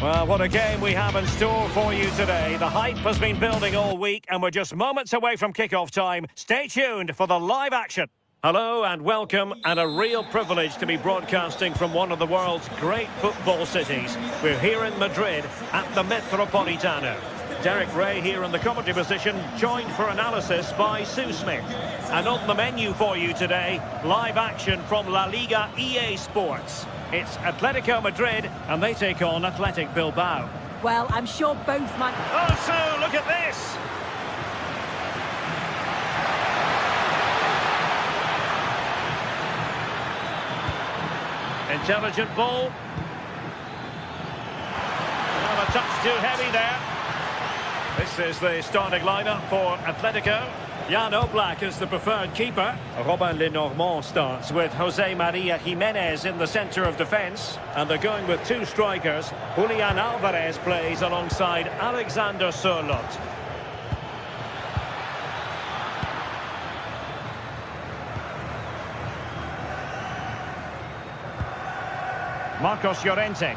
Well, what a game we have in store for you today. The hype has been building all week and we're just moments away from kick-off time. Stay tuned for the live action. Hello and welcome, and a real privilege to be broadcasting from one of the world's great football cities. We're here in Madrid at the Metropolitano. Derek Ray here in the commentary position, joined for analysis by Sue Smith. And on the menu for you today, live action from La Liga EA Sports. It's Atletico Madrid, and they take on Athletic Bilbao. Well, I'm sure both might... Oh, Sue, look at this! Intelligent ball. Well, a touch too heavy there. This is the starting lineup for Atletico. Jan Oblak is the preferred keeper. Robin Lenormand starts with Jose Maria Jimenez in the centre of defence. And they're going with two strikers. Julian Alvarez plays alongside Alexander Sørloth. Marcos Llorente.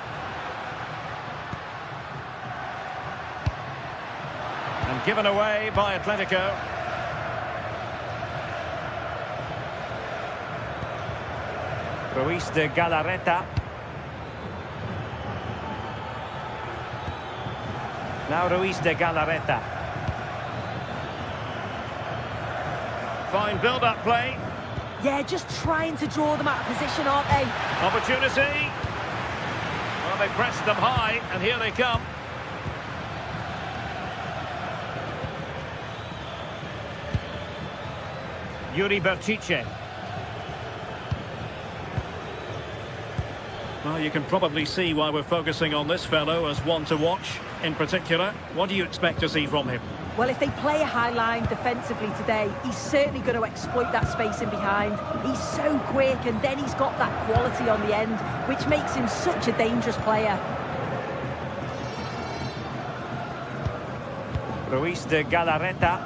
And given away by Atletico. Ruiz de Galarreta. Now Ruiz de Galarreta. Fine build-up play. Yeah, just trying to draw them out of position, aren't they? Opportunity. Well, they pressed them high, and here they come. Yuri Berchiche. Well, you can probably see why we're focusing on this fellow as one to watch in particular. What do you expect to see from him? Well, if they play a high line defensively today, he's certainly going to exploit that space in behind. He's so quick, and then he's got that quality on the end, which makes him such a dangerous player. Ruiz de Galarreta.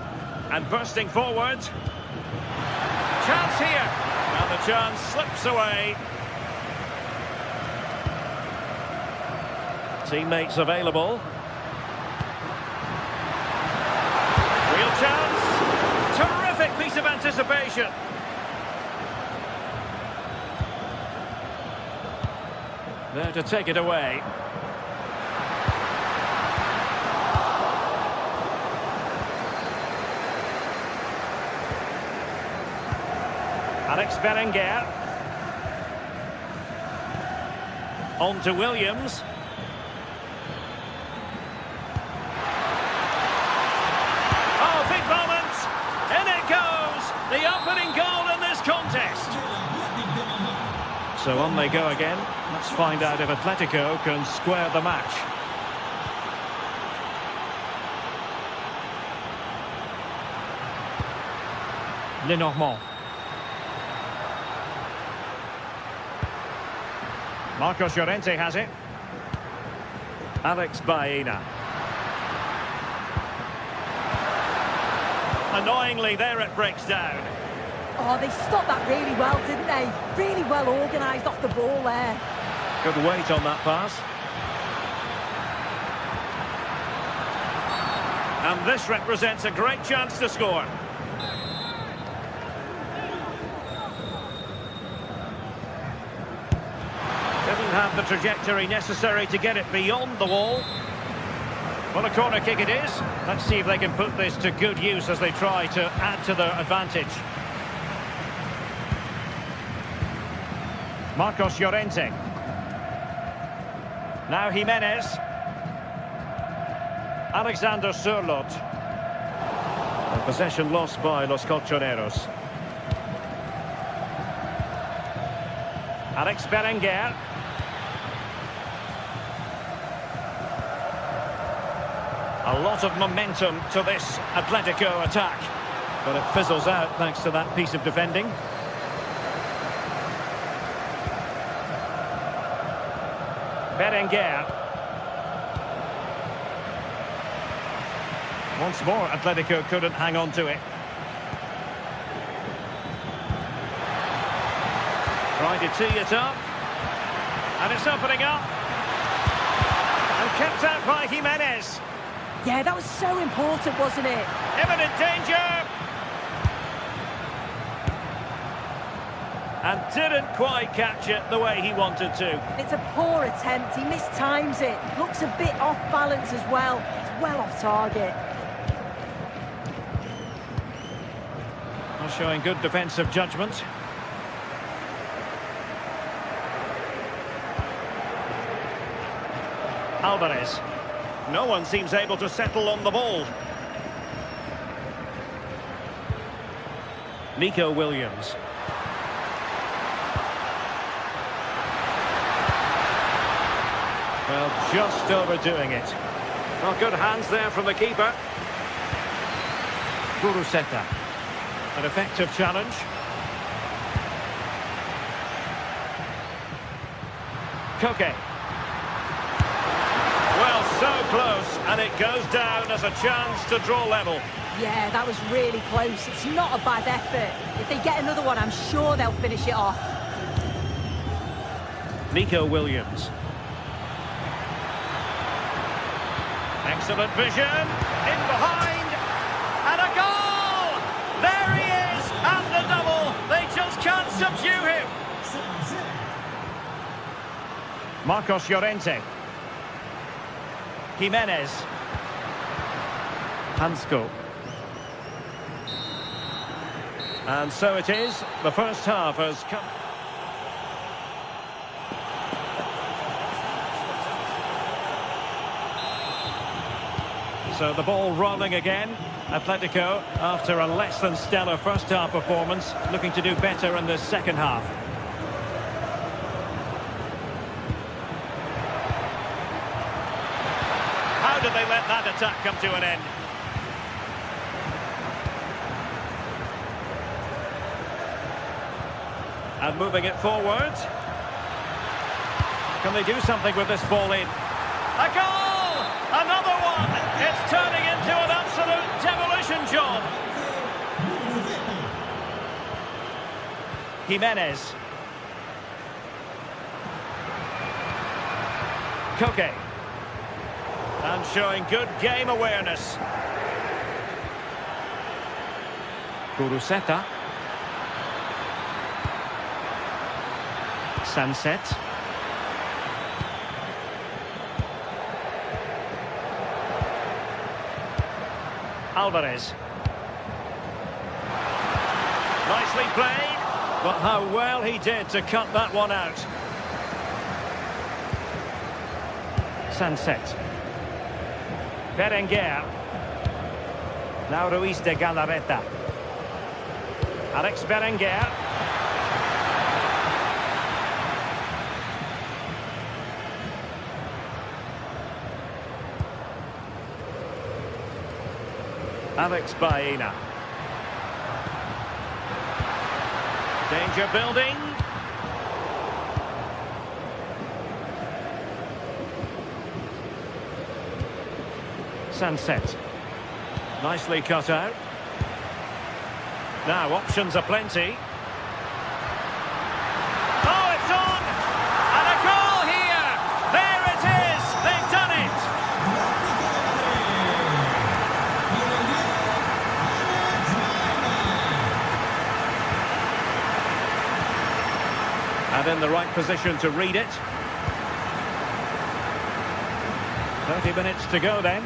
And bursting forward. Chance here. And the chance slips away. Teammates available. Real chance. Terrific piece of anticipation. There to take it away. Alex Berenguer. On to Williams. The opening goal in this contest. So on they go again. Let's find out if Atletico can square the match. Lenormand. Marcos Llorente has it. Alex Baena. Annoyingly, there it breaks down. Oh, they stopped that really well, didn't they? Really well organised off the ball there. Good weight on that pass. And this represents a great chance to score. Didn't have the trajectory necessary to get it beyond the wall. Well, a corner kick it is. Let's see if they can put this to good use as they try to add to their advantage. Marcos Llorente. Now Jimenez. Alexander Sørloth. And possession lost by Los Colchoneros. Alex Berenguer. A lot of momentum to this Atletico attack. But it fizzles out thanks to that piece of defending. Berenguer. Once more, Atletico couldn't hang on to it. Trying to tee it up. And it's opening up. And by Jimenez. Yeah, that was so important, wasn't it? Imminent danger. And didn't quite catch it the way he wanted to. It's a poor attempt. He mistimes it. Looks a bit off balance as well. It's well off target. Well, showing good defensive judgment. Alvarez. No one seems able to settle on the ball. Nico Williams. Well, just overdoing it. Well, good hands there from the keeper. Guruseta. An effective challenge. Koke. Well, so close, and it goes down as a chance to draw level. Yeah, that was really close. It's not a bad effort. If they get another one, I'm sure they'll finish it off. Nico Williams. Excellent vision. In behind. And a goal! There he is! And the double! They just can't subdue him! Marcos Llorente. Jimenez. Hansko. And so it is. The first half has come. So the ball rolling again. Atletico, after a less than stellar first half performance, looking to do better in the second half. How did they let that attack come to an end? And moving it forward. Can they do something with this ball in? A goal! Another one! It's turning into an absolute demolition job. Jimenez. Koke. And showing good game awareness. Guruseta. Sunset. Alvarez. Nicely played, but how well he did to cut that one out. Sunset. Berenguer. Now Ruiz de Galarreta. Alex Berenguer. Alex Baena. Danger building. Sunset. Nicely cut out. Now options are plenty. Oh, it's on! And a goal here! There it is! They've done it! And in the right position to read it. 30 minutes to go then.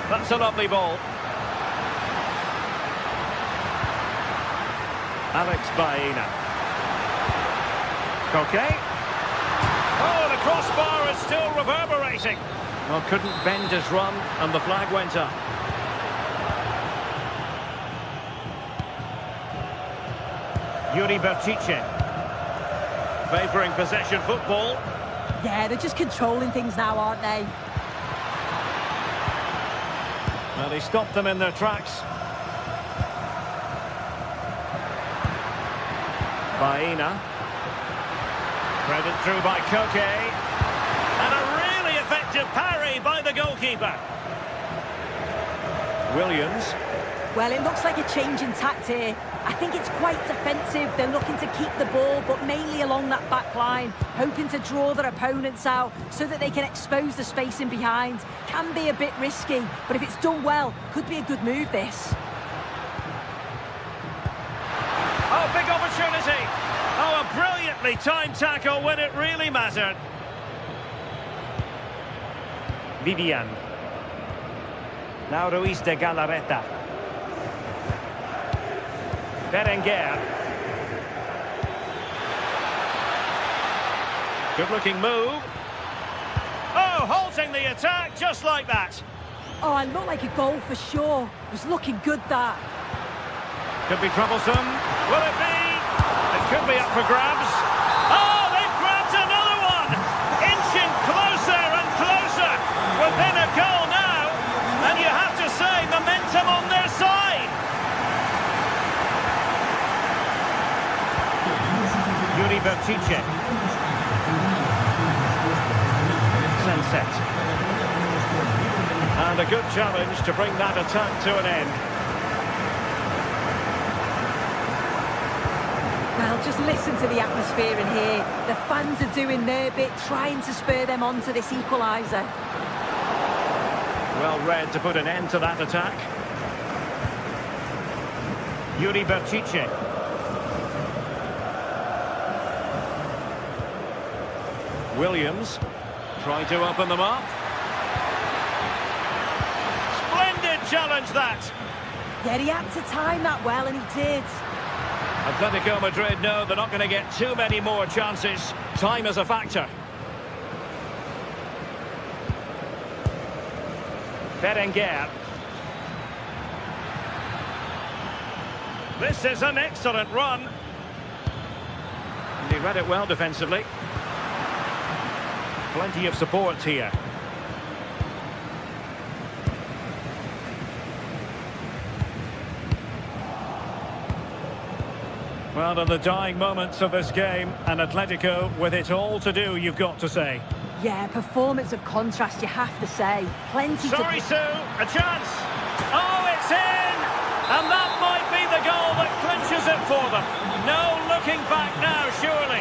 That's a lovely ball. Alex Baena. Koke. Oh, the crossbar is still reverberating. Well, couldn't bend his run, and the flag went up. Yuri Bertice. Favouring possession football. Yeah, they're just controlling things now, aren't they? Well, he stopped them in their tracks. Baena. Threaded through by Koke. And a really effective parry by the goalkeeper. Williams. Well, it looks like a change in tact here. I think it's quite defensive. They're looking to keep the ball, but mainly along that back line, hoping to draw their opponents out so that they can expose the space in behind. Can be a bit risky, but if it's done well, could be a good move, this. Oh, big opportunity. Oh, a brilliantly timed tackle when it really mattered. Vivian. Now Ruiz de Galarreta. Berenguer. Good-looking move. Oh, halting the attack just like that. Oh, it looked like a goal for sure. It was looking good, that. Could be troublesome. Will it be? It could be up for grabs. Oh, they've grabbed another one! Inching closer and closer. Within a goal now. And you have to say, momentum on their side. Yuri Bertice. Sunset. And a good challenge to bring that attack to an end. Well, just listen to the atmosphere in here. The fans are doing their bit, trying to spur them on to this equaliser. Well read to put an end to that attack. Yuri Bertice. Williams trying to open them up. Splendid challenge, that. Yeah, he had to time that well, and he did. Atletico Madrid know they're not going to get too many more chances. Time is a factor. Berenguer. This is an excellent run. And he read it well defensively. Plenty of support here. Well, in the dying moments of this game, and Atletico with it all to do, you've got to say. Yeah, performance of contrast, you have to say. Plenty Sorry, Sue, a chance. Oh, it's in! And that might be the goal that clinches it for them. No looking back now, surely.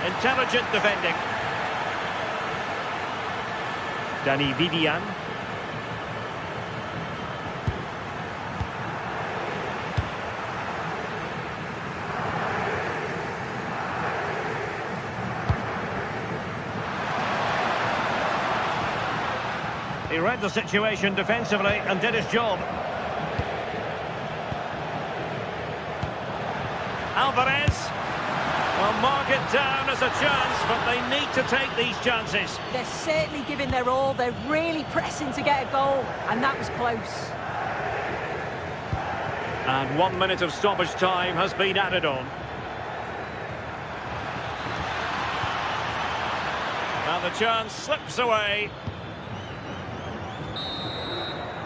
Intelligent defending. Dani Vivian. He read the situation defensively and did his job. Alvarez. Well, mark it down as a chance, but they need to take these chances. They're certainly giving their all. They're really pressing to get a goal, and that was close. And 1 minute of stoppage time has been added on. And the chance slips away.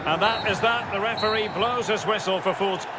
And that is that. The referee blows his whistle for full time.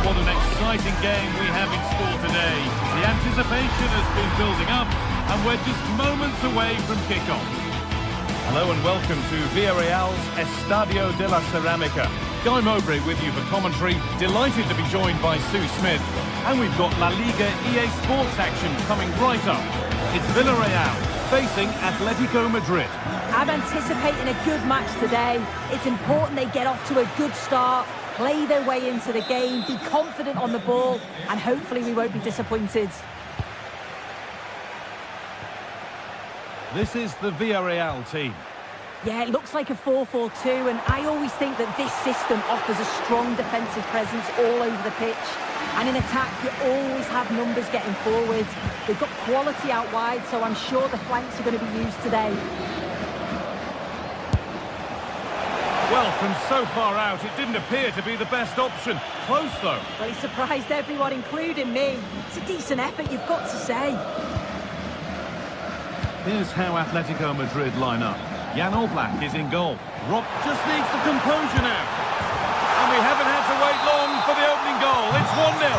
What an exciting game we have in store today. The anticipation has been building up and we're just moments away from kick-off. Hello and welcome to Villarreal's Estadio de la Ceramica. Guy Mowbray with you for commentary. Delighted to be joined by Sue Smith. And we've got La Liga EA Sports action coming right up. It's Villarreal facing Atletico Madrid. I'm anticipating a good match today. It's important they get off to a good start, play their way into the game, be confident on the ball, and hopefully we won't be disappointed. This is the Villarreal team. Yeah, it looks like a 4-4-2, and I always think that this system offers a strong defensive presence all over the pitch. And in attack, you always have numbers getting forward. They've got quality out wide, so I'm sure the flanks are going to be used today. Well, from so far out, it didn't appear to be the best option. Close, though. Well, he surprised everyone, including me. It's a decent effort, you've got to say. Here's how Atletico Madrid line up. Jan Oblak is in goal. Rock just needs the composure now. And we haven't had to wait long for the opening goal. It's 1-0.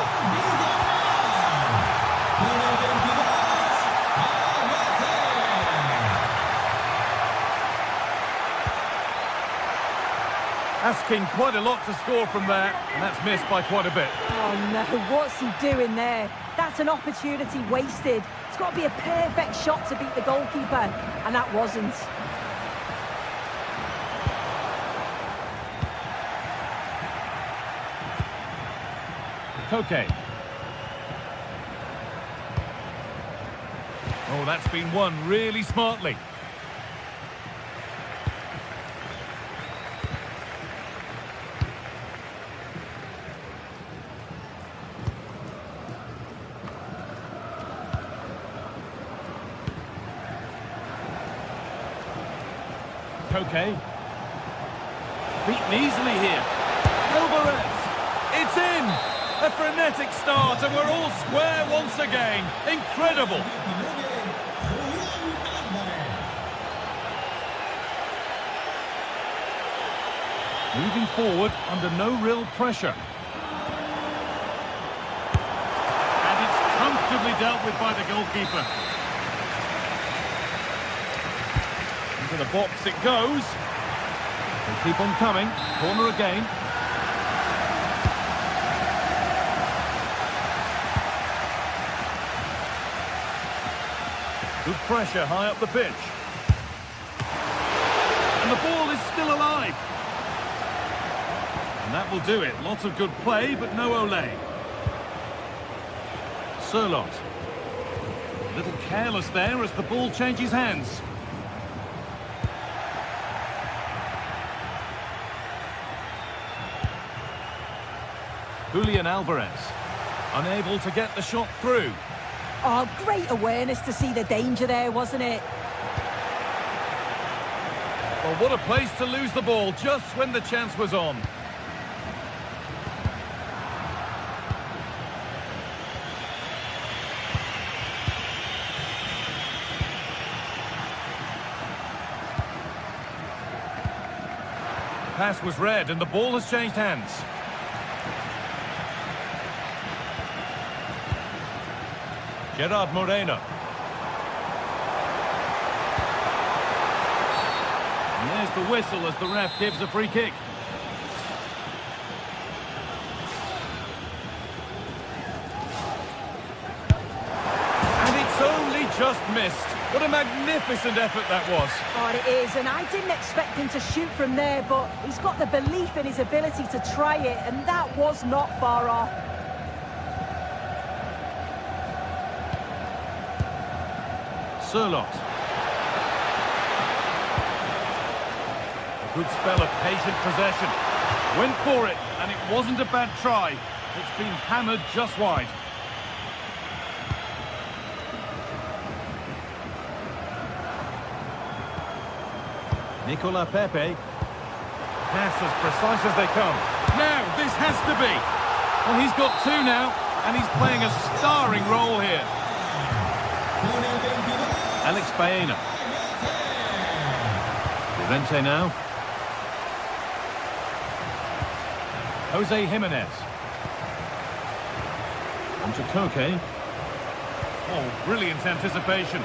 Asking quite a lot to score from there, and that's missed by quite a bit. Oh no, what's he doing there? That's an opportunity wasted. It's got to be a perfect shot to beat the goalkeeper, and that wasn't. Koke. Oh, that's been won really smartly. Koke. Beaten easily here. Alvarez. It's in! A frenetic start, and we're all square once again. Incredible. Moving forward under no real pressure. And it's comfortably dealt with by the goalkeeper. Into the box it goes. They keep on coming. Corner again. Good pressure high up the pitch. And the ball is still alive. And that will do it. Lots of good play, but no Ole. Sirlot. A little careless there as the ball changes hands. Julian Alvarez. Unable to get the shot through. Oh, great awareness to see the danger there, wasn't it? Well, what a place to lose the ball just when the chance was on. Pass was read and the ball has changed hands. Gerard Moreno. And there's the whistle as the ref gives a free kick. And it's only just missed. What a magnificent effort that was. Oh, it is, and I didn't expect him to shoot from there, but he's got the belief in his ability to try it, and that was not far off. Sirlot. A good spell of patient possession. Went for it, and it wasn't a bad try. It's been hammered just wide. Nicola Pepe. Pass as precise as they come. Now, this has to be. Well, he's got two now, and he's playing a starring role here. Alex Baena. Llorente now. Jose Jimenez. On to Koke. Oh, brilliant anticipation.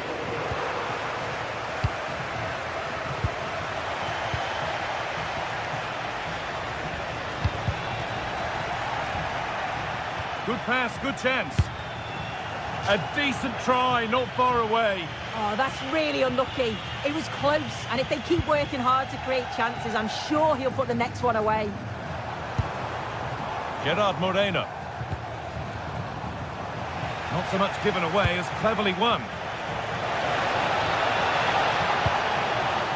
Good pass, good chance. A decent try, not far away. Oh, that's really unlucky. It was close, and if they keep working hard to create chances, I'm sure he'll put the next one away. Gerard Moreno. Not so much given away as cleverly won.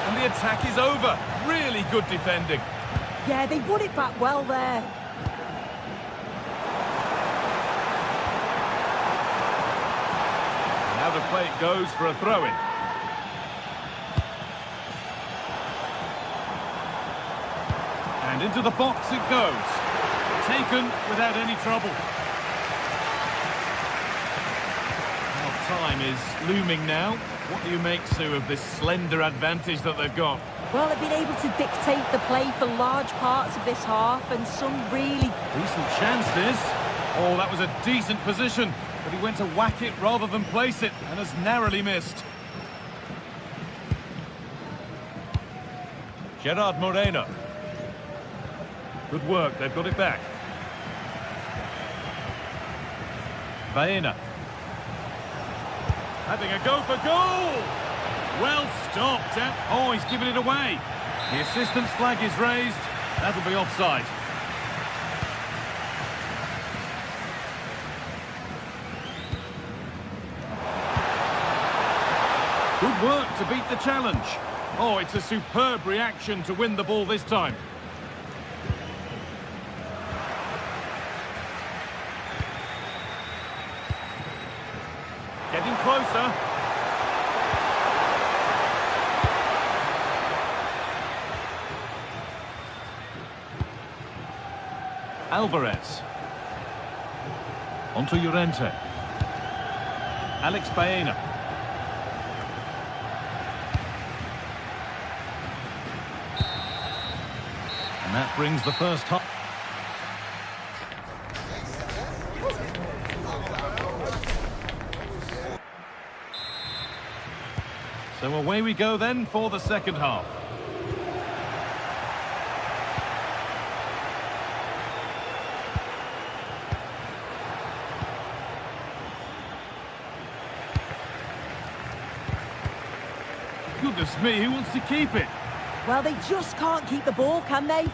And the attack is over. Really good defending. Yeah, they won it back well there. Now the play goes for a throw-in. And into the box it goes. Taken without any trouble. Half-time is looming now. What do you make, Sue, of this slender advantage that they've got? Well, they've been able to dictate the play for large parts of this half, and some really... Decent chance, this. Oh, that was a decent position, but he went to whack it rather than place it, and has narrowly missed. Gerard Moreno. Good work, they've got it back. Baena. Having a go for goal! Well stopped. Oh, he's given it away. The assistant's flag is raised. That'll be offside. Good work to beat the challenge. Oh, it's a superb reaction to win the ball this time. Getting closer. Alvarez. Onto Llorente. Alex Baena. And that brings the first half. So away we go then for the second half. Goodness me, who wants to keep it? Well, they just can't keep the ball, can they?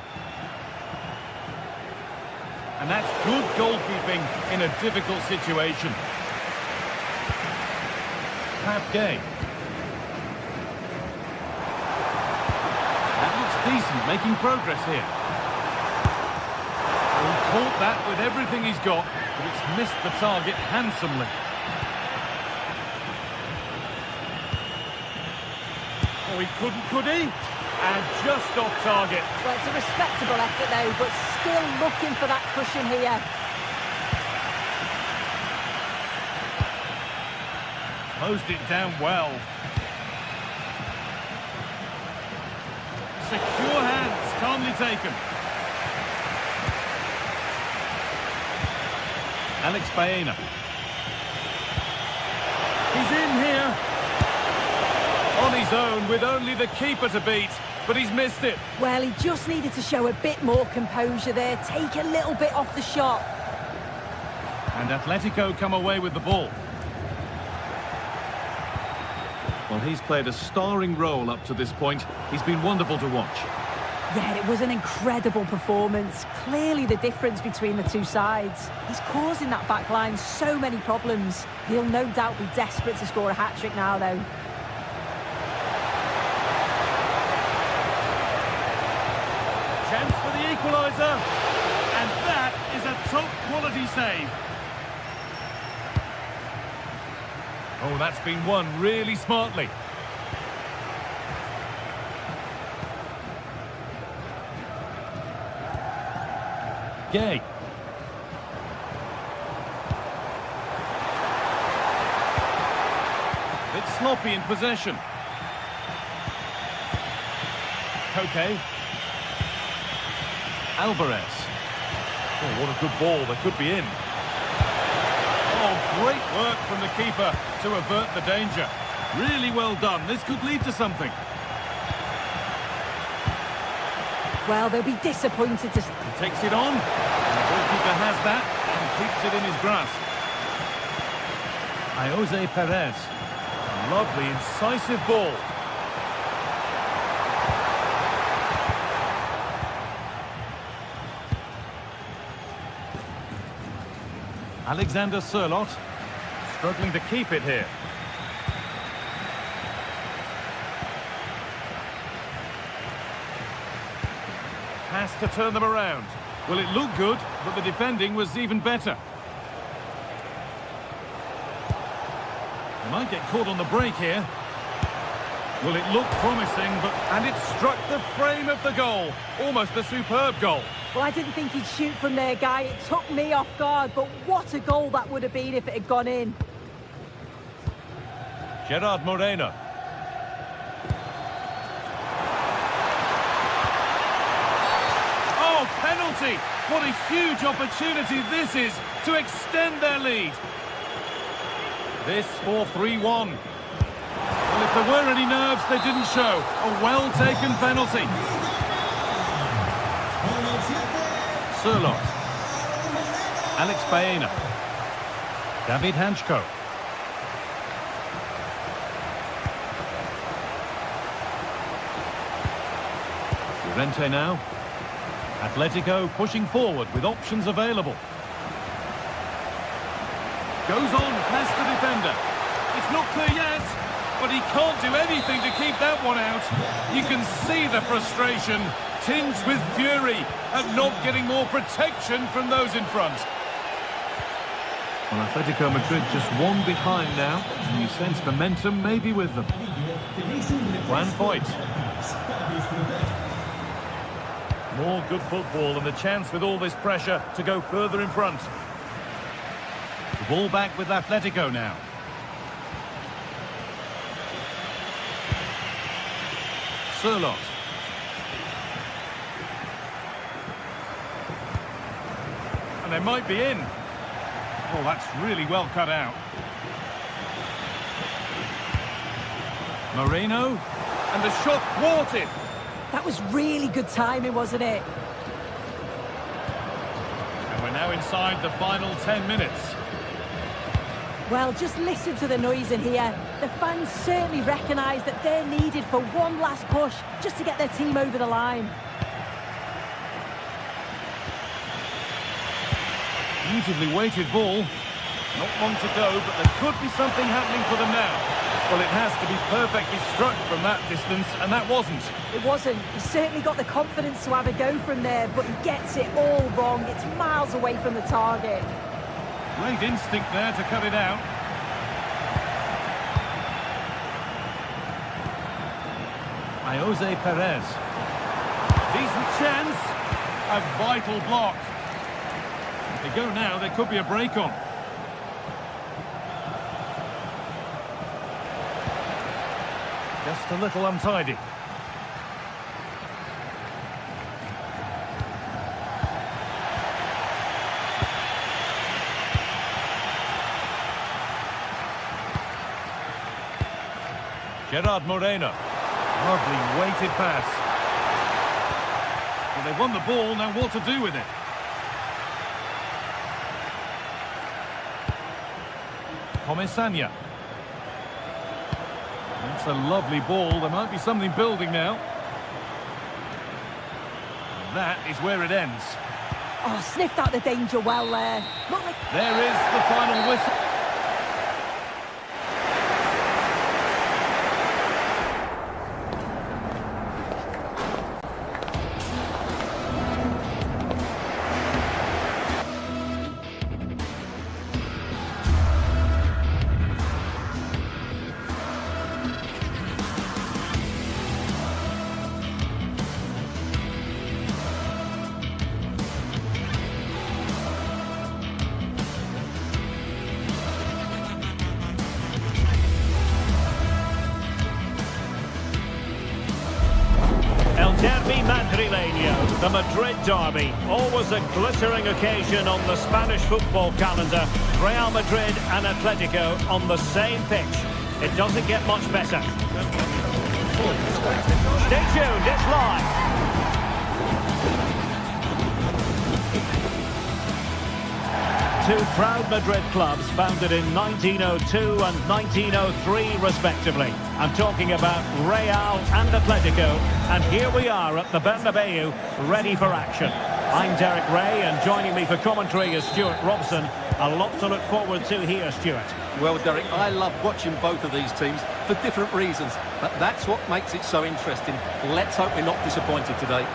And that's good goalkeeping in a difficult situation. Pap Gay. That looks decent, making progress here. Well, he caught that with everything he's got, but it's missed the target handsomely. Oh, he couldn't, could he? And just off target. Well, it's a respectable effort, though, but still looking for that cushion here. Closed it down well. Secure hands, calmly taken. Alex Baena. He's in here. On his own, with only the keeper to beat, but he's missed it. Well, he just needed to show a bit more composure there, take a little bit off the shot. And Atletico come away with the ball. Well, he's played a starring role up to this point. He's been wonderful to watch. Yeah, it was an incredible performance. Clearly the difference between the two sides. He's causing that back line so many problems. He'll no doubt be desperate to score a hat-trick now, though. Chance for the equaliser. And that is a top-quality save. Oh, that's been won really smartly. Gay. Bit sloppy in possession. Koke. Alvarez. Oh, what a good ball. They could be in. Oh, great work from the keeper to avert the danger. Really well done. This could lead to something. Well, they'll be disappointed to... He takes it on. The goalkeeper has that and keeps it in his grasp. Jose Perez. Lovely, incisive ball. Alexander Sørloth struggling to keep it here. Has to turn them around. Well, it looked good, but the defending was even better. They might get caught on the break here. Well, it looked promising, and it struck the frame of the goal. Almost a superb goal. Well, I didn't think he'd shoot from there, Guy. It took me off guard, but what a goal that would have been if it had gone in. Gerard Moreno. Oh, penalty! What a huge opportunity this is to extend their lead. This for 3-1. Well, if there were any nerves, they didn't show. A well-taken penalty. Sørloth. Alex Baena. David Hanchko. Llorente now. Atletico pushing forward with options available. Goes on past the defender. It's not clear yet, but he can't do anything to keep that one out. You can see the frustration, tinged with fury, at not getting more protection from those in front. Well, Atletico Madrid just one behind now, and you sense momentum maybe with them. Juan Foyt. More good football and the chance with all this pressure to go further in front. The ball back with Atletico now. Sørloth. And they might be in. Oh, that's really well cut out. Moreno. And the shot thwarted. That was really good timing, wasn't it? And we're now inside the final 10 minutes. Well, just listen to the noise in here. The fans certainly recognise that they're needed for one last push just to get their team over the line. Beautifully weighted ball. Not long to go, but there could be something happening for them now. Well, it has to be perfectly struck from that distance, and that wasn't. It wasn't. He's certainly got the confidence to have a go from there, but he gets it all wrong. It's miles away from the target. Great instinct there to cut it out. Jose Perez. Decent chance. A vital block. If they go now, there could be a break on. Just a little untidy. Gerard Moreno. Lovely weighted pass. Well, they've won the ball, now what to do with it? Comesaña. That's a lovely ball. There might be something building now. And that is where it ends. Oh, sniffed out the danger well there. Look like... There is the final whistle. Derby Madrileño, the Madrid derby, always a glittering occasion on the Spanish football calendar. Real Madrid and Atletico on the same pitch. It doesn't get much better. Stay tuned, it's live. Two proud Madrid clubs founded in 1902 and 1903 respectively. I'm talking about Real and Atletico, and here we are at the Bernabeu, ready for action. I'm Derek Ray, and joining me for commentary is Stuart Robson. A lot to look forward to here, Stuart. Well, Derek, I love watching both of these teams for different reasons, but that's what makes it so interesting. Let's hope we're not disappointed today.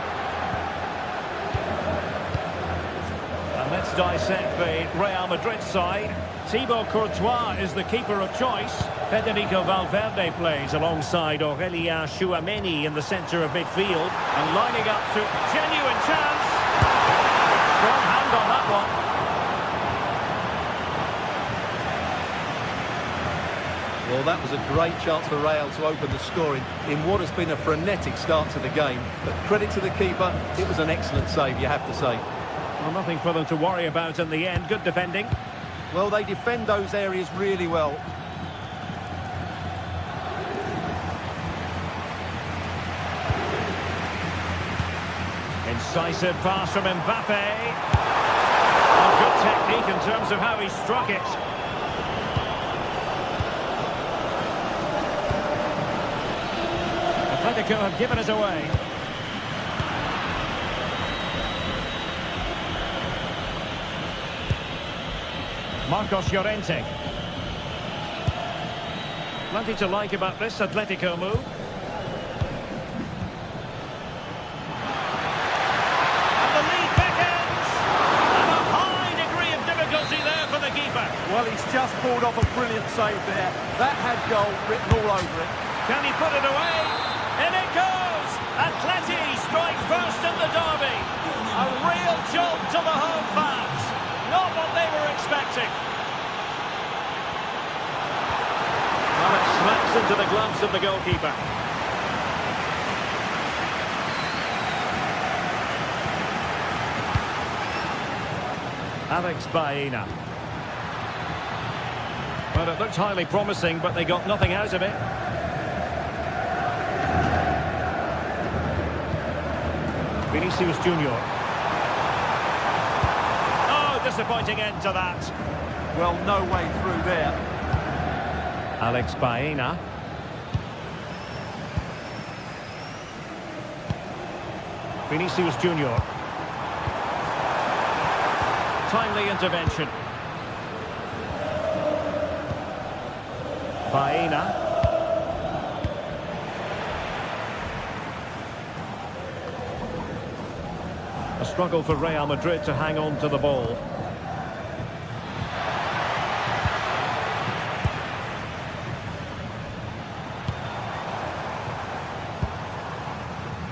Let's dissect the Real Madrid side. Thibaut Courtois is the keeper of choice. Federico Valverde plays alongside Aurélien Tchouaméni in the centre of midfield. And lining up to genuine chance. Strong hand on that one. Well, that was a great chance for Real to open the scoring in what has been a frenetic start to the game. But credit to the keeper, it was an excellent save, you have to say. Well, nothing for them to worry about in the end. Good defending. Well, they defend those areas really well. Incisive pass from Mbappe. Oh, good technique in terms of how he struck it. Atletico have given it away. Marcos Llorente. Plenty to like about this Atletico move. And the lead beckons! And a high degree of difficulty there for the keeper. Well, he's just pulled off a brilliant save there. That had goal written all over it. Can he put it away? In it goes! Atleti strike first in the derby. A real jolt to the home fans. Not what they were expecting. Well, it smacks into the gloves of the goalkeeper. Alex Baena. Well, it looked highly promising, but they got nothing out of it. Vinicius Junior. Disappointing end to that. Well, no way through there. Alex Baena. Vinicius Junior. Timely intervention. Baena. A struggle for Real Madrid to hang on to the ball.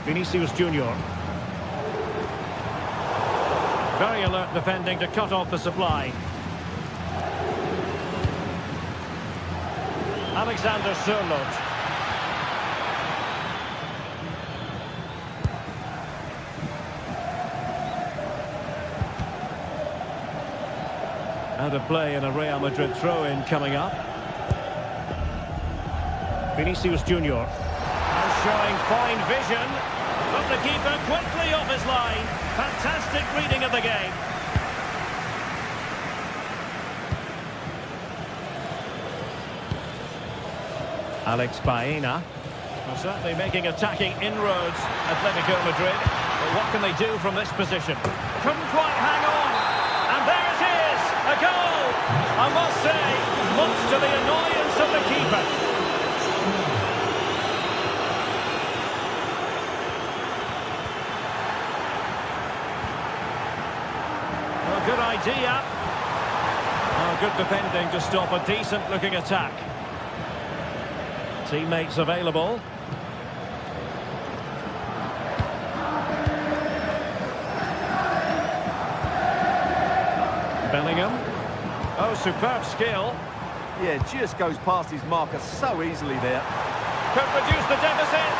Vinicius Junior. Very alert defending to cut off the supply. Alexander Sørloth. Out of play and a Real Madrid throw-in coming up. Vinicius Junior. Showing fine vision. But the keeper quickly off his line. Fantastic reading of the game. Alex Baena. Well, certainly making attacking inroads, Atletico Madrid. But what can they do from this position? Couldn't quite hang on. And there it is, a goal. I must say, much to the annoyance of the keeper. Good idea. Oh, good defending to stop a decent-looking attack. Teammates available. Bellingham. Oh, superb skill. Yeah, just goes past his marker so easily there. Could reduce the deficit.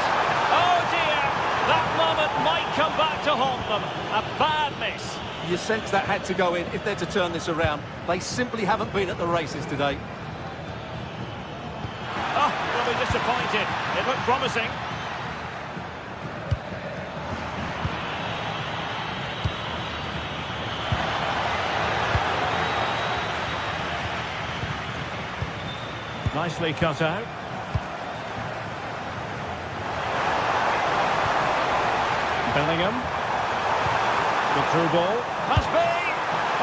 Oh, dear. That moment might come back to haunt them. A bad miss. You sense that had to go in if they're to turn this around. They simply haven't been at the races today. Oh, they'll be disappointed. It looked promising. Nicely cut out. Bellingham. The through ball. Must be!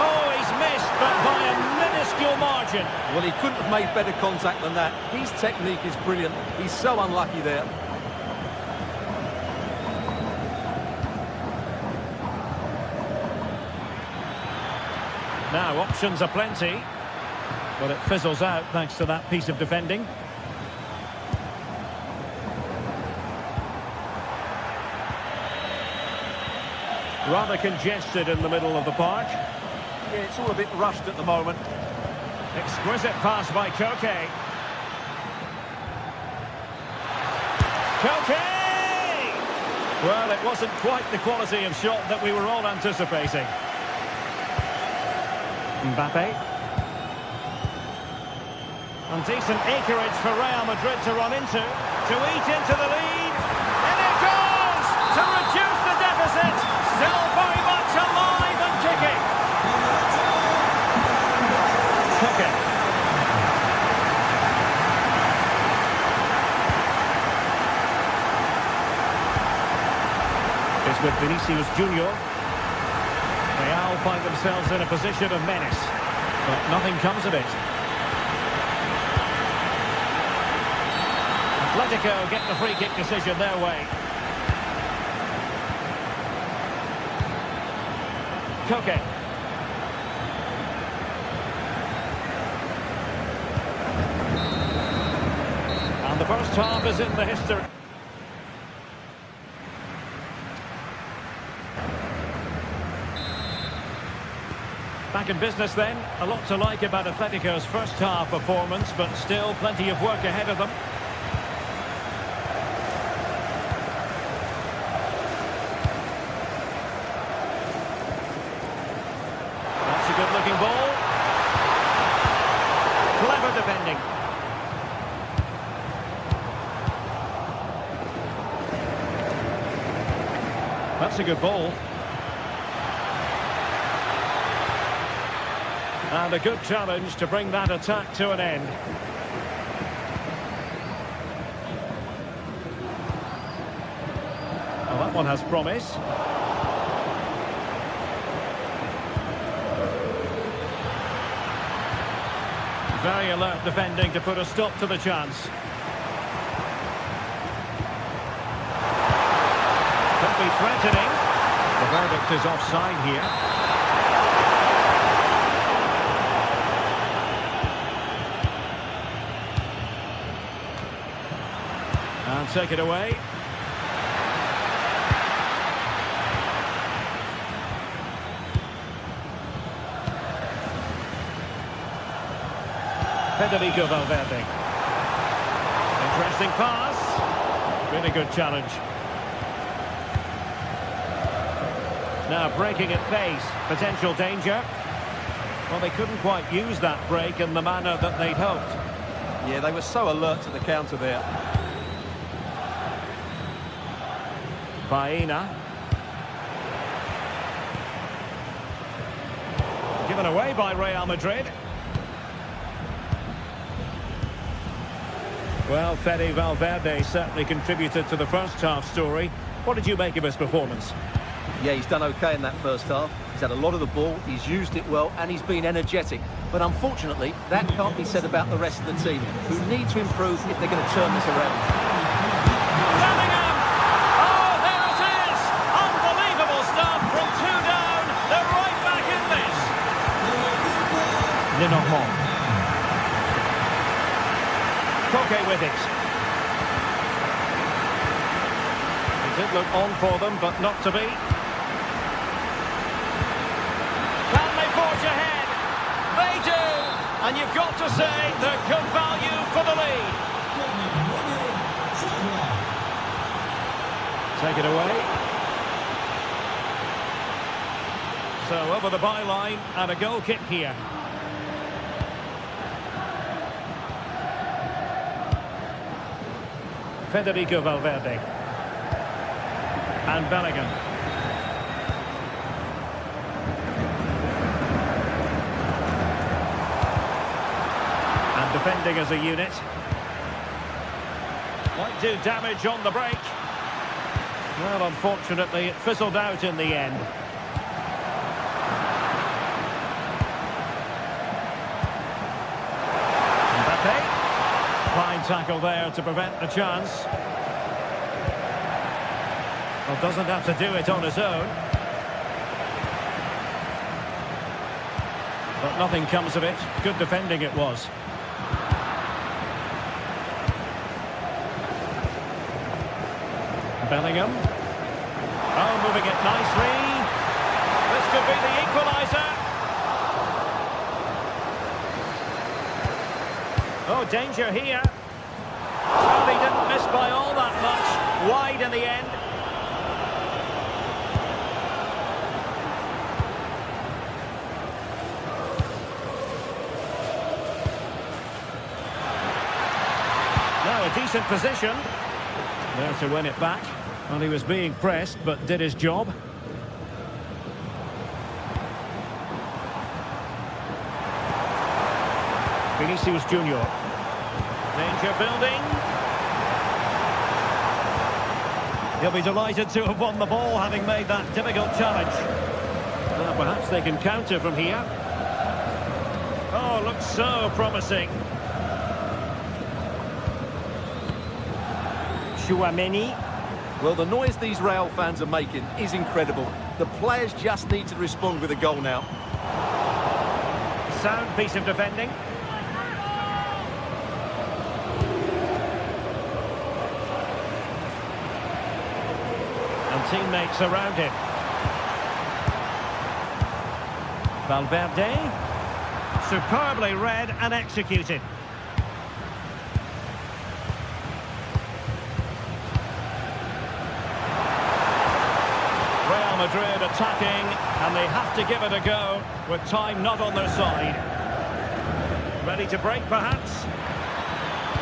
Oh, he's missed, but by a minuscule margin. Well, he couldn't have made better contact than that. His technique is brilliant. He's so unlucky there. Now, options are plenty, but it fizzles out thanks to that piece of defending. Rather congested in the middle of the park. Yeah, it's all a bit rushed at the moment. Exquisite pass by Koke. Koke! Well, it wasn't quite the quality of shot that we were all anticipating. Mbappe. And decent acreage for Real Madrid to run into, to eat into the lead. And it goes! To reduce the deficit! Still very much alive and kicking. Koke. It's with Vinicius Junior. Real find themselves in a position of menace, but nothing comes of it. Atletico get the free kick decision their way. Koke. And the first half is in the history. Back in business then. A lot to like about Atletico's first half performance, but still plenty of work ahead of them. That's a good-looking ball. Clever defending. That's a good ball. And a good challenge to bring that attack to an end. Well, that one has promise. Very alert defending to put a stop to the chance. Could be threatening. The verdict is offside here. And take it away. Federico Valverde. Interesting pass. Really good challenge. Now breaking at pace. Potential danger. Well, they couldn't quite use that break in the manner that they'd hoped. Yeah, they were so alert to the counter there. Baena. Given away by Real Madrid. Well, Fede Valverde certainly contributed to the first half story. What did you make of his performance? Yeah, he's done okay in that first half. He's had a lot of the ball, he's used it well, and he's been energetic. But unfortunately, that can't be said about the rest of the team, who need to improve if they're going to turn this around. Lenormand. Koke with it. It did look on for them, but not to be. Can they forge ahead? They do! And you've got to say they're good value for the lead. Take it away. So over the byline and a goal kick here. Federico Valverde. And Bellingham. And defending as a unit. Might do damage on the break. Well, unfortunately, it fizzled out in the end. Mbappe. Fine tackle there to prevent the chance. Well, doesn't have to do it on his own. But nothing comes of it. Good defending it was. Bellingham. Oh, moving it nicely. This could be the equaliser. Oh, danger here. Well, he didn't miss by all that much. Wide in the end. Now a decent position. There to win it back. Well, he was being pressed, but did his job. Vinicius Junior. Danger building. He'll be delighted to have won the ball, having made that difficult challenge. Perhaps they can counter from here. Oh, looks so promising. Chouameni. Well, the noise these Real fans are making is incredible. The players just need to respond with a goal now. Sound piece of defending. And teammates around him. Valverde. Superbly read and executed. Real Madrid attacking, and they have to give it a go with time not on their side. Ready to break, perhaps?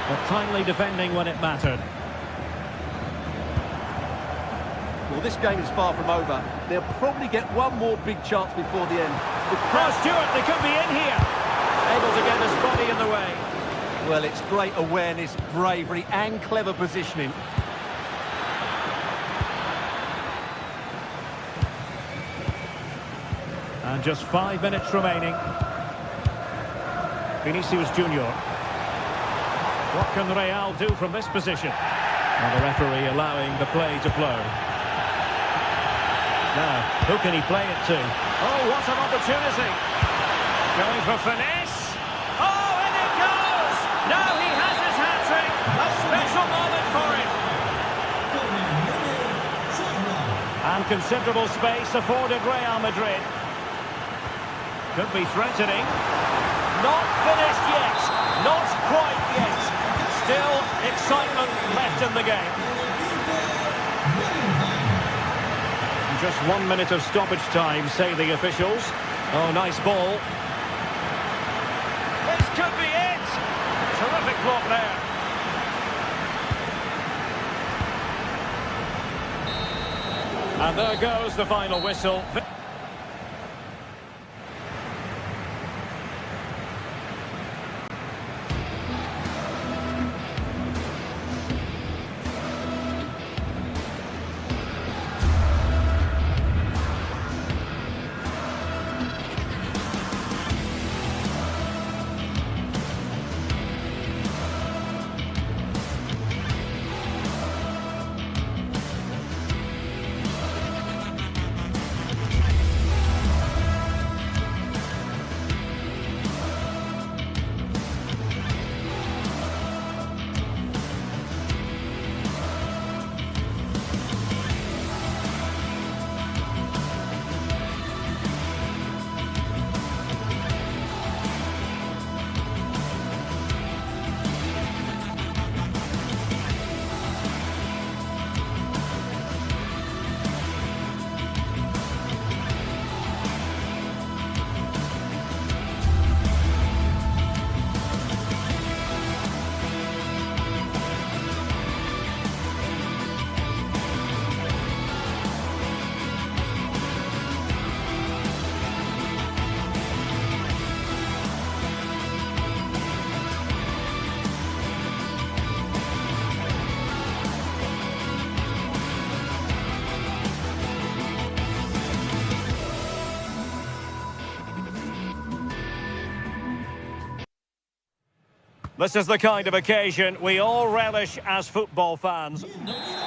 But timely defending when it mattered. Well, this game is far from over. They'll probably get one more big chance before the end. Oh, Stewart, they could be in here. Able to get his body in the way. Well, it's great awareness, bravery and clever positioning. And just 5 minutes remaining. Vinicius Junior. What can Real do from this position? And the referee allowing the play to flow. Now, who can he play it to? Oh, what an opportunity. Going for finesse. Oh, and it goes! Now he has his hat-trick. A special moment for him. And considerable space afforded Real Madrid. Could be threatening. Not finished yet. Not quite yet. Still excitement left in the game. Just 1 minute of stoppage time, say the officials. Oh, nice ball. This could be it. Terrific block there. And there goes the final whistle. This is the kind of occasion we all relish as football fans.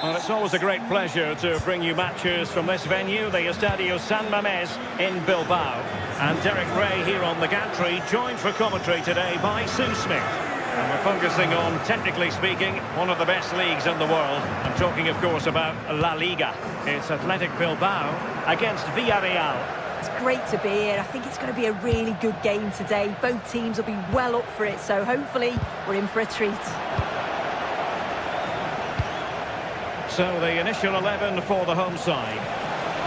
Well, it's always a great pleasure to bring you matches from this venue, the Estadio San Mamés in Bilbao. And Derek Ray here on the gantry, joined for commentary today by Sue Smith. And we're focusing on, technically speaking, one of the best leagues in the world. I'm talking, of course, about La Liga. It's Athletic Bilbao against Villarreal. It's great to be here. I think it's going to be a really good game today. Both teams will be well up for it, so hopefully we're in for a treat. So the initial 11 for the home side.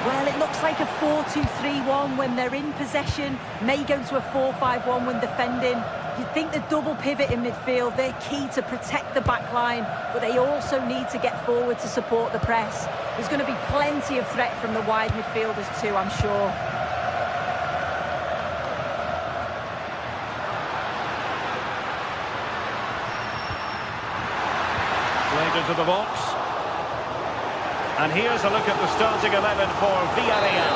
Well, it looks like a 4-2-3-1 when they're in possession. May go to a 4-5-1 when defending. You'd think the double pivot in midfield, they're key to protect the back line, but they also need to get forward to support the press. There's going to be plenty of threat from the wide midfielders too, I'm sure. Played into the box. And here's a look at the starting 11 for Villarreal.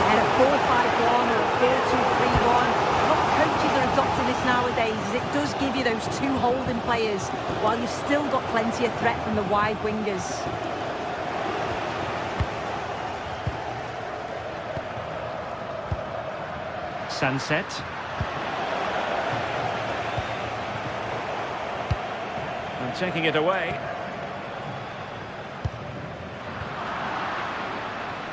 And a 4-5-1 or a 4-2-3-1. A lot of coaches are adopting this nowadays, as it does give you those two holding players, while you've still got plenty of threat from the wide wingers. Sunset. And taking it away.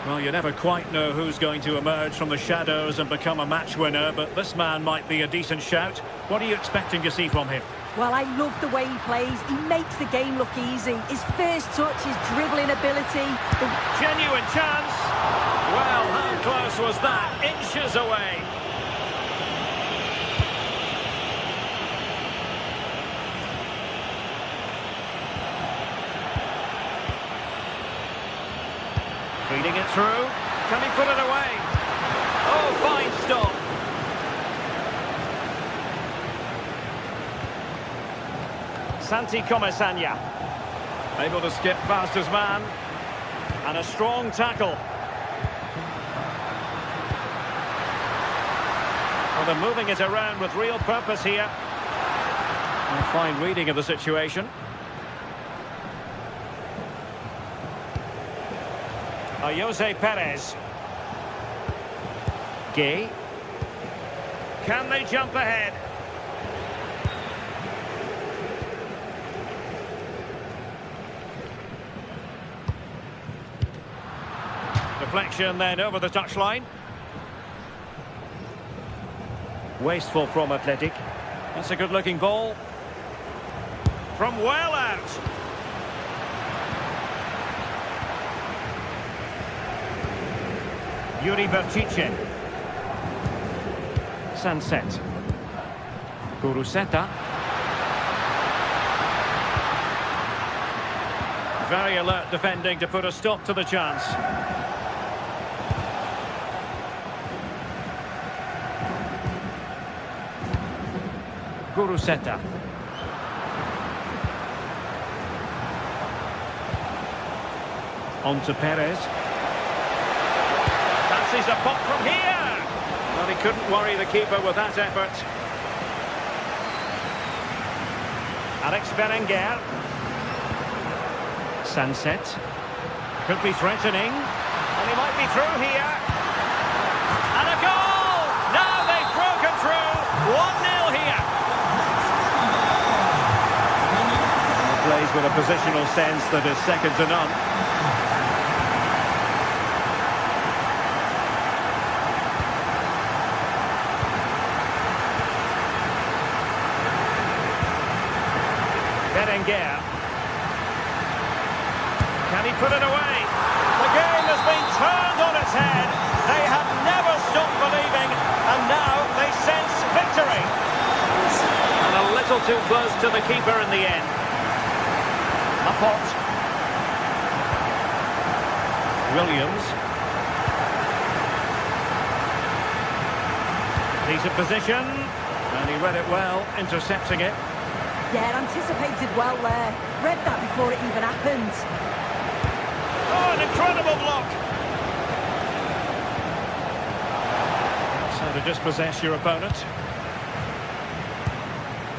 Well, you never quite know who's going to emerge from the shadows and become a match winner, but this man might be a decent shout. What are you expecting to see from him? Well, I love the way he plays. He makes the game look easy. His first touch, his dribbling ability. Genuine chance. Well, how close was that? Inches away. Feeding it through. Can he put it away? Oh, fine stop. Santi Comesaña. Able to skip past his man. And a strong tackle. Well, they're moving it around with real purpose here. A fine reading of the situation. Jose Perez. Gay. Can they jump ahead? Deflection then over the touchline. Wasteful from Athletic. That's a good-looking ball. From well out. Yuri Berchiche. Sunset. Guruseta. Very alert defending to put a stop to the chance. Guruseta. On to Perez. Fancies a pop from here. Well, he couldn't worry the keeper with that effort. Alex Berenguer. Sunset. Could be threatening. And he might be through here. And a goal! Now they've broken through. 1-0 here. He plays with a positional sense that is second to none. Berenguer. Can he put it away? The game has been turned on its head. They have never stopped believing, and now they sense victory. And a little too close to the keeper in the end. Laporte. Williams. Decent position, and he read it well, intercepting it. Yeah, anticipated well there. Read that before it even happened. Oh, an incredible block. So to dispossess your opponent.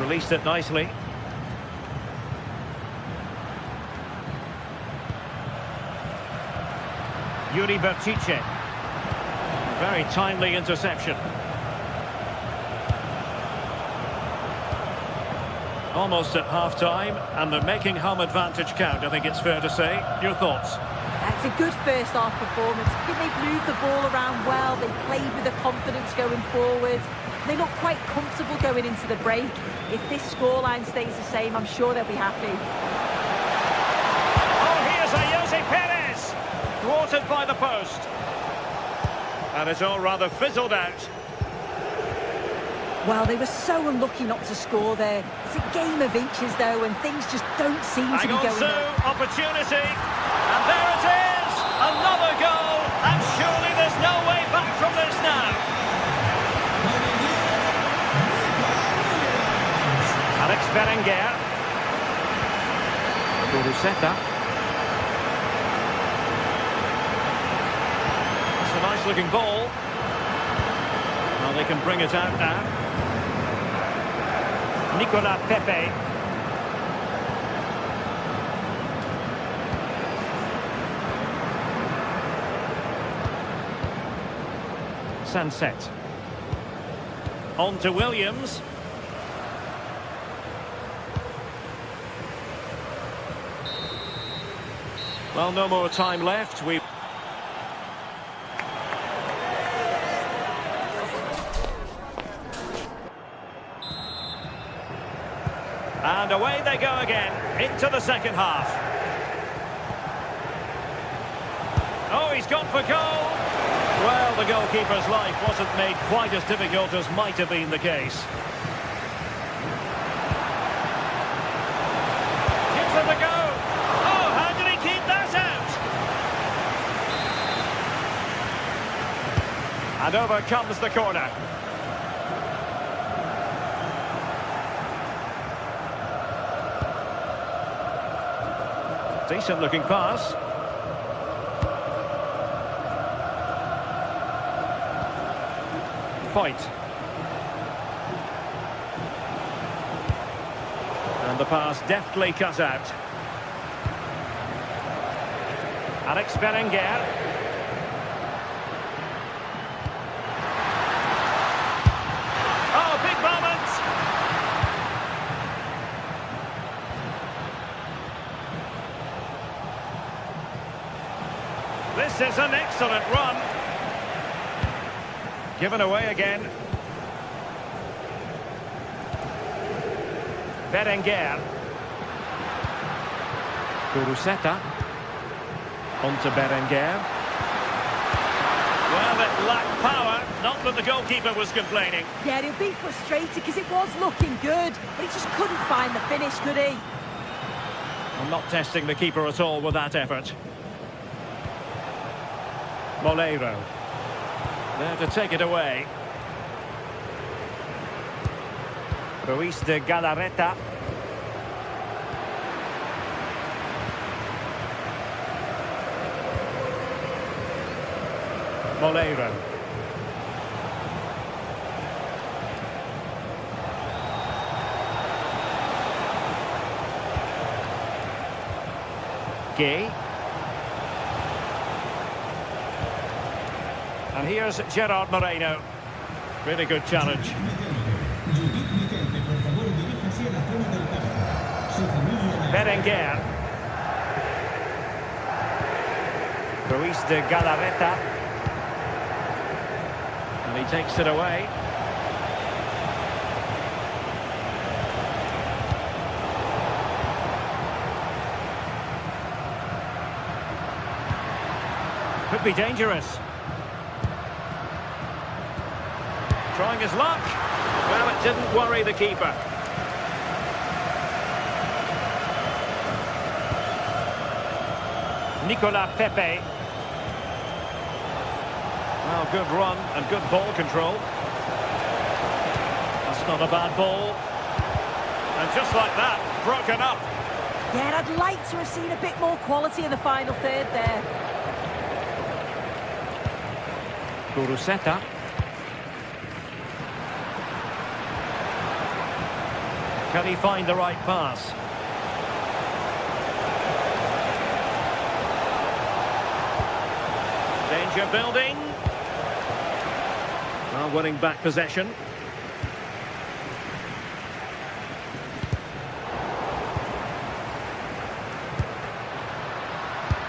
Released it nicely. Yuri Bertice. Very timely interception. Almost at half-time, and they're making home advantage count, I think it's fair to say. Your thoughts? That's a good first-half performance. I think they've moved the ball around well. They played with the confidence going forward. They look quite comfortable going into the break. If this scoreline stays the same, I'm sure they'll be happy. Oh, here's a Jose Perez! Thwarted by the post. And it's all rather fizzled out. Well, they were so unlucky not to score there. It's a game of inches, though, and things just don't seem to be going well. Opportunity. And there it is! Another goal! And surely there's no way back from this now. Alex Berenguer. Guruceta. It's a nice-looking ball. Well, they can bring it out now. Nicolas Pepe. Sunset. On to Williams. Well, no more time left. And away they go again, into the second half. Oh, he's gone for goal. Well, the goalkeeper's life wasn't made quite as difficult as might have been the case. Gives it a go. Oh, how did he keep that out? And over comes the corner. Decent looking pass. Point. And the pass deftly cut out. Alex Berenguer. Oh, big moment! This is an excellent run. Given away again. Berenguer. Guruceta. On to Berenguer. Well, it lacked power. Not that the goalkeeper was complaining. Yeah, he'll be frustrated because it was looking good, but he just couldn't find the finish, could he? I'm not testing the keeper at all with that effort. Moleiro. There to take it away. Ruiz de Galarreta. Moleiro. Gay. And here's Gerard Moreno. Really good challenge. Berenguer. Ruiz de Galarreta. And he takes it away. Could be dangerous. Trying his luck. Well, it didn't worry the keeper. Nicolas Pepe. Well, good run and good ball control. That's not a bad ball. And just like that, broken up. Yeah, I'd like to have seen a bit more quality in the final third there. Can he find the right pass? Danger building. Well, winning back possession.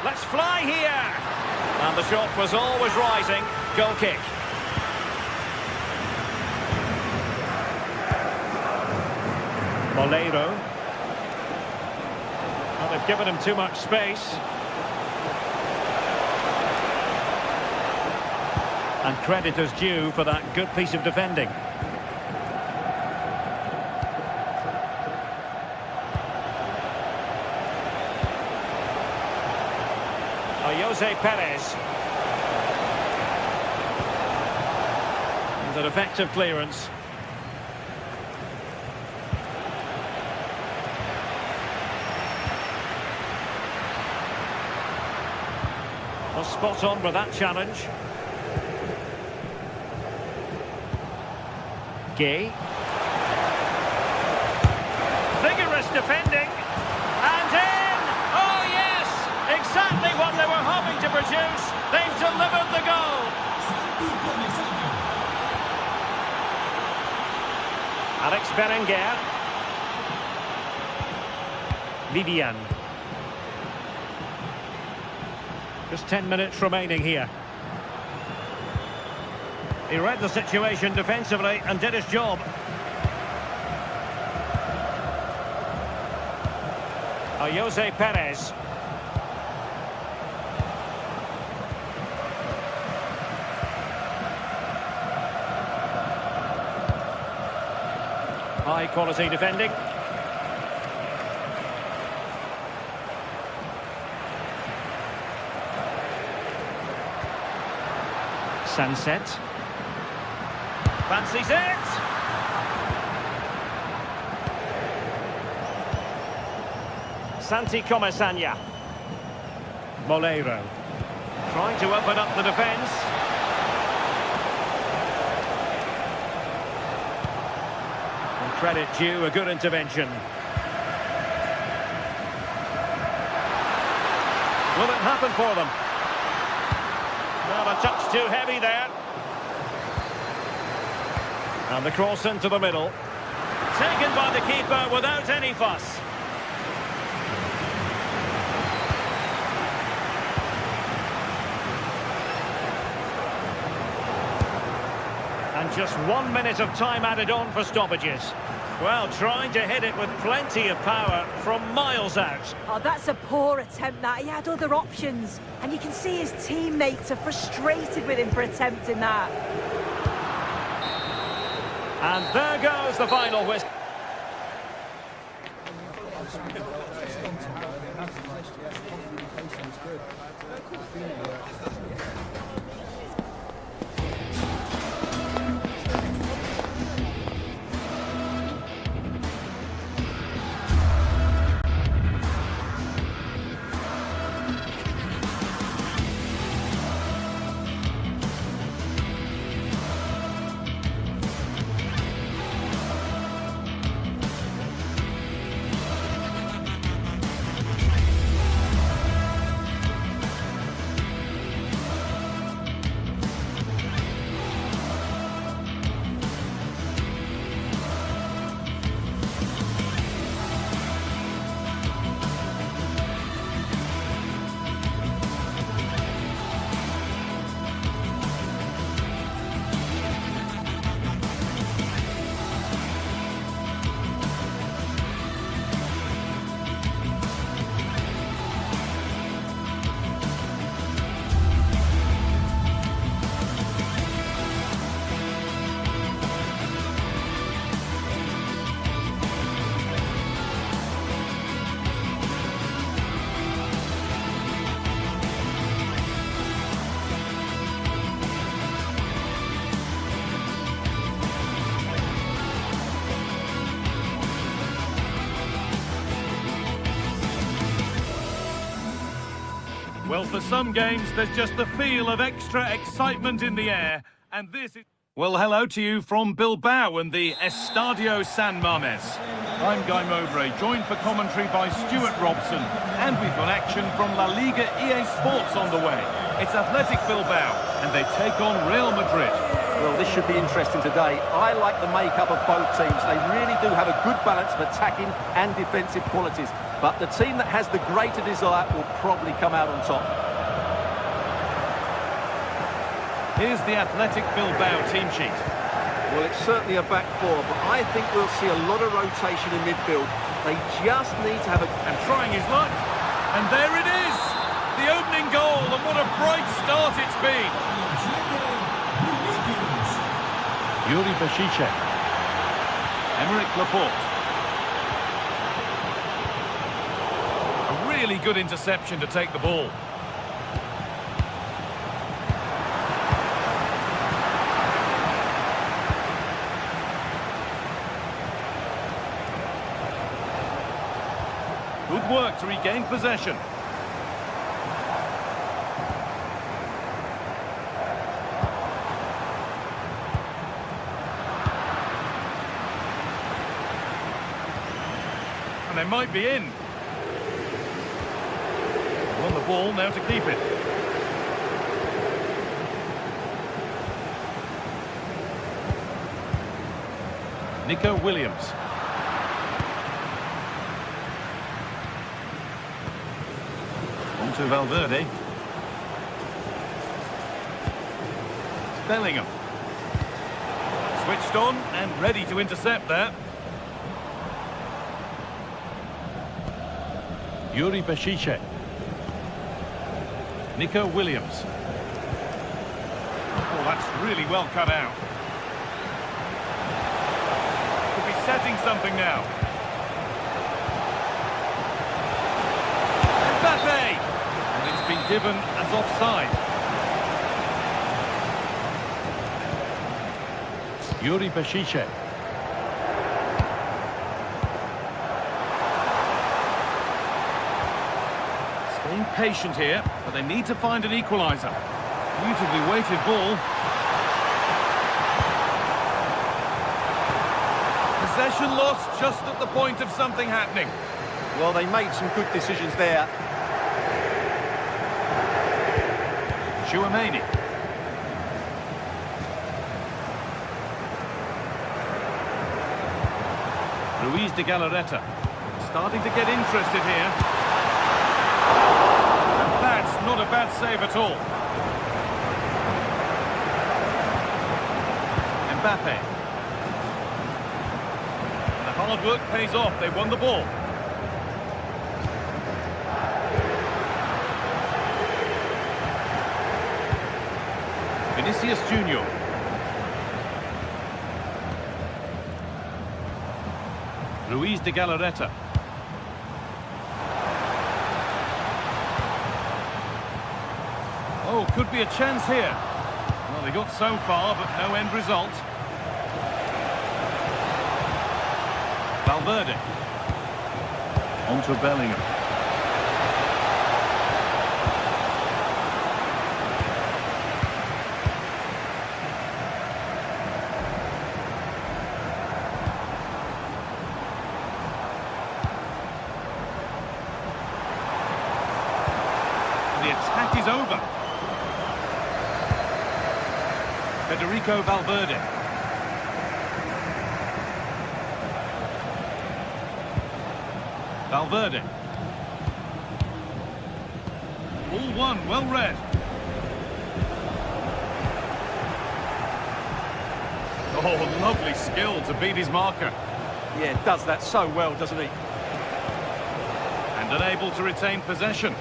Let's fly here. And the shot was always rising. Goal kick. Molero. Well, they've given him too much space. And credit is due for that good piece of defending. Jose Perez. And an effective clearance. Well, spot on with that challenge. Gay. Vigorous defending. And in! Oh, yes! Exactly what they were hoping to produce. They've delivered the goal. Alex Berenguer. Vivian. Just 10 minutes remaining here. He read the situation defensively and did his job. Jose Perez. High quality defending. Sunset. Fancies it! Santi Comesaña. Molero. Trying to open up the defence. And credit due, a good intervention. Will it happen for them? Well, a touch too heavy there. And the cross into the middle. Taken by the keeper without any fuss. And just 1 minute of time added on for stoppages. Well, trying to hit it with plenty of power from miles out. Oh, that's a poor attempt, that. He had other options. And you can see his teammates are frustrated with him for attempting that. And there goes the final whistle. Well, for some games, there's just the feel of extra excitement in the air, and this is... Well, hello to you from Bilbao and the Estadio San Mames. I'm Guy Mowbray, joined for commentary by Stuart Robson, and we've got action from La Liga GTSports on the way. It's Athletic Bilbao, and they take on Real Madrid. Well, this should be interesting today. I like the makeup of both teams. They really do have a good balance of attacking and defensive qualities. But the team that has the greater desire will probably come out on top. Here's the Athletic Bilbao team sheet. Well, it's certainly a back four, but I think we'll see a lot of rotation in midfield. They just need to have a... And trying his luck. And there it is! The opening goal, and what a bright start it's been. Yuri Bashice. Emerick Laporte. A really good interception to take the ball. Good work to regain possession. And they might be in. On the ball, now to keep it. Nico Williams. On to Valverde. Bellingham. Switched on and ready to intercept there. Yuri Bashice. Nico Williams. Oh, that's really well cut out. Could be setting something now. Mbappe! And it's been given as offside. Yuri Bashice. Staying patient here, but they need to find an equaliser. Beautifully weighted ball. Possession lost just at the point of something happening. Well, they made some good decisions there. Chouameni. Ruiz de Galarreta. Starting to get interested here. And that's not a bad save at all. Mbappe. And the hard work pays off. They won the ball. Vinicius Junior. Ruiz de Galarreta. Oh, could be a chance here. Well, they got so far, but no end result. Valverde. On to Bellingham. The attack is over. Federico Valverde. Valverde. All one, well read. Oh, lovely skill to beat his marker. Yeah, does that so well, doesn't he? And unable to retain possession.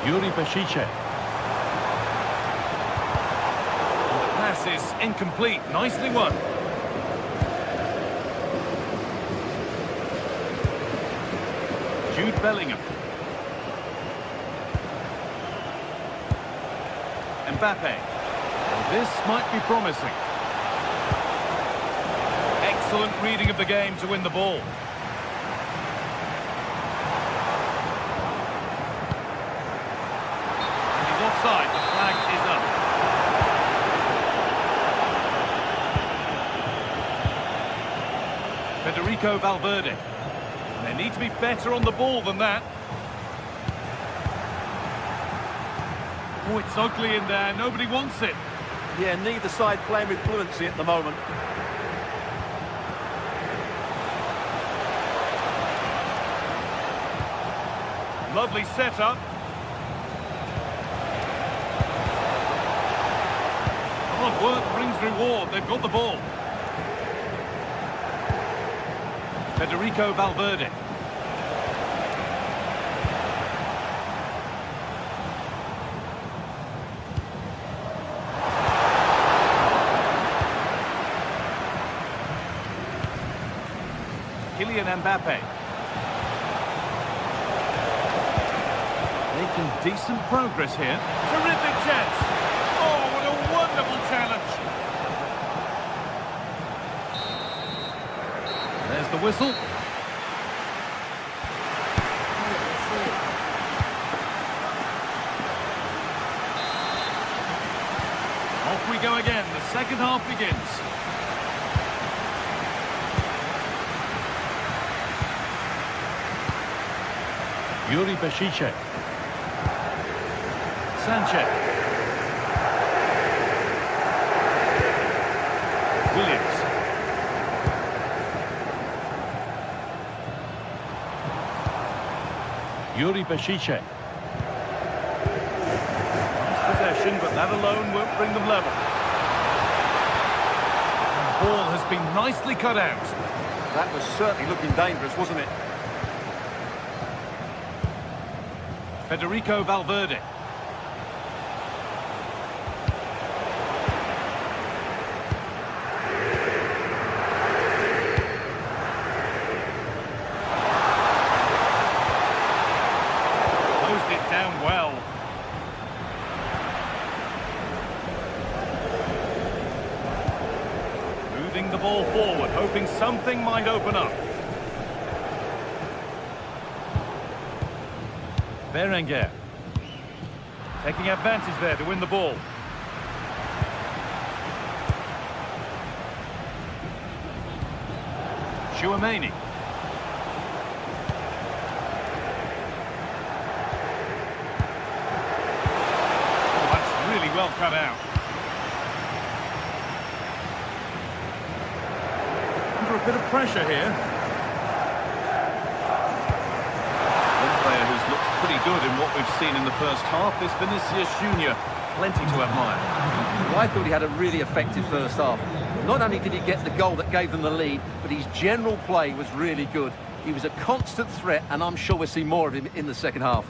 Yuri Bashice. The pass is incomplete. Nicely won. Jude Bellingham. Mbappe. Well, this might be promising. excellent reading of the game to win the ball. And he's offside. The flag is up. Federico Valverde. They need to be better on the ball than that. Oh, it's ugly in there. Nobody wants it. Yeah, neither side playing with fluency at the moment. Lovely setup. Hard work brings reward. They've got the ball. Federico Valverde. Kylian Mbappe. Making decent progress here. Terrific chance. Oh, what a wonderful challenge. There's the whistle. Off we go again. The second half begins. Yuri Beshice. Sanchez. Williams. Yuri Beshice. Nice possession, but that alone won't bring them level. And the ball has been nicely cut out. That was certainly looking dangerous, wasn't it? Federico Valverde. Closed it down well. Moving the ball forward, hoping something might open up. Berenguer. Taking advantage there to win the ball. Tchouaméni. Oh, that's really well cut out. Under a bit of pressure here. Pretty good in what we've seen in the first half is Vinicius Junior. Plenty to admire. Well, I thought he had a really effective first half. Not only did he get the goal that gave them the lead, but his general play was really good. He was a constant threat, and I'm sure we'll see more of him in the second half.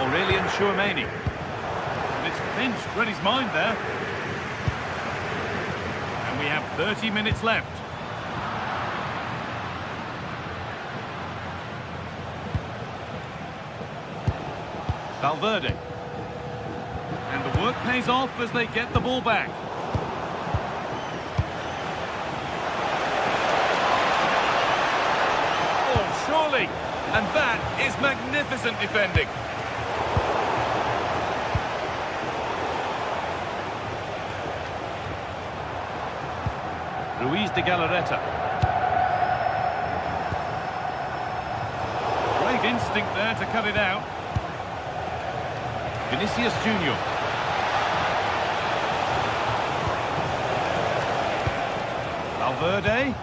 Aurelian Tchouaméni. And it's pinched, read his mind there. And we have 30 minutes left. Valverde. And the work pays off as they get the ball back. Oh, surely. And that is magnificent defending. Ruiz de Galarreta. Great instinct there to cut it out. Vinicius Junior. Valverde. A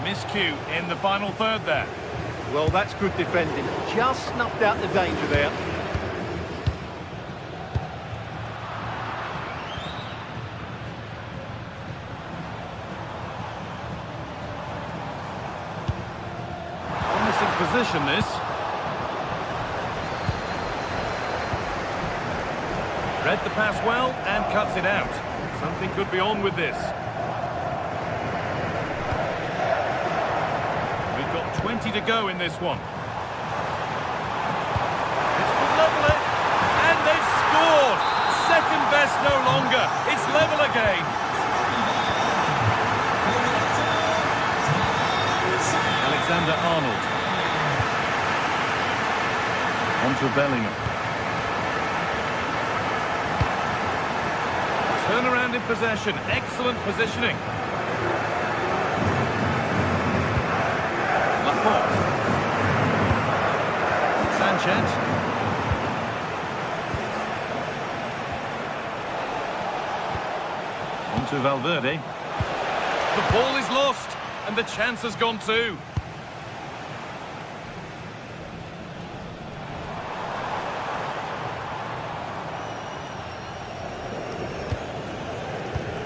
miscue in the final third there. Well, that's good defending. Just snuffed out the danger there. Promising position, this. Read the pass well and cuts it out. Something could be on with this. We've got 20 to go in this one. It's to level it, and they've scored! Second best no longer. It's level again. Alexander-Arnold. On to Bellingham. Turn around in possession. Excellent positioning. Laporte. Sanchez. On to Valverde. The ball is lost, and the chance has gone too.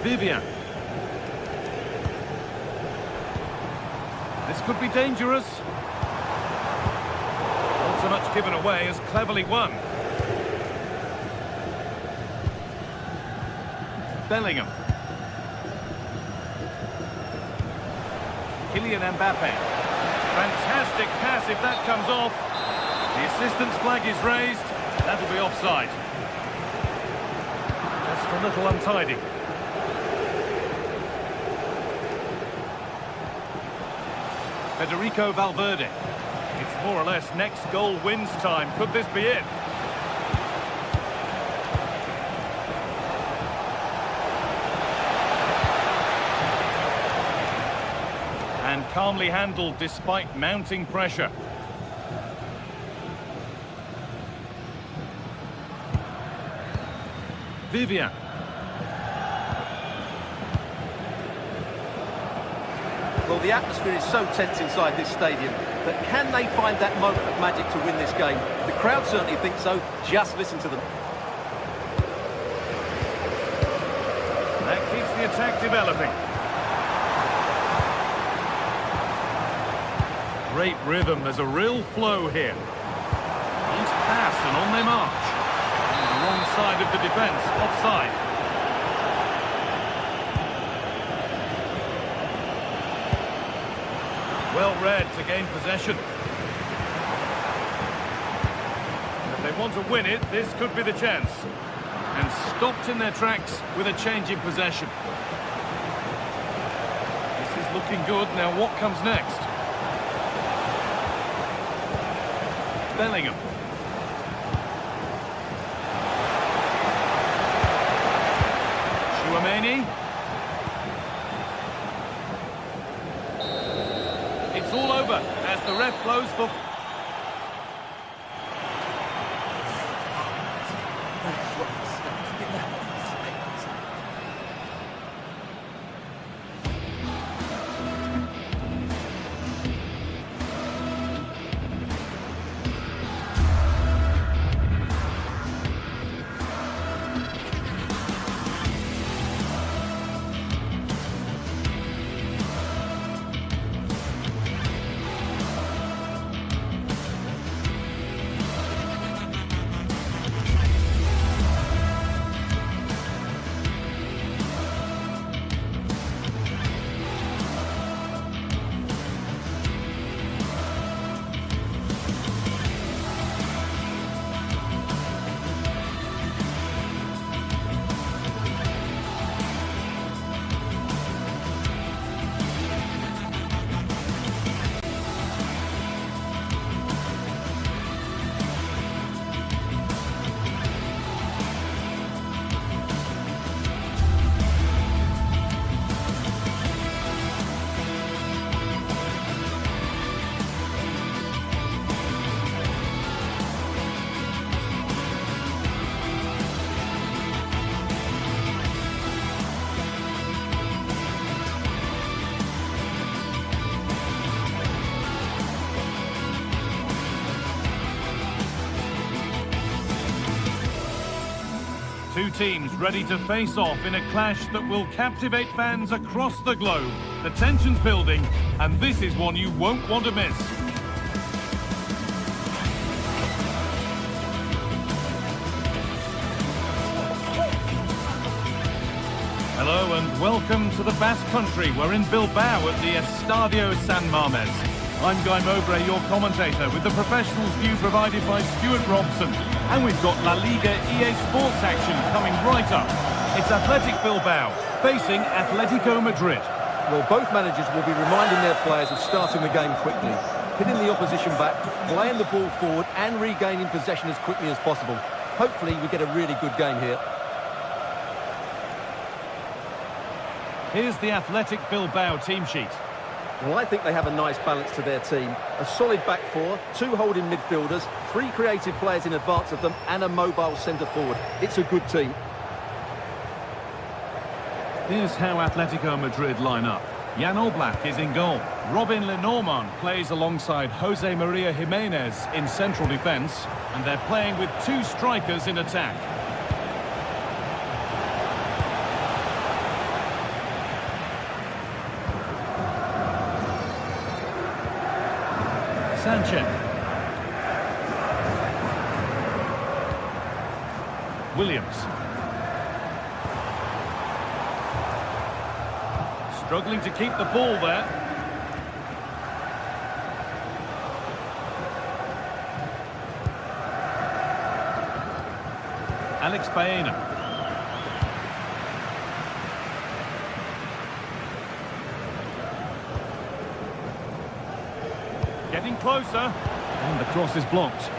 Vivian. This could be dangerous. Not so much given away as cleverly won. Bellingham. Kylian Mbappe. Fantastic pass if that comes off. The assistant's flag is raised. That'll be offside. Just a little untidy. Federico Valverde. It's more or less next goal wins time. Could this be it? And calmly handled despite mounting pressure. Vivian. Well, the atmosphere is so tense inside this stadium, but can they find that moment of magic to win this game? The crowd certainly think so. Just listen to them. That keeps the attack developing. Great rhythm. There's a real flow here. Nice pass and on they march. On the wrong side of the defence. Offside. Well read to gain possession. If they want to win it, this could be the chance. And stopped in their tracks with a change in possession. This is looking good. Now what comes next? Bellingham. Chouameni. It's all over as the ref blows for... Two teams ready to face off in a clash that will captivate fans across the globe. The tension's building, and this is one you won't want to miss. Hello and welcome to the Basque Country. We're in Bilbao at the Estadio San Mamés. I'm Guy Mowbray, your commentator, with the professionals' view provided by Stuart Robson. And we've got La Liga EA Sports action coming right up. It's Athletic Bilbao facing Atletico Madrid. Well, both managers will be reminding their players of starting the game quickly, hitting the opposition back, playing the ball forward and regaining possession as quickly as possible. Hopefully we get a really good game here. Here's the Athletic Bilbao team sheet. Well, I think they have a nice balance to their team. A solid back four, 2 holding midfielders, 3 creative players in advance of them, and a mobile centre forward. It's a good team. Here's how Atletico Madrid line up. Jan Oblak is in goal. Robin Lenormand plays alongside Jose Maria Jimenez in central defence, and they're playing with 2 strikers in attack. Sanchez. Williams. Struggling to keep the ball there. Alex Baena. Getting closer. And the cross is blocked.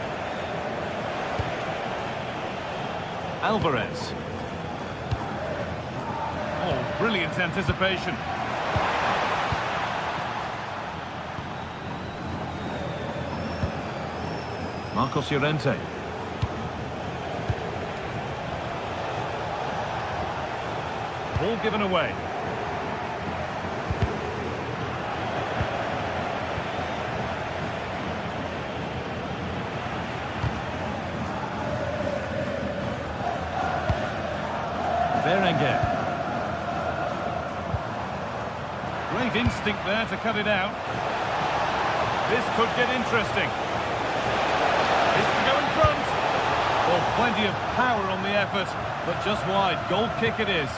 Alvarez. Oh, brilliant anticipation. Marcos Llorente. Ball given away. Berenguer. Great instinct there to cut it out. This could get interesting. Is to go in front. Well, plenty of power on the effort, but just wide. Goal kick it is.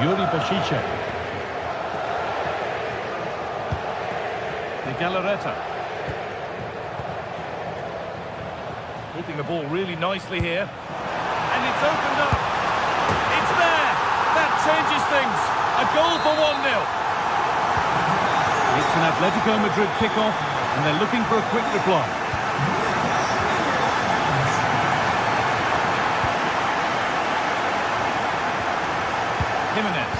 Yuri Bashice. De Galarreta. Keeping the ball really nicely here. And it's opened up. It's there. That changes things. A goal for 1-0. It's an Atletico Madrid kickoff, and they're looking for a quick reply. Jimenez.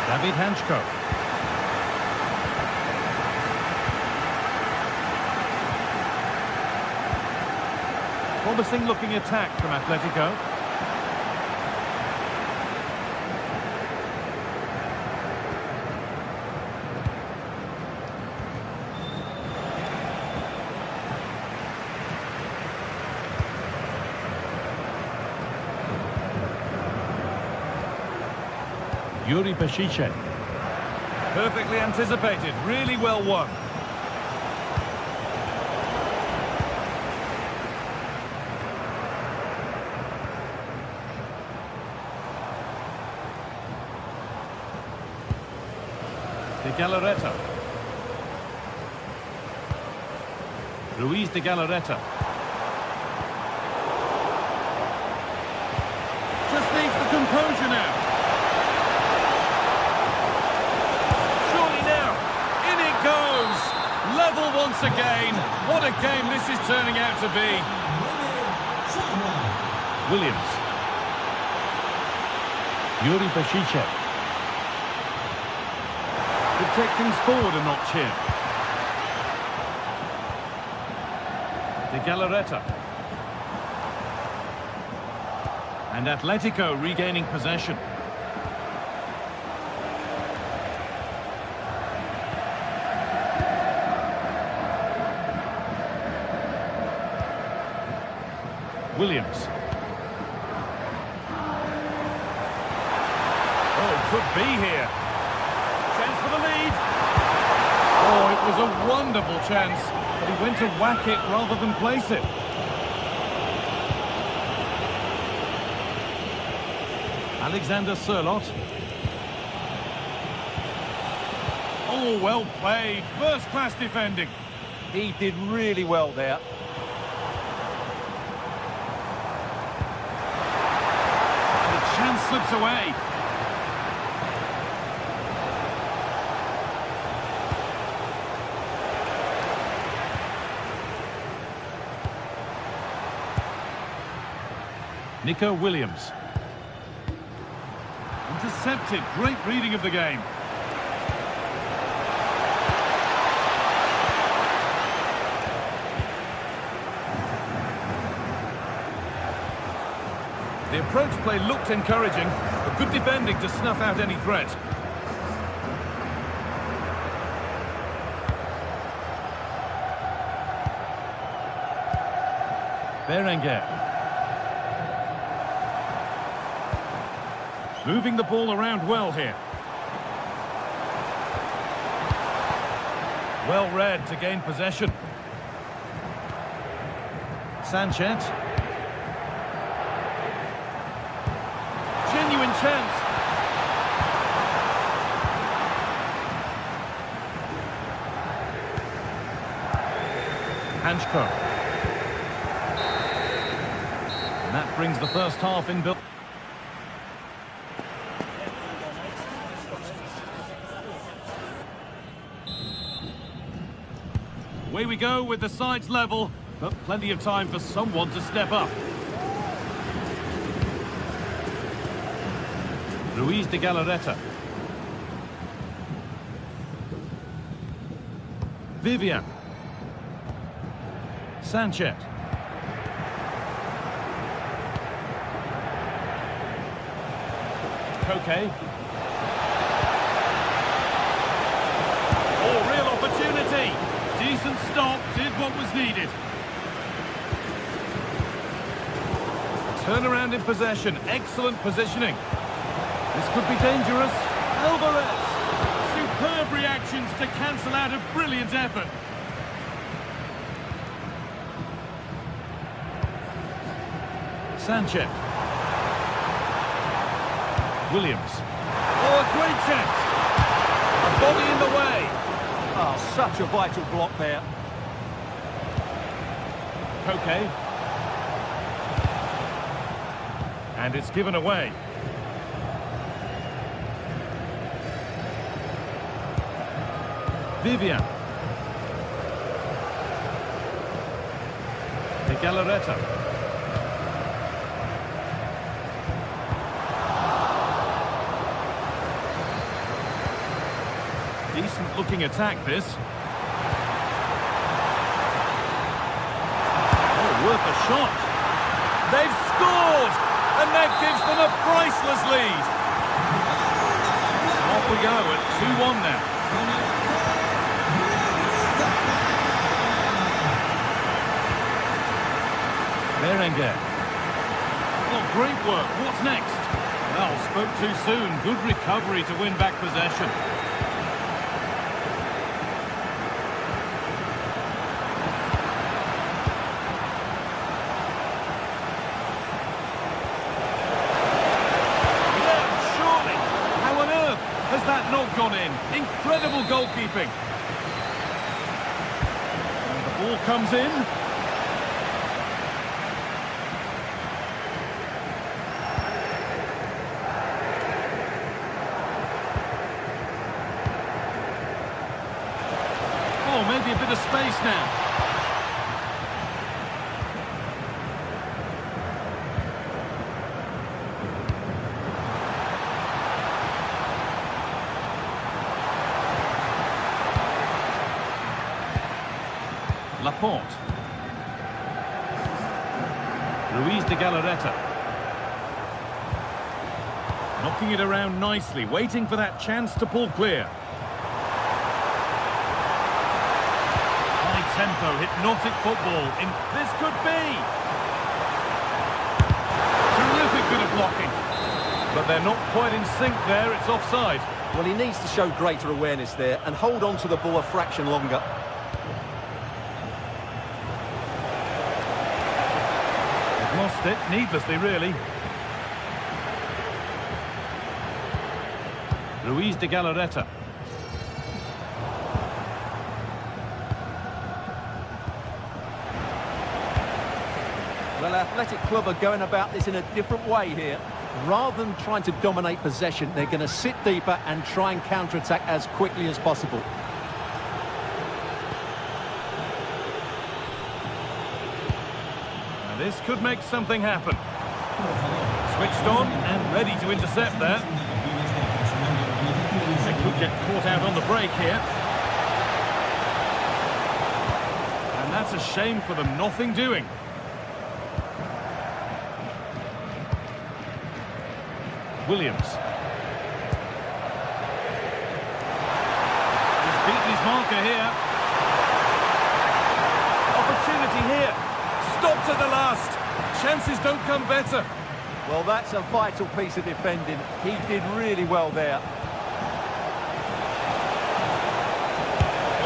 David Hanchko. Promising looking attack from Atletico. Yuri Bashice. Perfectly anticipated, really well won. De Galarreta. Luis De Galarreta. Just needs the composure now. Surely now. In it goes. Level once again. What a game this is turning out to be. Williams. Yuri Bashice. Could take things forward a notch here. De Galarreta. And Atletico regaining possession. Williams. Oh, could be here. Chance for the lead. Oh, it was a wonderful chance, but he went to whack it rather than place it. Alexander Sørloth. Oh, well played. First-class defending. He did really well there. The chance slips away. Nico Williams. Intercepted. Great reading of the game. The approach play looked encouraging, but good defending to snuff out any threat. Berenguer. Moving the ball around well here. Well read to gain possession. Sanchez. Genuine chance. Hanchko. And that brings the first half in build. Away we go with the sides level, but plenty of time for someone to step up. Ruiz de Galarreta. Vivian. Sanchez. Koke. Oh, real opportunity. Decent stop, did what was needed. Turnaround in possession, excellent positioning. This could be dangerous. Alvarez. Superb reactions to cancel out a brilliant effort. Sanchez. Williams. Oh, a great chance. A body in the way. Oh, such a vital block there. Koke. And it's given away. Vivian. De Galarreta. Decent looking attack this. Oh, worth a shot. They've scored! And that gives them a priceless lead. Off we go at 2-1 now. Berenguer. Oh, great work. What's next? Well, spoke too soon. Good recovery to win back possession. Yeah, surely. How on earth has that not gone in? Incredible goalkeeping. And the ball comes in. Oh, maybe a bit of space now. Laporte. Ruiz de Galarreta. Knocking it around nicely, waiting for that chance to pull clear. Tempo, hypnotic football. This could be. Terrific bit of blocking. But they're not quite in sync there. It's offside. Well, he needs to show greater awareness there and hold on to the ball a fraction longer. They've lost it, needlessly, really. Luis de Galarreta. Well, Athletic Club are going about this in a different way here. Rather than trying to dominate possession, they're going to sit deeper and try and counter-attack as quickly as possible. Now this could make something happen. Switched on and ready to intercept there. They could get caught out on the break here. And that's a shame for them, nothing doing. Williams. He's beaten his marker here. Opportunity here. Stopped at the last. Chances don't come better. Well, that's a vital piece of defending. He did really well there.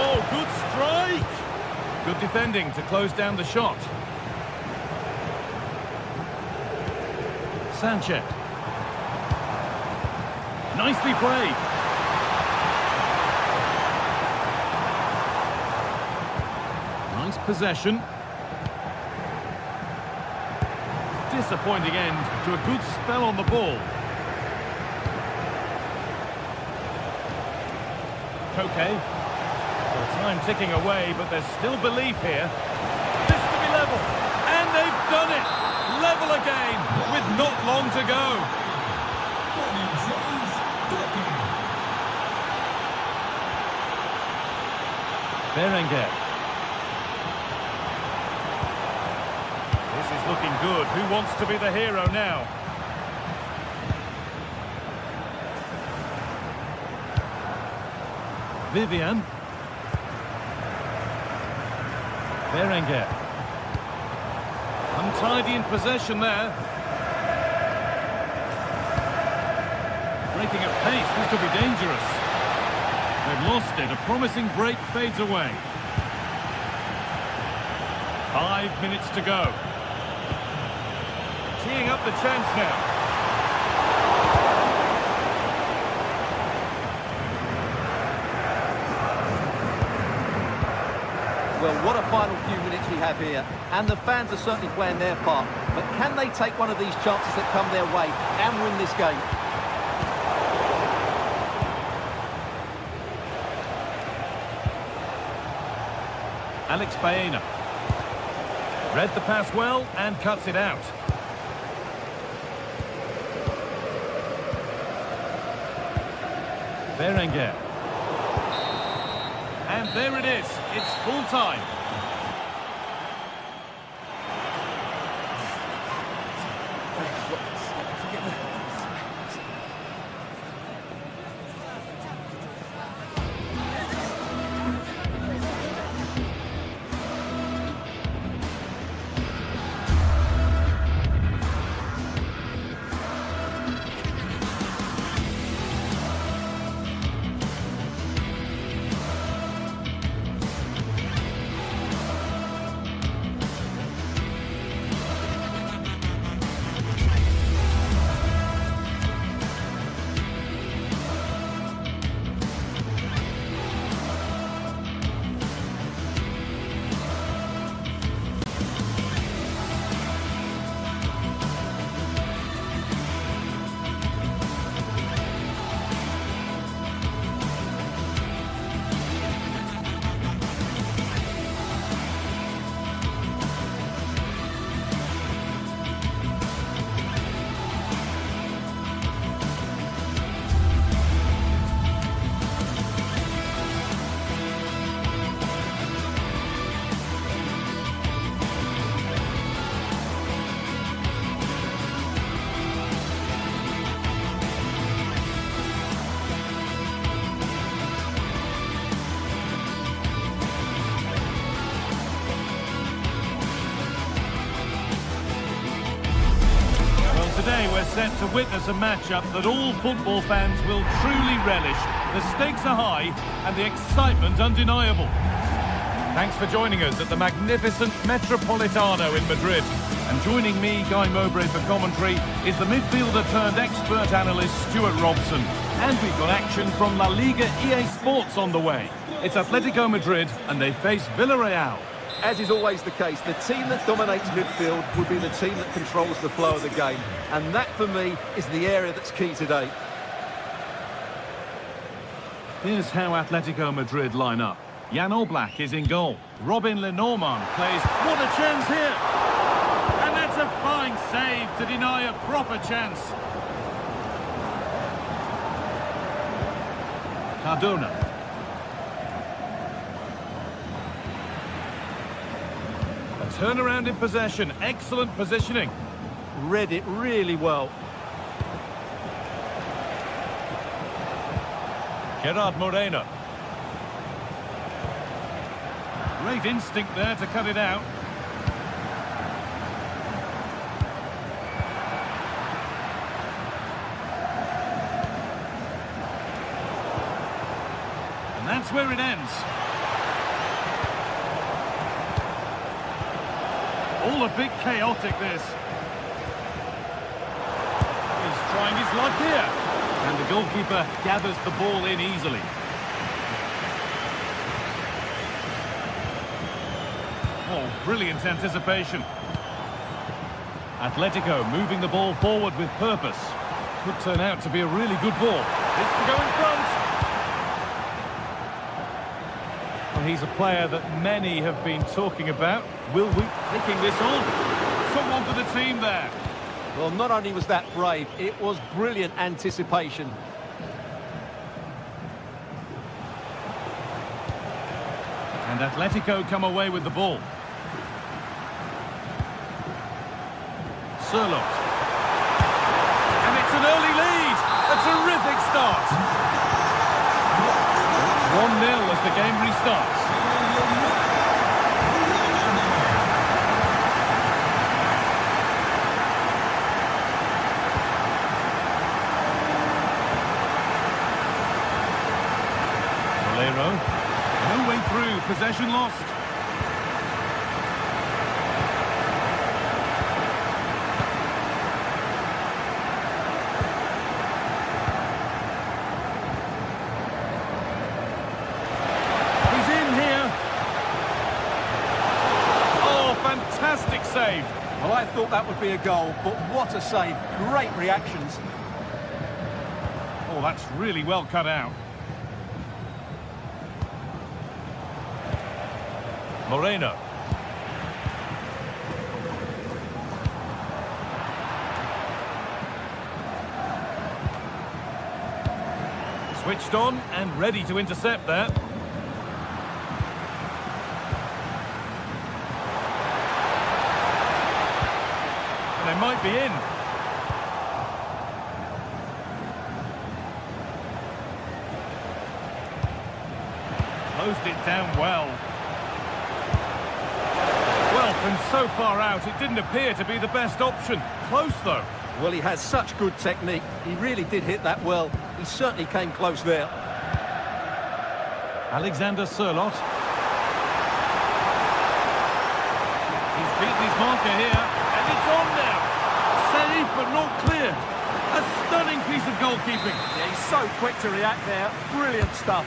Oh, good strike. Good defending to close down the shot. Sanchez. Nicely played. Nice possession. Disappointing end to a good spell on the ball. Koke. Well, time ticking away, but there's still belief here. This to be level. And they've done it. Level again with not long to go. Berenguer. This is looking good. Who wants to be the hero now? Vivian. Berenguer. Untidy in possession there. Breaking at pace, this could be dangerous. They've lost it. A promising break fades away. 5 minutes to go. Teeing up the chance now. Well, what a final few minutes we have here. And the fans are certainly playing their part. But can they take one of these chances that come their way and win this game? Alex Baena. Read the pass well and cuts it out. Berenguer. And there it is. It's full time. Today we're set to witness a matchup that all football fans will truly relish. The stakes are high and the excitement undeniable. Thanks for joining us at the magnificent Metropolitano in Madrid. And joining me, Guy Mowbray, for commentary is the midfielder-turned-expert analyst Stuart Robson. And we've got action from La Liga EA Sports on the way. It's Atletico Madrid, and they face Villarreal. As is always the case, the team that dominates midfield will be the team that controls the flow of the game. And that, for me, is the area that's key today. Here's how Atletico Madrid line up. Jan Oblak is in goal. Robin Lenormand plays. What a chance here! And that's a fine save to deny a proper chance. Cardona. A turnaround in possession. Excellent positioning. Read it really well. Gerard Moreno. Great instinct there to cut it out. And that's where it ends. All a bit chaotic, this. He's trying his luck here. And the goalkeeper gathers the ball in easily. Oh, brilliant anticipation. Atletico moving the ball forward with purpose. Could turn out to be a really good ball. It's to go in front. Well, he's a player that many have been talking about. Will we picking this on? Someone for the team there. Well, not only was that brave, it was brilliant anticipation. And Atletico come away with the ball. Sirloth. And it's an early lead. A terrific start. It's 1-0 as the game restarts. No way through, possession lost. He's in here. Oh, fantastic save. Well, I thought that would be a goal, but what a save. Great reactions. Oh, that's really well cut out. Moreno. Switched on and ready to intercept there. They might be in. Closed it down well. From so far out, it didn't appear to be the best option. Close, though. Well, he has such good technique. He really did hit that well. He certainly came close there. Alexander Sirloth. He's beaten his marker here, and it's on now. Save, but not clear. A stunning piece of goalkeeping. Yeah, he's so quick to react there. Brilliant stuff.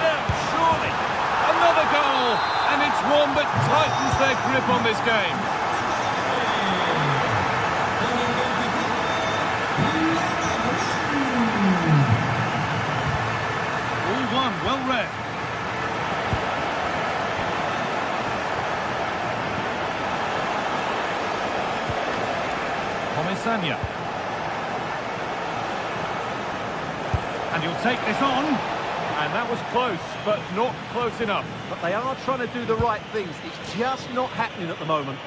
Now, surely, another goal. And it's one that tightens their grip on this game. All one, well read. Comesaña. And he'll take this on. And that was close, but not close enough. But they are trying to do the right things. It's just not happening at the moment.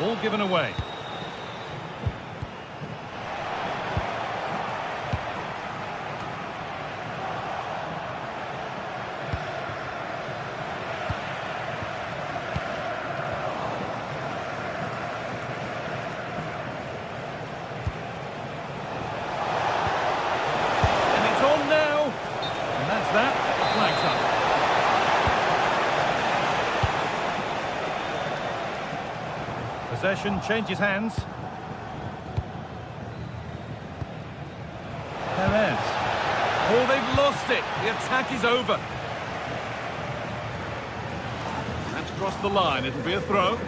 All given away. possession changes hands. Perez. Oh, they've lost it. The attack is over. That's crossed the line. It'll be a throw.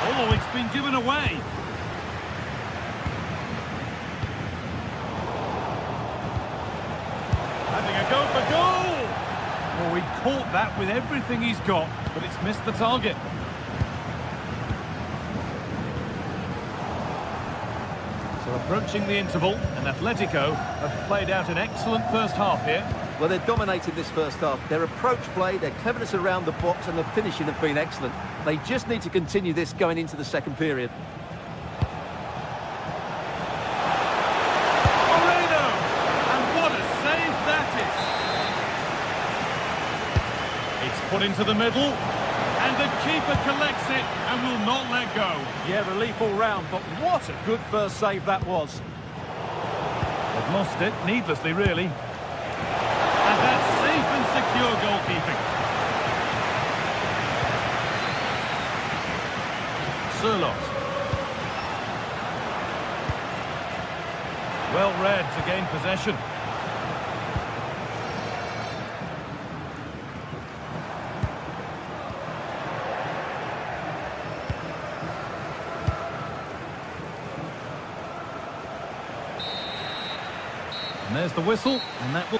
Oh, it's been given away. Having a go for goal. Oh, he caught that with everything he's got, but it's missed the target. So approaching the interval, and Atletico have played out an excellent first half here. Well, they're dominated this first half. Their approach play, their cleverness around the box and the finishing have been excellent. They just need to continue this going into the second period. Moreno! And what a save that is! It's put into the middle, and the keeper collects it and will not let go. Yeah, relief all round, but what a good first save that was. They've lost it, needlessly really. And that's safe and secure goalkeeping. Sirlot. Well read to gain possession. And there's the whistle, and that will...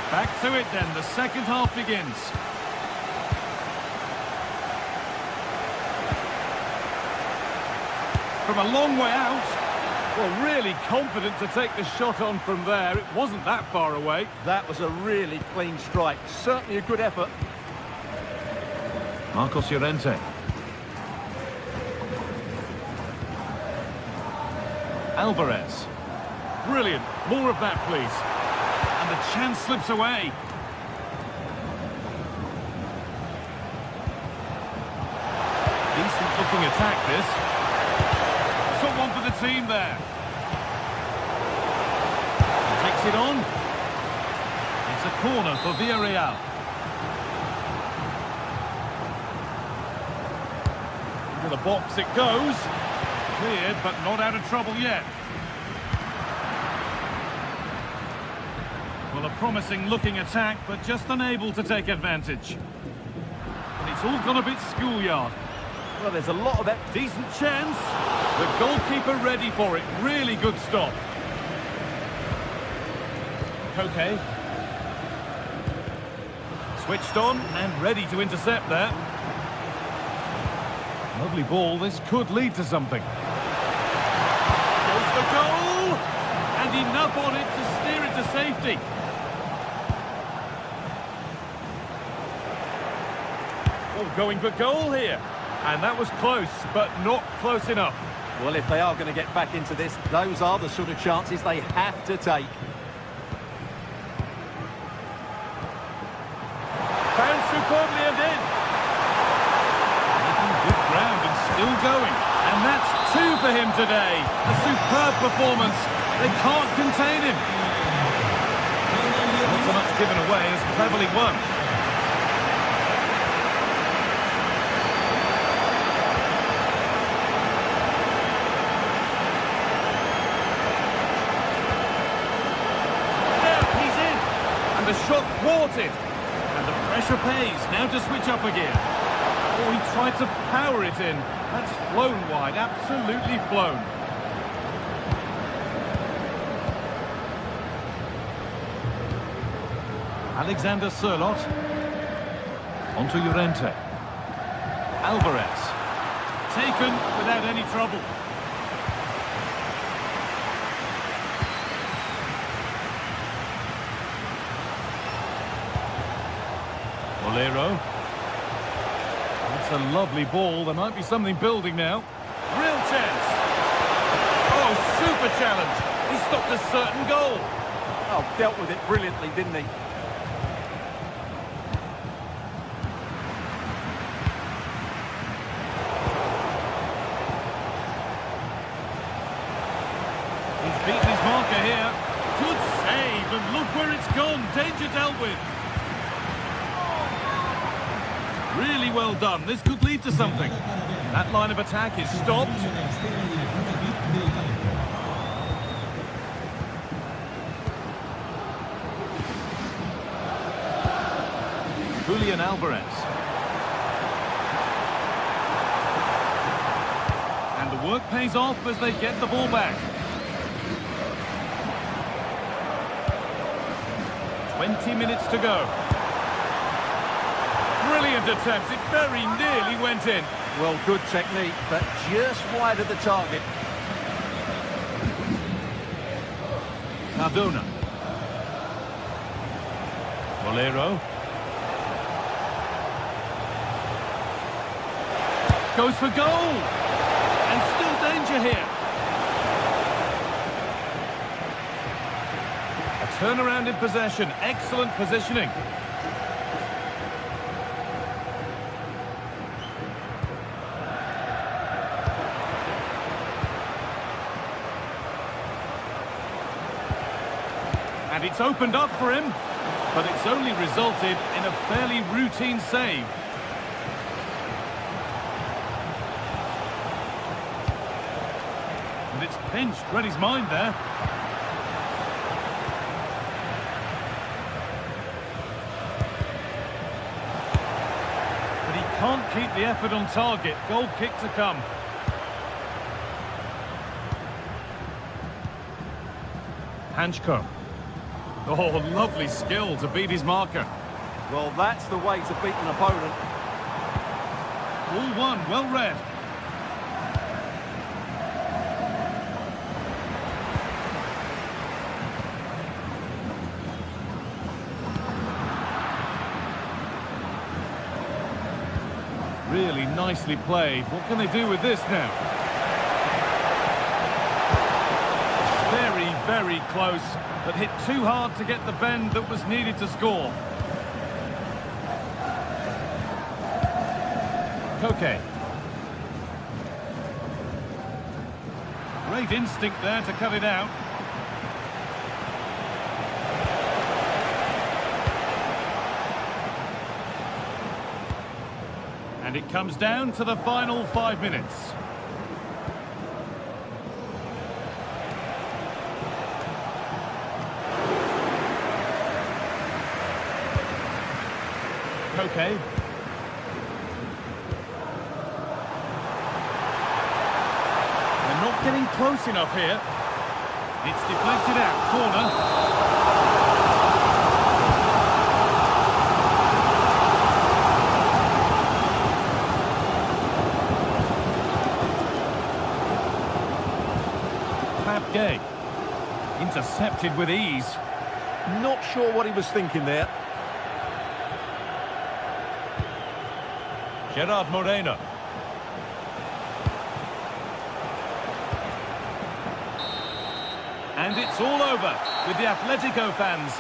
Back to it then, the second half begins. From a long way out. Well, really confident to take the shot on from there. It wasn't that far away. That was a really clean strike. Certainly a good effort. Marcos Llorente. Alvarez. Brilliant. More of that, please. And the chance slips away. Decent looking attack, this. Someone for the team there. He takes it on. It's a corner for Villarreal. Into the box it goes. Cleared, but not out of trouble yet. Well, a promising looking attack, but just unable to take advantage. And it's all gone a bit schoolyard. Well, there's a lot of that. Decent chance. The goalkeeper ready for it. Really good stop. Koke. Switched on and ready to intercept there. Lovely ball. This could lead to something. Goes for goal! And enough on it to steer it to safety. Oh, going for goal here. And that was close, but not close enough. Well, if they are going to get back into this, those are the sort of chances they have to take. Found superbly and in. Making good ground and still going. And that's two for him today. A superb performance. They can't contain him. Not so much given away as cleverly won. The shot thwarted, and the pressure pays. Now to switch up again. Oh, he tried to power it in. That's flown wide, absolutely flown. Alexander Sirlot. Onto Llorente. Alvarez. Taken without any trouble. Bolero. That's a lovely ball. There might be something building now. Real chance. Oh, super challenge. He stopped a certain goal. Oh, dealt with it brilliantly, didn't he? He's beaten his marker here. Good save, and look where it's gone. Danger dealt with. Really well done. This could lead to something. That line of attack is stopped. Julian Alvarez. And the work pays off as they get the ball back. 20 minutes to go. Brilliant attempt. It very nearly went in. Well, good technique, but just wide of the target. Cardona. Bolero. Goes for goal. And still danger here. A turnaround in possession. Excellent positioning. And it's opened up for him, but it's only resulted in a fairly routine save. And it's pinched, read his mind there. But he can't keep the effort on target. Goal kick to come. Hanchko. Oh, lovely skill to beat his marker. Well, that's the way to beat an opponent. All one, well read. Really nicely played. What can they do with this now? Very, very close, but hit too hard to get the bend that was needed to score. Koke. Great instinct there to cut it out. And it comes down to the final 5 minutes. Okay. They're not getting close enough here. It's deflected out, corner. Gay. Intercepted with ease. Not sure what he was thinking there. Gerard Moreno. And it's all over with the Atletico fans.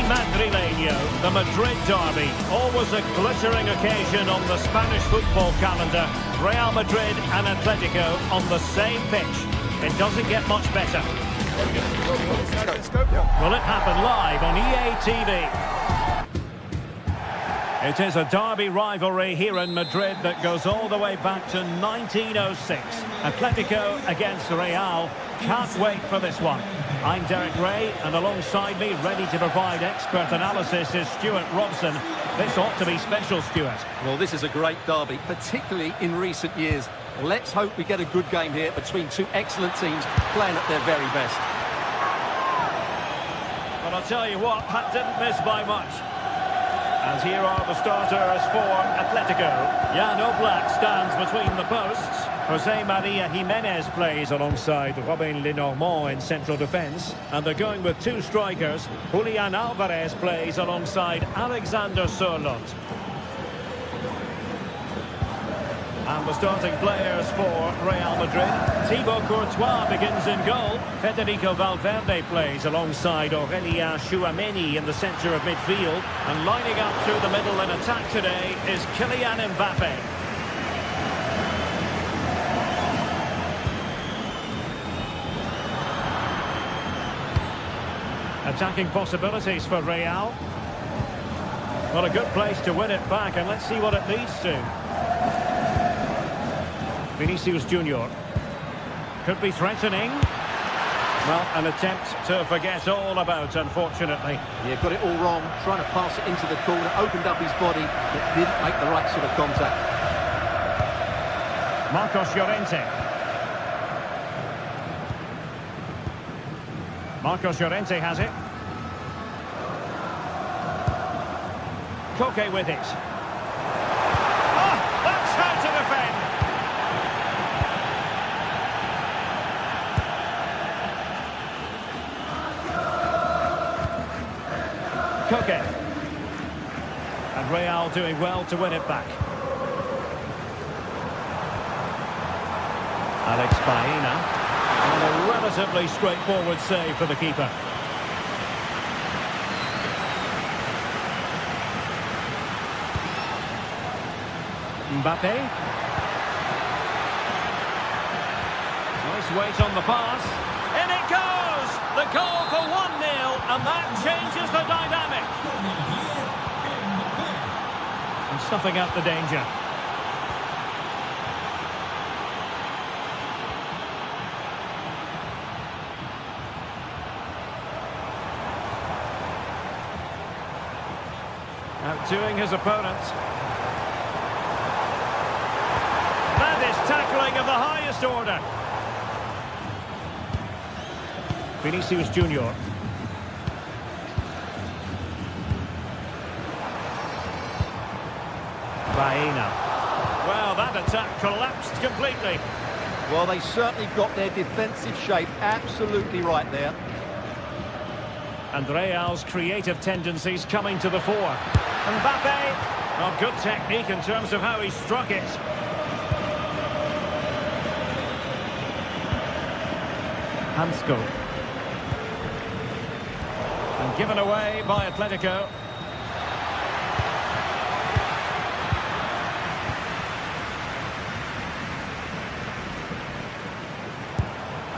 Madrileño, the Madrid derby, always a glittering occasion on the Spanish football calendar. Real Madrid and Atletico on the same pitch. It doesn't get much better. Will it happen live on EA TV? It is a derby rivalry here in Madrid that goes all the way back to 1906. Atletico against Real. Can't wait for this one. I'm Derek Ray, and alongside me, ready to provide expert analysis, is Stuart Robson. This ought to be special, Stuart. Well, this is a great derby, particularly in recent years. Let's hope we get a good game here between two excellent teams playing at their very best. But I'll tell you what, that didn't miss by much. And here are the starters for Atletico. Jan Oblak stands between the posts. Jose Maria Jimenez plays alongside Robin Lenormand in central defence. And they're going with two strikers. Julian Alvarez plays alongside Alexander Sørloth. And the starting players for Real Madrid. Thibaut Courtois begins in goal. Federico Valverde plays alongside Aurélien Tchouaméni in the centre of midfield. And lining up through the middle in attack today is Kylian Mbappe. Attacking possibilities for Real. Well, a good place to win it back, and let's see what it leads to. Vinicius Junior could be threatening. Well, an attempt to forget all about, unfortunately. Yeah, got it all wrong, trying to pass it into the corner, opened up his body, but didn't make the right sort of contact. Marcos Llorente. Marcos Llorente has it. Koke with it. Oh, that's how to defend. Koke. And Real doing well to win it back. Alex Baena. And a relatively straightforward save for the keeper. Mbappe. Nice weight on the pass. In it goes! The goal for 1-0, and that changes the dynamic. And stuffing out the danger. Outdoing his opponent. That is tackling of the highest order. Vinicius Junior. Baena. Well, that attack collapsed completely. Well, they certainly got their defensive shape absolutely right there. And Real's creative tendencies coming to the fore. Mbappe. Oh, good technique in terms of how he struck it. Hansko. And given away by Atletico.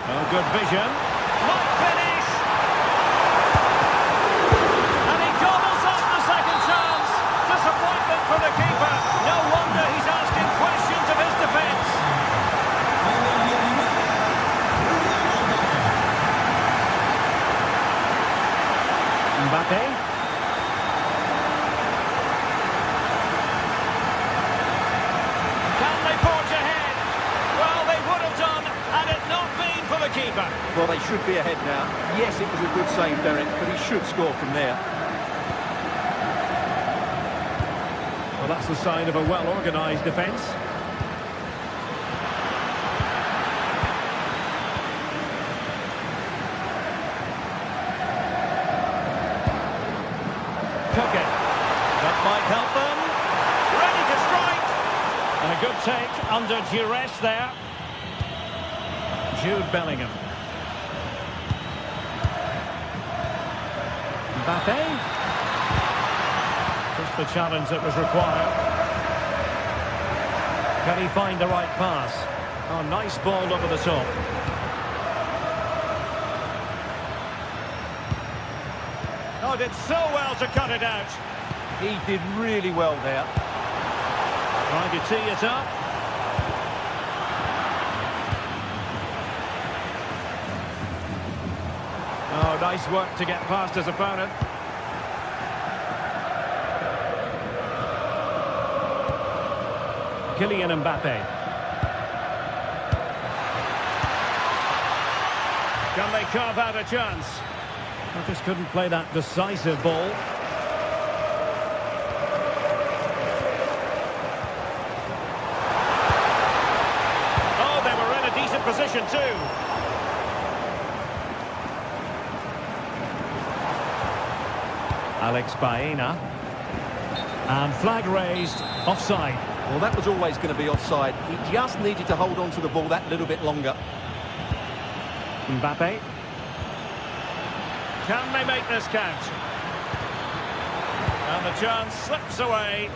Oh, good vision. Might finish. And he gobbles up the second chance. Disappointment for the keeper. No wonder he's asking questions of his defence. Mbappe. Can they forge ahead? Well, they would have done had it not been for the keeper. Well, they should be ahead now. Yes, it was a good save, Derek, but he should score from there. Well, that's the sign of a well-organised defence. Koke. That might help them. Ready to strike. And a good take under duress there. Jude Bellingham. Mbappe. Just the challenge that was required. Can he find the right pass? Oh, nice ball over the top. Oh, did so well to cut it out. He did really well there. Trying to tee it up. Oh, nice work to get past his opponent. Kylian Mbappe. Can they carve out a chance? I just couldn't play that decisive ball. Oh, they were in a decent position too. Alex Baena. And flag raised, offside. Well, that was always going to be offside. He just needed to hold on to the ball that little bit longer. Mbappe. Can they make this count? And the chance slips away.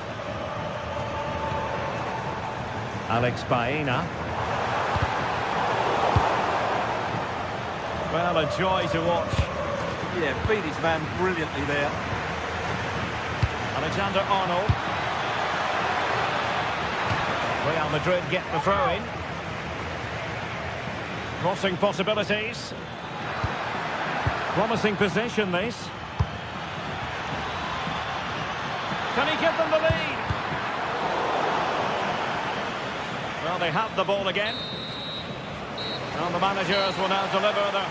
Alex Baena. Well, a joy to watch. Yeah, beat his man brilliantly there. Alexander-Arnold. Real Madrid get the throw-in. Crossing possibilities. Promising position, this. Can he give them the lead? Well, they have the ball again. And the managers will now deliver their...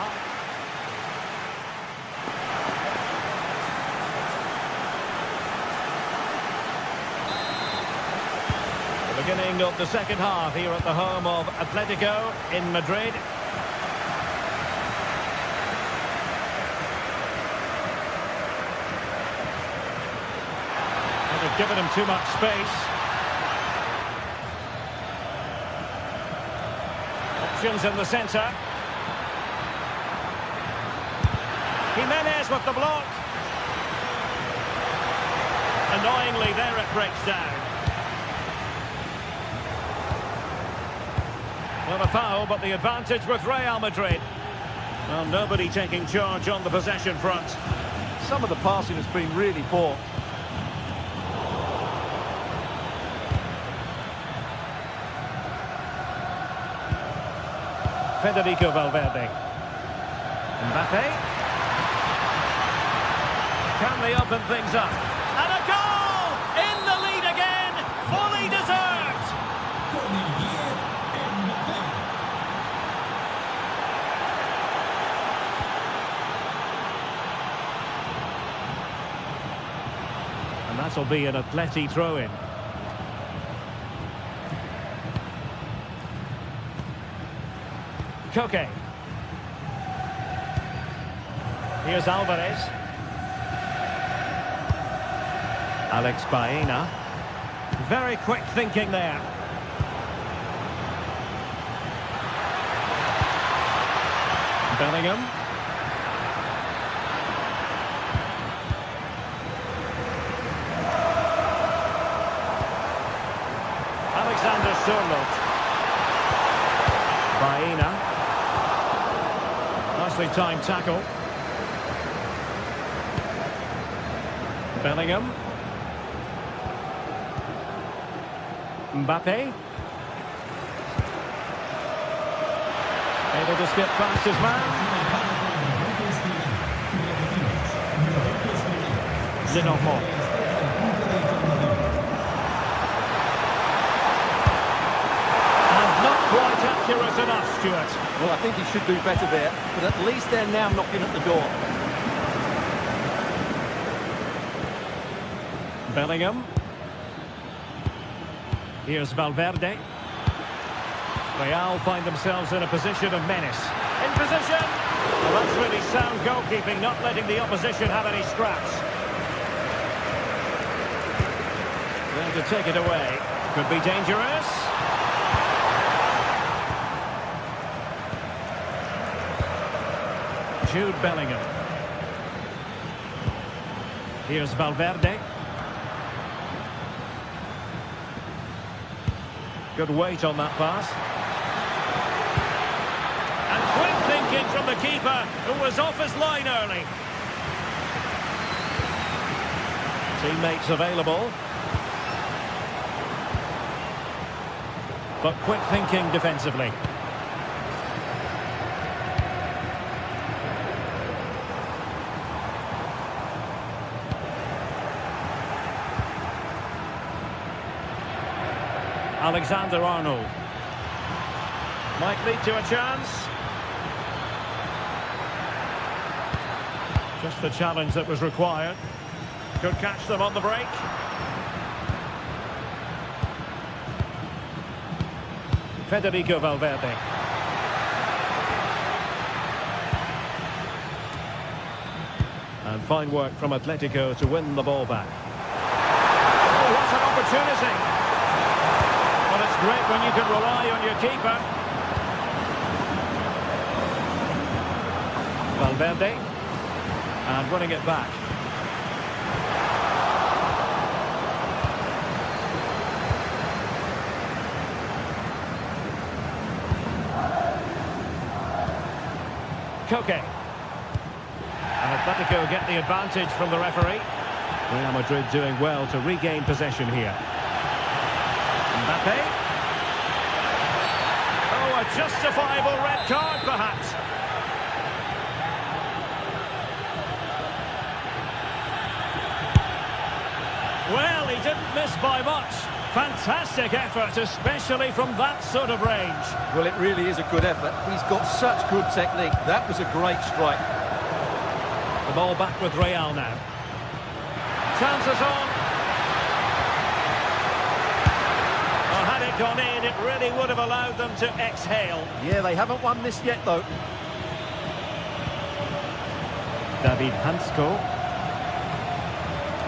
Beginning of the second half here at the home of Atletico in Madrid. And they've given him too much space. Options in the centre. Jimenez with the block. Annoyingly, there it breaks down. Well, a foul, but the advantage with Real Madrid. Well, nobody taking charge on the possession front. Some of the passing has been really poor. Federico Valverde. Mbappe. Can they open things up? And a goal! In the lead again! Fully deserved! And that'll be an Atleti throw-in. Koke. Here's Alvarez. Alex Baena. Very quick thinking there. Bellingham. Alexander Sørloth. Baena. Nicely timed tackle. Bellingham. Mbappe. Able to skip past his man. Zinovmo. And not quite accurate enough, Stuart. Well, I think he should do better there, but at least they're now knocking at the door. Bellingham. Here's Valverde. Real find themselves in a position of menace. In position! Well, that's really sound goalkeeping, not letting the opposition have any scraps. Then to take it away. Could be dangerous. Jude Bellingham. Here's Valverde. Good weight on that pass. And quick thinking from the keeper, who was off his line early. Teammates available. But quick thinking defensively. Alexander-Arnold. Might lead to a chance. Just the challenge that was required. Could catch them on the break. Federico Valverde. And fine work from Atletico to win the ball back. Oh, what an opportunity! Well, it's great when you can rely on your keeper. Valverde. And running it back. Koke. And Atletico get the advantage from the referee. Real Madrid doing well to regain possession here. Mbappe. Oh, a justifiable red card perhaps. Well, he didn't miss by much. Fantastic effort, especially from that sort of range. Well, it really is a good effort. He's got such good technique. That was a great strike. The ball back with Real now. Chances on. Well, had it gone in, it really would have allowed them to exhale. Yeah, they haven't won this yet, though. David Hansko.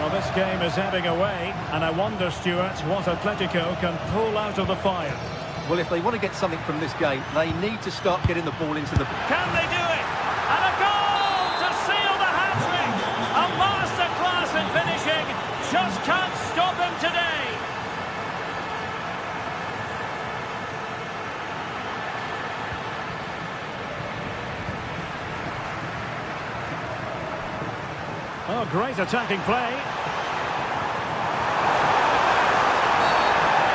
Well, this game is ebbing away, and I wonder, Stuart, what Atletico can pull out of the fire. Well, if they want to get something from this game, they need to start getting the ball into the... Can they do it? And a goal to seal the hat-trick! A masterclass in finishing. Just can't stop him today. Oh, great attacking play.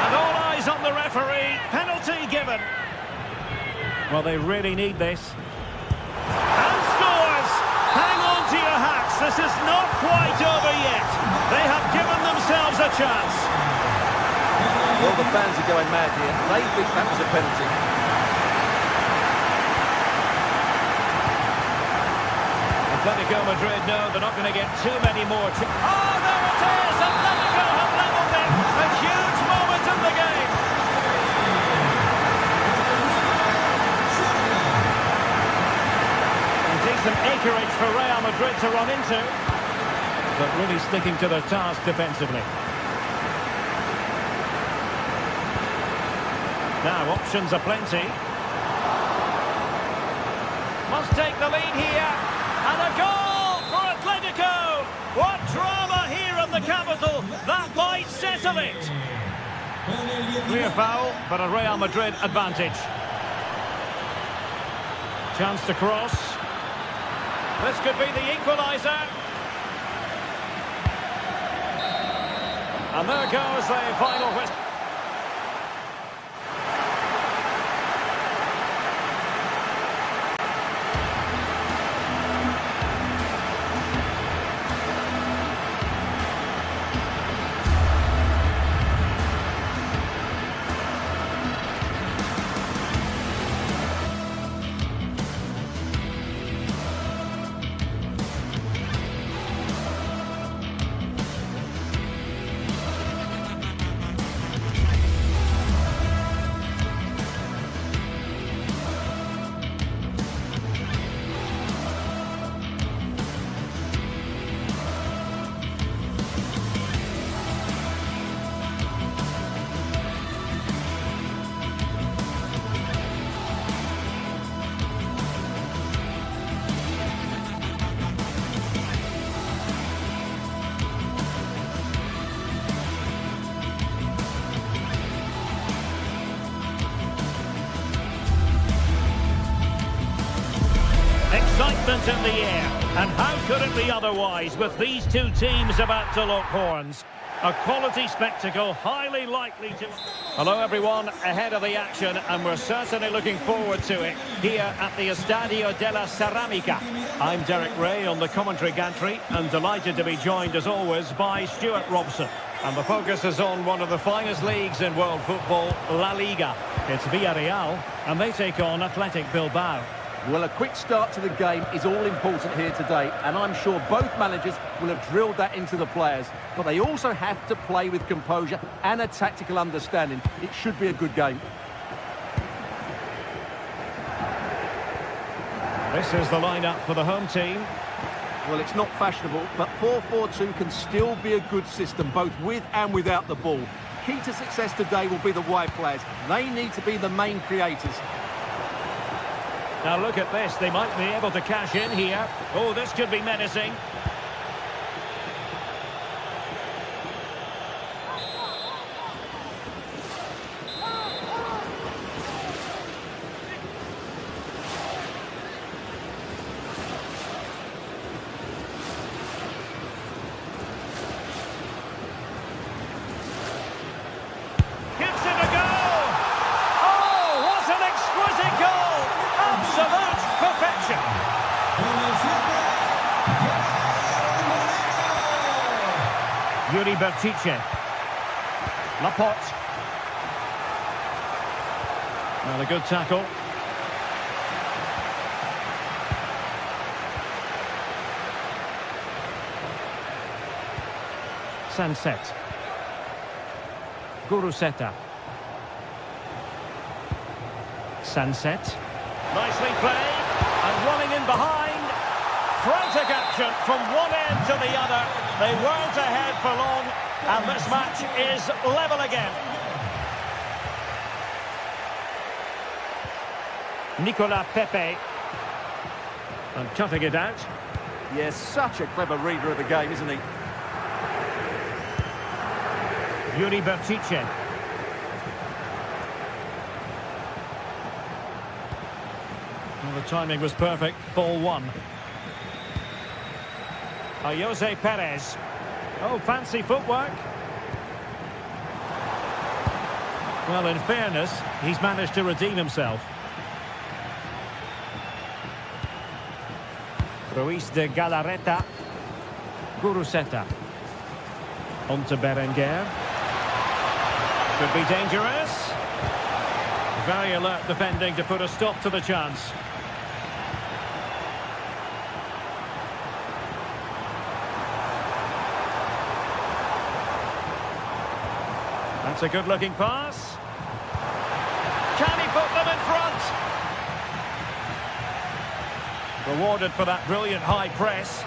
And all eyes on the referee. Penalty given. Well, they really need this. And scores! Hang on to your hats. This is not quite over yet. They have given themselves a chance. Well, the fans are going mad here. They think that was a penalty. Atletico Madrid know they're not going to get too many more. Oh, there it is! Atletico have levelled it! A huge moment in the game! And decent acreage for Real Madrid to run into. But really sticking to their task defensively. Now, options are plenty. Must take the lead here. And a goal for Atletico! What drama here in the capital! That might settle it! Clear foul, but a Real Madrid advantage. Chance to cross. This could be the equaliser. And there goes the final whistle. excitement in the air. And how could it be otherwise with these two teams about to lock horns? A quality spectacle, highly likely to... Hello everyone, ahead of the action, and we're certainly looking forward to it here at the Estadio della Ceramica. I'm Derek Ray on the commentary gantry, and delighted to be joined as always by Stuart Robson. And the focus is on one of the finest leagues in world football, La Liga. It's Villarreal, and they take on Athletic Bilbao. Well, a quick start to the game is all important here today, and I'm sure both managers will have drilled that into the players. But they also have to play with composure and a tactical understanding. It should be a good game. This is the lineup for the home team. Well, it's not fashionable, but 4-4-2 can still be a good system, both with and without the ball. Key to success today will be the wide players. They need to be the main creators. Now look at this, they might be able to cash in here. Oh, this could be menacing. Yuri Bertice. Laporte. Well, a good tackle. Sunset. Guruseta. Sunset. Nicely played. And running in behind. Frantic action from one end to the other. They weren't ahead for long, and this match is level again. Nicolas Pepe. And cutting it out. Yes, such a clever reader of the game, isn't he? Yuri Bertice. Well, the timing was perfect. Ball one. Jose Perez. Oh, fancy footwork. Well, in fairness, he's managed to redeem himself. Ruiz de Galarreta. Guruseta. On to Berenguer. Could be dangerous. Very alert defending to put a stop to the chance. That's a good-looking pass. Can he put them in front? Rewarded for that brilliant high press.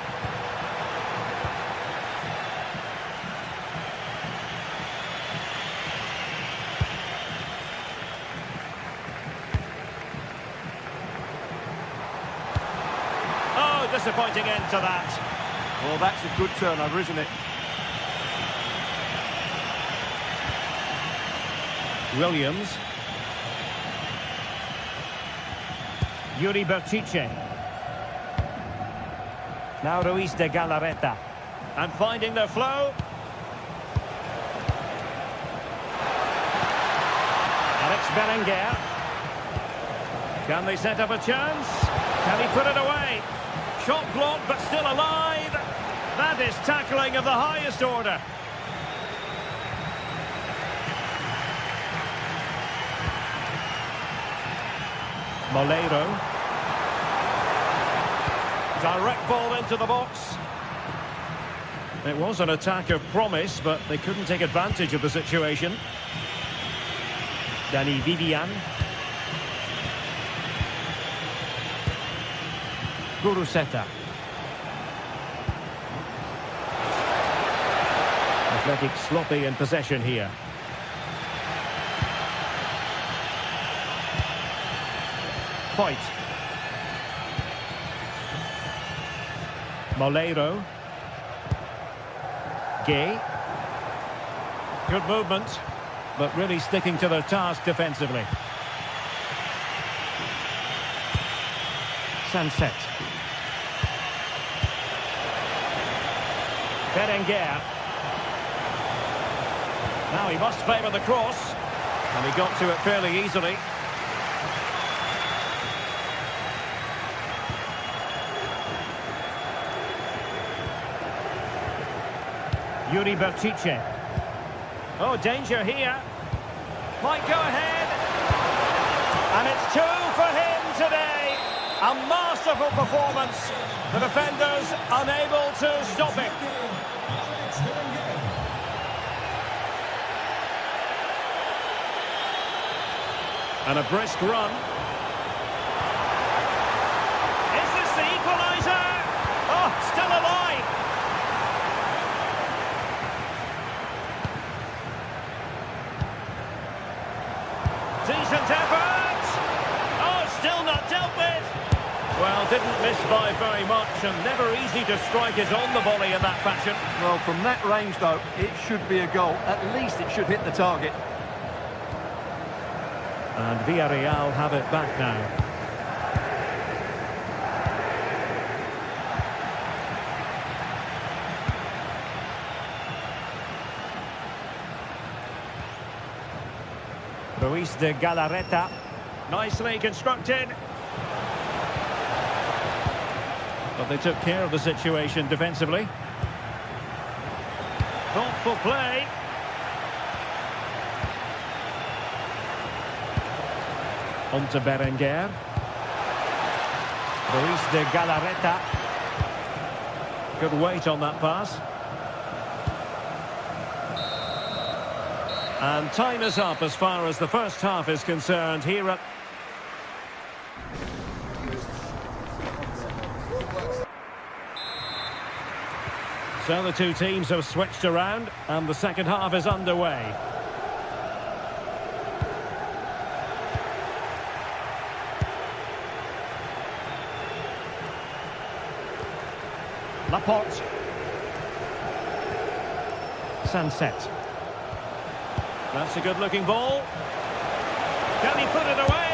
Oh, disappointing end to that. Well, that's a good turnover, isn't it? Williams. Yuri Bertice. Now Ruiz de Galarreta. And finding their flow. Alex Berenguer. Can they set up a chance? Can he put it away? Shot blocked but still alive. That is tackling of the highest order. Moleiro. Direct ball into the box. It was an attack of promise, but they couldn't take advantage of the situation. Dani Vivian. Guruseta. Athletic sloppy in possession here. Point. Moleiro. Gay. Good movement, but really sticking to their task defensively. Sunset. Berenguer. Now he must favour the cross. And he got to it fairly easily. Yuri Bertice. Oh, danger here. Might go ahead. And it's 2 for him today. A masterful performance. The defenders unable to stop him. And a brisk run. Is this the equaliser? Oh, still alive. Decent effort. Oh, still not dealt with. Well, didn't miss by very much, and never easy to strike it on the volley in that fashion. Well, from that range, though, it should be a goal. At least it should hit the target. And Villarreal have it back now. Ruiz de Galarreta. Nicely constructed. But they took care of the situation defensively. Thoughtful play. On to Berenguer. Ruiz de Galarreta. Good weight on that pass. And time is up as far as the first half is concerned here at... So the two teams have switched around and the second half is underway. Laporte. Sunset. That's a good-looking ball. Can he put it away?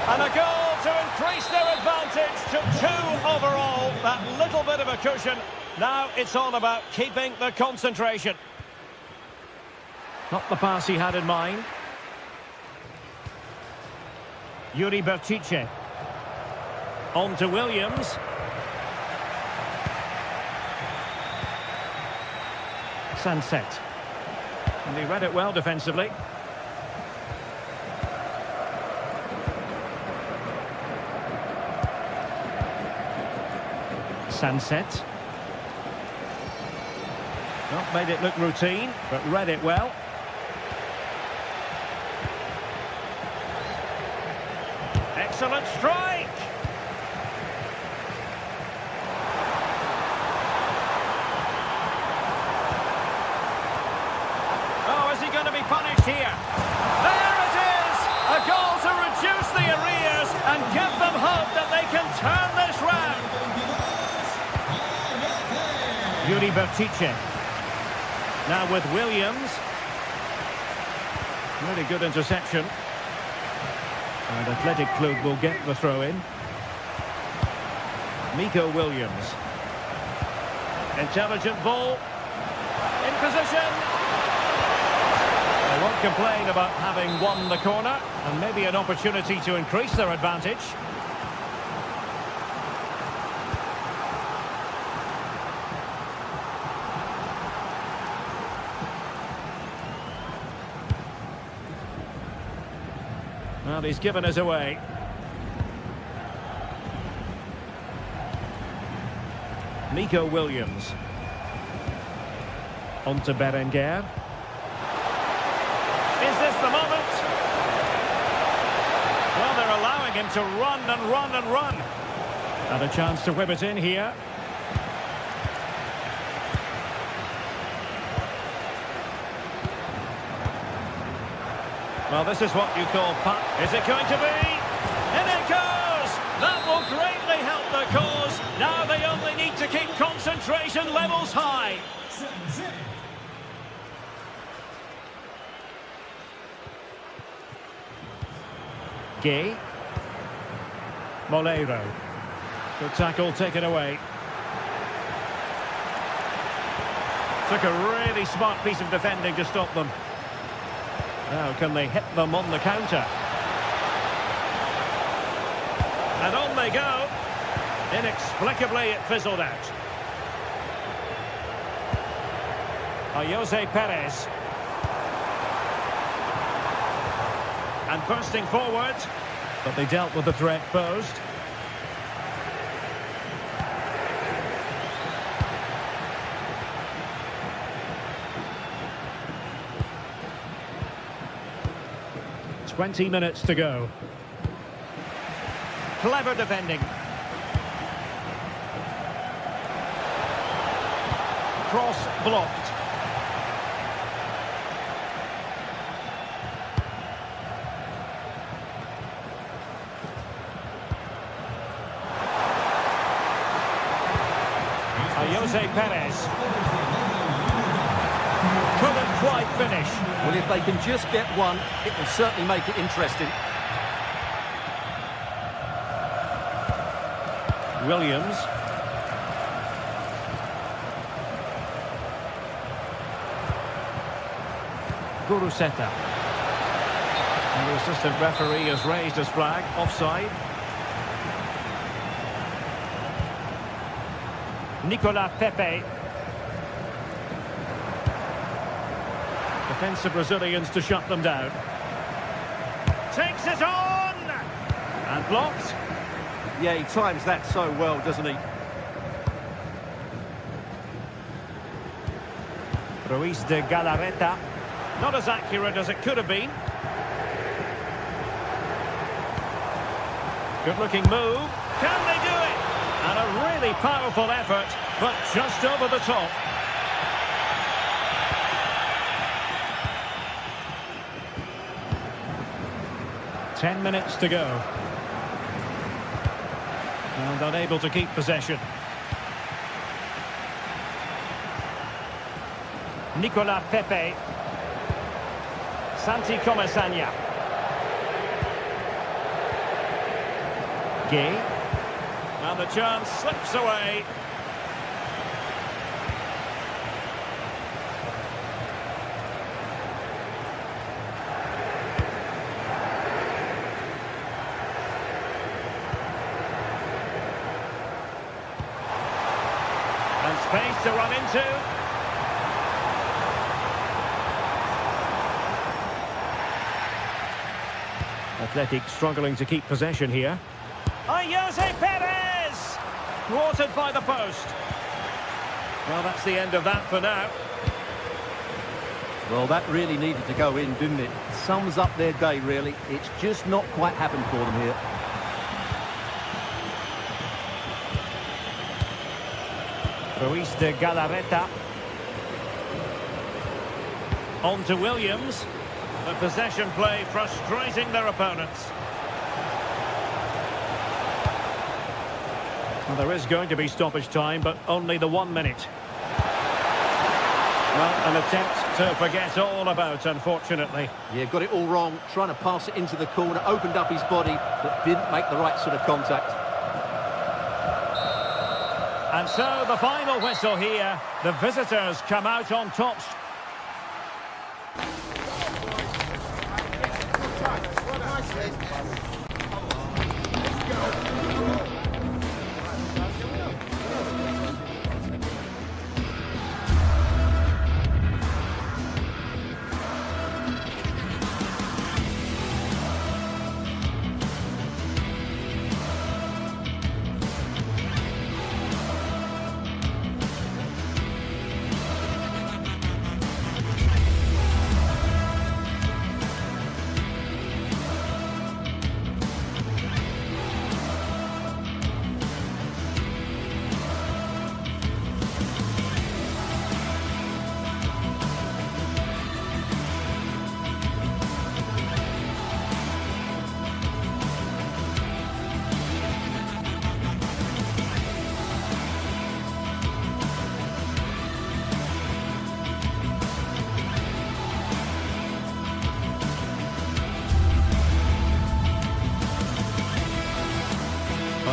And a goal to increase their advantage to 2 overall. That little bit of a cushion. Now it's all about keeping the concentration. Not the pass he had in mind. Yuri Bertice. On to Williams. Sunset. And he read it well defensively. Sunset. Not made it look routine, but read it well. Excellent strike! Oh, is he going to be punished here? There it is! A goal to reduce the arrears and give them hope that they can turn this round. Yuri Bertice. Now with Williams. Really good interception. And Athletic Club will get the throw-in. Nico Williams. Intelligent ball. In position. They won't complain about having won the corner. And maybe an opportunity to increase their advantage. Well, he's given us away. Nico Williams. On to Berenguer. Is this the moment? Well, they're allowing him to run and run and run. And a chance to whip it in here. Well, this is what you call putt. Is it going to be? In it goes! That will greatly help the cause. Now they only need to keep concentration levels high. Gay. Molero. Good tackle taken away. Took a really smart piece of defending to stop them. Now can they hit them on the counter? And on they go. Inexplicably it fizzled out. Jose Perez. And bursting forward. But they dealt with the threat posed. .20 to go. Clever defending. Cross blocked. Jose Perez. Couldn't quite finish. Well, if they can just get one, it will certainly make it interesting. Williams. Guruseta. And the assistant referee has raised his flag. Offside. Nicolas Pepe. Defensive Brazilians to shut them down. Takes it on! And blocked. Yeah, he times that so well, doesn't he? Ruiz de Galarreta. Not as accurate as it could have been. Good-looking move. Can they do it? And a really powerful effort, but just over the top. Ten minutes to go. And unable to keep possession. Nicolas Pepe. Santi Comesaña. Gay. And the chance slips away. And space to run into. Athletic struggling to keep possession here. Jose Perez! Thwarted by the post. Well, that's the end of that for now. Well, that really needed to go in, didn't it? Sums up their day, really. It's just not quite happened for them here. Ruiz de Galarreta. On to Williams. The possession play frustrating their opponents. Well, there is going to be stoppage time, but only the 1 minute. Well, an attempt to forget all about, unfortunately. Yeah, got it all wrong. Trying to pass it into the corner, opened up his body, but didn't make the right sort of contact. And so the final whistle here. The visitors come out on top.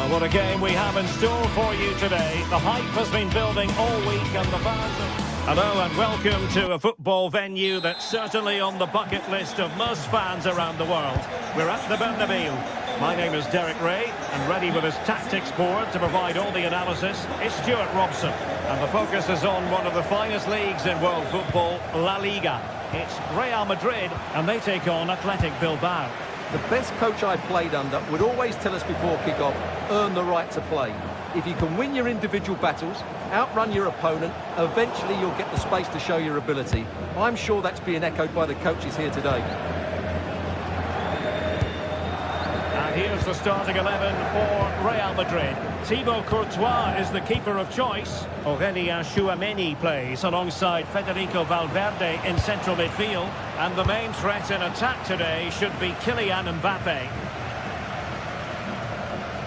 What a game we have in store for you today. The hype has been building all week and the fans Hello and welcome to a football venue that's certainly on the bucket list of most fans around the world. We're at the Bernabeu. My name is Derek Ray, and ready with his tactics board to provide all the analysis is Stuart Robson. And the focus is on one of the finest leagues in world football, La Liga. It's Real Madrid, and they take on Athletic Bilbao. The best coach I played under would always tell us before kick-off, earn the right to play. If you can win your individual battles, outrun your opponent, eventually you'll get the space to show your ability. I'm sure that's being echoed by the coaches here today. And here's the starting 11 for Real Madrid. Thibaut Courtois is the keeper of choice. Aurélien Tchouameni plays alongside Federico Valverde in central midfield. And the main threat in attack today should be Kylian Mbappe.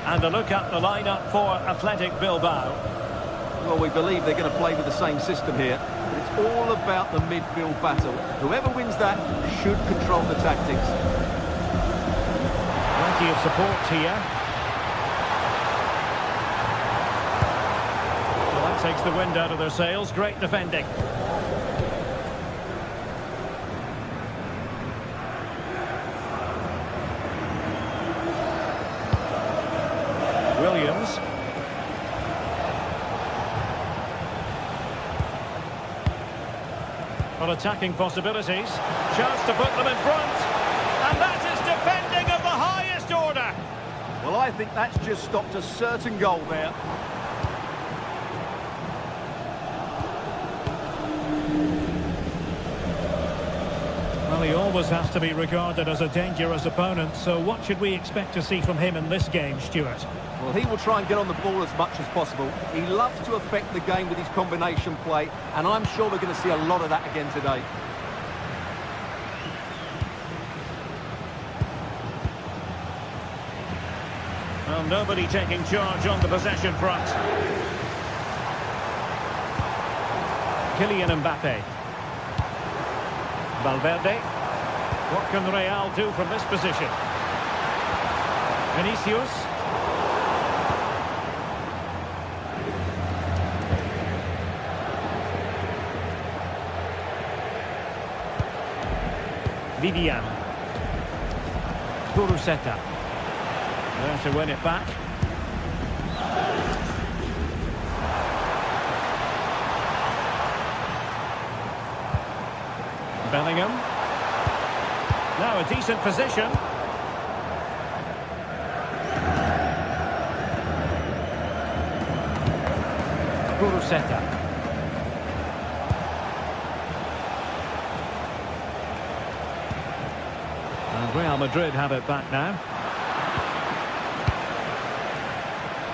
And a look at the lineup for Athletic Bilbao. Well, we believe they're going to play with the same system here. But it's all about the midfield battle. Whoever wins that should control the tactics. Plenty of support here. Well, that takes the wind out of their sails. Great defending. Williams. Well, attacking possibilities. Chance to put them in front. And that is defending of the highest order. Well, I think that's just stopped a certain goal there. Well, he always has to be regarded as a dangerous opponent, so what should we expect to see from him in this game, Stuart? Well, he will try and get on the ball as much as possible. He loves to affect the game with his combination play, and I'm sure we're going to see a lot of that again today. Well, nobody taking charge on the possession front. Kylian Mbappe. Valverde. What can Real do from this position? Vinicius. Vivian. Kuruseta. There to win it back. Bellingham. Now a decent position. Kuruseta. And Real Madrid have it back now.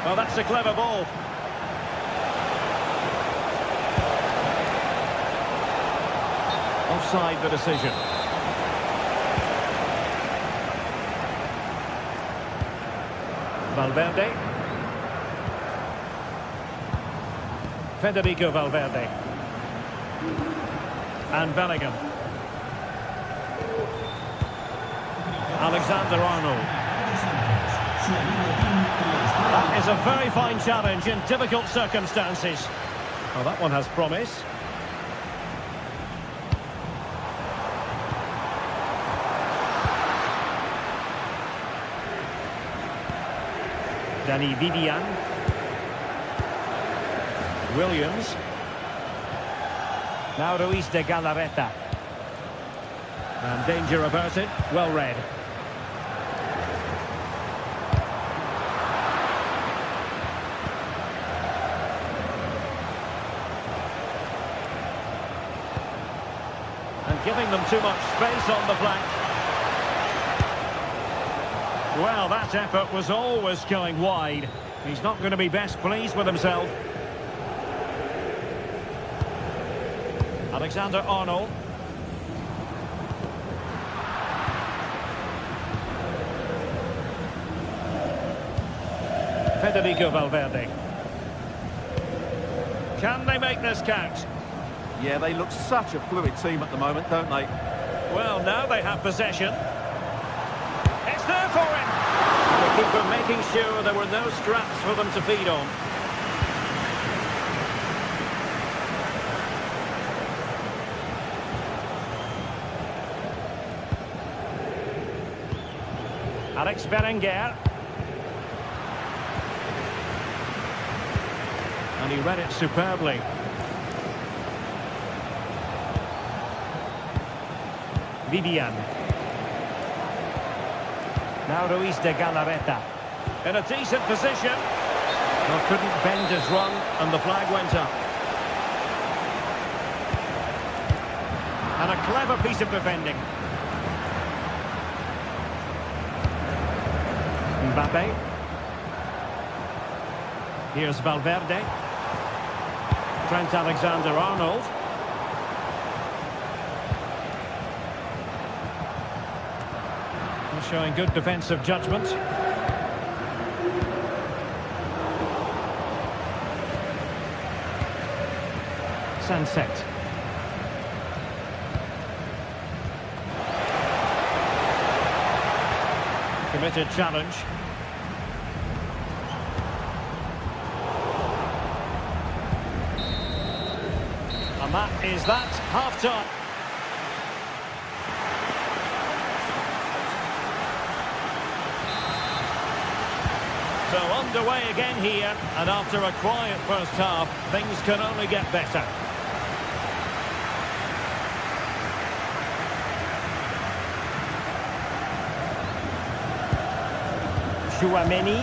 Well, that's a clever ball. Offside the decision. Valverde. Federico Valverde. And Bellingham. Alexander-Arnold. That is a very fine challenge in difficult circumstances. Well, that one has promise. Dani Vivian. Williams. Now Ruiz de Galarreta. And danger averted. Well read. And giving them too much space on the flank. Well, that effort was always going wide. He's not going to be best pleased with himself. Alexander-Arnold. Federico Valverde. Can they make this count? Yeah, they look such a fluid team at the moment, don't they? Well, now they have possession. It's there for him. The keeper making sure there were no scraps for them to feed on. Alex Berenguer. And he read it superbly. Vivian. Now Ruiz de Galarreta. In a decent position. Well, couldn't bend his run, and the flag went up. And a clever piece of defending. Mbappe. Here's Valverde. Trent Alexander-Arnold. Showing good defensive judgment. Sunset. Committed challenge. And that is that, half-time. So underway again here, and after a quiet first half, things can only get better. Chouameni.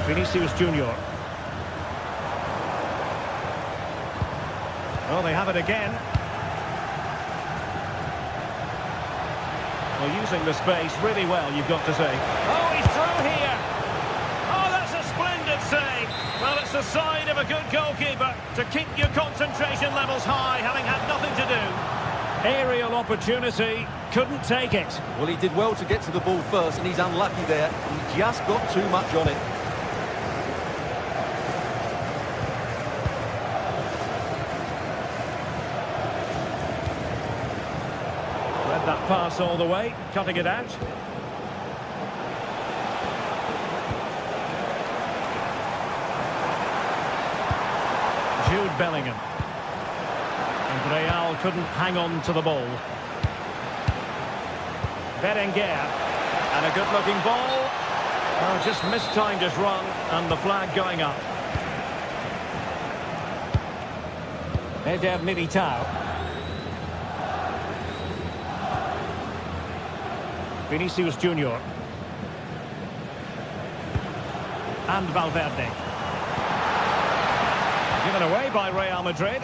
Vinicius Junior. Oh, they have it again. Well, using the space really well, you've got to say. Oh, he's through here. Oh, that's a splendid save. Well, it's the sign of a good goalkeeper to keep your concentration levels high, having had nothing to do. Aerial opportunity, couldn't take it. Well, he did well to get to the ball first, and he's unlucky there. He just got too much on it. That pass all the way, cutting it out. Jude Bellingham. And Real couldn't hang on to the ball. Berenguer. And a good-looking ball. Oh, just mistimed his run, and the flag going up. Eder Militao. Vinicius Junior. And Valverde. Given away by Real Madrid.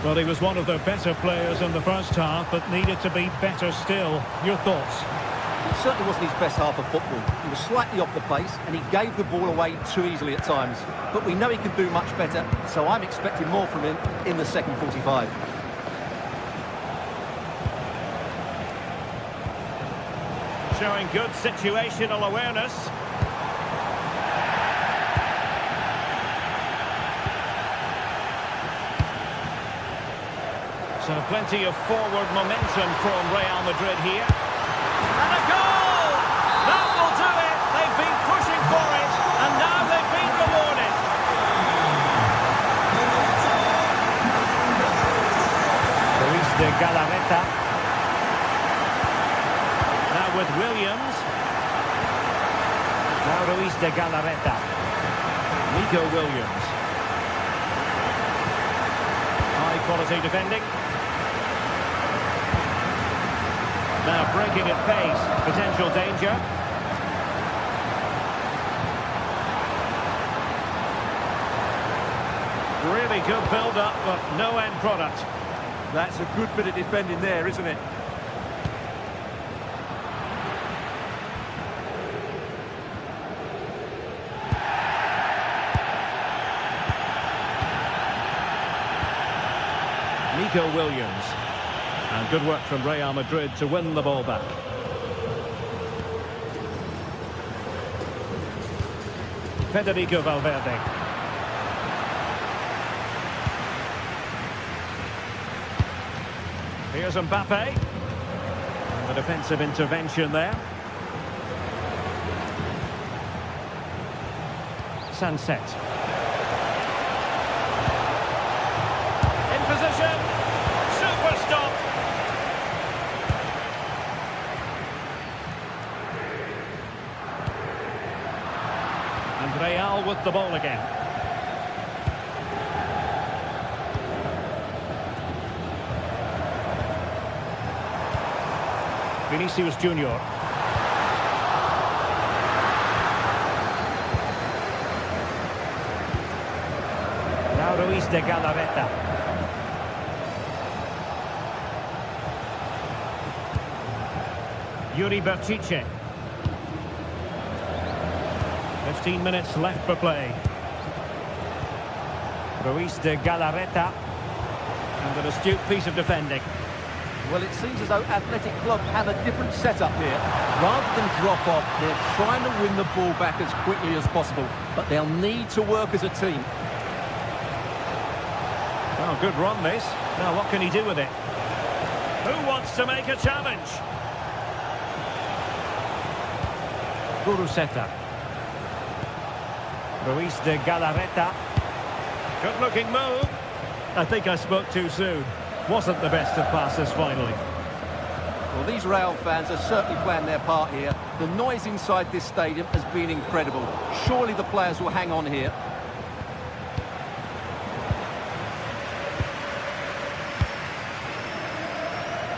Well, he was one of the better players in the first half, but needed to be better still. Your thoughts? It certainly wasn't his best half of football. He was slightly off the pace, and he gave the ball away too easily at times. But we know he can do much better, so I'm expecting more from him in the second 45. Showing good situational awareness. So plenty of forward momentum from Real Madrid here. And a goal! That will do it! They've been pushing for it, and now they've been rewarded. Ruiz de Galarreta. With Williams. Now Ruiz de Galarreta. Nico Williams. High quality defending. Now breaking at pace. Potential danger. Really good build-up, but no end product. That's a good bit of defending there, isn't it? Nico Williams. And good work from Real Madrid to win the ball back. Federico Valverde. Here's Mbappe. And the defensive intervention there. Sunset. And Real with the ball again. Vinicius Junior. Now Ruiz de Galarreta. Yuri Berchiche. 15 minutes left for play. Ruiz de Galarreta. And an astute piece of defending. Well, it seems as though Athletic Club have a different setup here. Rather than drop off, they're trying to win the ball back as quickly as possible. But they'll need to work as a team. Oh, good run this. Now what can he do with it? Who wants to make a challenge? Guruseta. Ruiz de Galarreta. Good looking move. I think I spoke too soon. Wasn't the best of passes finally. Well, these Real fans are certainly playing their part here. The noise inside this stadium has been incredible. Surely the players will hang on here.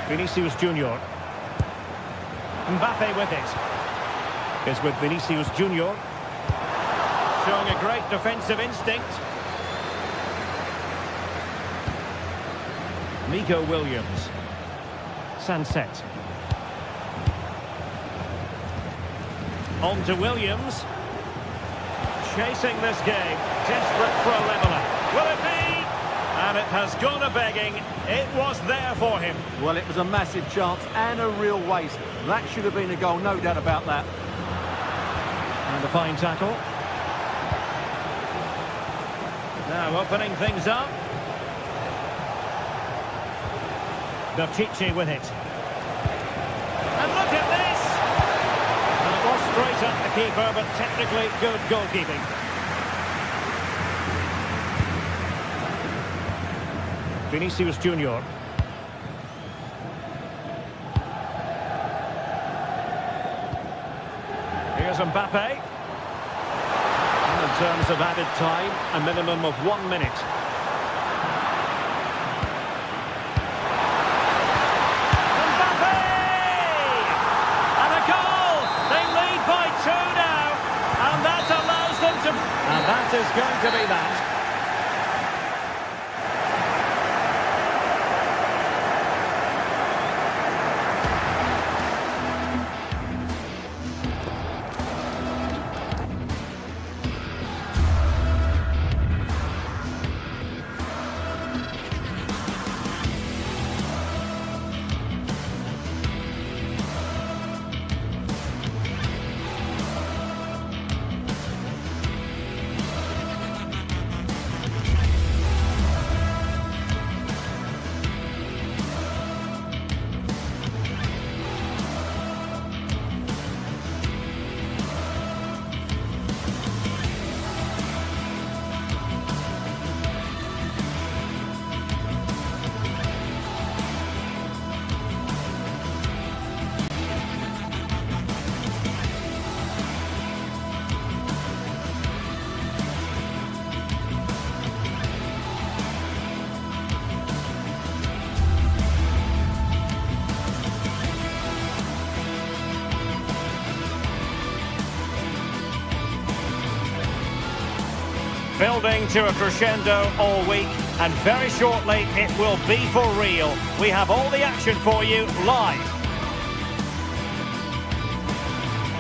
Vinicius Junior. Mbappe with it. Is with Vinicius Junior. Showing a great defensive instinct. Nico Williams. Sunset. On to Williams. Chasing this game. Desperate for a leveller. Will it be? And it has gone a-begging. It was there for him. Well, it was a massive chance and a real waste. That should have been a goal, no doubt about that. And a fine tackle. Now opening things up. Berchiche with it. And look at this! And it was straight at the keeper, but technically good goalkeeping. Vinicius Junior. Here's Mbappe. And in terms of added time, a minimum of 1 minute. And that is going to be that. Building to a crescendo all week, and very shortly it will be for real. We have all the action for you live.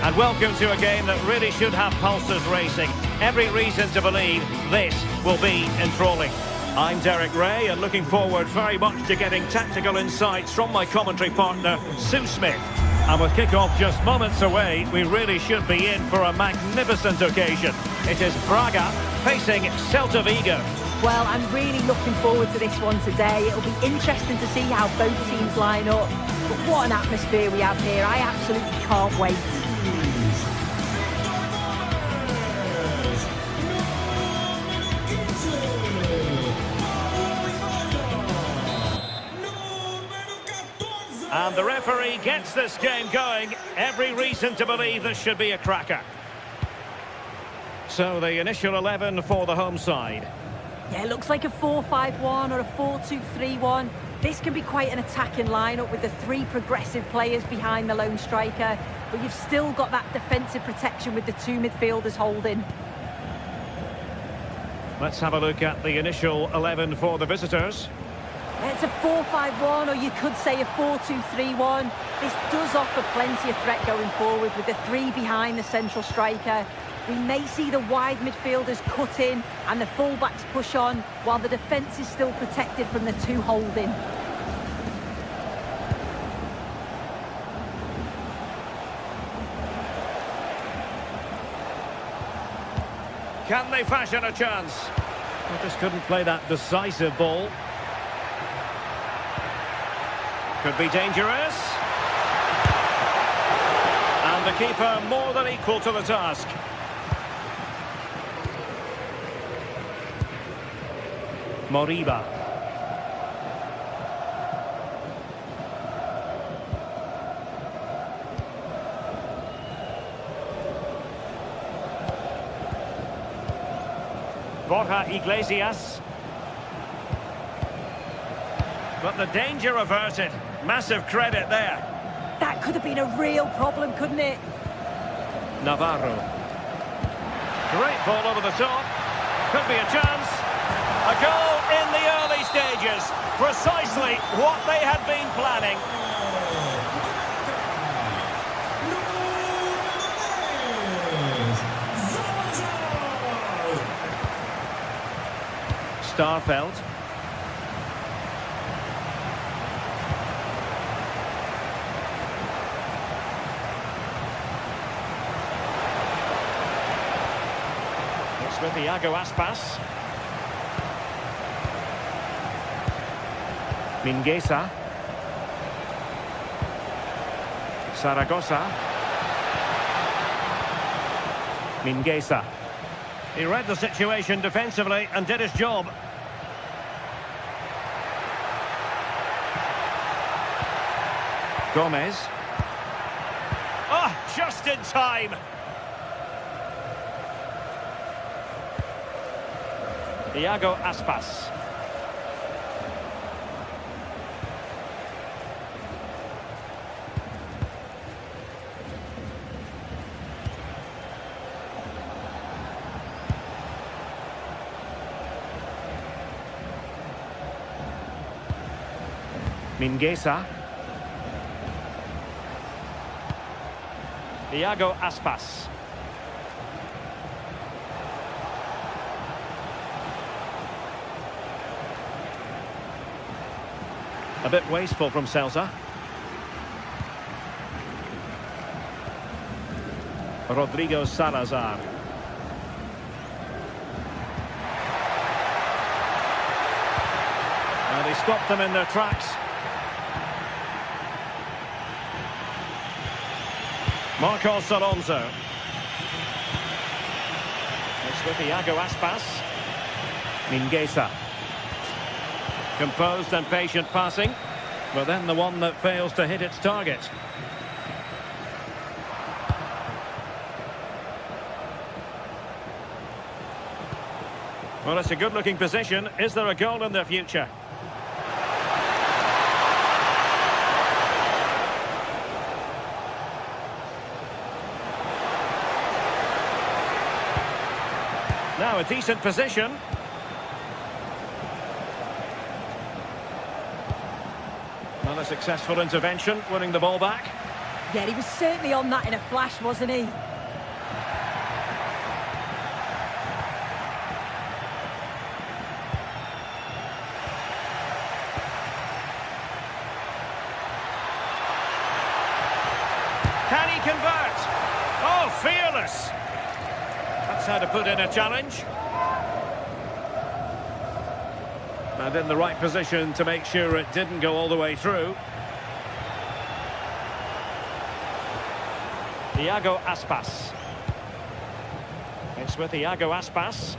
And welcome to a game that really should have pulses racing. Every reason to believe this will be enthralling. I'm Derek Ray, and looking forward very much to getting tactical insights from my commentary partner, Sue Smith. And with kick-off just moments away, we really should be in for a magnificent occasion. It is Braga facing Celta Vigo. Well, I'm really looking forward to this one today. It'll be interesting to see how both teams line up. But what an atmosphere we have here. I absolutely can't wait. And the referee gets this game going. Every reason to believe this should be a cracker. So the initial 11 for the home side. Yeah, it looks like a 4-5-1 or a 4-2-3-1. This can be quite an attacking lineup with the three progressive players behind the lone striker, but you've still got that defensive protection with the two midfielders holding. Let's have a look at the initial 11 for the visitors. It's a 4-5-1, or you could say a 4-2-3-1. This does offer plenty of threat going forward with the three behind the central striker. We may see the wide midfielders cut in and the fullbacks push on, while the defence is still protected from the two holding. Can they fashion a chance? Well, just couldn't play that decisive ball. Could be dangerous. And the keeper more than equal to the task. Moriba. Borja Iglesias. But the danger averted. Massive credit there. That could have been a real problem, couldn't it? Navarro. Great ball over the top. Could be a chance. A goal in the early stages. Precisely what they had been planning. Starfelt. It's with Iago Aspas. Mingueza. Zaragoza. Mingueza. He read the situation defensively and did his job. Gomez. Oh, just in time. Iago Aspas. Mingueza. Iago Aspas. A bit wasteful from Celta. Rodrigo Salazar. And he stopped them in their tracks. Marcos Alonso. It's with Iago Aspas. Mingueza. Composed and patient passing, but then the one that fails to hit its target. Well, it's a good-looking position. Is there a goal in the future? Now a decent position. Well, a successful intervention, winning the ball back. Yeah, he was certainly on that in a flash, wasn't he? Can he convert? Oh, fearless! That's how to put in a challenge. And in the right position to make sure it didn't go all the way through. Iago Aspas. It's with Iago Aspas.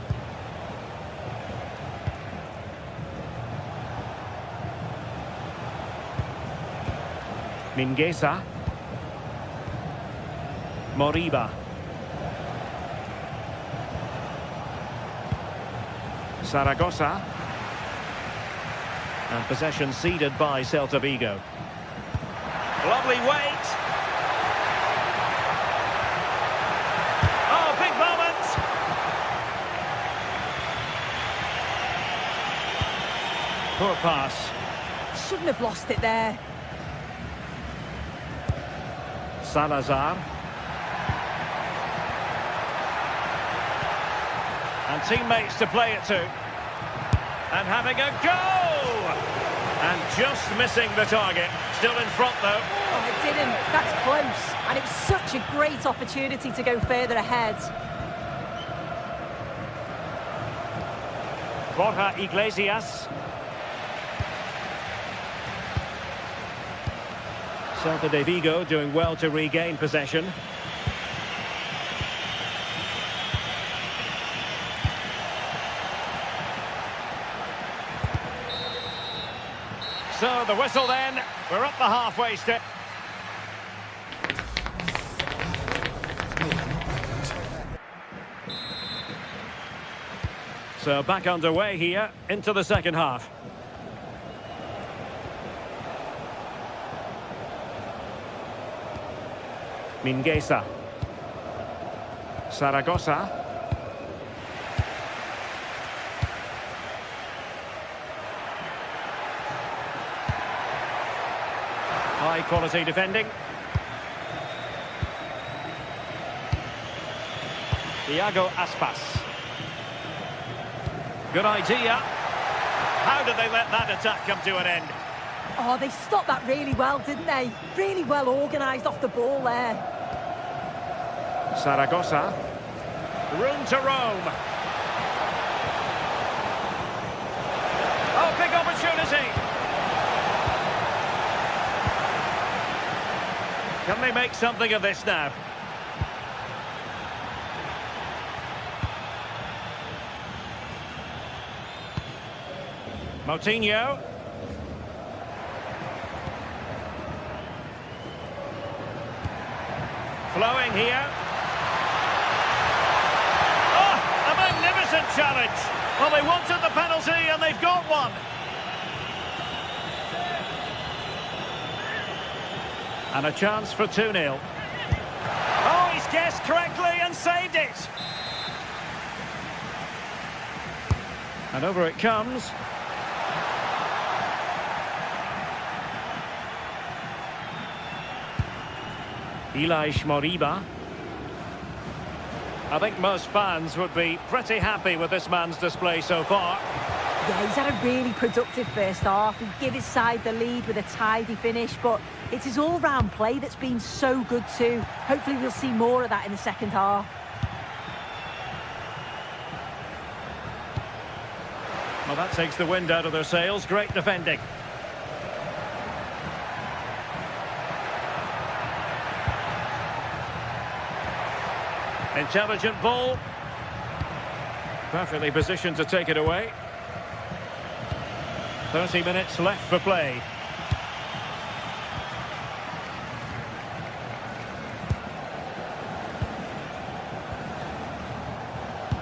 Mingueza. Zaragoza. And possession ceded by Celta Vigo. Lovely weight. Oh, big moment. Poor pass. Shouldn't have lost it there. Salazar. And teammates to play it to. And having a go! And just missing the target. Still in front, though. Oh, it didn't. That's close. And it was such a great opportunity to go further ahead. Borja Iglesias. Celta de Vigo doing well to regain possession. So the whistle then, we're up the halfway step. So back underway here into the second half. Mingueza. Zaragoza. High quality defending. Iago Aspas. Good idea. How did they let that attack come to an end? Oh, they stopped that really well, didn't they? Really well organised off the ball there. Zaragoza. Room to roam. Oh, big opportunity. Can they make something of this now? Moutinho. Flowing here. Oh, a magnificent challenge. Well, they wanted the penalty and they've got one. And a chance for 2-0. Oh, he's guessed correctly and saved it. And over it comes. Elias Moriba. I think most fans would be pretty happy with this man's display so far. Yeah, he's had a really productive first half. He gave his side the lead with a tidy finish, but it's his all-round play that's been so good too. Hopefully we'll see more of that in the second half. Well, that takes the wind out of their sails. Great defending. Intelligent ball. Perfectly positioned to take it away. 30 minutes left for play.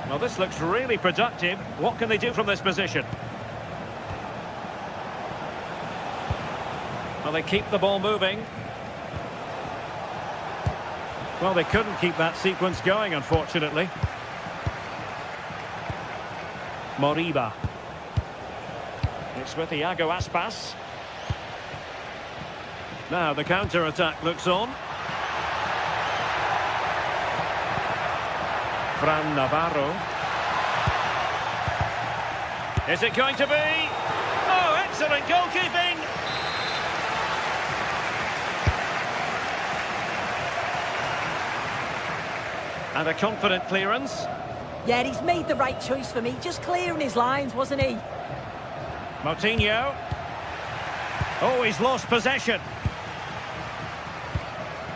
Well, this looks really productive. What can they do from this position? Well, they keep the ball moving. Well, they couldn't keep that sequence going, unfortunately. Moriba. It's with Iago Aspas. Now the counter-attack looks on. Fran Navarro. Is it going to be? Oh, excellent goalkeeping! And a confident clearance. Yeah, he's made the right choice for me. Just clearing his lines, wasn't he? Moutinho. Oh, he's lost possession.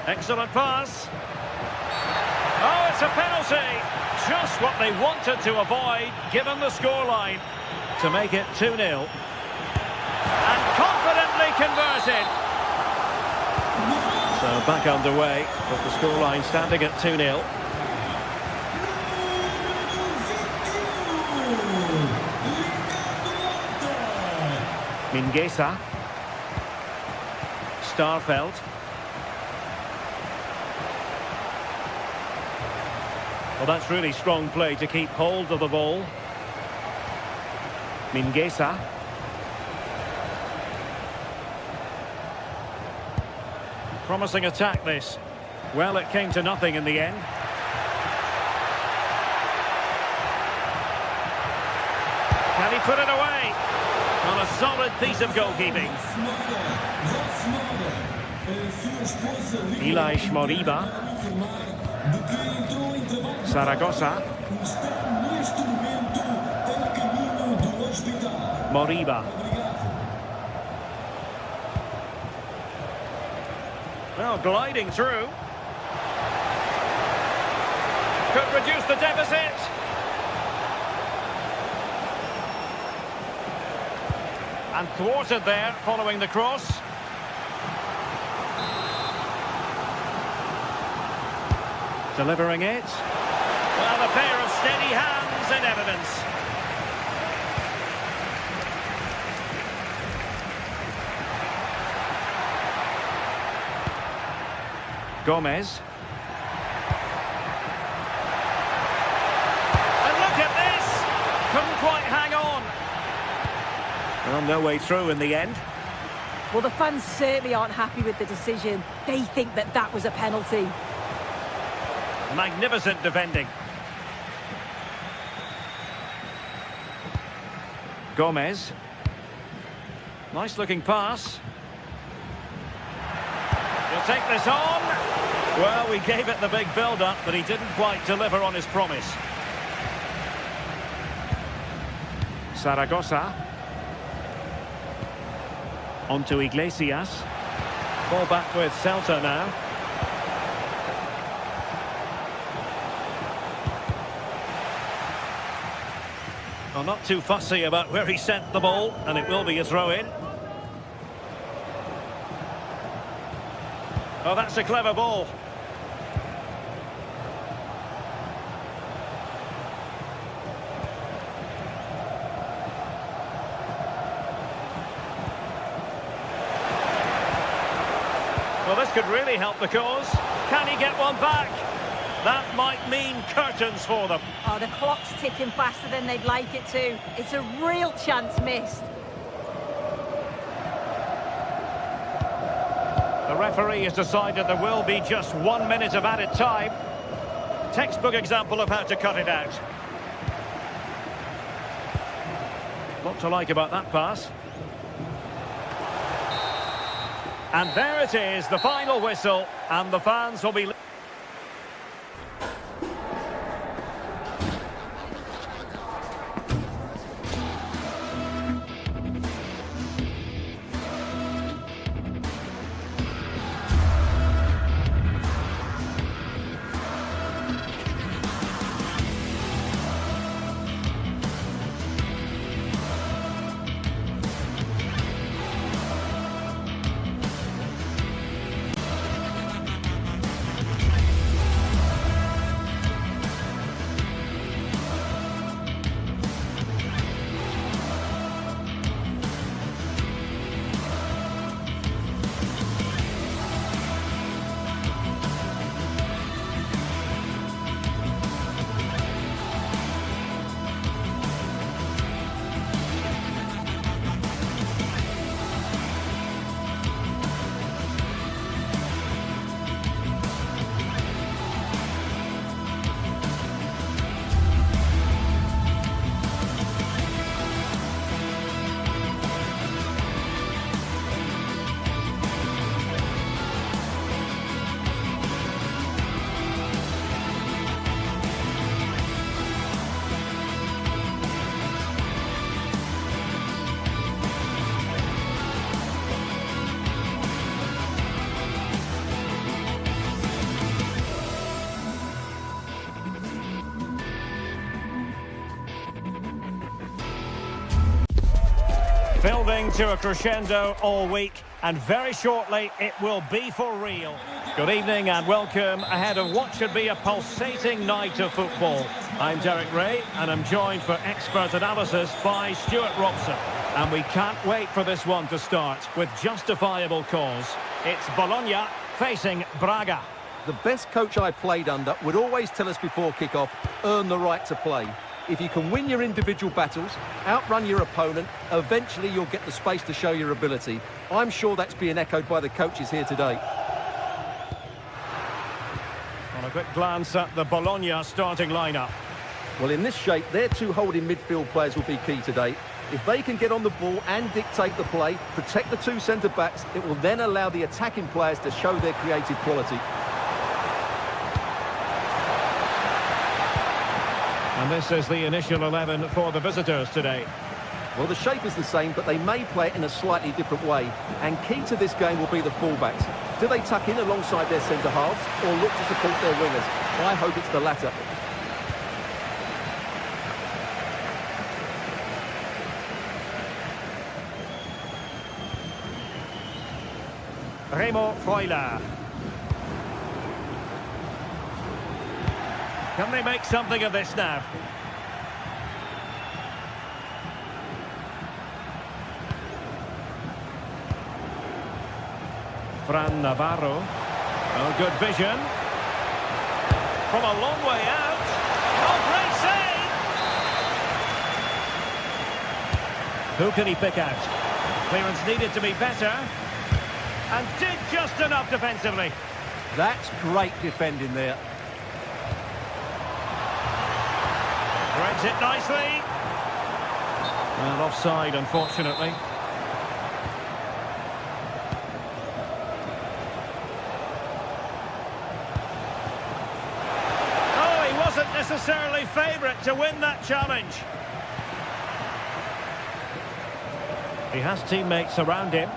Excellent pass. Oh, it's a penalty. Just what they wanted to avoid, given the scoreline. To make it 2-0. And confidently converted. So back underway, with the scoreline standing at 2-0. Mingueza. Starfelt. Well, that's really strong play to keep hold of the ball. Mingueza. Promising attack, this. Well, it came to nothing in the end. Can he put it away? On a solid piece of goalkeeping. Ilaix Moriba. Zaragoza. Moriba. Well, gliding through. Could reduce the deficit. And thwarted there, following the cross. Delivering it. Well, a pair of steady hands in evidence. Gomez. And look at this! Couldn't quite hang on. Well, no way through in the end. Well, the fans certainly aren't happy with the decision. They think that that was a penalty. Magnificent defending. Gomez. Nice looking pass. He'll take this on. Well, we gave it the big build-up, but he didn't quite deliver on his promise. Zaragoza. On to Iglesias. Ball back with Celta now. Well, not too fussy about where he sent the ball, and it will be a throw-in. Oh, that's a clever ball. Well, this could really help the cause. Can he get one back? That might mean curtains for them. Oh, the clock's ticking faster than they'd like it to. It's a real chance missed. The referee has decided there will be just 1 minute of added time. Textbook example of how to cut it out. Lot to like about that pass. And there it is, the final whistle, and the fans will be... Building to a crescendo all week, and very shortly it will be for real. Good evening and welcome ahead of what should be a pulsating night of football. I'm Derek Ray, and I'm joined for expert analysis by Stuart Robson. And we can't wait for this one to start with justifiable cause. It's Bologna facing Braga. The best coach I played under would always tell us before kick-off, earn the right to play. If you can win your individual battles, outrun your opponent, eventually you'll get the space to show your ability. I'm sure that's being echoed by the coaches here today. On a quick glance at the Bologna starting lineup. Well, in this shape, their two holding midfield players will be key today. If they can get on the ball and dictate the play, protect the two centre-backs, it will then allow the attacking players to show their creative quality. And this is the initial 11 for the visitors today. Well, the shape is the same, but they may play it in a slightly different way. And key to this game will be the fullbacks. Do they tuck in alongside their centre-halves or look to support their wingers? I hope it's the latter. Remo Freuler. Can they make something of this now? Fran Navarro. Oh, good vision. From a long way out. Oh, great save! Who can he pick out? Clearance needed to be better. And did just enough defensively. That's great defending there. Threads it nicely. And offside, unfortunately. Oh, he wasn't necessarily favourite to win that challenge. He has teammates around him.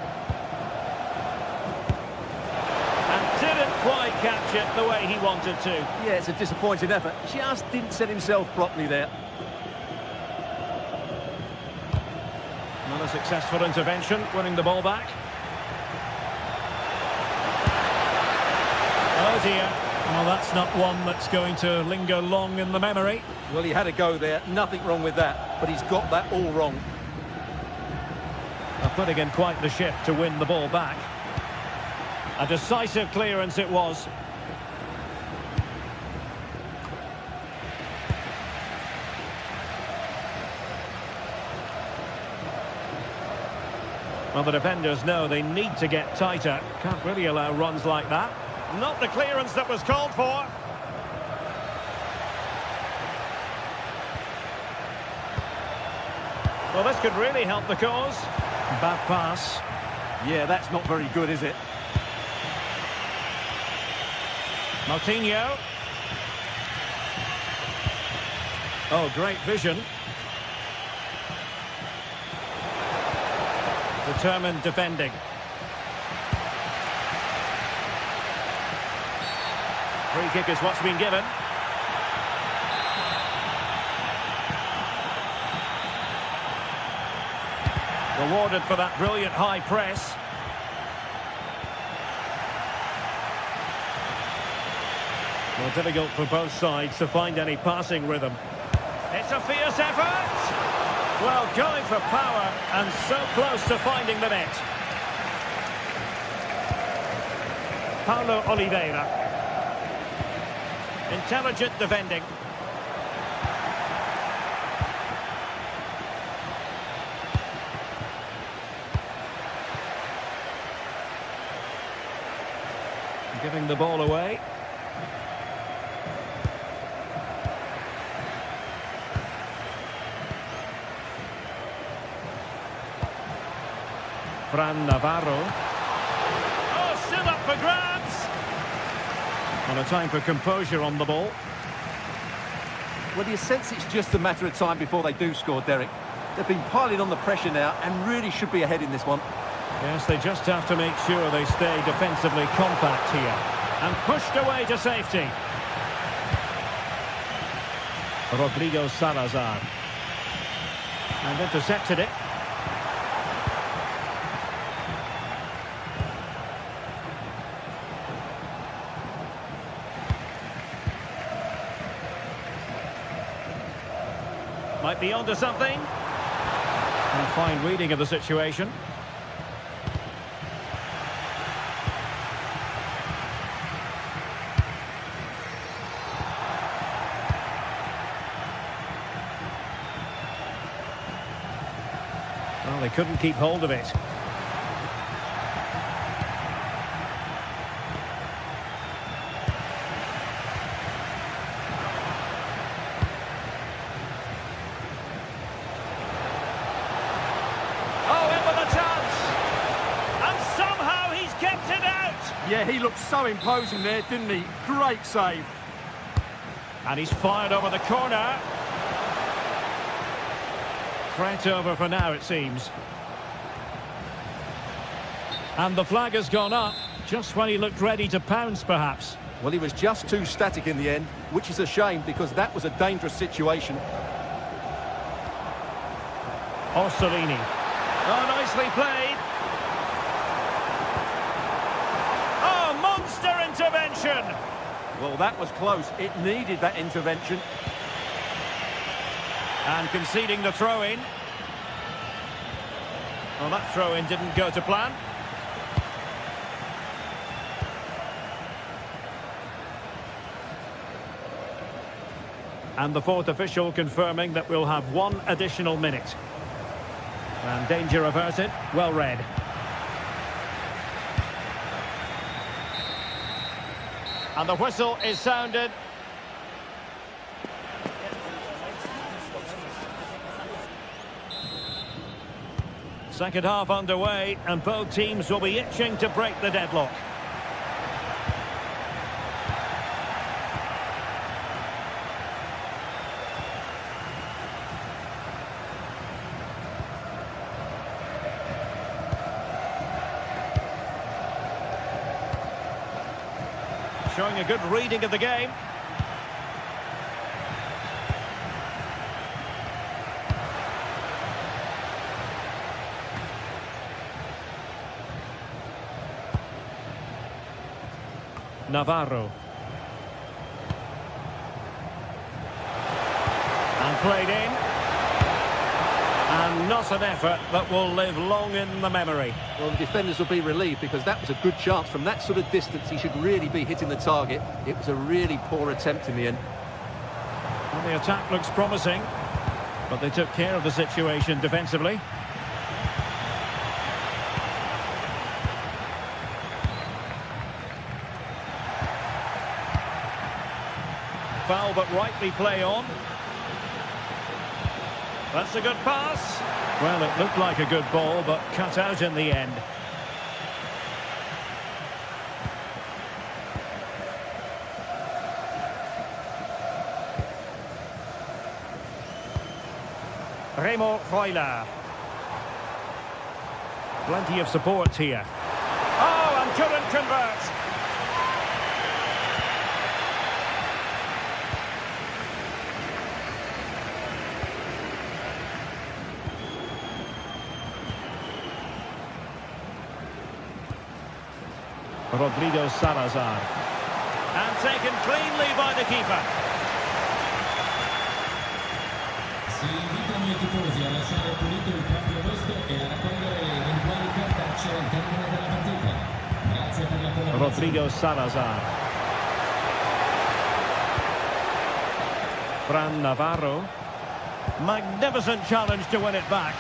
Didn't quite catch it the way he wanted to. Yeah, it's a disappointing effort. Just didn't set himself properly there. Not a successful intervention, winning the ball back. Oh dear. Well, that's not one that's going to linger long in the memory. Well, he had a go there. Nothing wrong with that. But he's got that all wrong. Putting in quite the shift to win the ball back. A decisive clearance it was. Well, the defenders know they need to get tighter. Can't really allow runs like that. Not the clearance that was called for. Well, this could really help the cause. Bad pass. Yeah, that's not very good, is it? Moutinho. Oh, great vision. Determined defending. Free kick is what's been given. Rewarded for that brilliant high press. Well, difficult for both sides to find any passing rhythm. It's a fierce effort! Well, going for power and so close to finding the net. Paulo Oliveira. Intelligent defending. Giving the ball away. Fran Navarro. Oh, still up for grabs. And a time for composure on the ball. Well, you sense it's just a matter of time before they do score, Derek. They've been piling on the pressure now and really should be ahead in this one. Yes, they just have to make sure they stay defensively compact here. And pushed away to safety. Rodrigo Salazar. And intercepted it. Might be onto something. And fine reading of the situation. Well, they couldn't keep hold of it. Yeah, he looked so imposing there, didn't he? Great save. And he's fired over the corner. Threat over for now, it seems. And the flag has gone up, just when he looked ready to pounce, perhaps. Well, he was just too static in the end, which is a shame because that was a dangerous situation. Orsolini. Oh, nicely played. Monster intervention! Well, that was close. It needed that intervention. And conceding the throw-in. Well, that throw-in didn't go to plan. And the fourth official confirming that we'll have one additional minute. And danger averted. Well read. And the whistle is sounded. Second half underway, and both teams will be itching to break the deadlock. Showing a good reading of the game. Navarro. And played in. And not an effort that will live long in the memory. Well, the defenders will be relieved because that was a good chance. From that sort of distance, he should really be hitting the target. It was a really poor attempt in the end. Well, the attack looks promising, but they took care of the situation defensively. Foul, but rightly play on. That's a good pass. Well, it looked like a good ball, but cut out in the end. Remo Freuler. Plenty of support here. Oh, and couldn't convert. Rodrigo Salazar. And taken cleanly by the keeper. Si invitano i tifosi a lasciare pulito il proprio posto e a raccogliere le eventuali cartacce al termine della partita. Grazie per la collaborazione. Rodrigo Salazar. Fran Navarro. Magnificent challenge to win it back.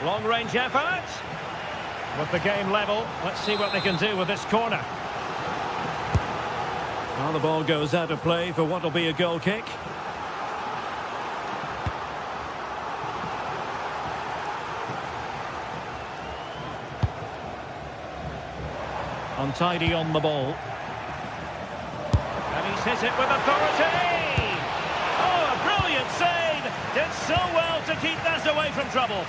Long-range effort. With the game level, let's see what they can do with this corner. Well, the ball goes out of play for what will be a goal kick. Untidy on the ball. And he's hit it with authority! Oh, a brilliant save! Did so well to keep that away from trouble.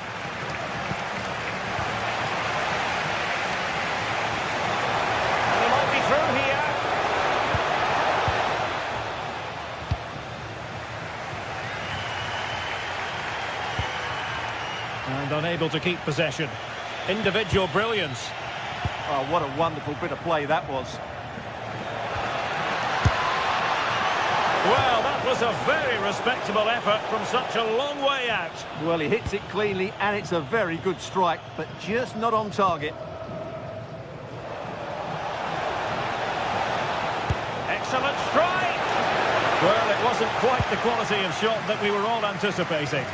Through here. And unable to keep possession. Individual brilliance. Oh, what a wonderful bit of play that was. Well, that was was a very respectable effort from such a long way out. Well, he hits it cleanly, and it's a very good strike, but just not on target. Excellent strike! Well, it wasn't quite the quality of shot that we were all anticipating.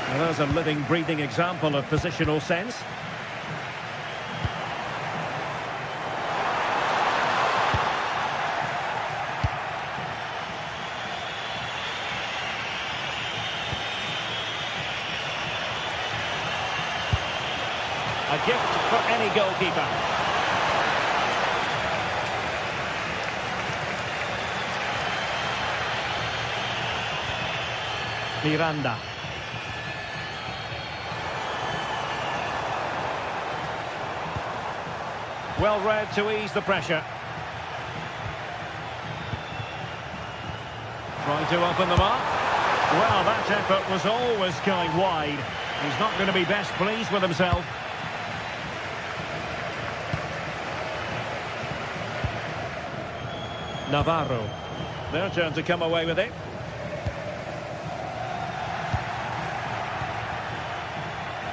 Well, there's a living, breathing example of positional sense. A gift for any goalkeeper. Miranda. Well read to ease the pressure. Trying to open them up. Well, that effort was always going wide. He's not going to be best pleased with himself. Navarro. Their turn to come away with it.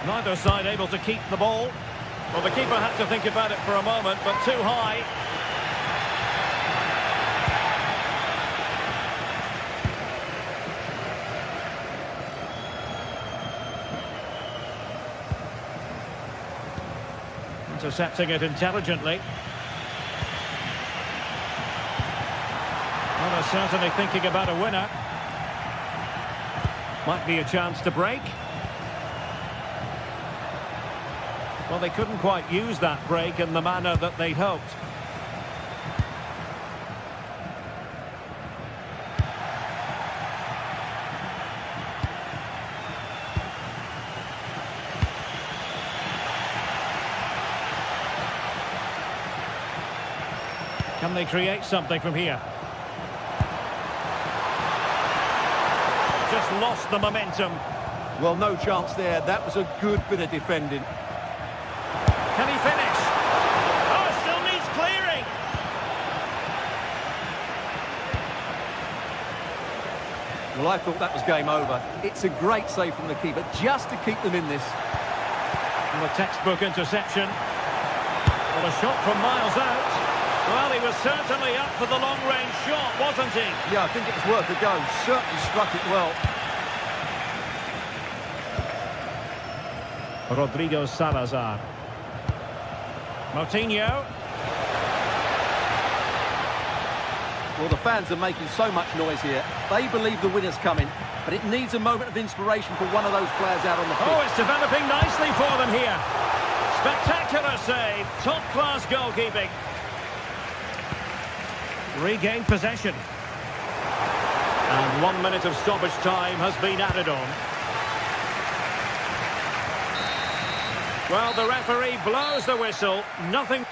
Neither side able to keep the ball. Well, the keeper had to think about it for a moment, but too high. Intercepting it intelligently. Well, they're certainly thinking about a winner. Might be a chance to break. Well, they couldn't quite use that break in the manner that they'd hoped. Can they create something from here? Just lost the momentum. Well, no chance there. That was a good bit of defending. Can he finish? Oh, it still needs clearing. Well, I thought that was game over. It's a great save from the keeper, just to keep them in this. And a textbook interception. Well, a shot from miles out. Well, he was certainly up for the long-range shot, wasn't he? Yeah, I think it was worth a go. Certainly struck it well. Rodrigo Salazar. Moutinho. Well, the fans are making so much noise here. They believe the winner's coming, but it needs a moment of inspiration for one of those players out on the pitch. Oh, it's developing nicely for them here. Spectacular save. Top-class goalkeeping. Regained possession. And 1 minute of stoppage time has been added on. Well, the referee blows the whistle. Nothing.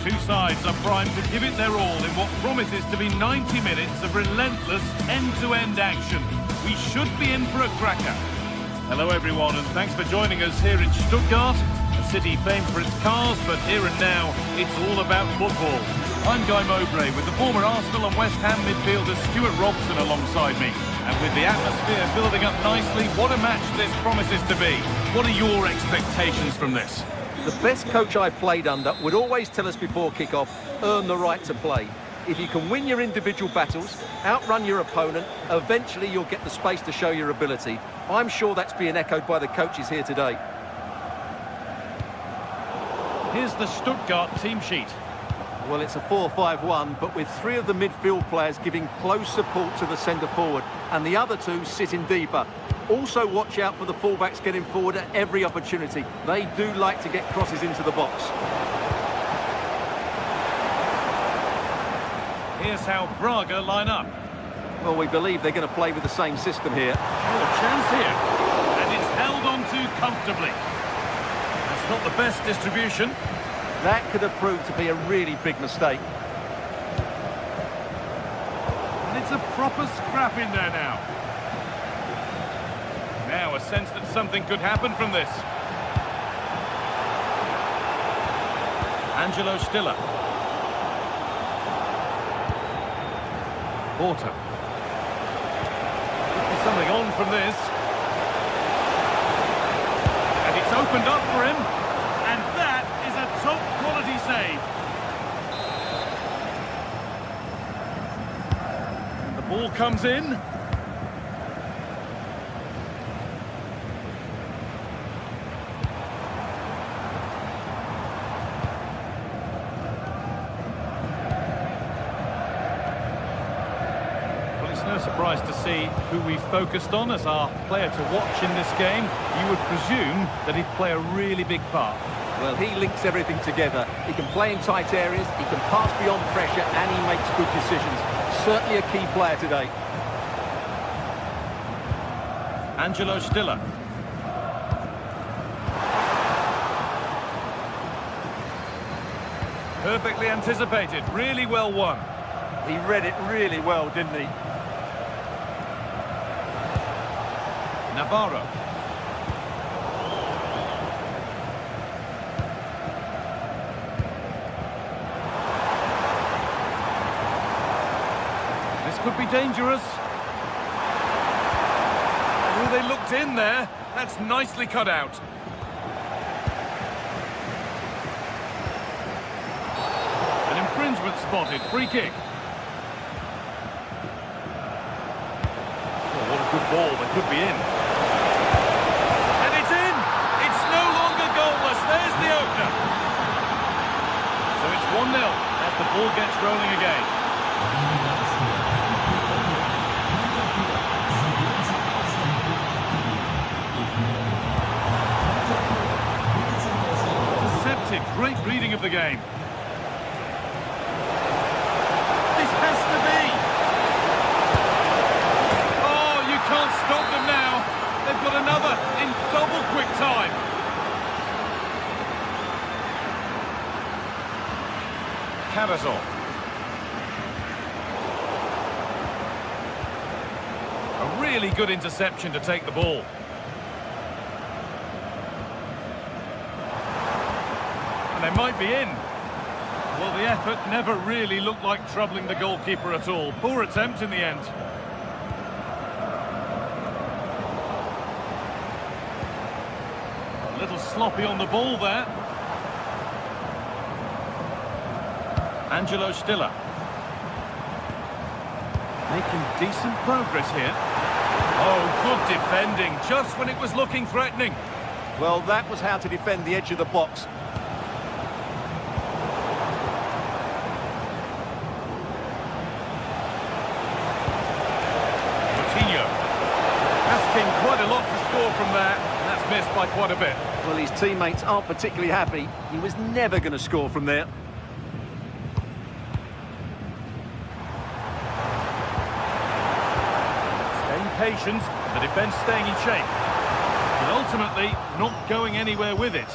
Two sides are primed to give it their all in what promises to be 90 minutes of relentless end-to-end action. We should be in for a cracker. Hello everyone, and thanks for joining us here in Stuttgart, a city famed for its cars, but here and now, it's all about football. I'm Guy Mowbray with the former Arsenal and West Ham midfielder Stuart Robson alongside me. And with the atmosphere building up nicely, what a match this promises to be. What are your expectations from this? The best coach I played under would always tell us before kick-off, earn the right to play. If you can win your individual battles, outrun your opponent, eventually you'll get the space to show your ability. I'm sure that's being echoed by the coaches here today. Here's the Stuttgart team sheet. Well, it's a 4-5-1, but with 3 of the midfield players giving close support to the centre-forward, and the other 2 sitting deeper. Also watch out for the fullbacks getting forward at every opportunity. They do like to get crosses into the box. Here's how Braga line up. Well, we believe they're going to play with the same system here. Oh, a chance here. And it's held on to comfortably. That's not the best distribution. That could have proved to be a really big mistake. And it's a proper scrap in there now. Now a sense that something could happen from this. Angelo Stiller. Porter. There's something on from this. And it's opened up for him. And that is a top quality save. The ball comes in. No surprise to see who we focused on as our player to watch in this game. You would presume that he'd play a really big part. Well, he links everything together. He can play in tight areas, he can pass beyond pressure, and he makes good decisions. Certainly a key player today. Angelo Stiller. Perfectly anticipated, really well won. He read it really well, didn't he? Navarro. This could be dangerous. Oh, they looked in there. That's nicely cut out. An infringement spotted. Free kick. Oh, what a good ball. They could be in. There's the opener. So it's 1-0 as the ball gets rolling again. Deceptive, great reading of the game. This has to be. Oh, you can't stop them now. They've got another in double quick time. Cavazor. A really good interception to take the ball. And they might be in. Well, the effort never really looked like troubling the goalkeeper at all. Poor attempt in the end. A little sloppy on the ball there. Angelo Stiller. Making decent progress here. Oh, good defending, just when it was looking threatening. Well, that was how to defend the edge of the box. Coutinho. Asking quite a lot to score from there, and that's missed by quite a bit. Well, his teammates aren't particularly happy. He was never going to score from there. Patient, the defence staying in shape, but ultimately not going anywhere with it.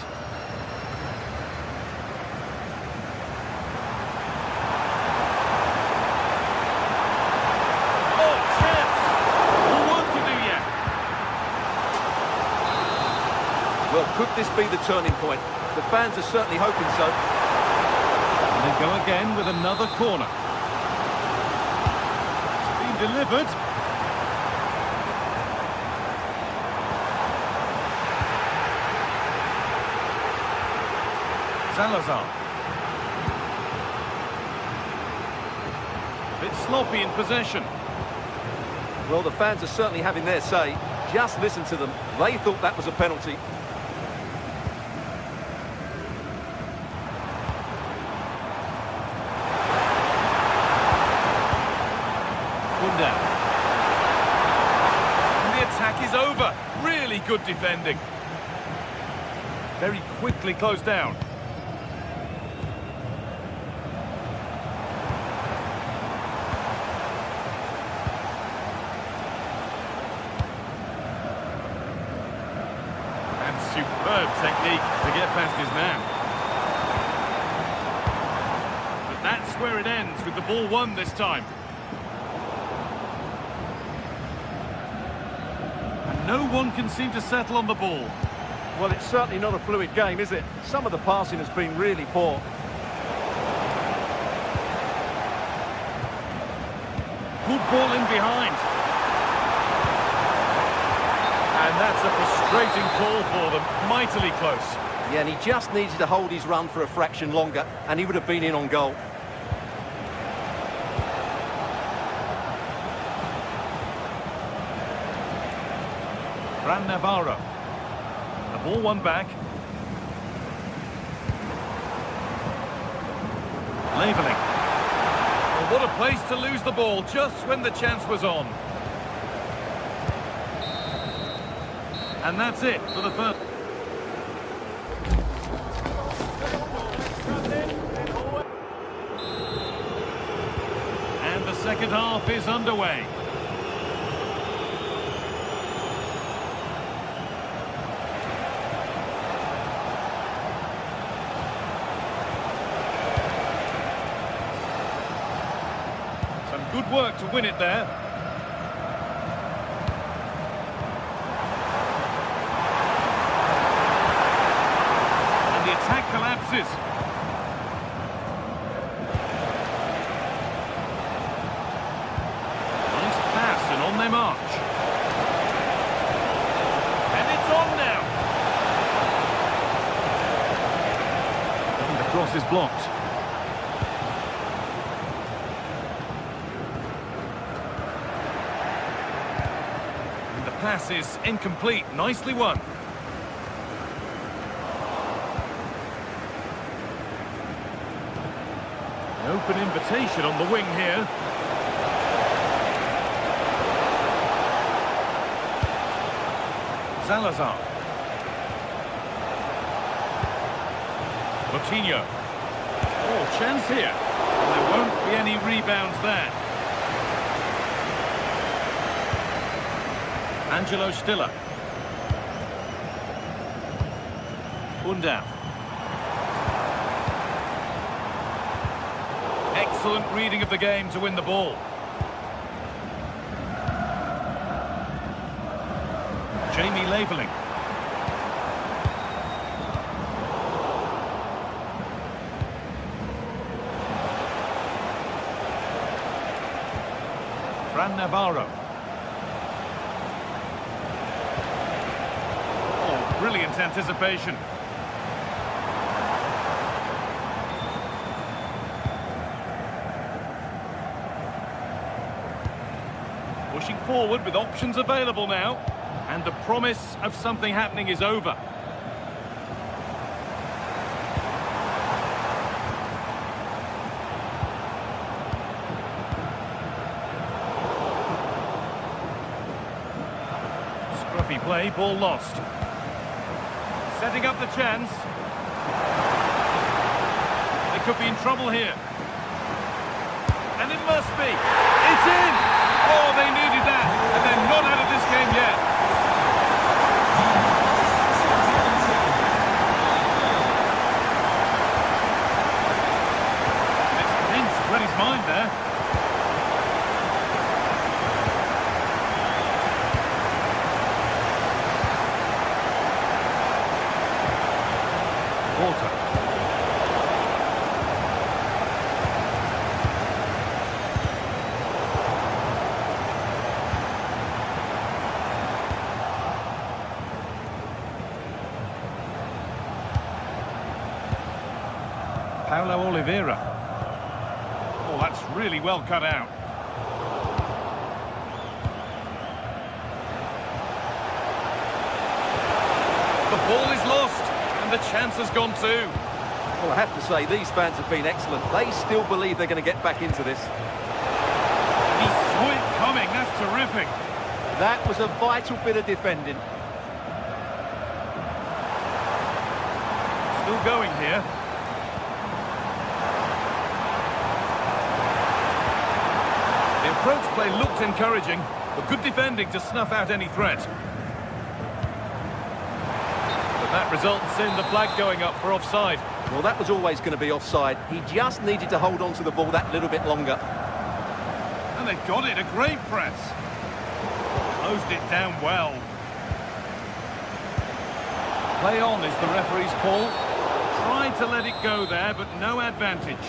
Oh, chance! More work to do yet. Well, could this be the turning point? The fans are certainly hoping so. And they go again with another corner. It's been delivered. Salazar. bit sloppy in possession. Well, the fans are certainly having their say. Just listen to them. They thought that was a penalty. And the attack is over. Really good defending. Very quickly closed down. And superb technique to get past his man. But that's where it ends, with the ball won this time. No one can seem to settle on the ball. Well, it's certainly not a fluid game, is it? Some of the passing has been really poor. Good ball in behind. And that's a frustrating call for them. Mightily close. Yeah, and he just needed to hold his run for a fraction longer, and he would have been in on goal. Navarro. The ball won back. Leveling. Well, what a place to lose the ball just when the chance was on. And that's it for the first. And the second half is underway. Good work to win it there. And the attack collapses. Nice pass and on their march. And it's on now. And the cross is blocked. Pass is incomplete. Nicely won. An open invitation on the wing here. Salazar. Coutinho. Oh, chance here. There won't be any rebounds there. Angelo Stiller. Undav. Excellent reading of the game to win the ball. Jamie Leveling. Navarro. Brilliant anticipation. Pushing forward with options available now. And the promise of something happening is over. Scruffy play, ball lost. Setting up the chance. They could be in trouble here. And it must be. It's in! Oh, they needed that. And they're not out of this game yet. It's pinched Reddy's mind there. Paulo Oliveira. Oh, that's really well cut out. The ball is lost, and the chance has gone too. Well, I have to say, these fans have been excellent. They still believe they're going to get back into this. He saw it coming, that's terrific. That was a vital bit of defending. Still going here. The approach play looked encouraging, but good defending to snuff out any threat. But that results in the flag going up for offside. Well, that was always going to be offside. He just needed to hold on to the ball that little bit longer. And they've got it, a great press. Closed it down well. Play on is the referee's call. Tried to let it go there, but no advantage.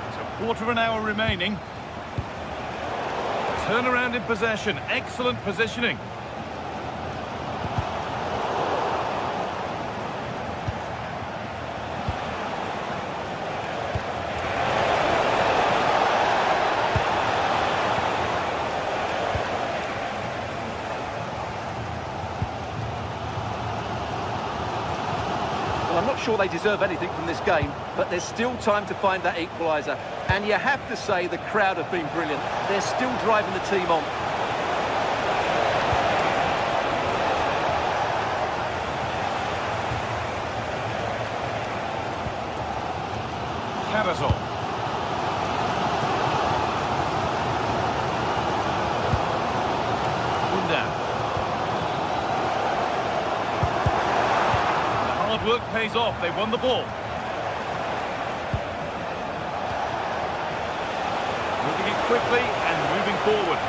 It's a quarter of an hour remaining. Turnaround in possession, excellent positioning. I'm not sure they deserve anything from this game, but there's still time to find that equaliser. And you have to say the crowd have been brilliant. They're still driving the team on. Cavazol. Work pays off, they won the ball. Moving it quickly and moving forward.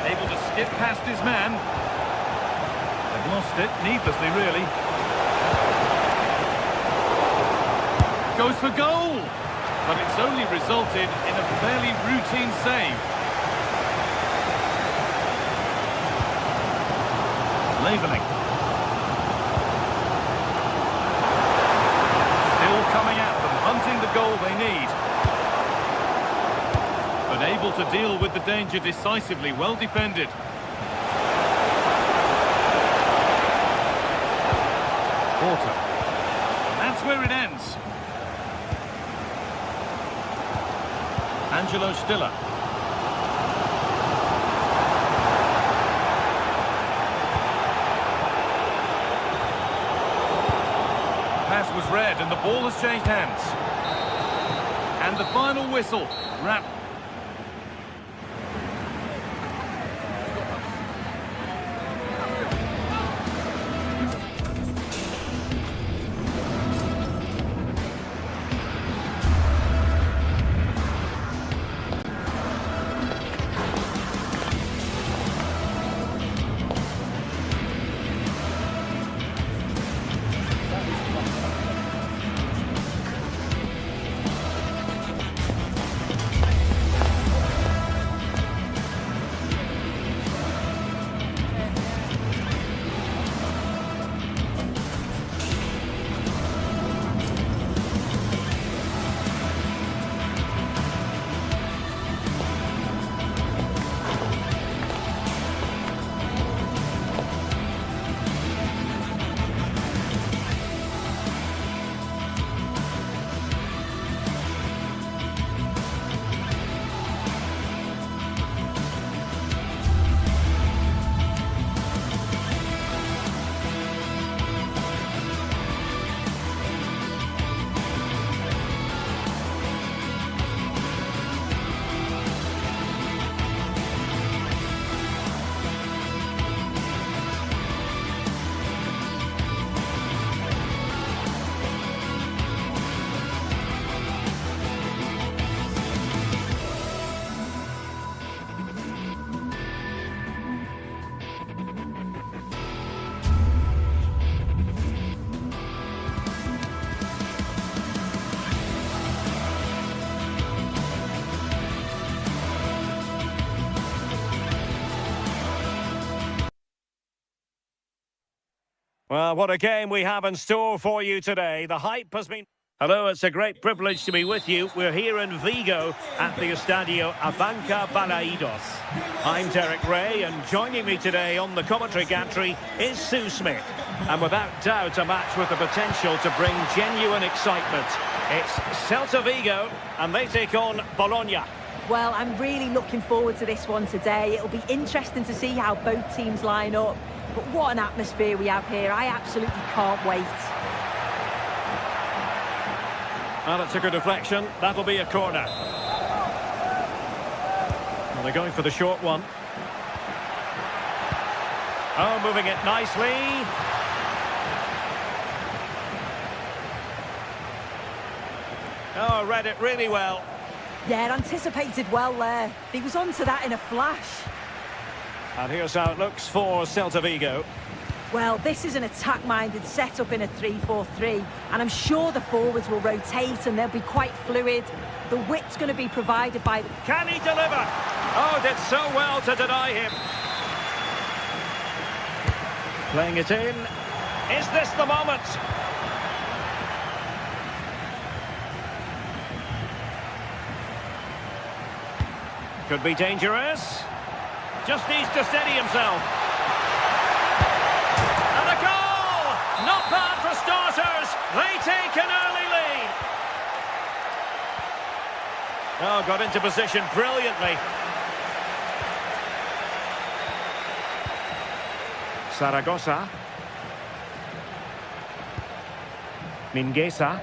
Able to skip past his man. They've lost it, needlessly really. Goes for goal! But it's only resulted in a fairly routine save. Leveling. Still coming at them, hunting the goal they need. But able to deal with the danger decisively, well defended. Porter. That's where it ends. Angelo Stiller. Was red and the ball has changed hands. And the final whistle. Wrap. Well, what a game we have in store for you today. The hype has been... Hello, it's a great privilege to be with you. We're here in Vigo at the Estadio Abanca Balaidos. I'm Derek Ray, and joining me today on the commentary gantry is Sue Smith. And without doubt, a match with the potential to bring genuine excitement. It's Celta Vigo, and they take on Bologna. Well, I'm really looking forward to this one today. It'll be interesting to see how both teams line up. But what an atmosphere we have here. I absolutely can't wait. Well, it took a deflection. That'll be a corner. Well, they're going for the short one. Oh, moving it nicely. Oh, read it really well. Yeah, anticipated well there. He was onto that in a flash. And here's how it looks for Celta Vigo. Well, this is an attack-minded setup in a 3-4-3, and I'm sure the forwards will rotate and they'll be quite fluid. The width's going to be provided by... Can he deliver? Oh, did so well to deny him. Playing it in. Is this the moment? Could be dangerous. Just needs to steady himself. And a goal! Not bad for starters. They take an early lead. Oh, got into position brilliantly. Zaragoza. Mingueza.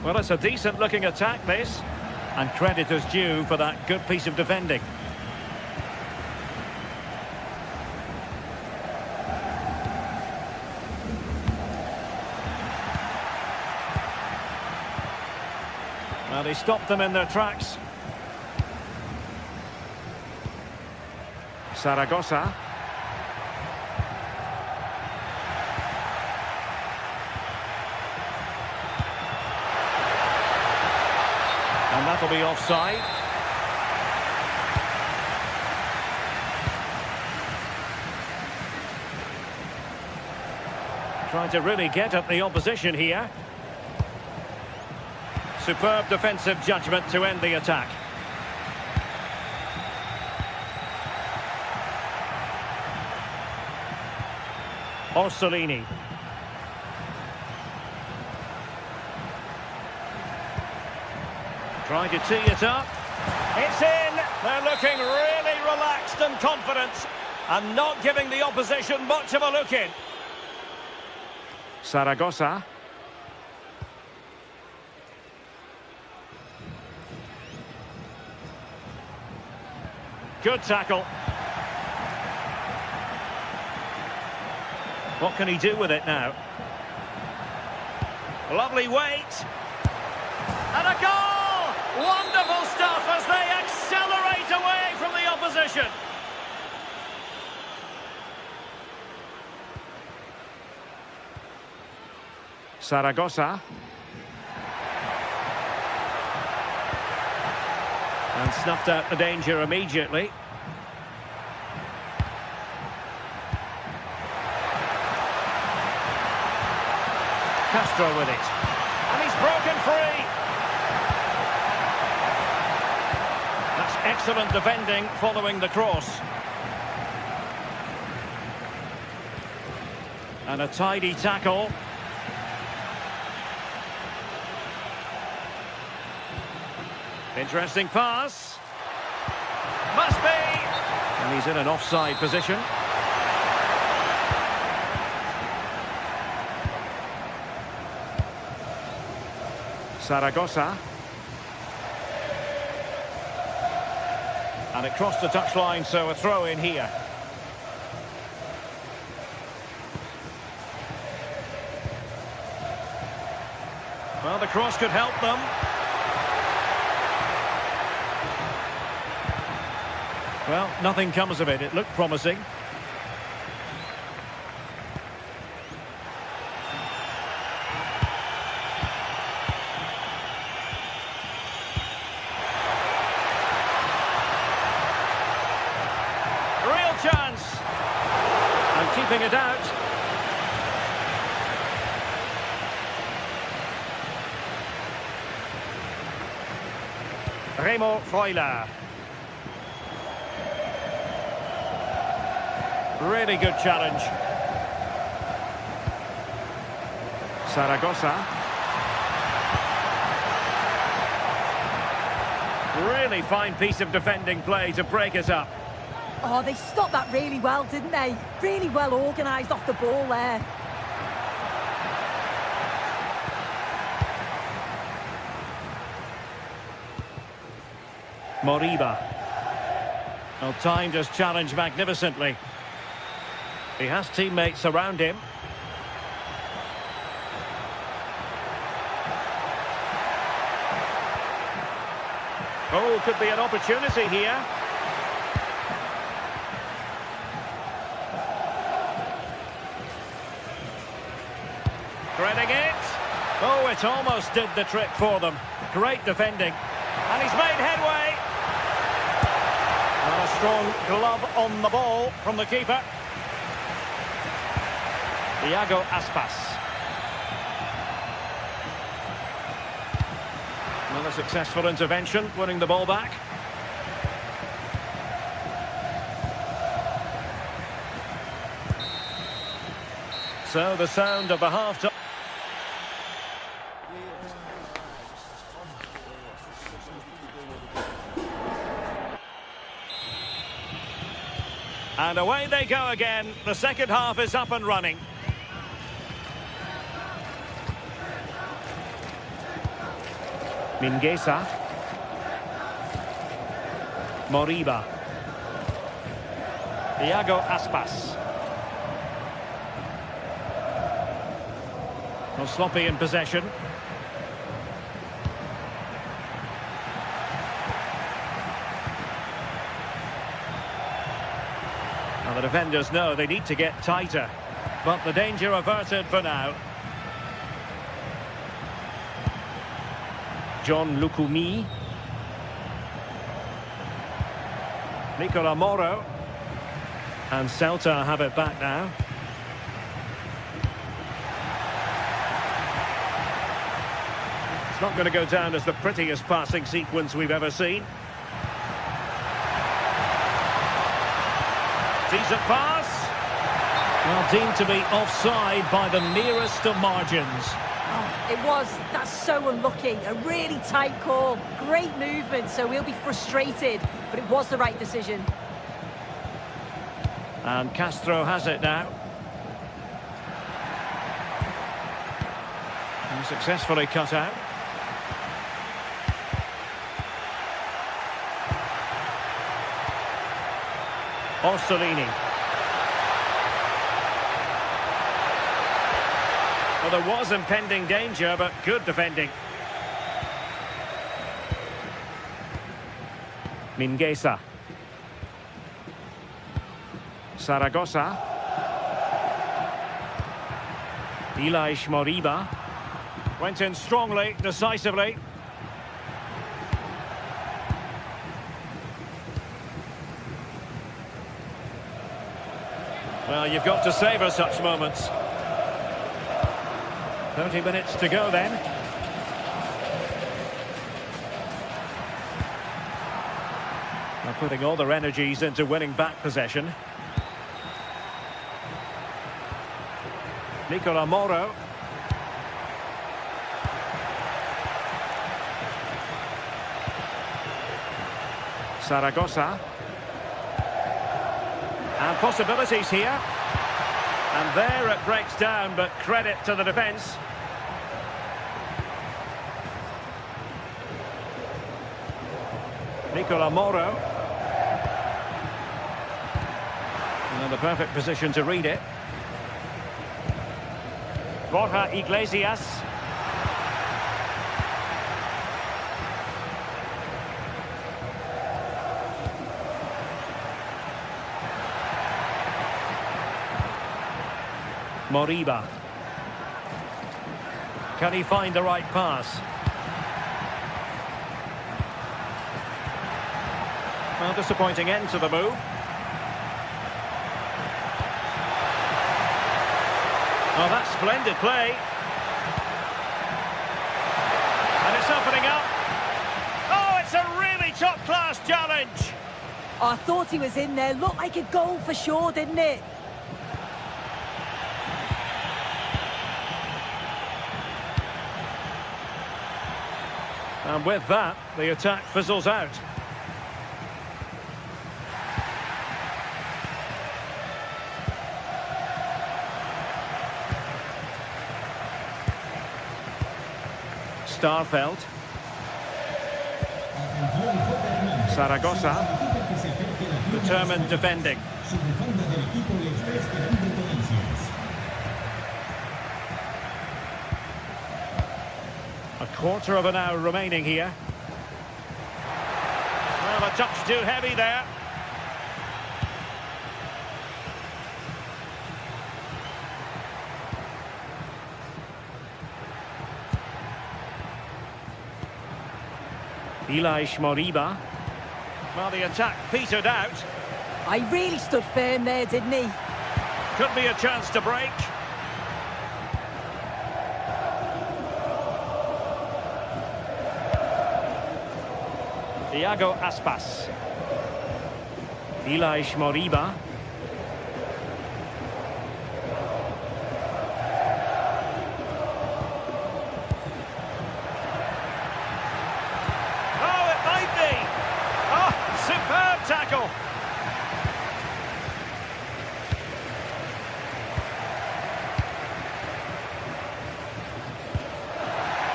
Well, it's a decent-looking attack, this. And credit is due for that good piece of defending. Well, he stopped them in their tracks. Zaragoza. And that'll be offside. Trying to really get at the opposition here. Superb defensive judgment to end the attack. Orsolini. Trying to tee it up. It's in. They're looking really relaxed and confident and not giving the opposition much of a look in. Zaragoza. Good tackle. What can he do with it now? Lovely weight. And a goal! Wonderful stuff as they accelerate away from the opposition. Zaragoza. And snuffed out the danger immediately. Castro with it. And he's broken free. That's excellent defending following the cross. And a tidy tackle. Interesting pass. Must be. And he's in an offside position. Zaragoza. And it crossed the touchline, so a throw in here. Well, the cross could help them. Well, nothing comes of it. It looked promising. Real chance. And keeping it out. Remo Freuler. Really good challenge. Zaragoza. Really fine piece of defending play to break us up. Oh, they stopped that really well, didn't they? Really well organised off the ball there. Moriba. Well, timed his challenge magnificently. He has teammates around him. Oh, could be an opportunity here. Threading it. Oh, it almost did the trick for them. Great defending. And he's made headway. And a strong glove on the ball from the keeper. Iago Aspas. Another successful intervention, winning the ball back. So the sound of the half-time. And away they go again. The second half is up and running. Mingueza. Moriba. Iago Aspas. Well, sloppy in possession. Now the defenders know they need to get tighter, but the danger averted for now. John Lukumi. Nicola Moro. And Celta have it back now. It's not going to go down as the prettiest passing sequence we've ever seen. Decent pass. Well, deemed to be offside by the nearest of margins. Oh, it was. That's so unlucky. A really tight call. Great movement, so we'll be frustrated. But it was the right decision. And Castro has it now. And successfully cut out. Orsolini. Well, there was impending danger, but good defending. Mingueza. Zaragoza. Ilaix Moriba. Went in strongly, decisively. Well, you've got to savour such moments. 30 minutes to go then. They're putting all their energies into winning back possession. Nicola Moro. Zaragoza. And possibilities here. And there it breaks down, but credit to the defence. Nicola Moro. And the perfect position to read it. Borja Iglesias. Moriba. Can he find the right pass? Well, disappointing end to the move. Oh, that's splendid play. And it's opening up. Oh, it's a really challenge. Oh, I thought he was in there. Looked like a goal for sure, didn't it? And with that, the attack fizzles out. Starfelt. Zaragoza. Determined defending. A quarter of an hour remaining here. Well, a touch too heavy there. Elias Moriba. Well, the attack petered out. I really stood firm there, didn't he? Could be a chance to break. Thiago Aspas. Elias Moriba. Oh, it might be. Oh, superb tackle.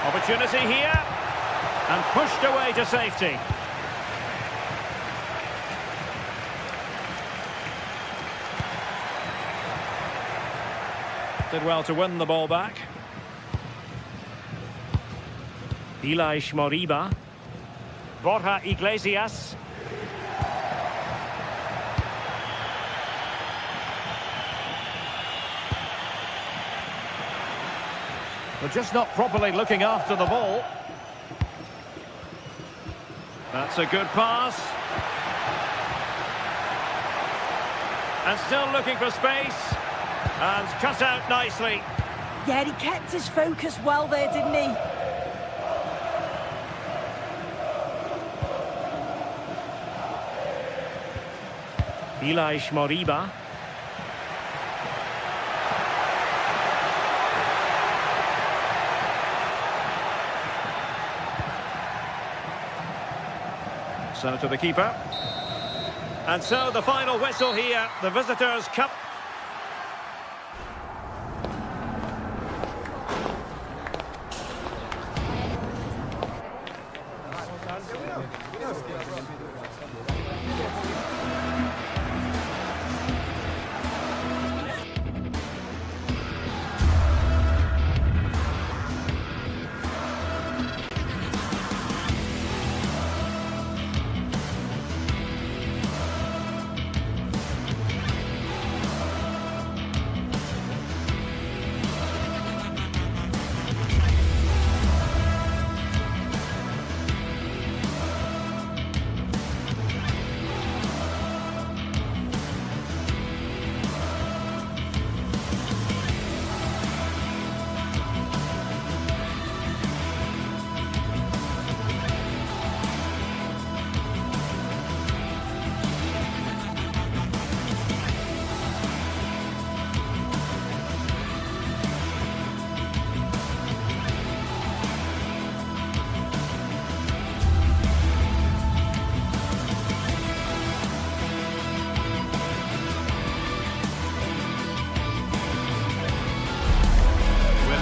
Opportunity here. And pushed away to safety. Did well to win the ball back. Elias Moriba. Borja Iglesias. They're just not properly looking after the ball. That's a good pass. And still looking for space. And cut out nicely. Yeah, he kept his focus well there, didn't he? Elias Moriba. So to the keeper. And so the final whistle here. The Visitors' Cup.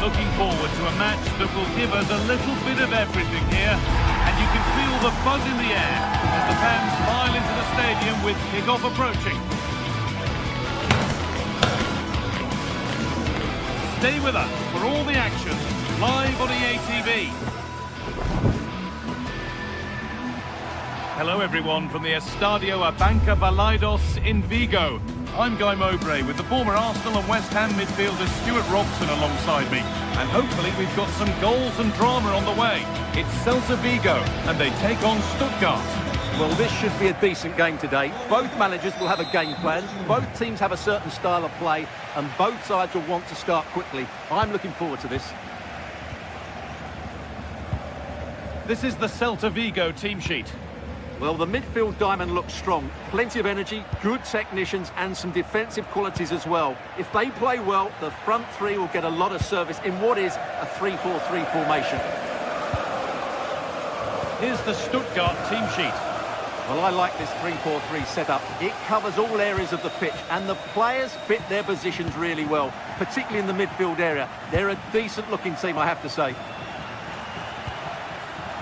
Looking forward to a match that will give us a little bit of everything here. And you can feel the buzz in the air as the fans file into the stadium with kick-off approaching. Stay with us for all the action, live on EA TV. Hello everyone from the Estadio Abanca Balaidos in Vigo. I'm Guy Mowbray with the former Arsenal and West Ham midfielder Stuart Robson alongside me. And hopefully we've got some goals and drama on the way. It's Celta Vigo and they take on Stuttgart. Well, this should be a decent game today. Both managers will have a game plan. Both teams have a certain style of play and both sides will want to start quickly. I'm looking forward to this. This is the Celta Vigo team sheet. Well, the midfield diamond looks strong. Plenty of energy, good technicians and some defensive qualities as well. If they play well, the front three will get a lot of service in what is a 3-4-3 formation. Here's the Stuttgart team sheet. Well, I like this 3-4-3 setup. It covers all areas of the pitch and the players fit their positions really well, particularly in the midfield area. They're a decent-looking team, I have to say.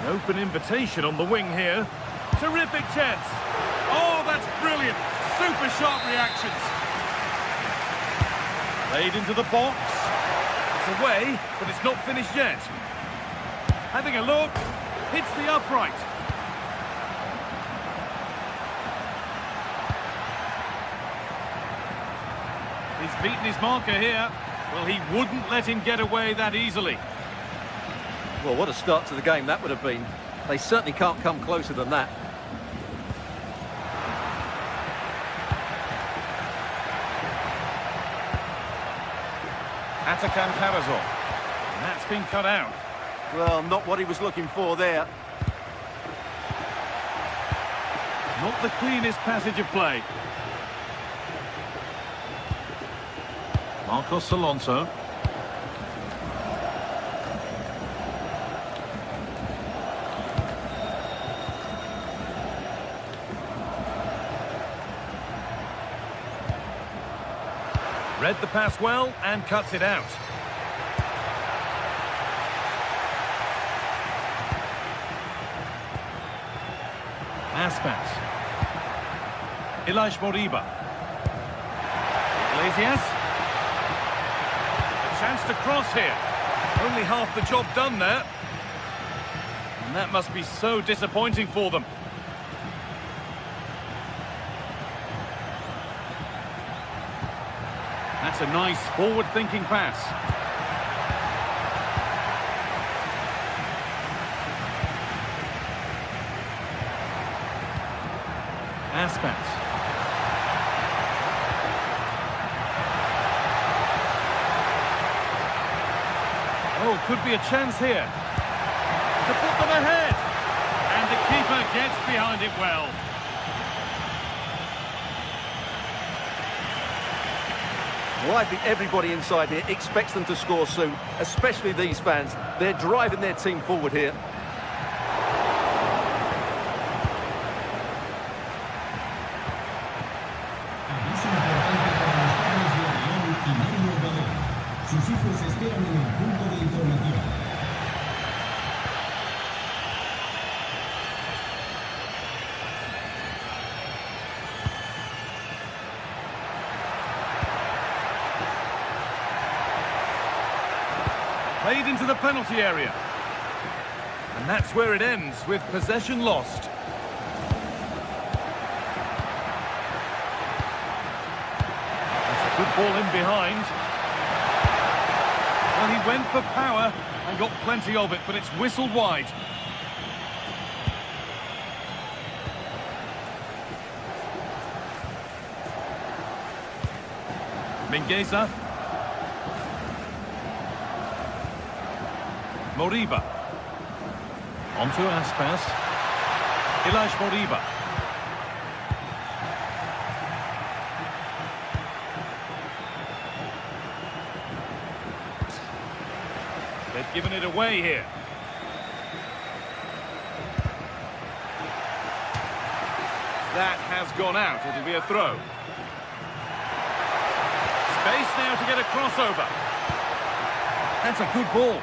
An open invitation on the wing here. Terrific chance. Oh, that's brilliant. Super sharp reactions. Played into the box. It's away, but it's not finished yet. Having a look. Hits the upright. He's beaten his marker here. Well, he wouldn't let him get away that easily. Well, what a start to the game that would have been. They certainly can't come closer than that. Atakan Karazor. And that's been cut out. Well, not what he was looking for there. Not the cleanest passage of play. Marcos Alonso. Read the pass well and cuts it out. Aspas. Ilaix Moriba. Iglesias. A chance to cross here. Only half the job done there. And that must be so disappointing for them. That's a nice forward-thinking pass. Aspas. Oh, could be a chance here. To put them ahead. And the keeper gets behind it well. Well, I think everybody inside here expects them to score soon, especially these fans. They're driving their team forward here. Sus hijos esperan en el punto de información. Played into the penalty area. And that's where it ends, with possession lost. That's a good ball in behind. Well, he went for power and got plenty of it, but it's whistled wide. Mingueza. Moriba. Onto Aspas. Ilaix Moriba. They've given it away here. That has gone out. It'll be a throw. Space now to get a crossover. That's a good ball.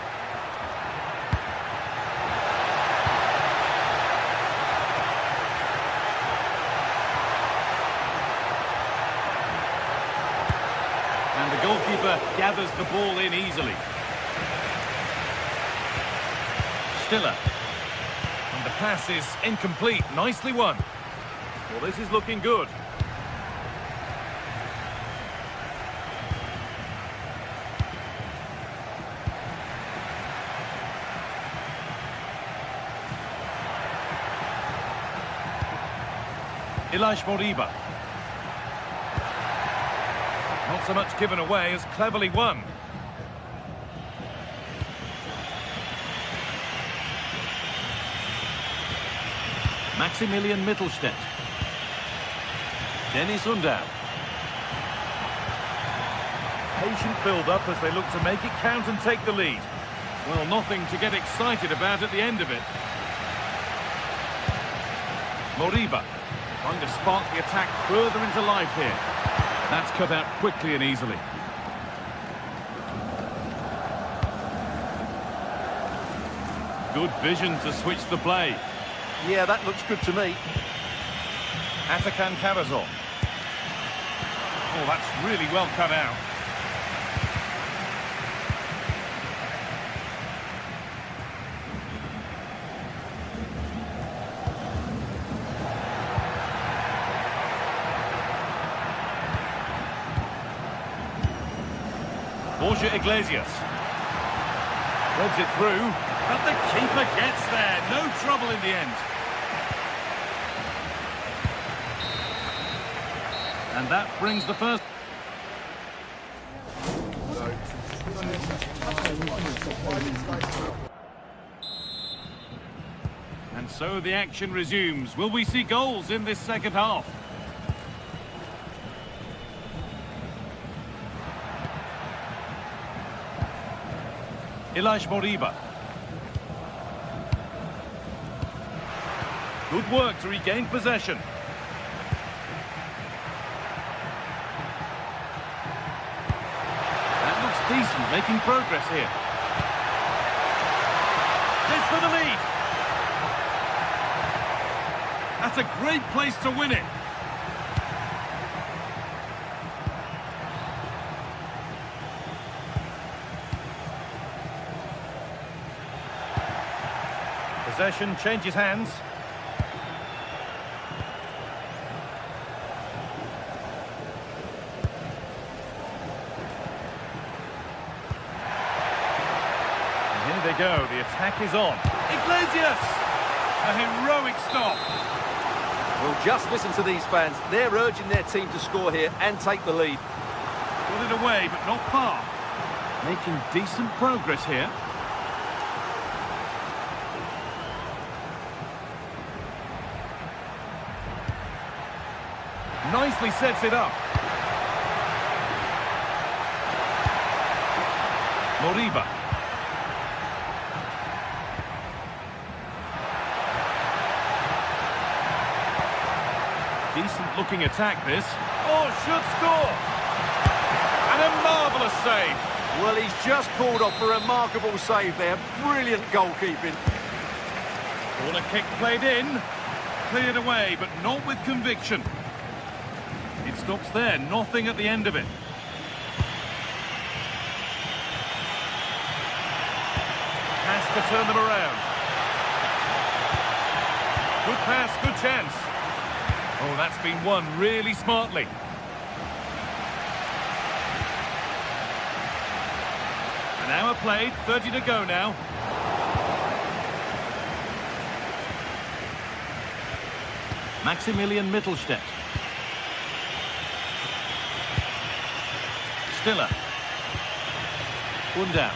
And the goalkeeper gathers the ball in easily. Stiller. And the pass is incomplete. Nicely won. Well, this is looking good. Ilaix Moriba. Not so much given away as cleverly won. Maximilian Mittelstädt. Dennis Undav. Patient build-up as they look to make it count and take the lead. Well, nothing to get excited about at the end of it. Moriba trying to spark the attack further into life here. That's cut out quickly and easily. Good vision to switch the play. Yeah, that looks good to me. Atakan Karazor. Oh, that's really well cut out. Borja Iglesias. Threads it through, but the keeper gets there. No trouble in the end. And that brings the first... And so the action resumes. Will we see goals in this second half? Ilaix Moriba. Good work to regain possession. That looks decent, making progress here. This for the lead. That's a great place to win it. Possession changes hands. And here they go, the attack is on. Iglesias! A heroic stop. Well, just listen to these fans. They're urging their team to score here and take the lead. Got it away, but not far. Making decent progress here. Nicely sets it up. Moriba. Decent looking attack this. Oh, should score. And a marvellous save. Well, he's just called off a remarkable save there. Brilliant goalkeeping. Corner kick played in. Cleared away, but not with conviction. It stops there, nothing at the end of it. Has to turn them around. Good pass, good chance. Oh, that's been won really smartly. An hour played, 30 to go now. Maximilian Mittelstädt. Stiller. Undav.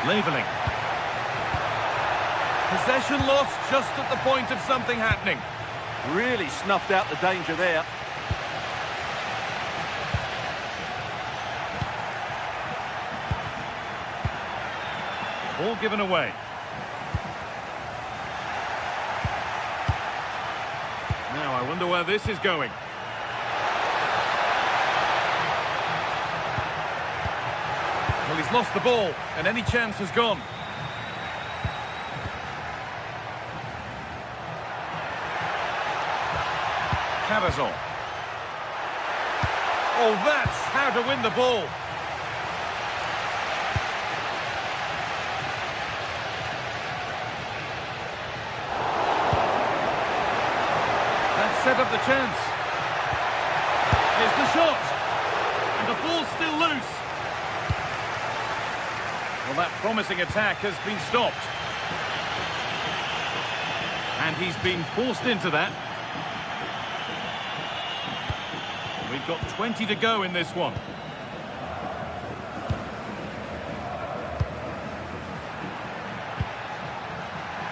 Leveling. Possession lost just at the point of something happening. Really snuffed out the danger there. Ball given away. Now I wonder where this is going. Well, he's lost the ball, and any chance has gone. Karazor. Oh, that's how to win the ball. That set up the chance. Here's the shot. And the ball's still loose. Well, that promising attack has been stopped. And he's been forced into that. We've got 20 to go in this one.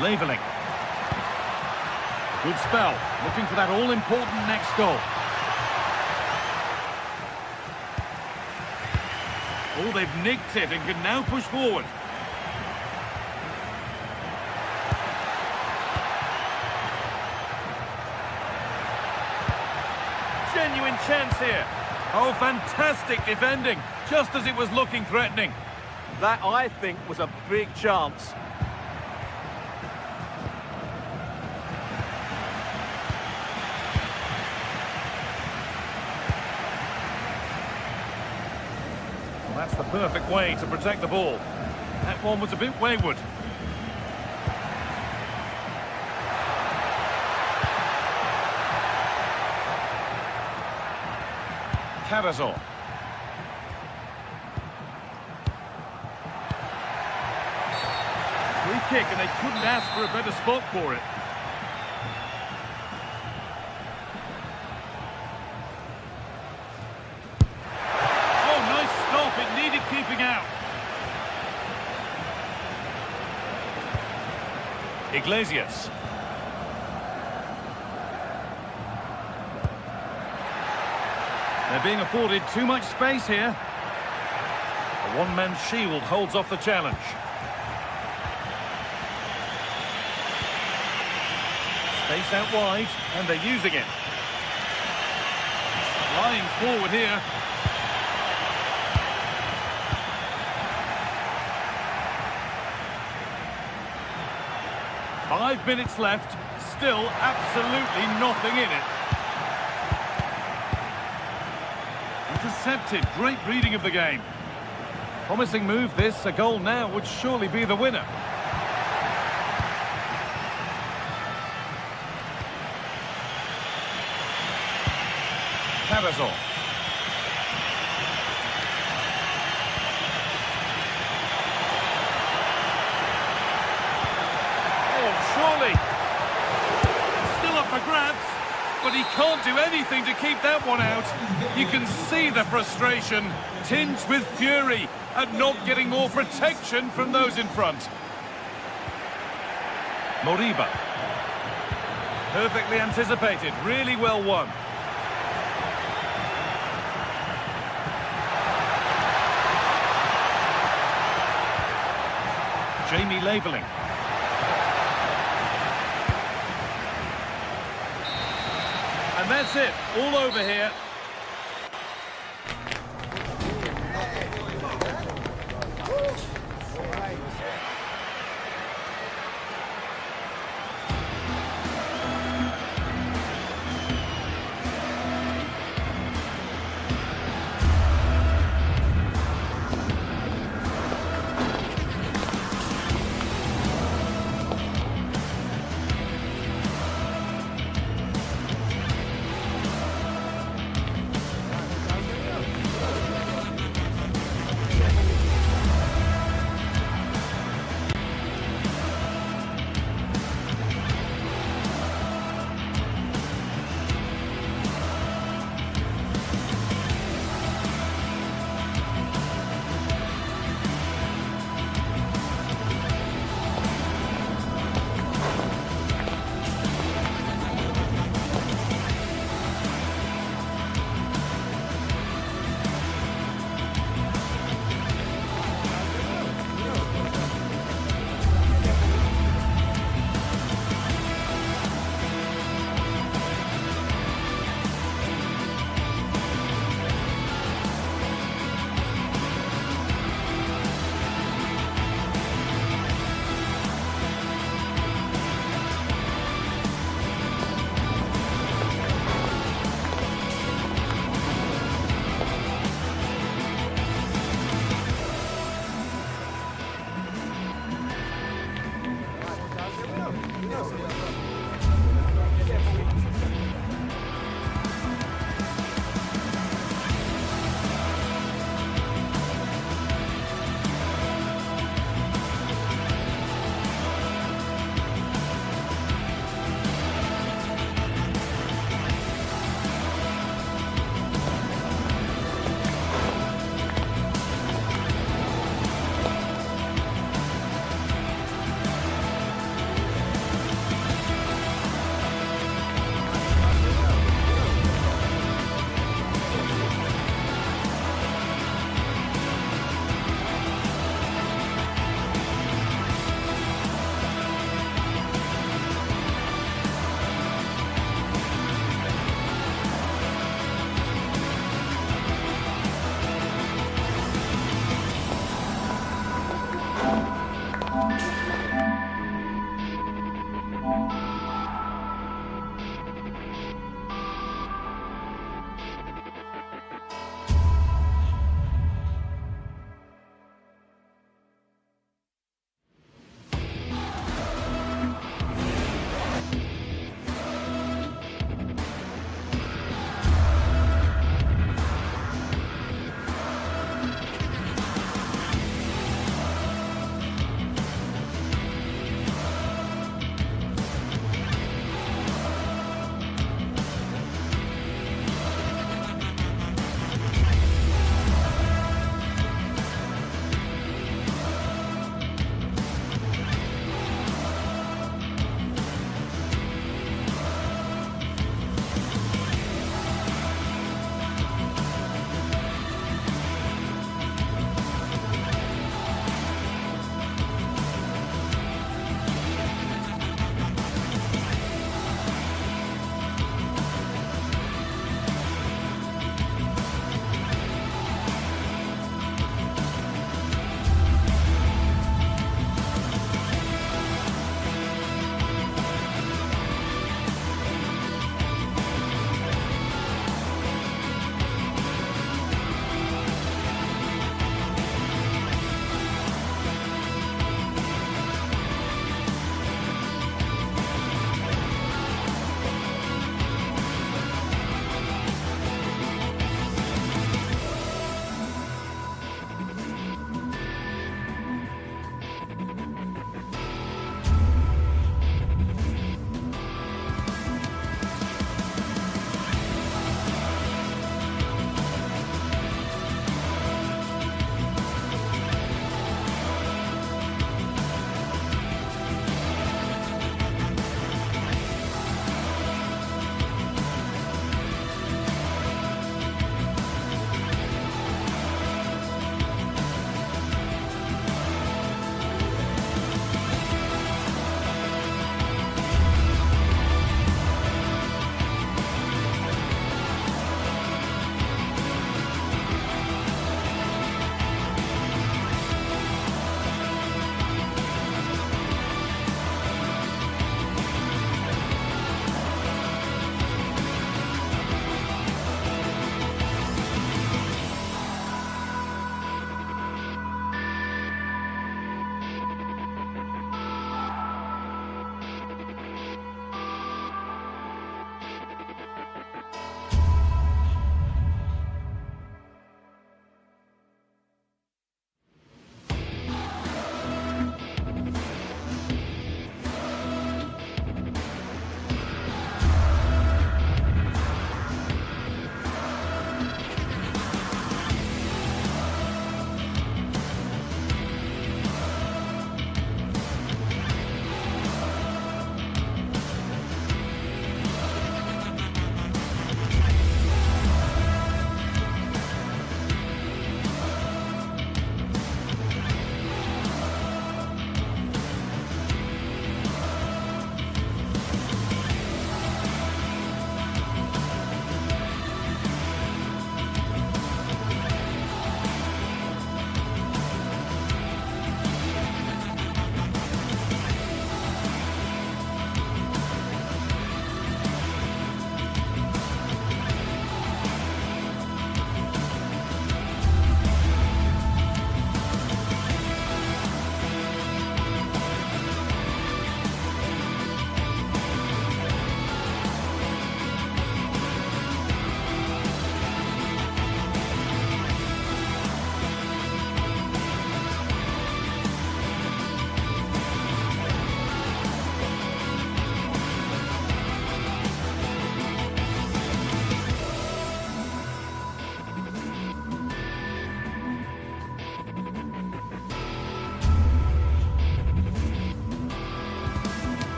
Leveling. Good spell. Looking for that all-important next goal. Oh, they've nicked it and can now push forward. Genuine chance here. Oh, fantastic defending, just as it was looking threatening. That, I think, was a big chance. Well, that's the perfect way to protect the ball. That one was a bit wayward. Cavazor. Free kick, and they couldn't ask for a better spot for it. Oh, nice stop. It needed keeping out. Iglesias. They're being afforded too much space here. A one-man shield holds off the challenge. Space out wide, and they're using it. Flying forward here. Five minutes left, still absolutely nothing in it. Intercepted, great reading of the game. Promising move this, a goal now would surely be the winner. Cavazor. Oh, surely. Still up for grabs. But he can't do anything to keep that one out. You can see the frustration, tinged with fury at not getting more protection from those in front. Moriba. Perfectly anticipated, really well won. Jamie Leveling. And that's it, all over here.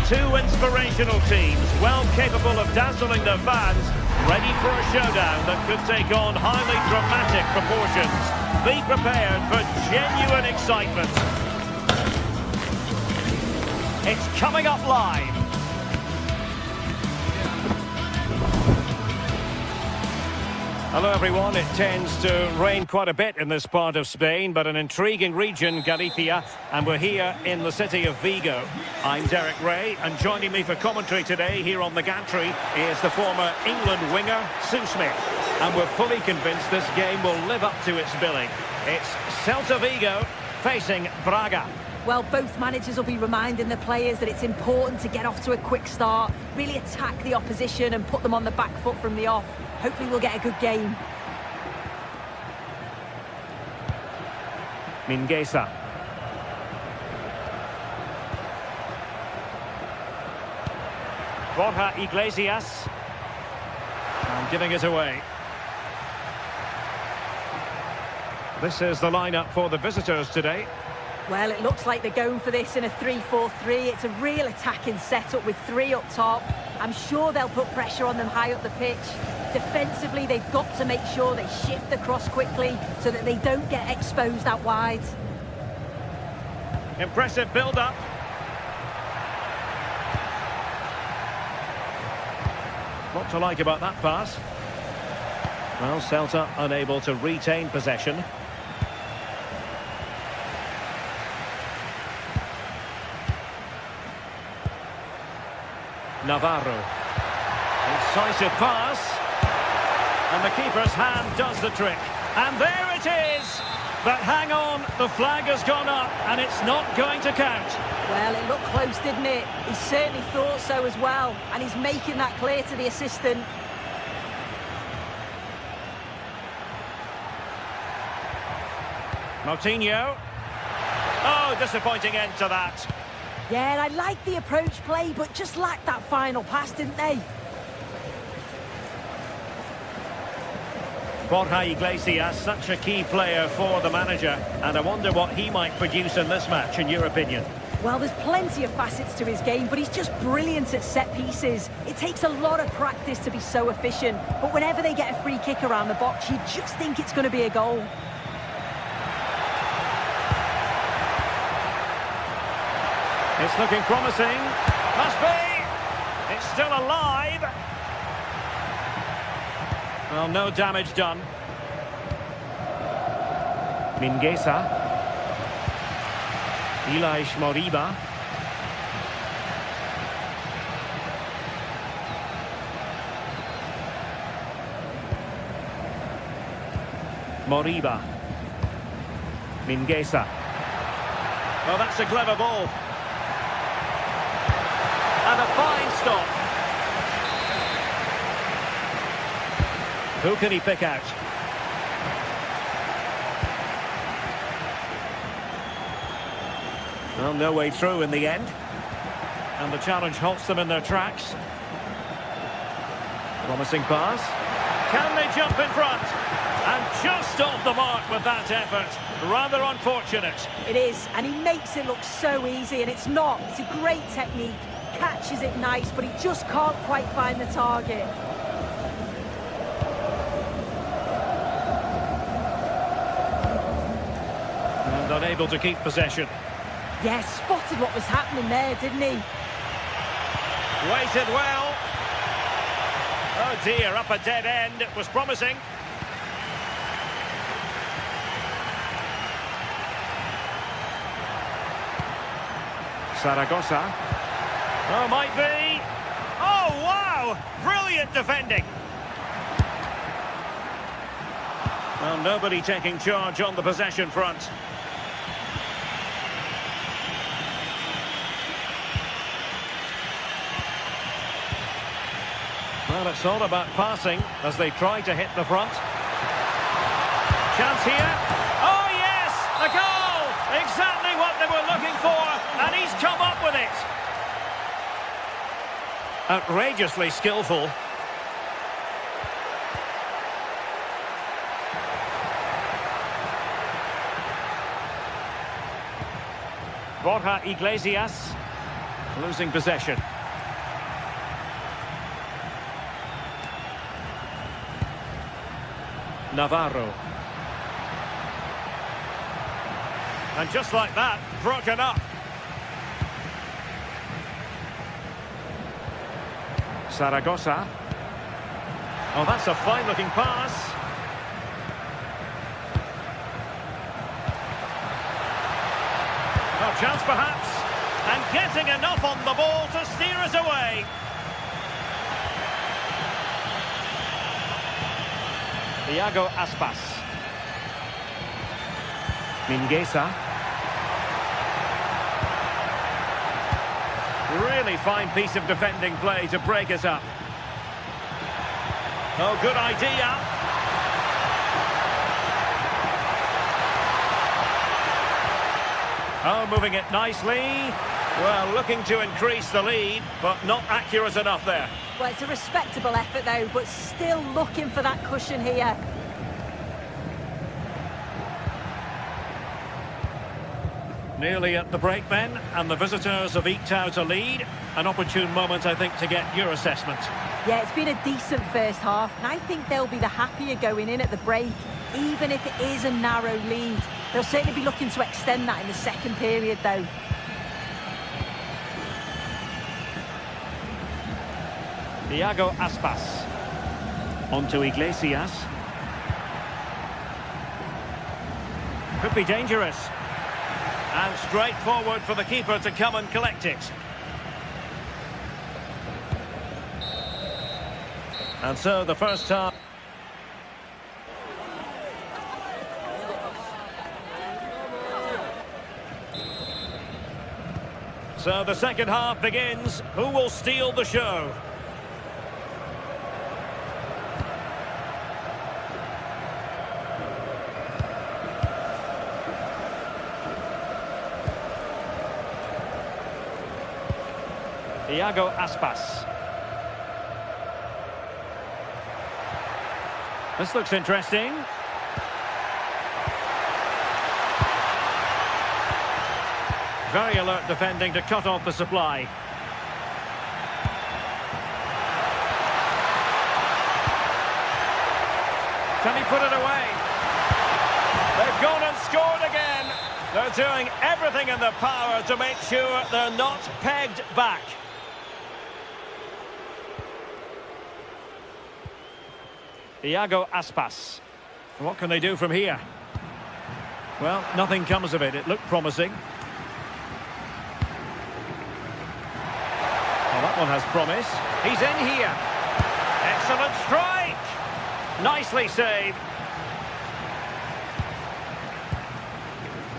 Two inspirational teams, well capable of dazzling their fans, ready for a showdown that could take on highly dramatic proportions. Be prepared for genuine excitement. It's coming up live. Hello everyone, it tends to rain quite a bit in this part of Spain, but an intriguing region, Galicia, and we're here in the city of Vigo. I'm Derek Ray, and joining me for commentary today here on the gantry is the former England winger, Sue Smith. And we're fully convinced this game will live up to its billing. It's Celta Vigo facing Braga. Well, both managers will be reminding the players that it's important to get off to a quick start, really attack the opposition and put them on the back foot from the off. Hopefully we'll get a good game. Mingueza. Borja Iglesias. And giving it away. This is the lineup for the visitors today. Well, it looks like they're going for this in a 3-4-3. It's a real attacking setup with three up top. I'm sure they'll put pressure on them high up the pitch. Defensively, they've got to make sure they shift the cross quickly so that they don't get exposed out wide. Impressive build-up. What to like about that pass? Well, Celta unable to retain possession. Navarro. Incisive pass. And the keeper's hand does the trick. And there it is! But hang on, the flag has gone up and it's not going to count. Well, it looked close, didn't it? He certainly thought so as well. And he's making that clear to the assistant. Moutinho. Oh, disappointing end to that. Yeah, I like the approach play, but just lacked that final pass, didn't they? Borja Iglesias, such a key player for the manager, and I wonder what he might produce in this match, in your opinion. Well, there's plenty of facets to his game, but he's just brilliant at set pieces. It takes a lot of practice to be so efficient, but whenever they get a free kick around the box, you just think it's going to be a goal. It's looking promising. Must be! It's still alive! Well, no damage done. Mingueza. Ilaix Moriba. Moriba. Mingueza. Well, that's a clever ball. And a fine stop. Who can he pick out? Well, no way through in the end. And the challenge halts them in their tracks. Promising pass. Can they jump in front? And just off the mark with that effort. Rather unfortunate. It is, and he makes it look so easy, and it's not. It's a great technique. Catches it nice, but he just can't quite find the target. And unable to keep possession. Yeah, spotted what was happening there, didn't he? Waited well. Oh dear, up a dead end. It was promising. Zaragoza. Oh, might be. Oh, wow! Brilliant defending. Well, nobody taking charge on the possession front. Well, it's all about passing as they try to hit the front. Chance here. Oh, yes! A goal! Exactly what they were looking for, and he's come up with it. Outrageously skillful. Borja Iglesias. Losing possession. Navarro. And just like that, broken up. Zaragoza. Oh, that's a fine-looking pass. Oh, chance perhaps. And getting enough on the ball to steer us away. Iago Aspas. Mingueza. Really fine piece of defending play to break us up. Oh, good idea. Oh, moving it nicely. Well, looking to increase the lead, but not accurate enough there. Well, it's a respectable effort, though, but still looking for that cushion here. Nearly at the break then, and the visitors have eked out a lead. An opportune moment, I think, to get your assessment. Yeah, it's been a decent first half, and I think they'll be the happier going in at the break, even if it is a narrow lead. They'll certainly be looking to extend that in the second period, though. Iago Aspas. On to Iglesias. Could be dangerous. And straight forward for the keeper to come and collect it. And so the first half. So the second half begins. Who will steal the show? Iago Aspas. This looks interesting. Very alert defending to cut off the supply. Can he put it away? They've gone and scored again. They're doing everything in their power to make sure they're not pegged back. Iago Aspas. What can they do from here? Well, nothing comes of it. It looked promising. Well, that one has promise. He's in here. Excellent strike. Nicely saved.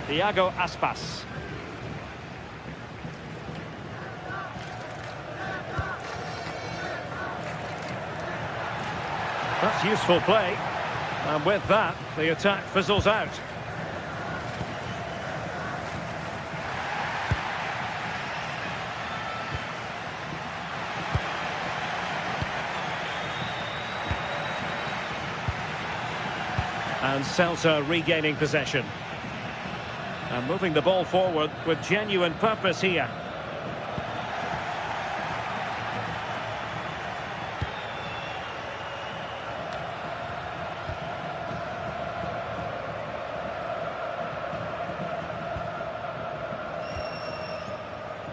Iago Aspas. That's useful play. And with that, the attack fizzles out. And Celta regaining possession. And moving the ball forward with genuine purpose here.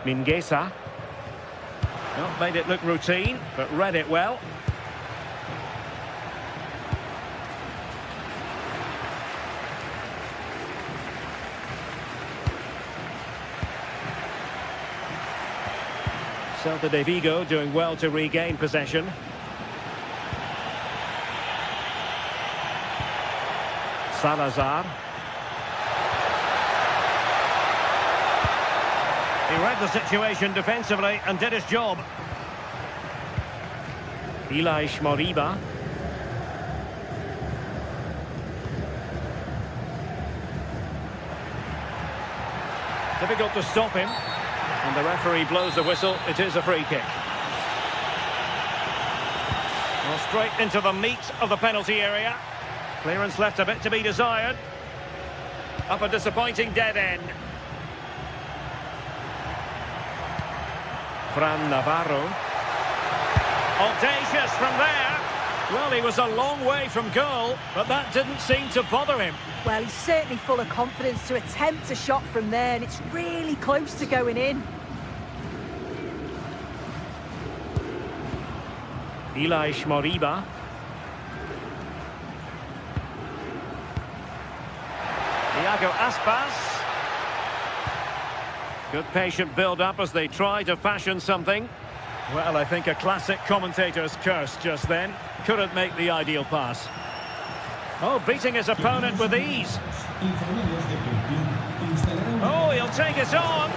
Mingueza. Not made it look routine, but read it well. Celta de Vigo doing well to regain possession. Salazar. He read the situation defensively and did his job. Ilaix Moriba. Difficult to stop him. And the referee blows the whistle. It is a free kick. Well, straight into the meat of the penalty area. Clearance left a bit to be desired. Up a disappointing dead end. Fran Navarro. Audacious from there. Well, he was a long way from goal, but that didn't seem to bother him. Well, he's certainly full of confidence to attempt a shot from there, and it's really close to going in. Ilaix Moriba. Iago Aspas. Good patient build-up as they try to fashion something. Well, I think a classic commentator's curse just then. Couldn't make the ideal pass. Oh, beating his opponent with ease. Oh, he'll take it on.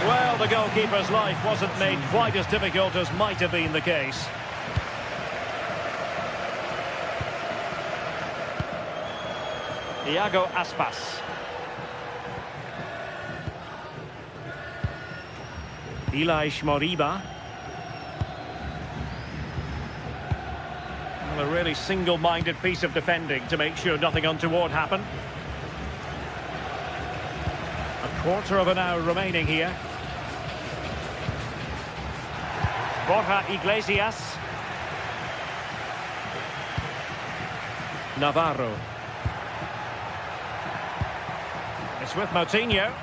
Well, the goalkeeper's life wasn't made quite as difficult as might have been the case. Iago Aspas. Ilaix Moriba. Well, a really single-minded piece of defending to make sure nothing untoward happened. A quarter of an hour remaining here. Borja Iglesias. Navarro. It's with Moutinho.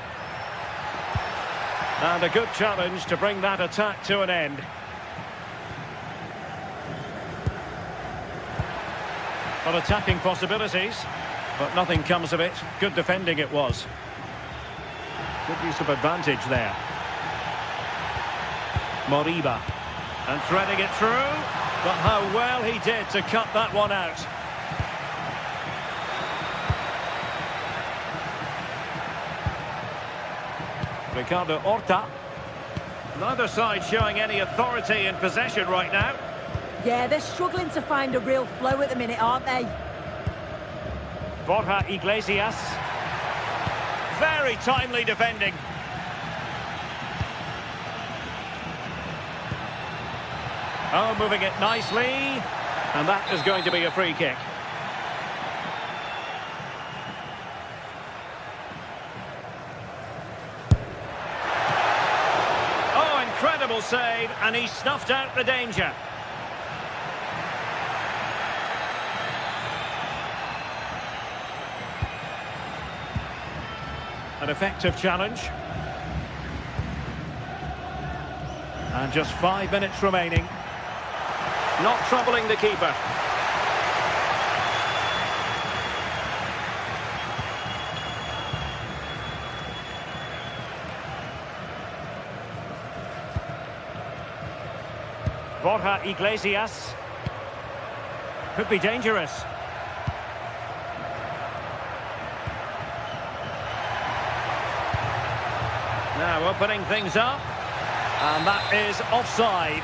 And a good challenge to bring that attack to an end. Well, attacking possibilities, but nothing comes of it. Good defending it was. Good use of advantage there. Moriba. And threading it through. But how well he did to cut that one out. Ricardo Horta. Neither side showing any authority in possession right now. Yeah, they're struggling to find a real flow at the minute, aren't they? Borja Iglesias. Very timely defending. Oh, moving it nicely. And that is going to be a free kick. Incredible save, and he snuffed out the danger. An effective challenge. And just 5 minutes remaining. Not troubling the keeper. Borja Iglesias. Could be dangerous. Now opening things up. And that is offside.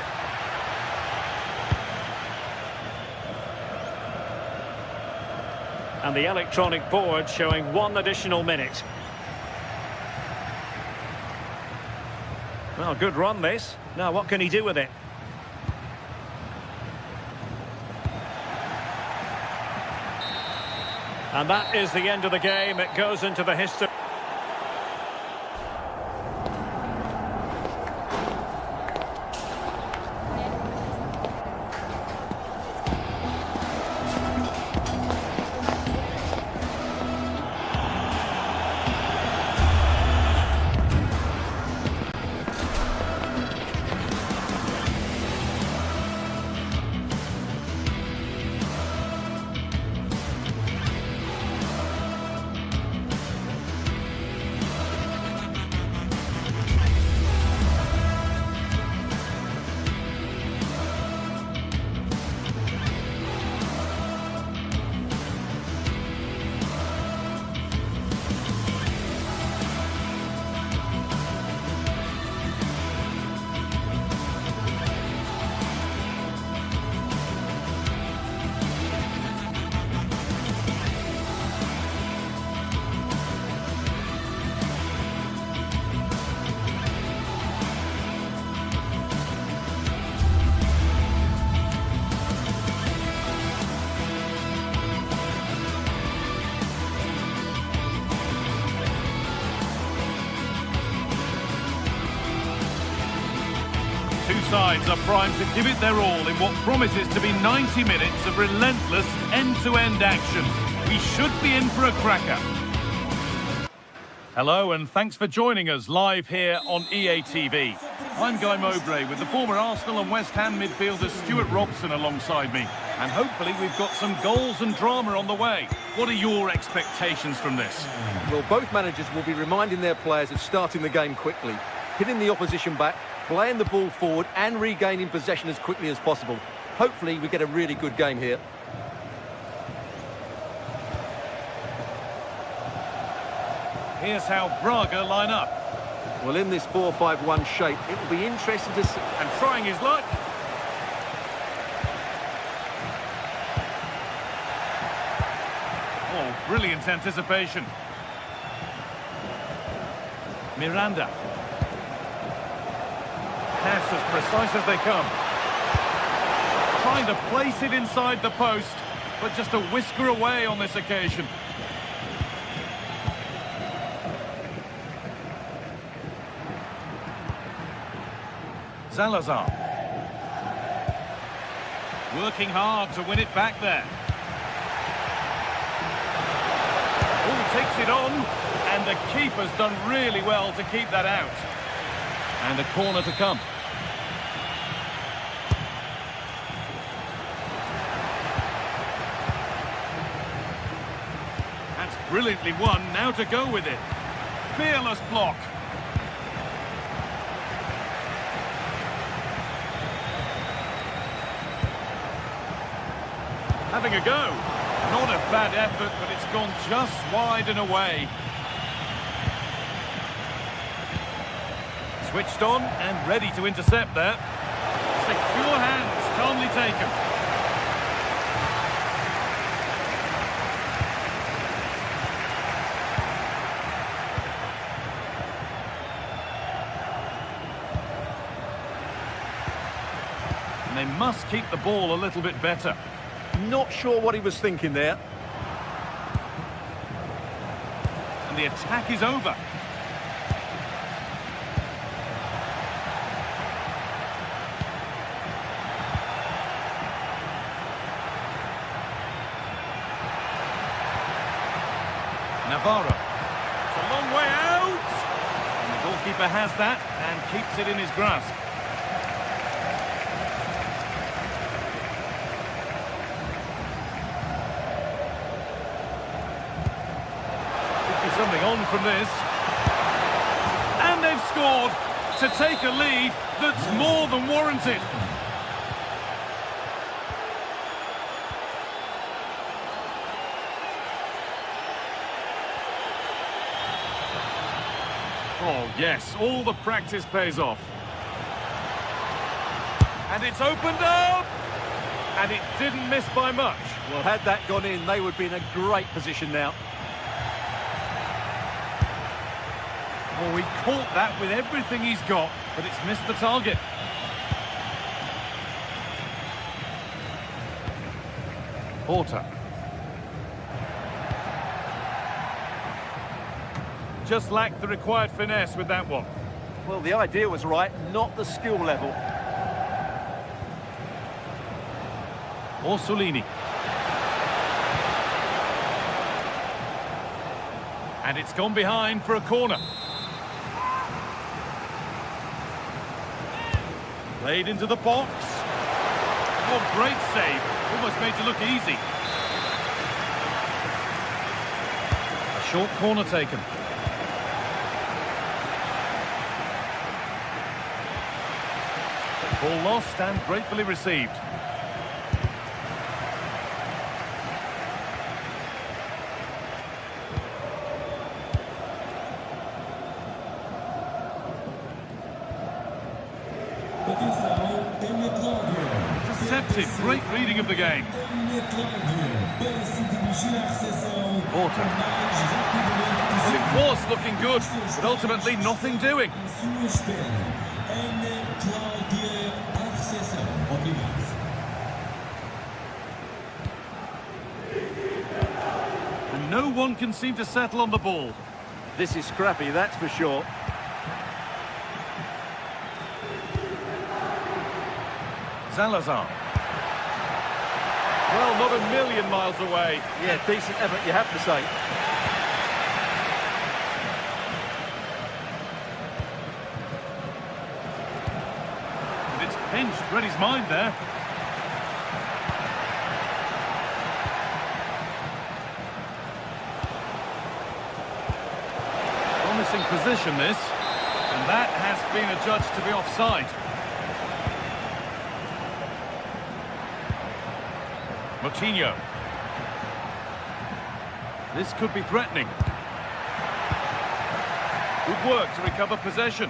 And the electronic board showing 1 additional minute. Well, good run this. Now what can he do with it? And that is the end of the game. It goes into the history. sides are primed to give it their all in what promises to be 90 minutes of relentless end-to-end action. We should be in for a cracker. Hello and thanks for joining us live here on EA TV. I'm Guy Mowbray with the former Arsenal and West Ham midfielder Stuart Robson alongside me. And hopefully we've got some goals and drama on the way. What are your expectations from this? Well, both managers will be reminding their players of starting the game quickly, hitting the opposition back, playing the ball forward and regaining possession as quickly as possible. Hopefully we get a really good game here. Here's how Braga line up. Well, in this 4-5-1 shape, it will be interesting to see. And trying his luck. Oh, brilliant anticipation. Miranda. Pass as precise as they come. Trying to place it inside the post, but just a whisker away on this occasion. Salazar. Working hard to win it back there. Oh, takes it on. And the keeper's done really well to keep that out. And a corner to come. That's brilliantly won. Now to go with it. Fearless block. Having a go. Not a bad effort, but it's gone just wide and away. Switched on and ready to intercept there. Secure hands, calmly taken. And they must keep the ball a little bit better. Not sure what he was thinking there. And the attack is over. Navarro. It's a long way out. And the goalkeeper has that and keeps it in his grasp. Something on from this. And they've scored to take a lead that's more than warranted. Oh, yes, all the practice pays off. And it's opened up! And it didn't miss by much. Well, had that gone in, they would be in a great position now. Well, he caught that with everything he's got, but it's missed the target. Porter. Just lacked the required finesse with that one. Well, the idea was right, not the skill level. Orsolini. And it's gone behind for a corner. Played into the box. Oh, great save. Almost made to look easy. A short corner taken. Ball lost and gratefully received. Deceptive, great reading of the game. Porter. Well, it was looking good, but ultimately nothing doing. And no one can seem to settle on the ball. This is scrappy, that's for sure. Salazar. Well, not a million miles away. Yeah, decent effort, you have to say. And it's pinched, read his mind there. Promising position, this. And that has been adjudged to be offside. Moutinho. This could be threatening. Good work to recover possession.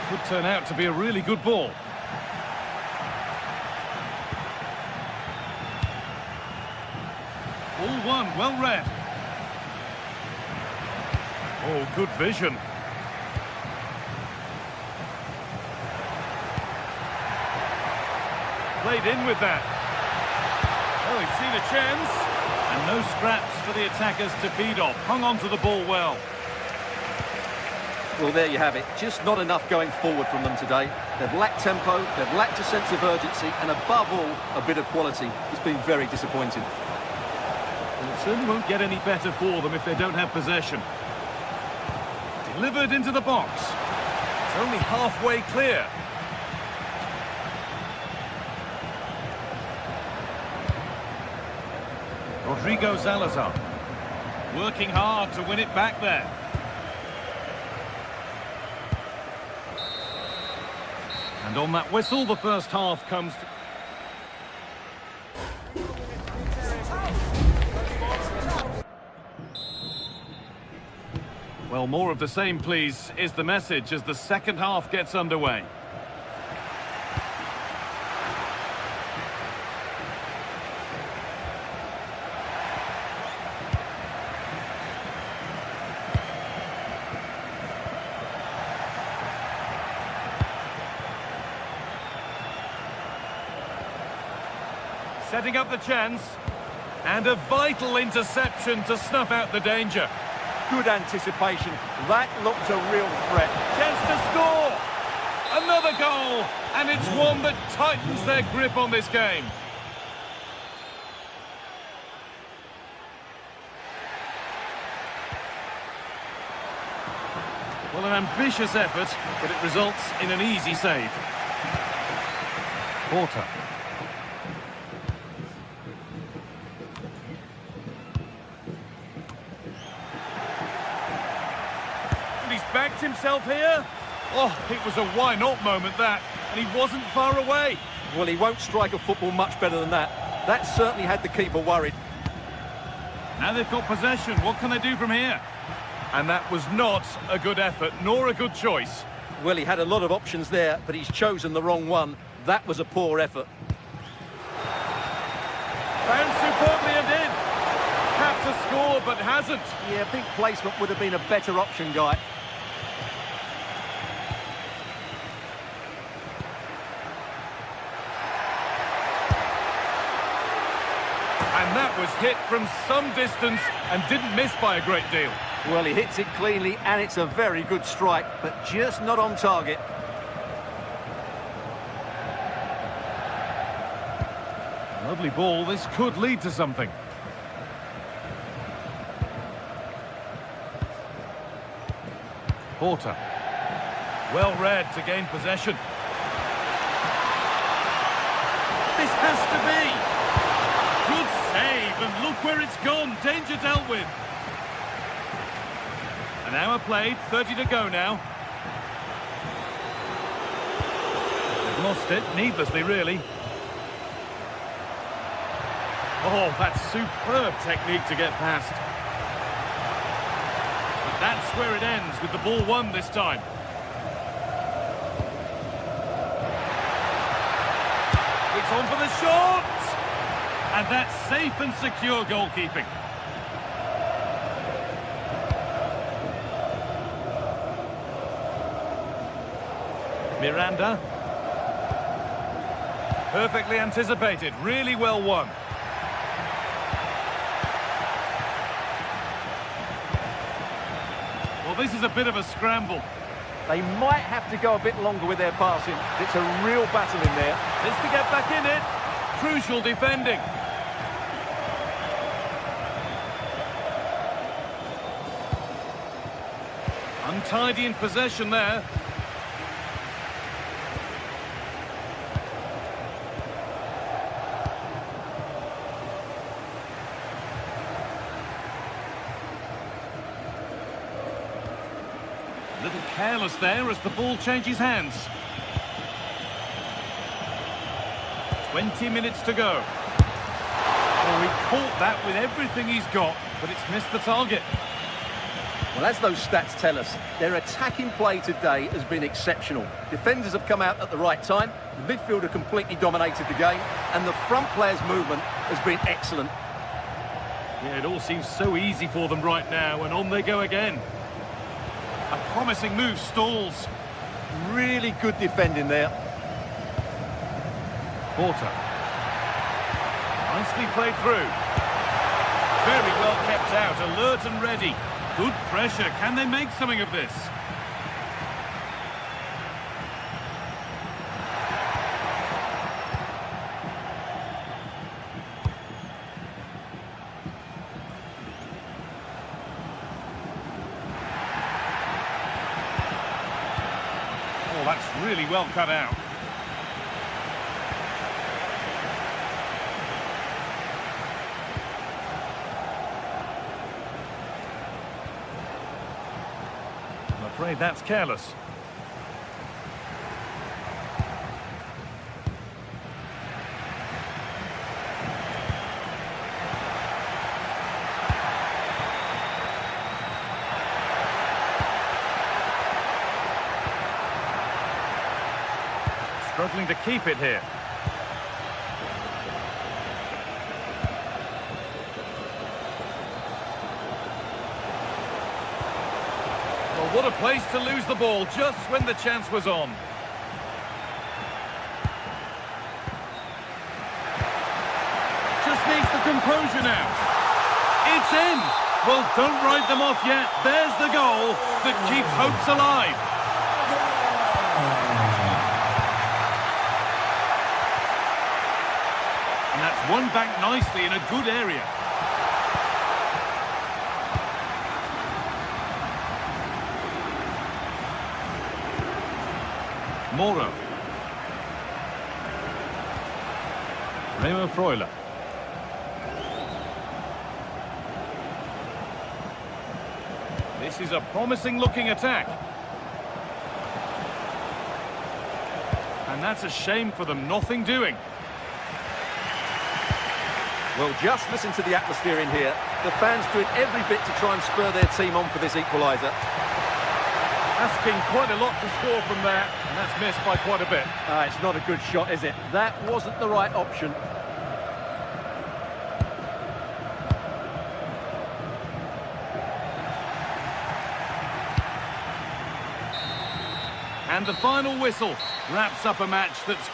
Could turn out to be a really good ball. All one, well read. Oh, good vision. Played in with that. Oh, he's seen a chance. And no scraps for the attackers to feed off. Hung on to the ball well. Well, there you have it. Just not enough going forward from them today. They've lacked tempo, they've lacked a sense of urgency, and above all, a bit of quality. It's been very disappointing. Well, it certainly won't get any better for them if they don't have possession. Delivered into the box. It's only halfway clear. Rodrigo Salazar. Working hard to win it back there. And on that whistle, the first half comes to... Well, more of the same, please, is the message as the second half gets underway. Setting up the chance. And a vital interception to snuff out the danger. Good anticipation. That looked a real threat. Chance to score! Another goal! And it's one that tightens their grip on this game. Well, an ambitious effort, but it results in an easy save. Porter. Backed himself here. Oh, it was a why not moment, that, and he wasn't far away. Well, he won't strike a football much better than that. That certainly had the keeper worried. Now they've got possession. What can they do from here? And that was not a good effort, nor a good choice. Well, he had a lot of options there, but he's chosen the wrong one. That was a poor effort. Found superbly and in. Had to score, but hasn't. Yeah, I think placement would have been a better option, Guy. And that was hit from some distance and didn't miss by a great deal. Well, he hits it cleanly, and it's a very good strike, but just not on target. Lovely ball. This could lead to something. Porter. Well read to gain possession. This has to be. Good save, and look where it's gone. Danger dealt with. An hour played, 30 to go now. They've lost it, needlessly, really. Oh, that's superb technique to get past. But that's where it ends, with the ball won this time. It's on for the shot! And that's safe and secure goalkeeping. Miranda. Perfectly anticipated, really well won. this is a bit of a scramble. They might have to go a bit longer with their passing. It's a real battle in there. It's to get back in it. Crucial defending. Untidy in possession there. A little careless there as the ball changes hands. 20 minutes to go. Oh, he caught that with everything he's got, but it's missed the target. Well, as those stats tell us, their attacking play today has been exceptional. Defenders have come out at the right time, the midfielder completely dominated the game, and the front players' movement has been excellent. Yeah, it all seems so easy for them right now, and on they go again. A promising move stalls. Really good defending there. Porter. Nicely played through. Very well kept out, alert and ready. Good pressure. Can they make something of this? Oh, that's really well cut out. I'm afraid that's careless. Struggling to keep it here. Well, what a place to lose the ball just when the chance was on. Just needs the composure now. It's in. Well, don't write them off yet. There's the goal that keeps hopes alive. And that's won back nicely in a good area. Moro. Remo Freuler. This is a promising looking attack. And that's a shame for them, nothing doing. Well, just listen to the atmosphere in here. The fans doing every bit to try and spur their team on for this equaliser. Asking quite a lot to score from there, and that's missed by quite a bit. It's not a good shot, is it? That wasn't the right option. And the final whistle wraps up a match that's...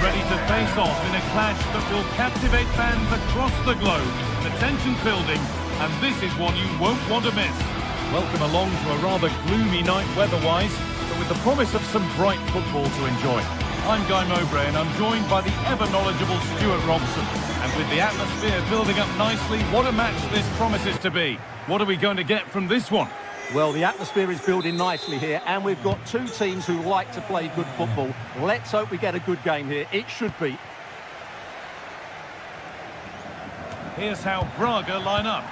ready to face off in a clash that will captivate fans across the globe. The tension's building, and this is one you won't want to miss. Welcome along to a rather gloomy night weather-wise, but with the promise of some bright football to enjoy. I'm Guy Mowbray and I'm joined by the ever-knowledgeable Stuart Robson. And with the atmosphere building up nicely, what a match this promises to be. What are we going to get from this one? Well, the atmosphere is building nicely here, and we've got two teams who like to play good football. Let's hope we get a good game here. It should be. Here's how Braga line up.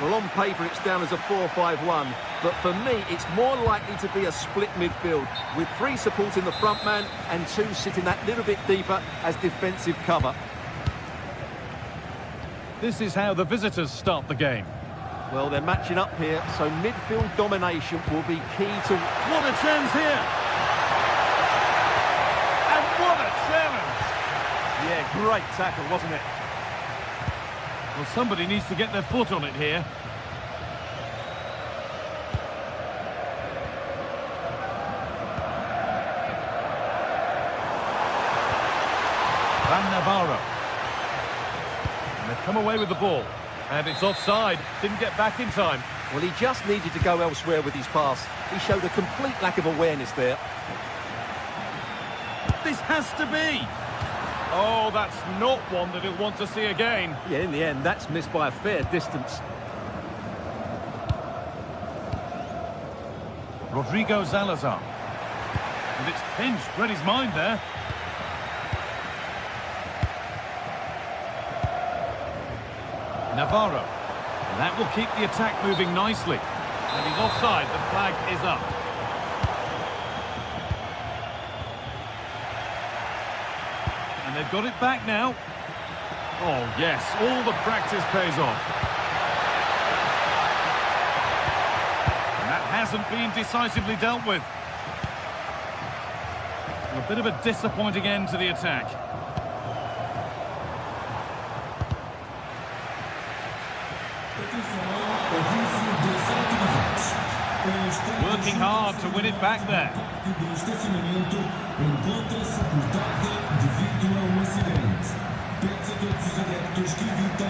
Well, on paper, it's down as a 4-5-1, but for me, it's more likely to be a split midfield, with 3 supporting the front man and 2 sitting that little bit deeper as defensive cover. This is how the visitors start the game. Well, they're matching up here, so midfield domination will be key to... What a chance here! And what a challenge! Yeah, great tackle, wasn't it? Well, somebody needs to get their foot on it here. Van Navarro. And they've come away with the ball. And it's offside. Didn't get back in time. Well, he just needed to go elsewhere with his pass. He showed a complete lack of awareness there. This has to be. Oh, that's not one that he'll want to see again. Yeah, in the end, that's missed by a fair distance. Rodrigo Salazar. And it's pinched. Read his mind there. Navarro. And that will keep the attack moving nicely. And he's offside. The flag is up. And they've got it back now. Oh, yes. All the practice pays off. And that hasn't been decisively dealt with. A bit of a disappointing end to the attack. Working hard to win it back there.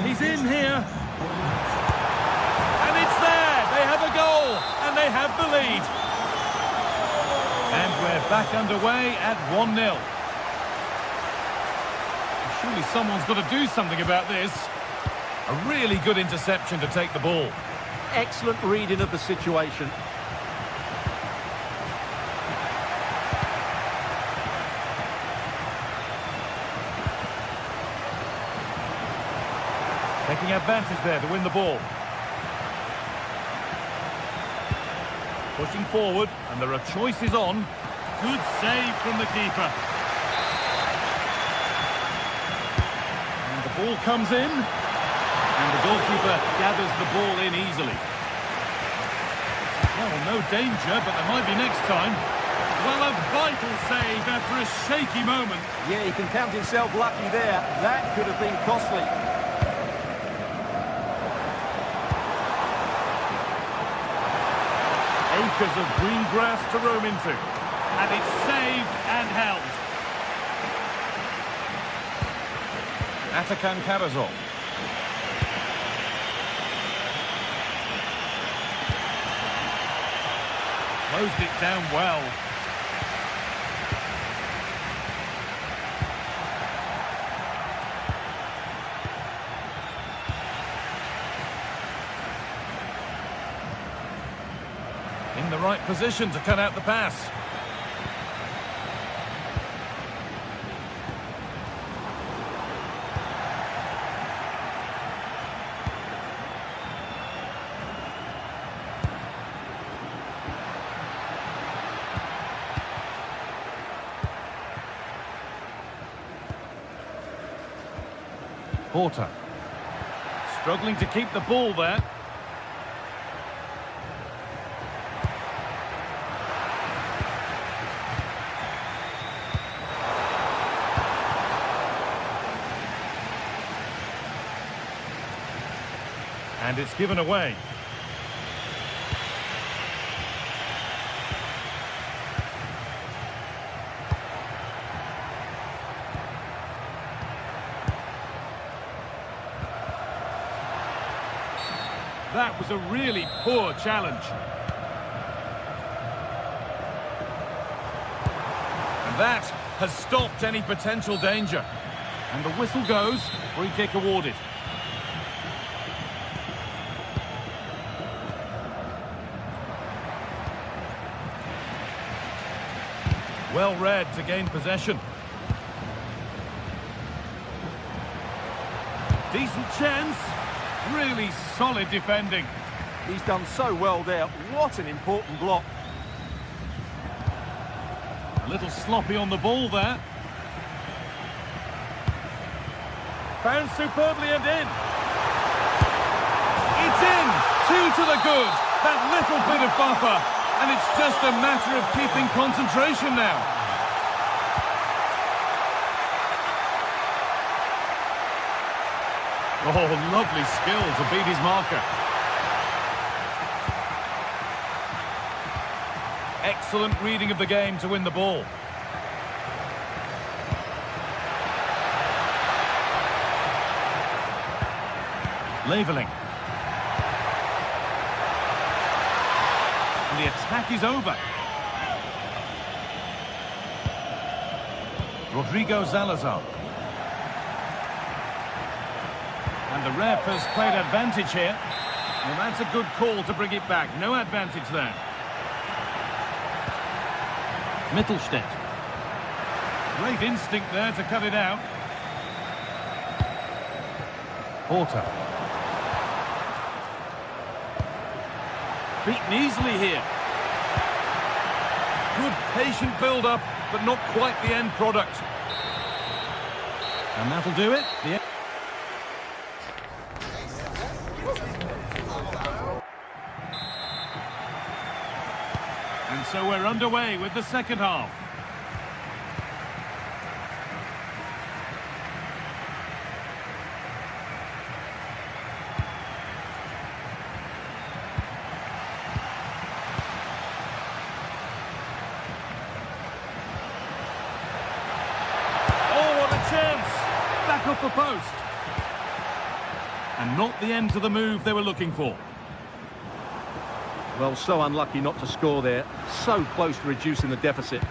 He's in here. And it's there. They have a goal. And they have the lead. And we're back underway at 1-0. Surely someone's got to do something about this. A really good interception to take the ball. Excellent reading of the situation. Taking advantage there to win the ball. Pushing forward, and there are choices on. Good save from the keeper. And the ball comes in. And the goalkeeper gathers the ball in easily. Well, no danger, but there might be next time. Well, a vital save after a shaky moment. Yeah, he can count himself lucky there. That could have been costly. Acres of green grass to roam into. And it's saved and held. Atakan Karazor. Closed it down well. In the right position to cut out the pass. Porter. Struggling to keep the ball there. And it's given away. That was a really poor challenge. And that has stopped any potential danger. And the whistle goes, free kick awarded. Well read to gain possession. Decent chance. Really solid defending. He's done so well there. What an important block. A little sloppy on the ball there. Found superbly and in. It's in! 2 to the good. That little bit of buffer. And it's just a matter of keeping concentration now. Oh, lovely skill to beat his marker. Excellent reading of the game to win the ball. Leveling. And the attack is over. Rodrigo Salazar. And the ref has played advantage here. Well, that's a good call to bring it back. No advantage there. Mittelstädt. Great instinct there to cut it out. Porter. Beaten easily here. Good patient build-up, but not quite the end product. And that'll do it. And so we're underway with the second half. Oh, what a chance! Back off the post. And not the end to the move they were looking for. Well, so unlucky not to score there. So close to reducing the deficit.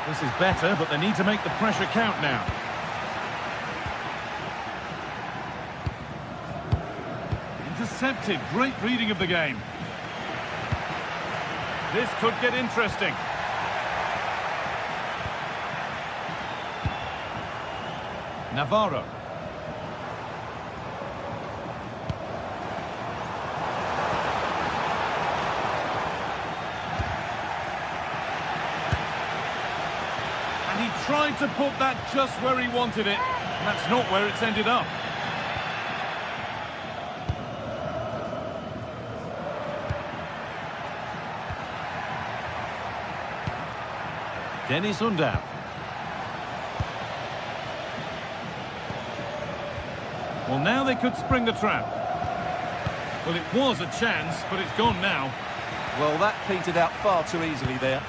This is better, but they need to make the pressure count now. Intercepted. Great reading of the game. This could get interesting. Navarro. Tried to put that just where he wanted it. That's not where it's ended up. Dennis Undav. Well, now they could spring the trap. Well, it was a chance, but it's gone now. Well, that petered out far too easily there.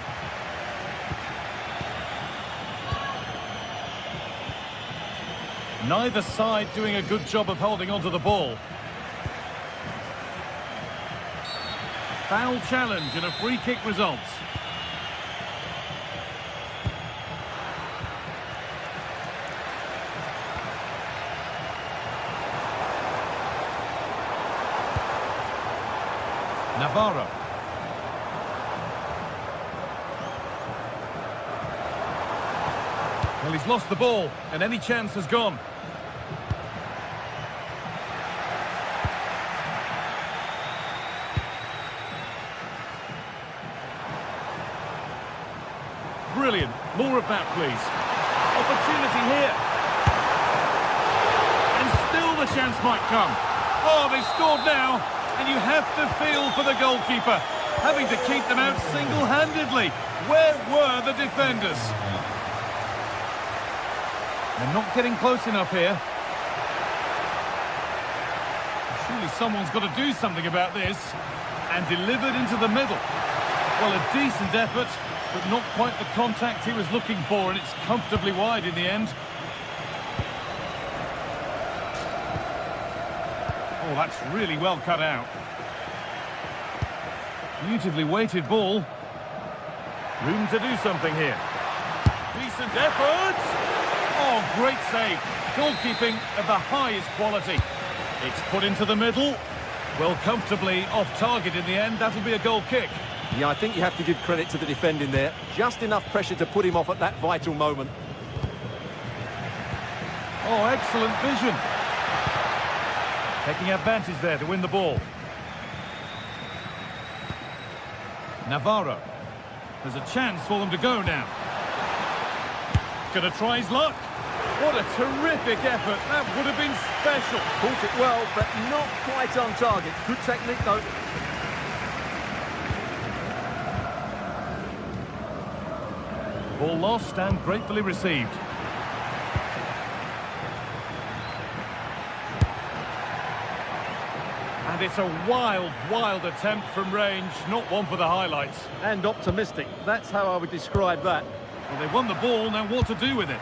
Neither side doing a good job of holding onto the ball. Foul challenge and a free kick results. Navarro. Well, he's lost the ball, and any chance has gone. Brilliant. More of that, please. Opportunity here. And still the chance might come. Oh, they've scored now. And you have to feel for the goalkeeper. Having to keep them out single-handedly. Where were the defenders? They're not getting close enough here. Surely someone's got to do something about this. And delivered into the middle. Well, a decent effort, but not quite the contact he was looking for, and it's comfortably wide in the end. Oh, that's really well cut out. Beautifully weighted ball. Room to do something here. Decent effort! Oh, great save. Goalkeeping of the highest quality. It's put into the middle. Well, comfortably off target in the end. That'll be a goal kick. Yeah, I think you have to give credit to the defending there. Just enough pressure to put him off at that vital moment. Oh, excellent vision. Taking advantage there to win the ball. Navarro. There's a chance for them to go now. Gonna try his luck. What a terrific effort. That would have been special. Caught it well, but not quite on target. Good technique, though. Ball lost and gratefully received. And it's a wild, wild attempt from range. Not one for the highlights. And optimistic. That's how I would describe that. Well, they won the ball, now what to do with it?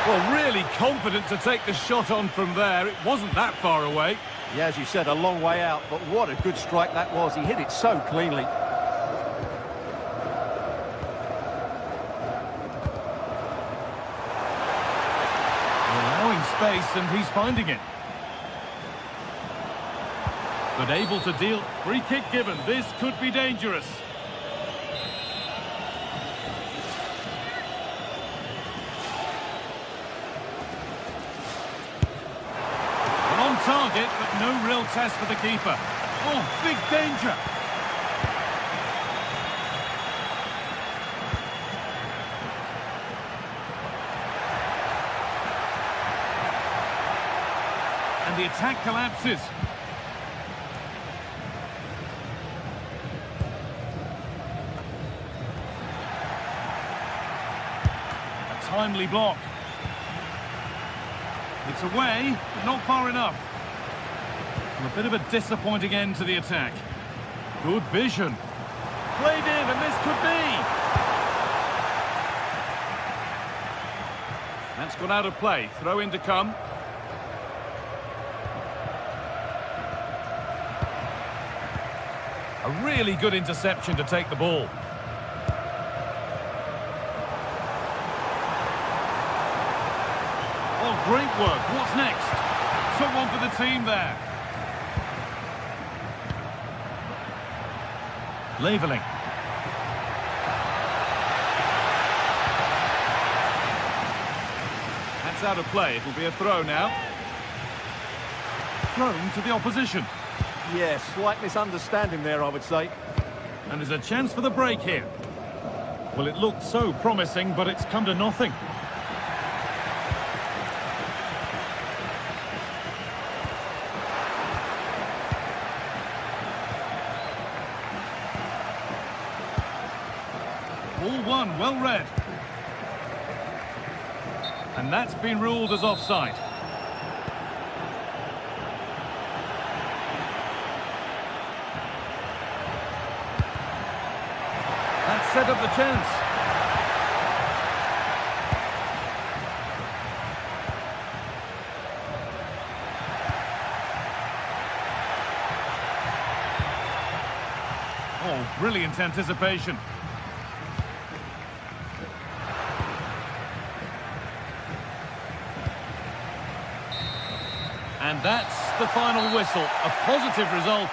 Well, really confident to take the shot on from there. It wasn't that far away. Yeah, as you said, a long way out, but what a good strike that was. He hit it so cleanly. Allowing space, and he's finding it. But able to deal. Free kick given. This could be dangerous. On target, but no real test for the keeper. Oh, big danger. And the attack collapses. A timely block. It's away, but not far enough. And a bit of a disappointing end to the attack. Good vision. Played in, and this could be. That's gone out of play. Throw in to come. A really good interception to take the ball. Oh, great work. What's next? Someone for the team there. Leveling. That's out of play. It'll be a throw now. Thrown to the opposition. Yeah, slight misunderstanding there, I would say. And there's a chance for the break here. Well, it looked so promising, but it's come to nothing. Ball one, well read. And that's been ruled as offside. That set up the chance. Oh, brilliant anticipation. And that's the final whistle. A positive result.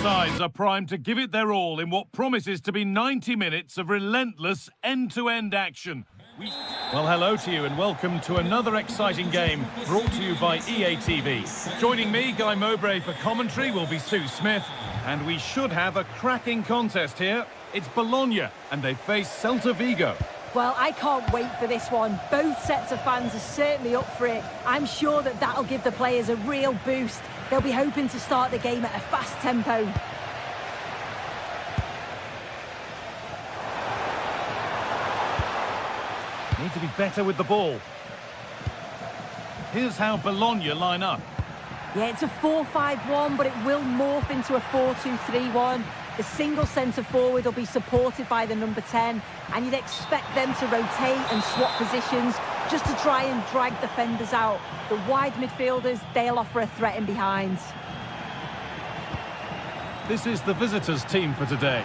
sides are primed to give it their all in what promises to be 90 minutes of relentless end-to-end action. Well, hello to you and welcome to another exciting game brought to you by EA TV. Joining me, Guy Mowbray, for commentary will be Sue Smith, and we should have a cracking contest here. It's Bologna, and they face Celta Vigo. Well, I can't wait for this one. Both sets of fans are certainly up for it. I'm sure that that'll give the players a real boost. They'll be hoping to start the game at a fast tempo. Need to be better with the ball. Here's how Bologna line up. Yeah, it's a 4-5-1, but it will morph into a 4-2-3-1. The single centre-forward will be supported by the number 10, and you'd expect them to rotate and swap positions just to try and drag defenders out. The wide midfielders, they'll offer a threat in behind. This is the visitors' team for today.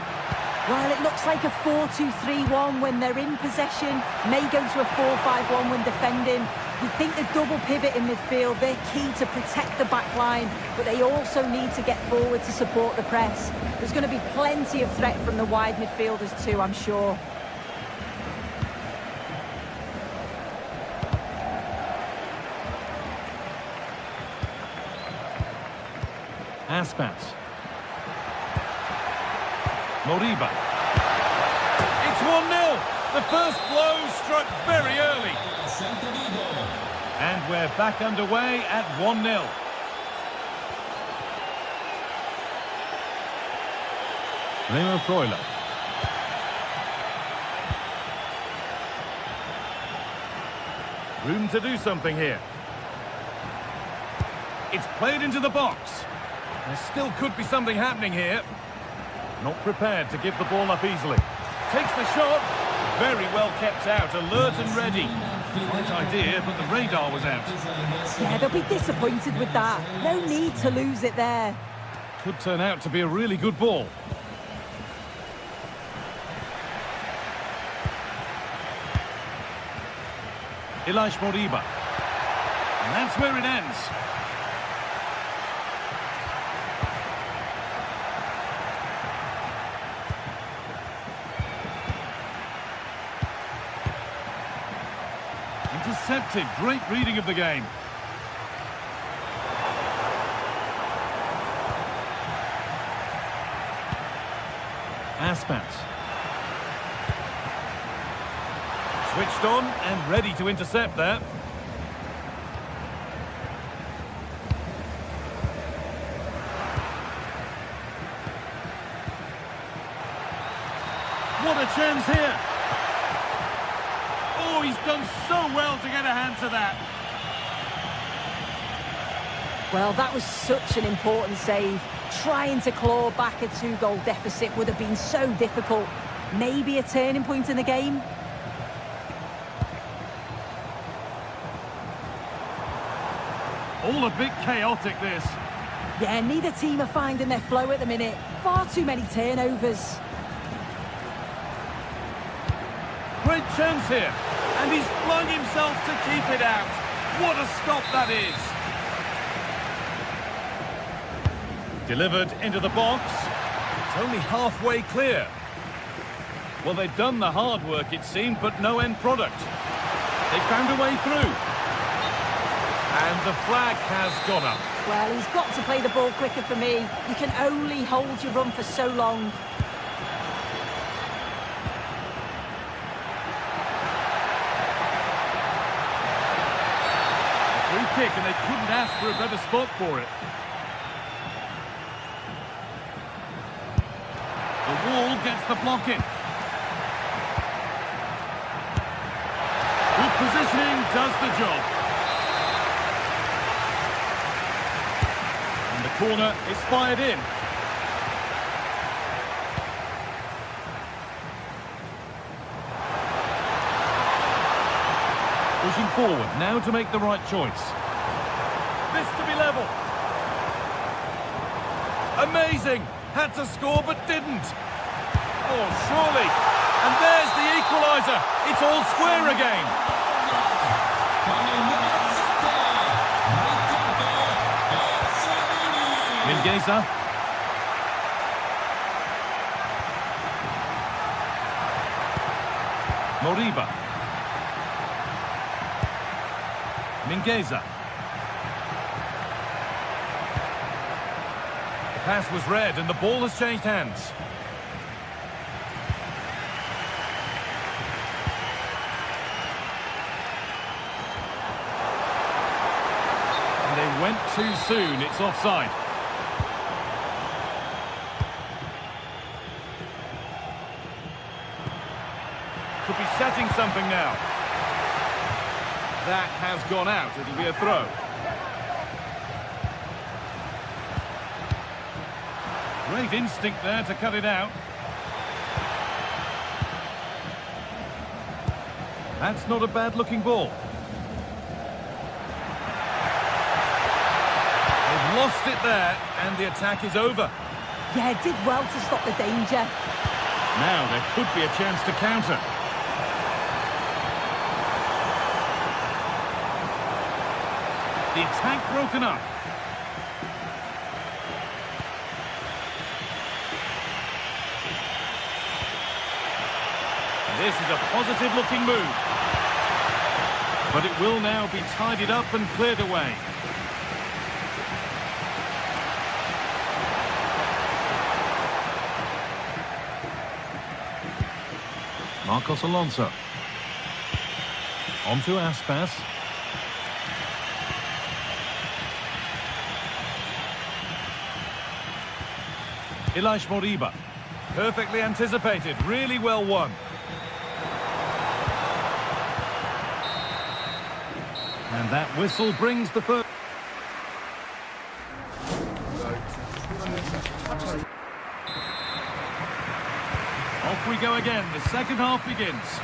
Well, it looks like a 4-2-3-1 when they're in possession, may go to a 4-5-1 when defending. You'd think the double pivot in midfield, they're key to protect the back line, but they also need to get forward to support the press. There's going to be plenty of threat from the wide midfielders too, I'm sure. Aspas. Moriba. It's 1-0. The first blow struck very early. And we're back underway at 1-0. Remo Freuler. Room to do something here. It's played into the box. There still could be something happening here. Not prepared to give the ball up easily. Takes the shot. Very well kept out, alert and ready. Right idea, but the radar was out. Yeah, they'll be disappointed with that. No need to lose it there. Could turn out to be a really good ball. Ilaix Moriba. And that's where it ends. Intercepted. Great reading of the game. Aspas. Switched on and ready to intercept there. What a chance here. Oh, he's done so well to get a hand to that. Well, that was such an important save. Trying to claw back a 2-goal deficit would have been so difficult. Maybe a turning point in the game. All a bit chaotic, this. Yeah, neither team are finding their flow at the minute. Far too many turnovers. Great chance here. And he's flung himself to keep it out. What a stop that is. Delivered into the box. It's only halfway clear. Well, they've done the hard work, it seemed, but no end product. They found a way through. And the flag has gone up. Well, he's got to play the ball quicker for me. You can only hold your run for so long. A free kick, and they couldn't ask for a better spot for it. The wall gets the block in. Good positioning does the job. And the corner is fired in. Pushing forward, now to make the right choice. This to be level. Amazing! Had to score but didn't. Oh, surely. And there's the equaliser. It's all square again. Mingueza. Moriba. Mingueza. The pass was read and the ball has changed hands. And they went too soon. It's offside. Could be setting something now. That has gone out. It'll be a throw. Great instinct there to cut it out. That's not a bad-looking ball. They've lost it there, and the attack is over. Yeah, did well to stop the danger. Now there could be a chance to counter. The attack broken up. This is a positive-looking move. But it will now be tidied up and cleared away. Marcos Alonso. On to Aspas. Elish Moriba. Perfectly anticipated, really well won. And that whistle brings the first. Off we go again, the second half begins.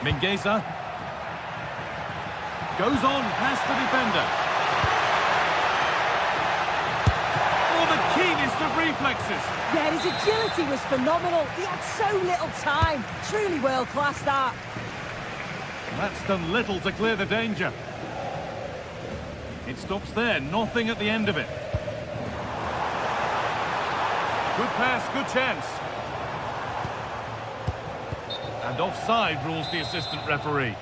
Mingueza goes on past the defender. Oh, the keenest of reflexes. Yeah, his agility was phenomenal. He had so little time. Truly world-class, that. That's done little to clear the danger. It stops there, nothing at the end of it. Good pass, good chance. And offside rules the assistant referee.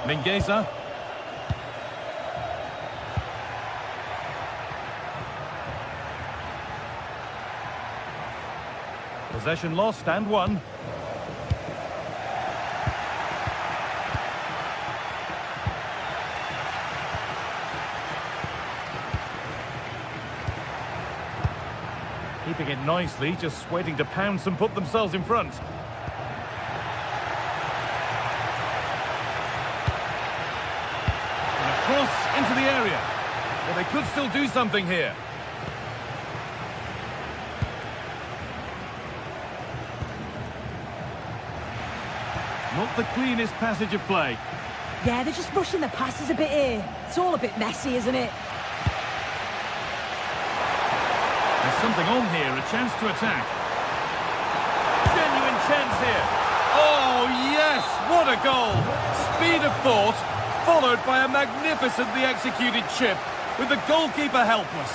Mingueza. Possession lost and won. Keeping it nicely, just waiting to pounce and put themselves in front. And across into the area. Well, they could still do something here. Not the cleanest passage of play. Yeah, they're just rushing the passes a bit here. It's all a bit messy, isn't it? There's something on here, a chance to attack. Genuine chance here. Oh, yes, what a goal. Speed of thought, followed by a magnificently executed chip, with the goalkeeper helpless.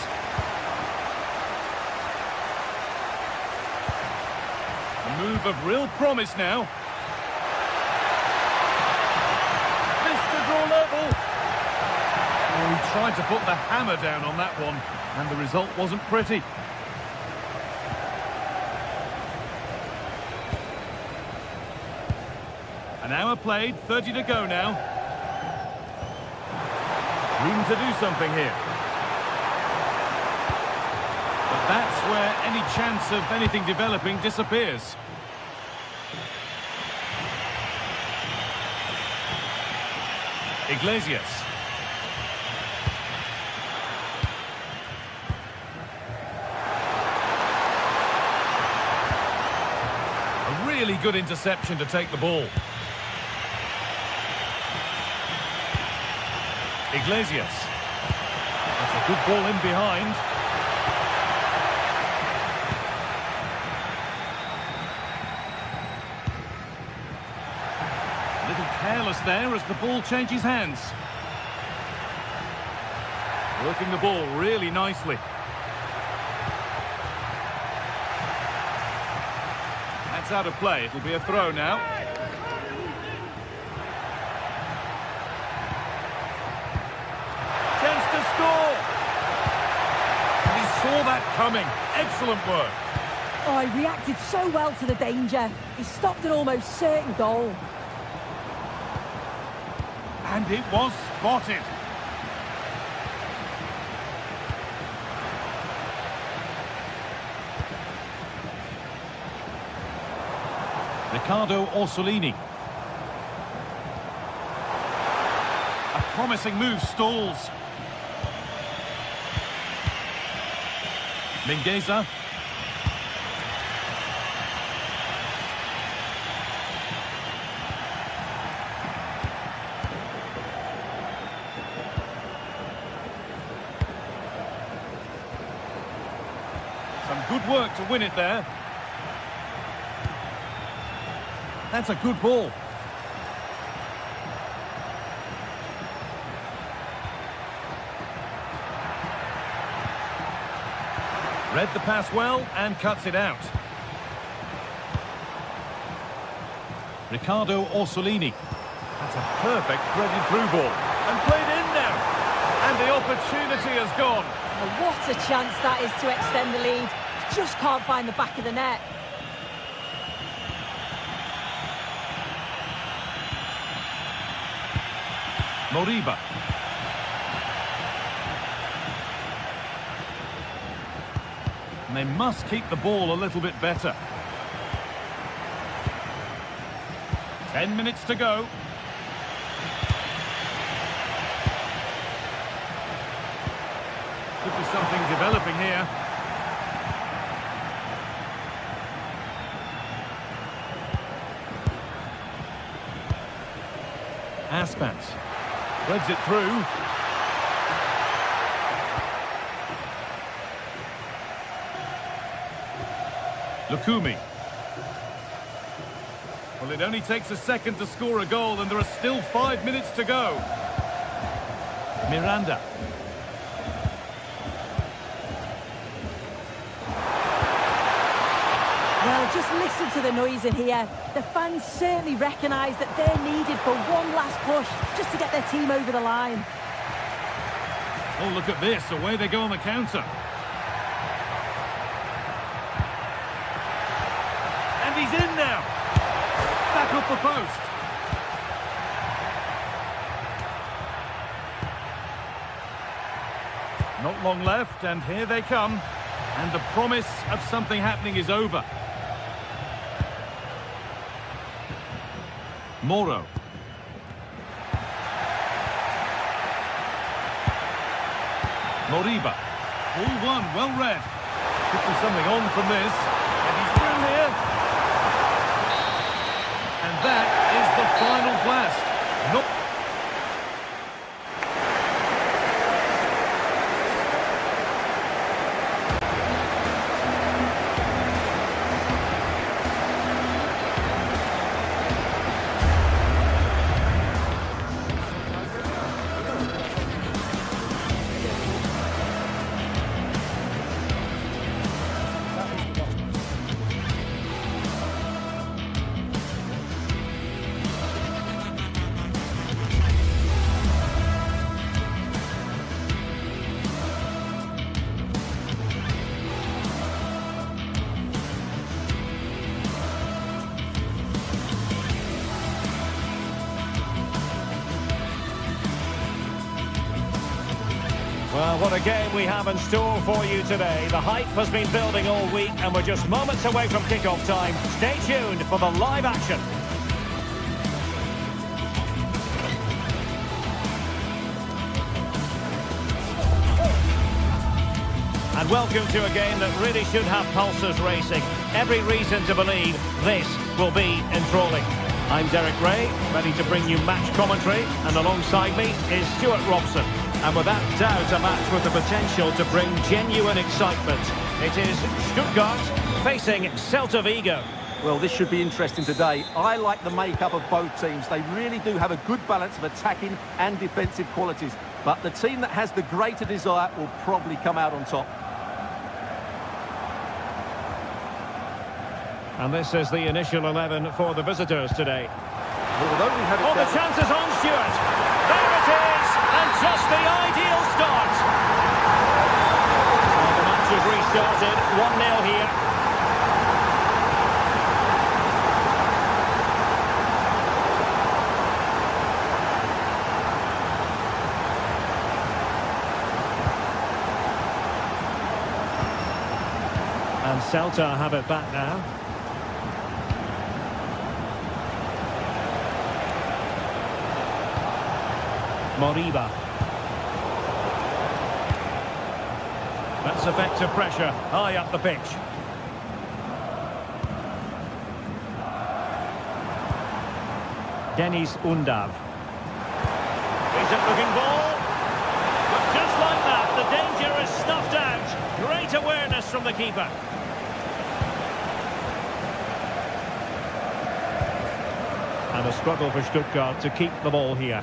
A move of real promise now. Level. Oh, he tried to put the hammer down on that one, and the result wasn't pretty. An hour played, 30 to go now. Room to do something here. But that's where any chance of anything developing disappears. Iglesias. A really good interception to take the ball. Iglesias. That's a good ball in behind. Little careless there as the ball changes hands. Working the ball really nicely. That's out of play. It'll be a throw now. Chance to score! And he saw that coming. Excellent work. Oh, he reacted so well to the danger. He stopped an almost certain goal. And it was spotted. Riccardo Orsolini. A promising move stalls. Mingueza. Some good work to win it there. That's a good ball. Read the pass well and cuts it out. Riccardo Orsolini. That's a perfect threaded through ball. And played in now. And the opportunity has gone. Oh, what a chance that is to extend the lead. Just can't find the back of the net. Moriba. And they must keep the ball a little bit better. 10 minutes to go. Could be something developing here. Aspas. Threads it through. Lukumi. Well, it only takes a second to score a goal, and there are still 5 minutes to go. Miranda. Well, just listen to the noise in here. The fans certainly recognise that they're needed for one last push just to get their team over the line. Oh, look at this. Away they go on the counter. And he's in now. Back up the post. Not long left, and here they come. And the promise of something happening is over. Moro. Moriba. Ball one, well read. Could be something on from this. And he's through here. And that is the final blast. Not Well, what a game we have in store for you today. The hype has been building all week and we're just moments away from kick-off time. Stay tuned for the live action. And welcome to a game that really should have pulses racing. Every reason to believe this will be enthralling. I'm Derek Ray, ready to bring you match commentary, and alongside me is Stuart Robson. And without doubt, a match with the potential to bring genuine excitement. It is Stuttgart facing Celta Vigo. Well, this should be interesting today. I like the makeup of both teams. They really do have a good balance of attacking and defensive qualities. But the team that has the greater desire will probably come out on top. And this is the initial 11 for the visitors today. Oh, the chances on Stewart. There it is, and just the ideal start. Well, the match has restarted, 1-0 here. And Celta have it back now. Moriba. That's effective pressure, high up the pitch. Denis Undav. Decent looking ball. But just like that, the danger is snuffed out. Great awareness from the keeper. And a struggle for Stuttgart to keep the ball here.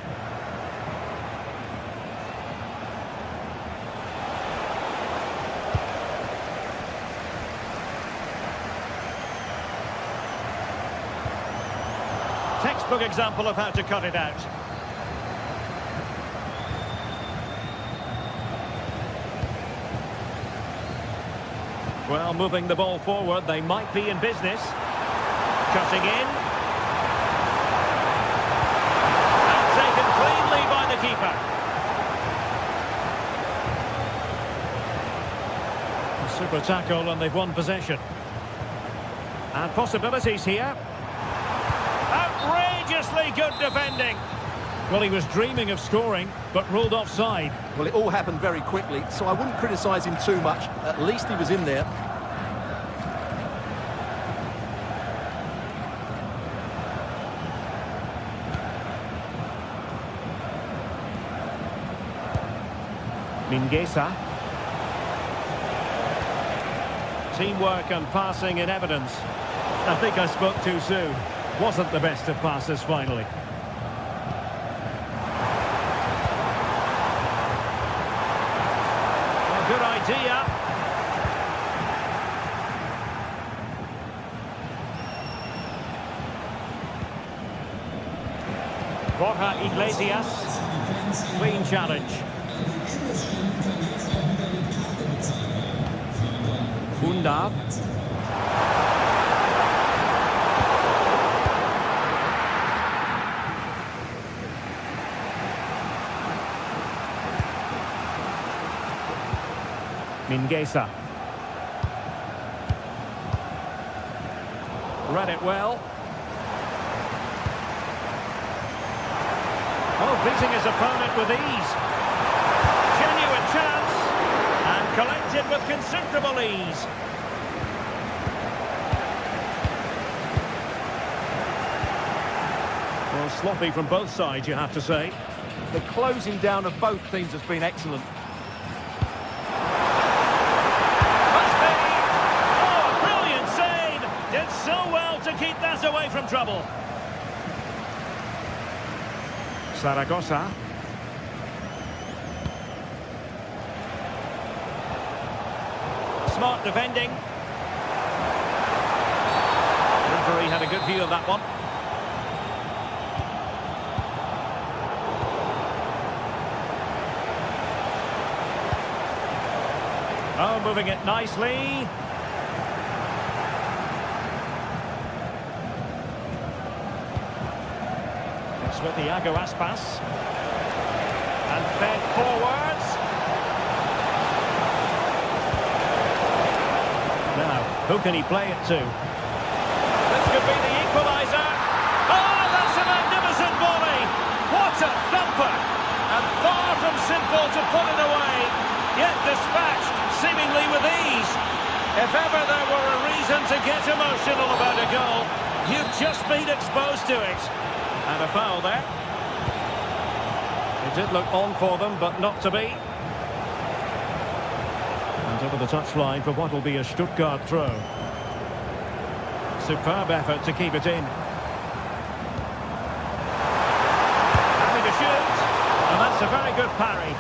Textbook example of how to cut it out. Well, moving the ball forward, they might be in business. Cutting in. And taken cleanly by the keeper. A super tackle, and they've won possession. And possibilities here. Outrageously good defending. Well, he was dreaming of scoring, but ruled offside. Well, it all happened very quickly, so I wouldn't criticise him too much. At least he was in there. Mingueza. Teamwork and passing in evidence. I think I spoke too soon. Wasn't the best of passes finally. A good idea. Borja Iglesias. Clean challenge. Undav. Mingueza. Read it well. Oh, beating his opponent with ease. Genuine chance. And collected with considerable ease. Well, sloppy from both sides, you have to say. The closing down of both teams has been excellent. So well to keep that away from trouble. Zaragoza. Smart defending. Referee had a good view of that one. Oh, moving it nicely. With Iago Aspas. And fed forwards. Now, who can he play it to? This could be the equaliser. Oh, that's a magnificent volley. What a thumper. And far from simple to put it away. Yet dispatched, seemingly with ease. If ever there were a reason to get emotional about a goal, you've just been exposed to it. And a foul there. It did look on for them, but not to be. And over the touchline for what will be a Stuttgart throw. Superb effort to keep it in. Having to shoot. And that's a very good parry.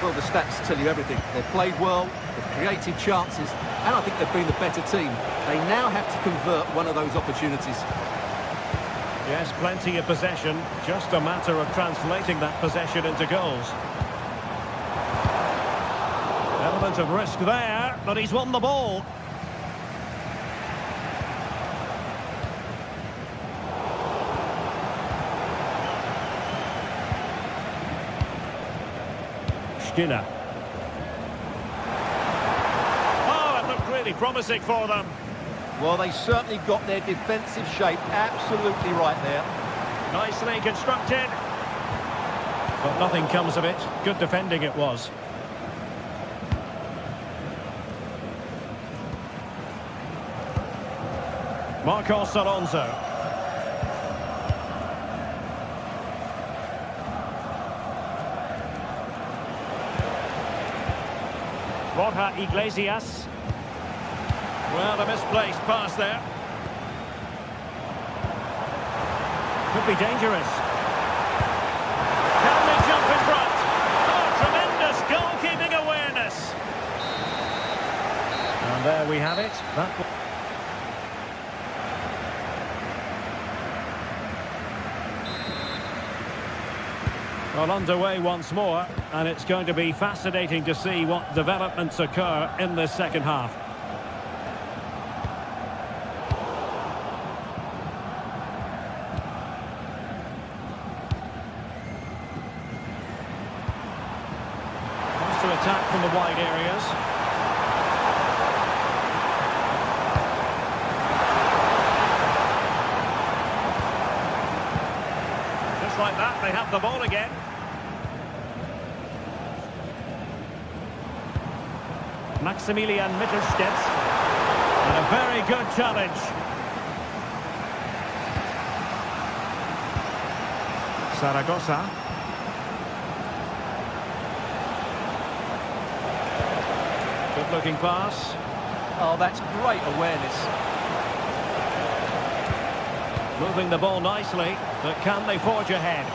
Well, the stats tell you everything. They've played well, they've created chances, and I think they've been the better team. They now have to convert one of those opportunities. Yes, plenty of possession. Just a matter of translating that possession into goals. Element of risk there, but he's won the ball. Skinner. Oh, it looked really promising for them. Well, they certainly got their defensive shape absolutely right there. Nicely constructed. But nothing comes of it. Good defending it was. Marcos Alonso. Borja Iglesias. Well, a misplaced pass there. Could be dangerous. Can they jump in front? Oh, tremendous goalkeeping awareness. And there we have it. Well, underway once more, and it's going to be fascinating to see what developments occur in this second half. Wants to attack from the wide areas. Just like that, they have the ball again. Maximilian Mittelstädt. And a very good challenge. Zaragoza. Good looking pass. Oh, that's great awareness. Moving the ball nicely, but can they forge ahead?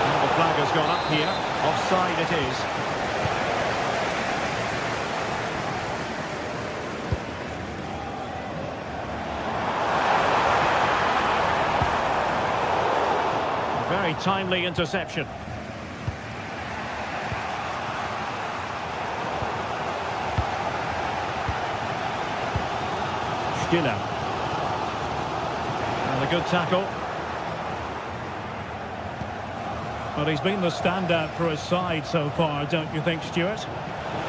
And the flag has gone up here. Offside it is. Very timely interception. Skinner. And a good tackle. But he's been the standout for his side so far, don't you think, Stuart?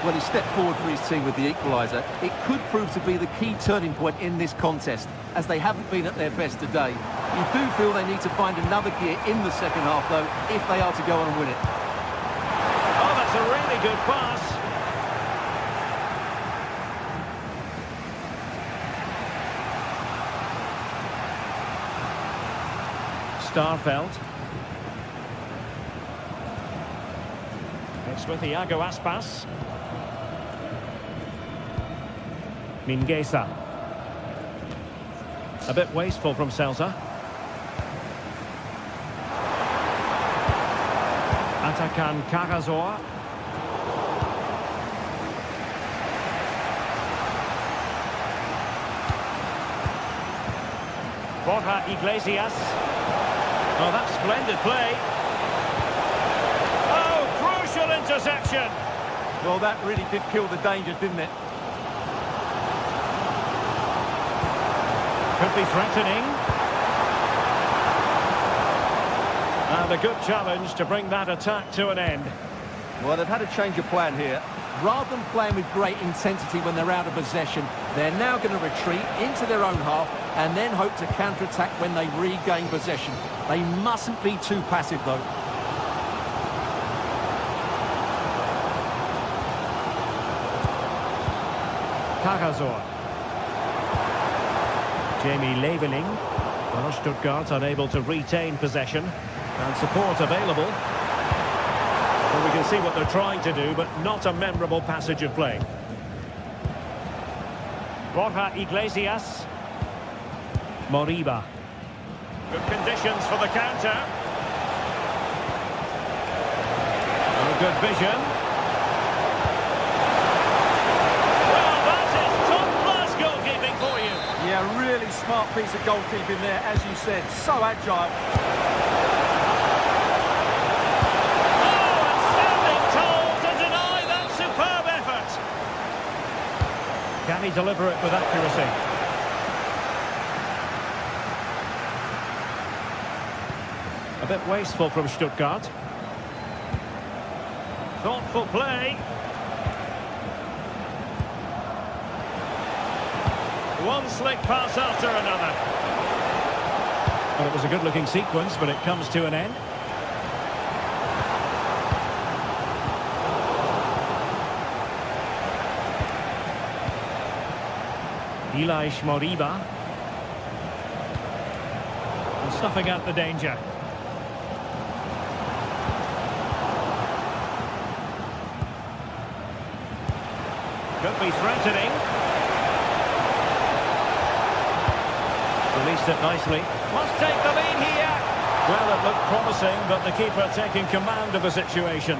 Well, he stepped forward for his team with the equaliser. It could prove to be the key turning point in this contest, as they haven't been at their best today. You do feel they need to find another gear in the second half, though, if they are to go on and win it. Oh, that's a really good pass. Starfelt. It's with Iago Aspas. Mingueza. A bit wasteful from Celta. Atakan Carrazor. Borja Iglesias. Oh, that's splendid play. Oh, crucial interception. Well, that really did kill the danger, didn't it? Could be threatening. And a good challenge to bring that attack to an end. Well, they've had a change of plan here. Rather than playing with great intensity when they're out of possession, they're now going to retreat into their own half and then hope to counter-attack when they regain possession. They mustn't be too passive, though. Carrazor. Jamie Leveling. Well, Stuttgart unable to retain possession and support available. Well, we can see what they're trying to do, but not a memorable passage of play. Borja Iglesias. Moriba. Good conditions for the counter. Oh, good vision. Well, that is top-class goalkeeping for you. Yeah, really smart piece of goalkeeping there, as you said. So agile. Oh, and standing tall to deny that superb effort. Can he deliver it with accuracy? A bit wasteful from Stuttgart. Thoughtful play. One slick pass after another. Well, it was a good-looking sequence, but it comes to an end. Elias Moriba. And snuffing out the danger. Could be threatening. Released it nicely. Must take the lead here. Well, it looked promising, but the keeper taking command of the situation.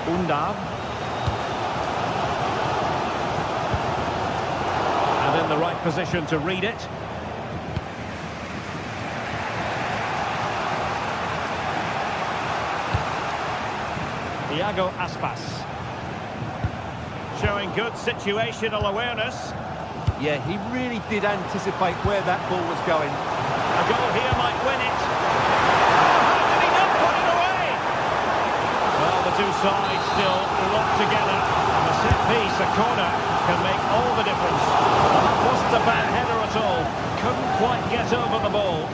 Undav. And in the right position to read it. Iago Aspas. Showing good situational awareness. Yeah, he really did anticipate where that ball was going. A goal here might win it. How did he not put it away? Well, the two sides still locked together. And a set piece, a corner, can make all the difference. Well, that wasn't a bad header at all. Couldn't quite get over the ball.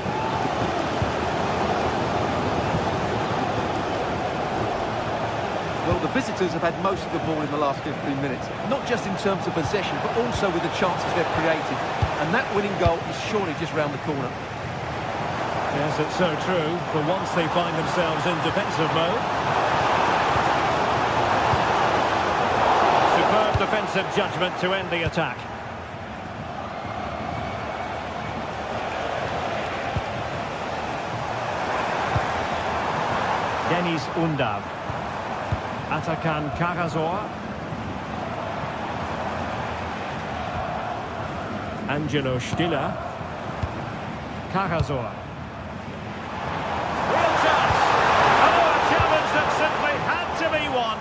Well, the visitors have had most of the ball in the last 15 minutes, not just in terms of possession, but also with the chances they've created. And that winning goal is surely just round the corner. Yes, it's so true. For once they find themselves in defensive mode. Superb defensive judgment to end the attack. Denis Undav. Atakan Karazor. Angelo Stiller. Karazor. Real chance! Oh, a challenge that simply had to be won.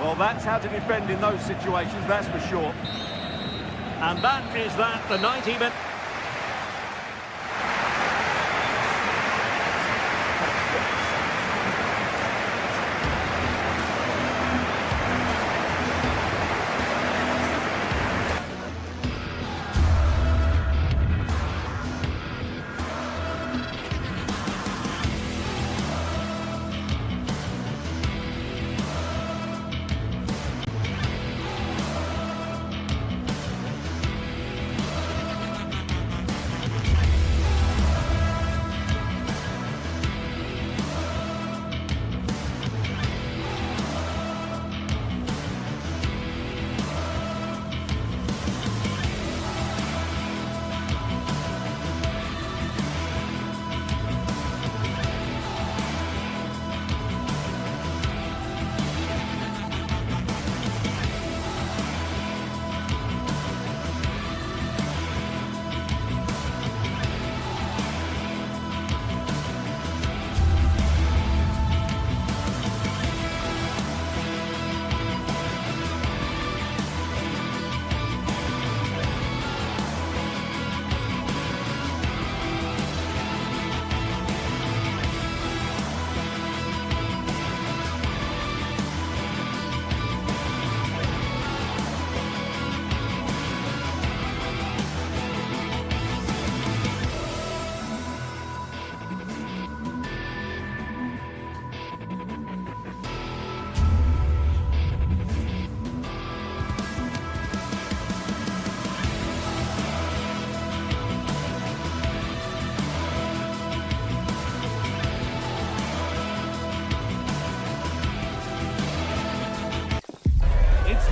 Well, that's how to defend in those situations, that's for sure. And that is that, the 90-minute...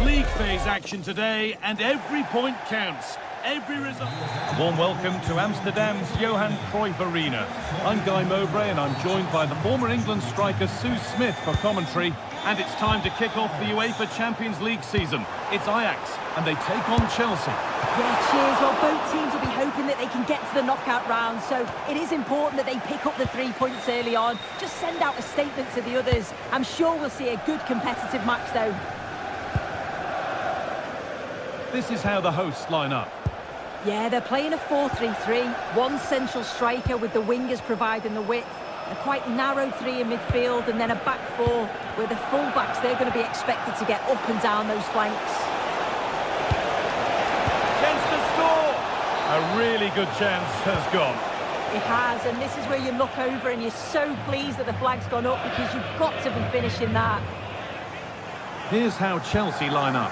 league phase action today, and every point counts. Every result. A warm welcome to Amsterdam's Johan Cruyff Arena. I'm Guy Mowbray, and I'm joined by the former England striker Sue Smith for commentary. And it's time to kick off the UEFA Champions League season. It's Ajax, and they take on Chelsea. Yeah, cheers. Well, both teams will be hoping that they can get to the knockout round, so it is important that they pick up the 3 points early on. Just send out a statement to the others. I'm sure we'll see a good competitive match, though. This is how the hosts line up. Yeah, they're playing a 4-3-3. One central striker with the wingers providing the width. A quite narrow 3 in midfield, and then a back 4 where the full-backs, they're going to be expected to get up and down those flanks. Chance to score! A really good chance has gone. It has, and this is where you look over and you're so pleased that the flag's gone up, because you've got to be finishing that. Here's how Chelsea line up.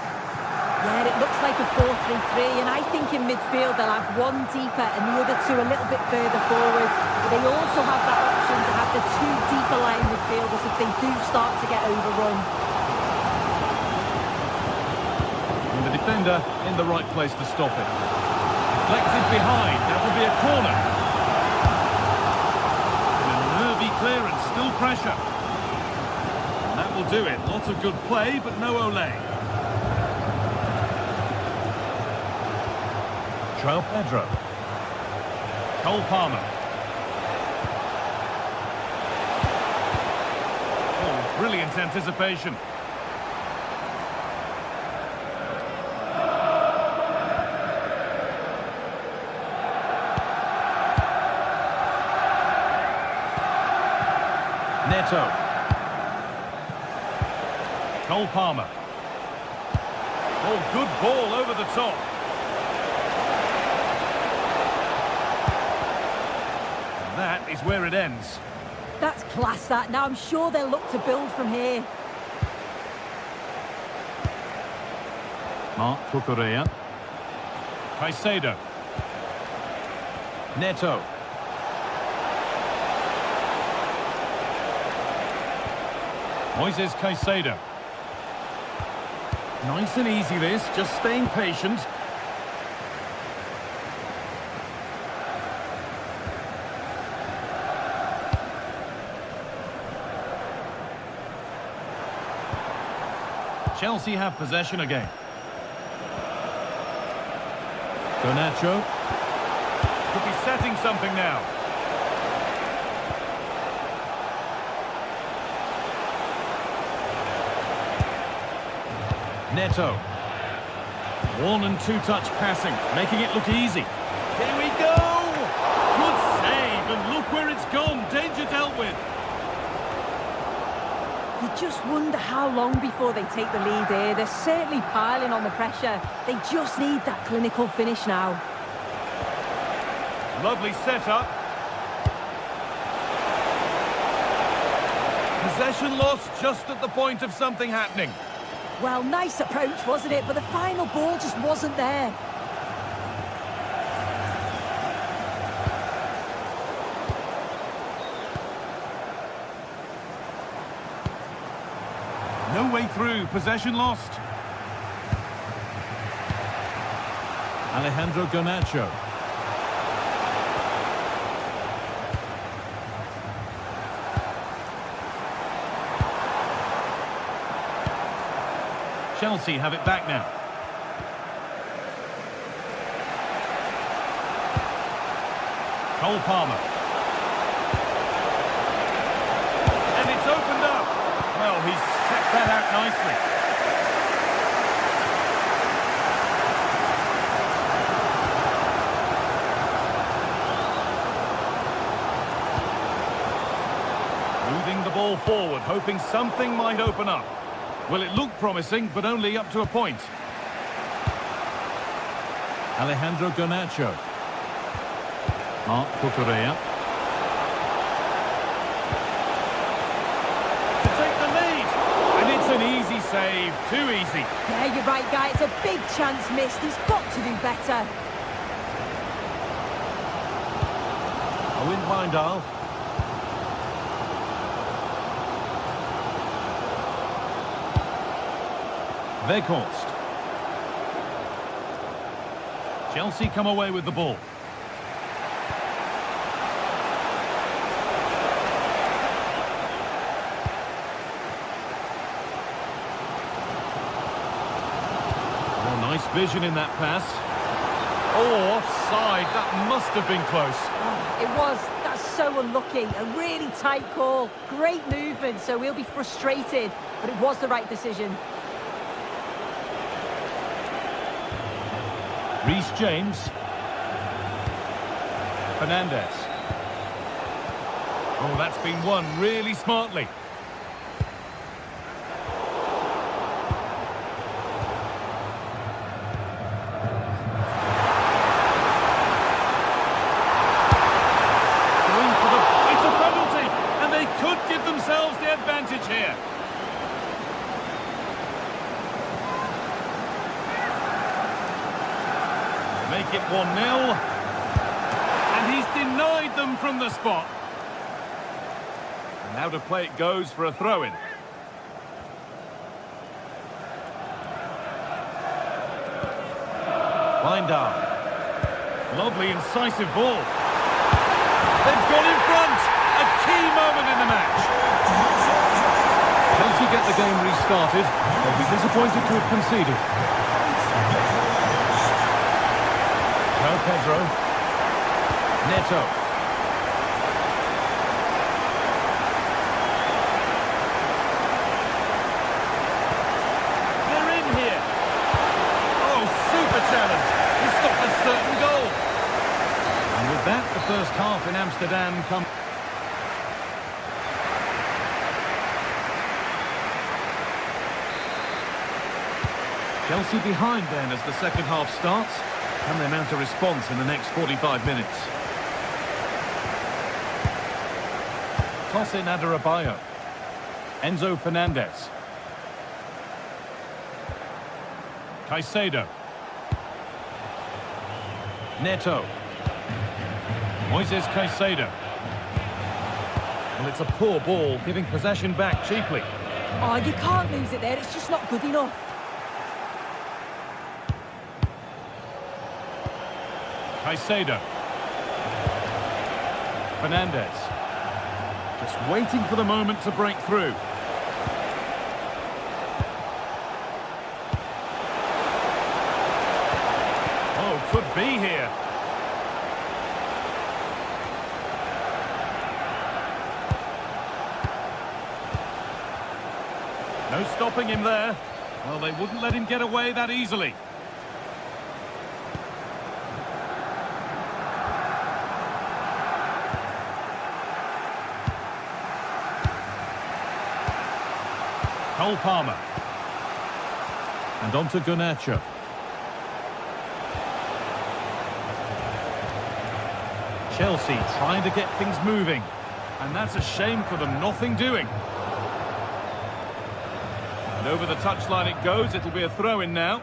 Yeah, it looks like a 4-3-3, and I think in midfield they'll have one deeper and the other 2 a little bit further forward. But they also have that option to have the 2 deeper line midfielders if they do start to get overrun. And the defender in the right place to stop it. Deflected behind, that will be a corner. And a nervy clearance, still pressure. And that will do it. Lots of good play, but no Olé. Pedro. Cole Palmer. Oh, brilliant anticipation. Neto. Cole Palmer. Oh, good ball over the top. That is where it ends. That's class, that. Now I'm sure they'll look to build from here. Marc Cucurella. Caicedo. Neto. Moises Caicedo. Nice and easy this, just staying patient. Chelsea have possession again. Garnacho. Could be setting something now. Neto. 1 and 2 touch passing, making it look easy. Here we go! Good save, and look where it's gone. Danger dealt with. You just wonder how long before they take the lead here. They're certainly piling on the pressure. They just need that clinical finish now. Lovely setup. Possession lost just at the point of something happening. Well, nice approach, wasn't it? But the final ball just wasn't there. No way through, possession lost. Alejandro Garnacho. Chelsea have it back now. Cole Palmer. And it's opened up. Well, he's checked that out nicely. Moving the ball forward, hoping something might open up. Well, it looked promising, but only up to a point. Alejandro Garnacho. Marc Cucurella. To take the lead. And it's an easy save. Too easy. Yeah, you're right, Guy. It's a big chance missed. He's got to do better. Owen Wijndal. Weghorst. Chelsea come away with the ball. Oh, nice vision in that pass. Oh, offside. That must have been close. It was. That's so unlucky. A really tight call. Great movement, so we'll be frustrated, but it was the right decision. Reece James. Fernandez. Oh, that's been won really smartly. It's a penalty, and they could give themselves the advantage here. Make it 1-0. And he's denied them from the spot. And now to play it goes for a throw-in. Wijndal. Lovely, incisive ball. They've gone in front. A key moment in the match. Chelsea get the game restarted. They'll be disappointed to have conceded. Pedro. Neto. They're in here. Oh, super challenge. He stopped a certain goal. And with that, the first half in Amsterdam comes. Chelsea behind then as the second half starts. Can they mount a response in the next 45 minutes? Toss in Adarabioyo. Enzo Fernandez. Caicedo. Neto. Moises Caicedo. Well, it's a poor ball, giving possession back cheaply. Oh, you can't lose it there. It's just not good enough. Caicedo. Fernandez. Just waiting for the moment to break through. Oh, could be here. No stopping him there. Well, they wouldn't let him get away that easily. Cole Palmer. And on to Garnacho. Chelsea trying to get things moving. And that's a shame for them, nothing doing. And over the touchline it goes, it'll be a throw-in now.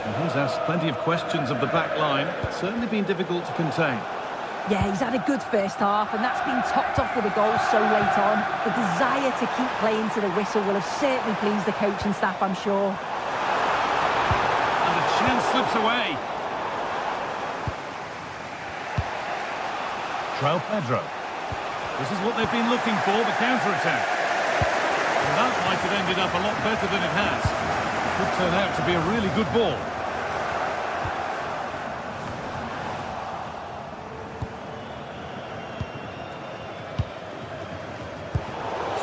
And he's asked plenty of questions of the back line. It's certainly been difficult to contain. Yeah, he's had a good first half, and that's been topped off with a goal so late on. The desire to keep playing to the whistle will have certainly pleased the coaching staff, I'm sure. And the chance slips away. João Pedro. This is what they've been looking for, the counter-attack. And that might have ended up a lot better than it has. It could turn out to be a really good ball.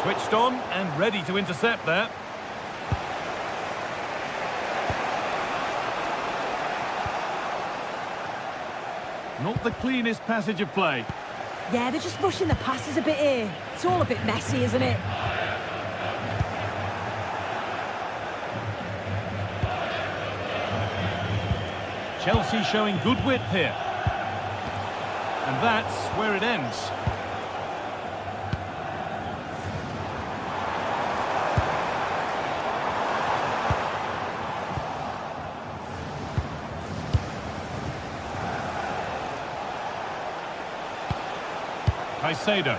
Switched on and ready to intercept there. Not the cleanest passage of play. Yeah, they're just rushing the passes a bit here. It's all a bit messy, isn't it? Chelsea showing good width here. And that's where it ends. Caicedo.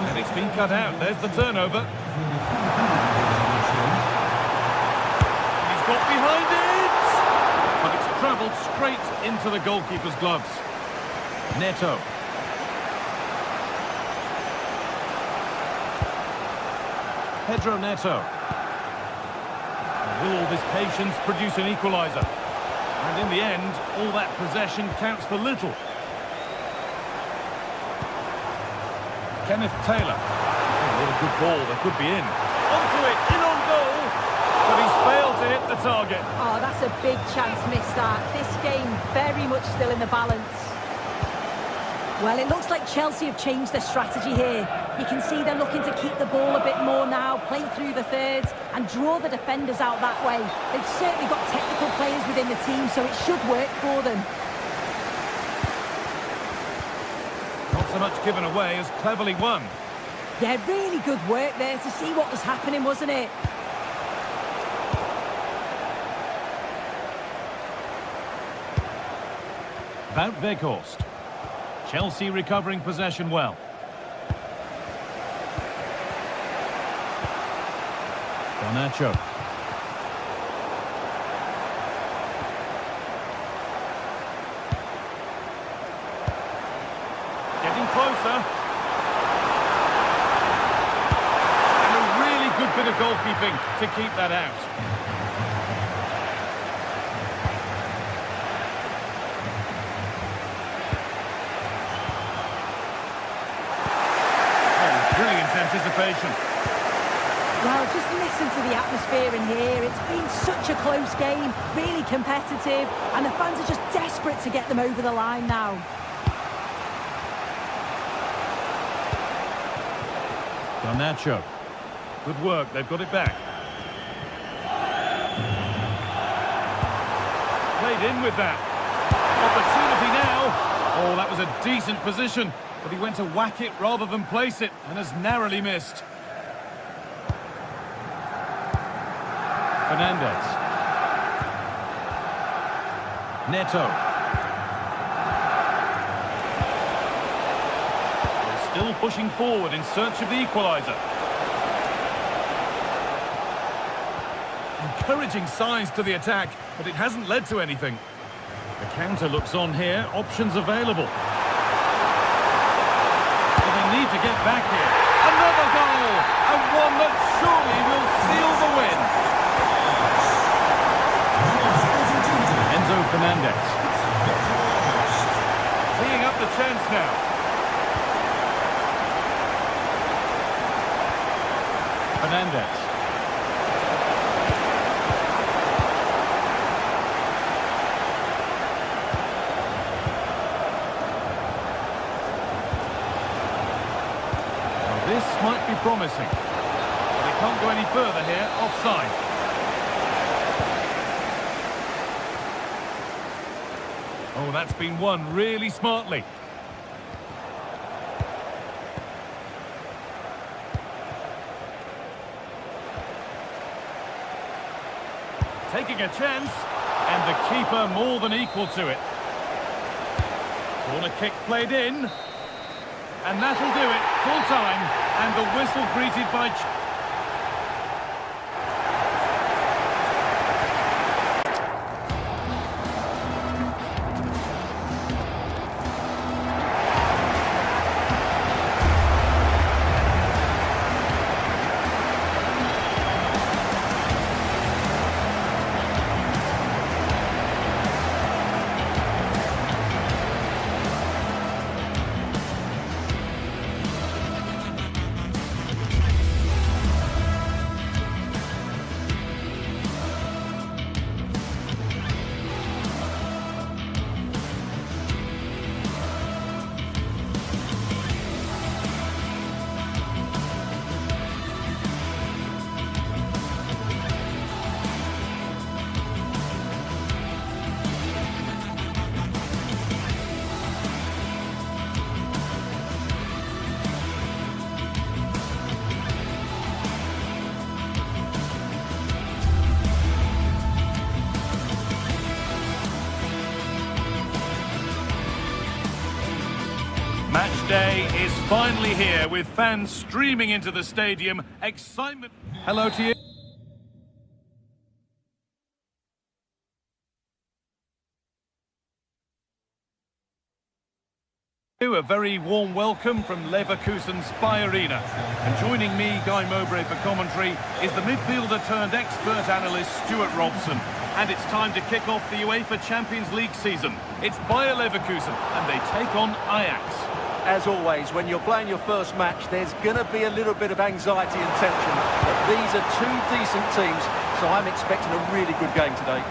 And it's been cut out. There's the turnover. He's got behind it! But it's travelled straight into the goalkeeper's gloves. Neto. Pedro Neto. Will all this patience produce an equaliser? And in the end, all that possession counts for little. Kenneth Taylor. Oh, what a good ball, that could be in. Onto it, in on goal, but he's failed to hit the target. Oh, that's a big chance missed that. This game very much still in the balance. Well, it looks like Chelsea have changed their strategy here. You can see they're looking to keep the ball a bit more now, play through the thirds and draw the defenders out that way. They've certainly got technical players within the team, so it should work for them. Not so much given away as cleverly won. Yeah, really good work there to see what was happening, wasn't it? Wout Weghorst. Chelsea recovering possession well. Garnacho. Getting closer. And a really good bit of goalkeeping to keep that out. Anticipation. Well, just listen to the atmosphere in here. It's been such a close game, really competitive, and the fans are just desperate to get them over the line now. Garnacho. Good work, they've got it back. Played in with that. Opportunity now. Oh, that was a decent position. But he went to whack it rather than place it, and has narrowly missed. Fernandez. Neto. They're still pushing forward in search of the equaliser. Encouraging signs to the attack, but it hasn't led to anything. The counter looks on here, options available. Need to get back here. Another goal, and one that surely will seal the win. Enzo Fernandez. Teeing up the chance now. Fernandez. This might be promising. They can't go any further here, offside. Oh, that's been won really smartly. Taking a chance, and the keeper more than equal to it. Corner kick played in. And that'll do it, full time, and the whistle greeted by... Match day is finally here with fans streaming into the stadium. Excitement. Hello to you. A very warm welcome from Leverkusen's Bayer Arena. And joining me, Guy Mowbray, for commentary is the midfielder turned expert analyst Stuart Robson. And it's time to kick off the UEFA Champions League season. It's Bayer Leverkusen and they take on Ajax. As always, when you're playing your first match, there's going to be a little bit of anxiety and tension. But these are two decent teams, so I'm expecting a really good game today.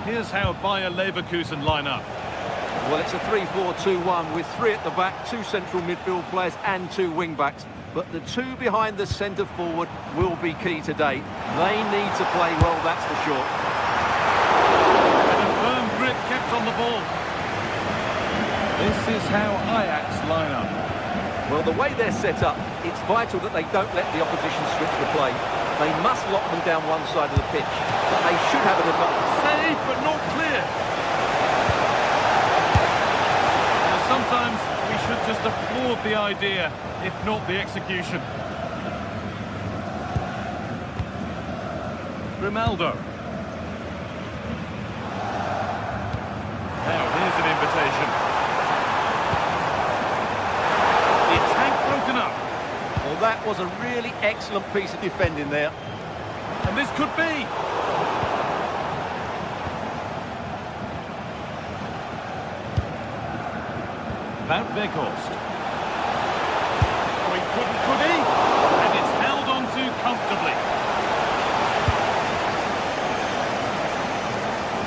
Here's how Bayer Leverkusen line up. Well, it's a 3-4-2-1 with three at the back, two central midfield players and two wing-backs. But the two behind the centre forward will be key today. They need to play well, that's for sure. And a firm grip kept on the ball. This is how Ajax line up. Well, the way they're set up, it's vital that they don't let the opposition switch the play. They must lock them down one side of the pitch, but they should have an advantage. Saved, but not clear. And sometimes we should just applaud the idea, if not the execution. Grimaldo. Now, here's an invitation. The attack broken up. Well, that was a really excellent piece of defending there. And this could be. Van Weghorst. Oh, he couldn't, could he? And it's held on to comfortably.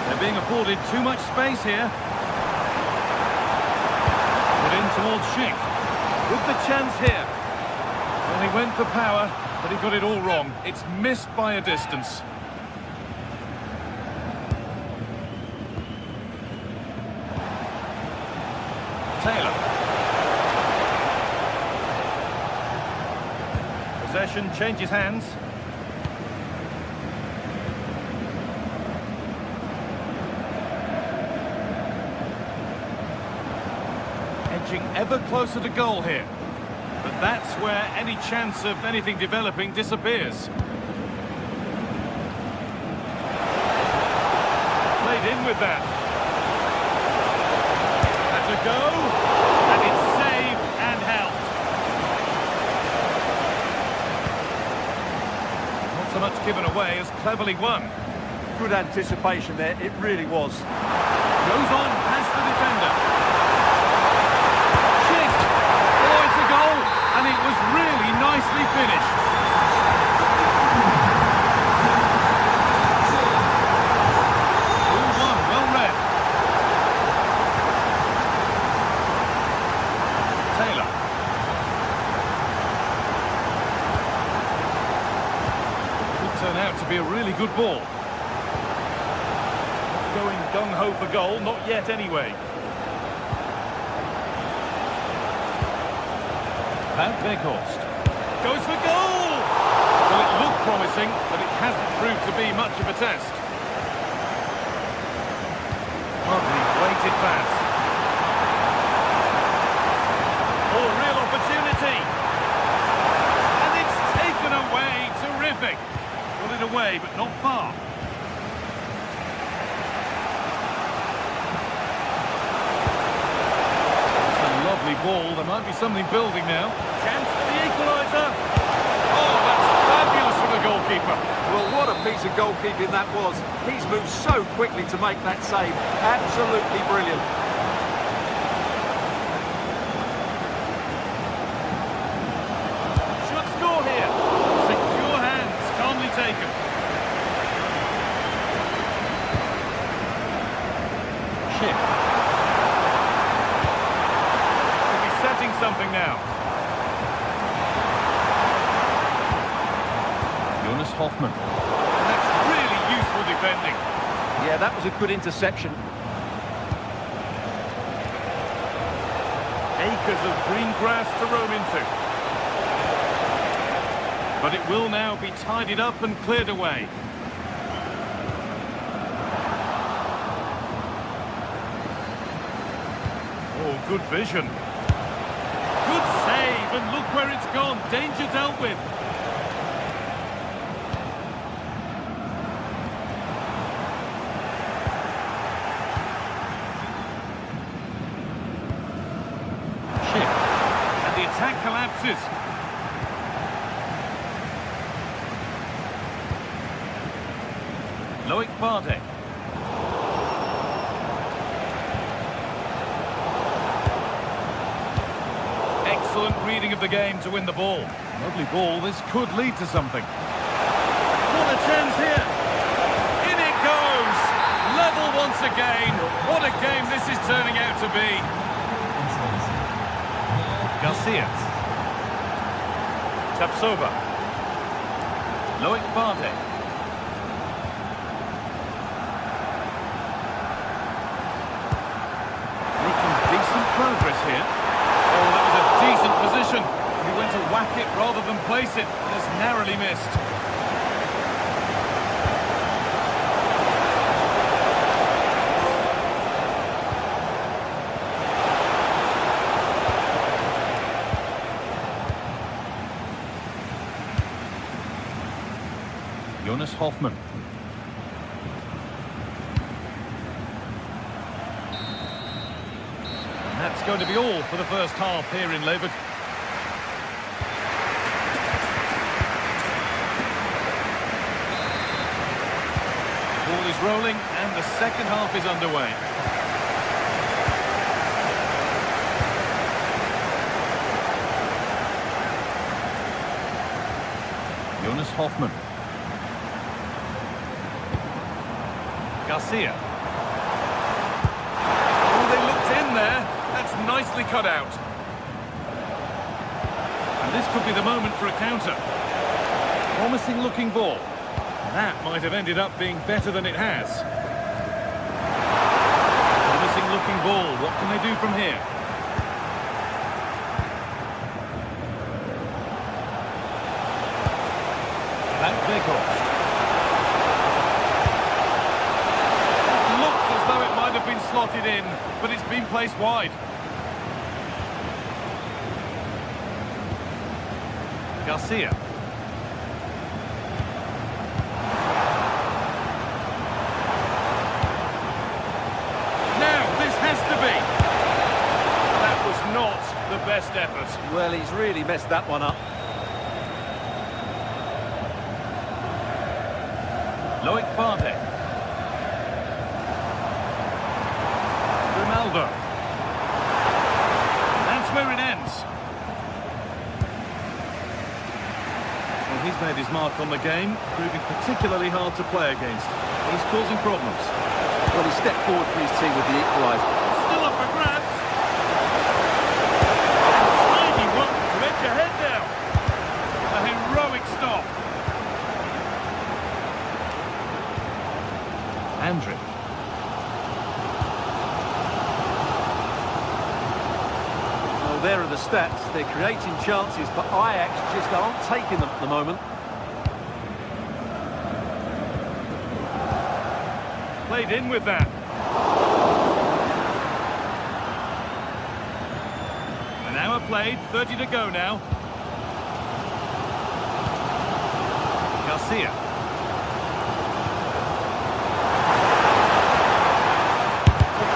They're being afforded too much space here. Put in towards Schick. With the chance here. Well, he went for power, but he got it all wrong. It's missed by a distance. Taylor. Possession changes hands. Edging ever closer to goal here. But that's where any chance of anything developing disappears. Played in with that. That's a go. And it's saved and held. Not so much given away as cleverly won. Good anticipation there, it really was. Goes on past the defender. Schick. Oh, it's a goal. And it was really nicely finished. All one, well read. Taylor. Could turn out to be a really good ball. Not going gung-ho for goal, not yet anyway. Van Weghorst goes for goal! Well, it looked promising, but it hasn't proved to be much of a test. Hardly weighted pass. Oh, real opportunity! And it's taken away, terrific! Got it away, but not far. Lovely ball, there might be something building now. Chance for the equaliser. Oh, that's fabulous from the goalkeeper. Well, what a piece of goalkeeping that was. He's moved so quickly to make that save. Absolutely brilliant. Should score here. Secure hands, calmly taken. Schick. Something now. Jonas Hoffmann. And that's really useful defending. Yeah, that was a good interception. Acres of green grass to roam into. But it will now be tidied up and cleared away. Oh, good vision. Good save, and look where it's gone. Danger dealt with. And the attack collapses. Loic Bardet. Excellent reading of the game to win the ball. Lovely ball. This could lead to something. What a chance here. In it goes. Level once again. What a game this is turning out to be. Garcia. Tapsoba. Loic Bardet. Making decent progress here. Oh, that was a decent position. He went to whack it rather than place it. Just narrowly missed. Jonas Hoffmann. And that's going to be all for the first half here in Leeuwarden. Ball is rolling and the second half is underway. Jonas Hoffmann. Garcia. Oh, they looked in there. That's nicely cut out. And this could be the moment for a counter. Promising looking ball. That might have ended up being better than it has. Promising looking ball. What can they do from here? Van Veghorst. Been slotted in, but it's been placed wide. Garcia. Now, this has to be. That was not the best effort. Well, he's really messed that one up. Loic Bardet. That's where it ends. Well, he's made his mark on the game, proving particularly hard to play against. He's causing problems. Well, he stepped forward for his team with the equaliser. Still up for grabs. Tidy work to edge ahead now. A heroic stop. Andrić. There are the stats. They're creating chances, but Ajax just aren't taking them at the moment. Played in with that. An hour played, 30 to go now. Garcia.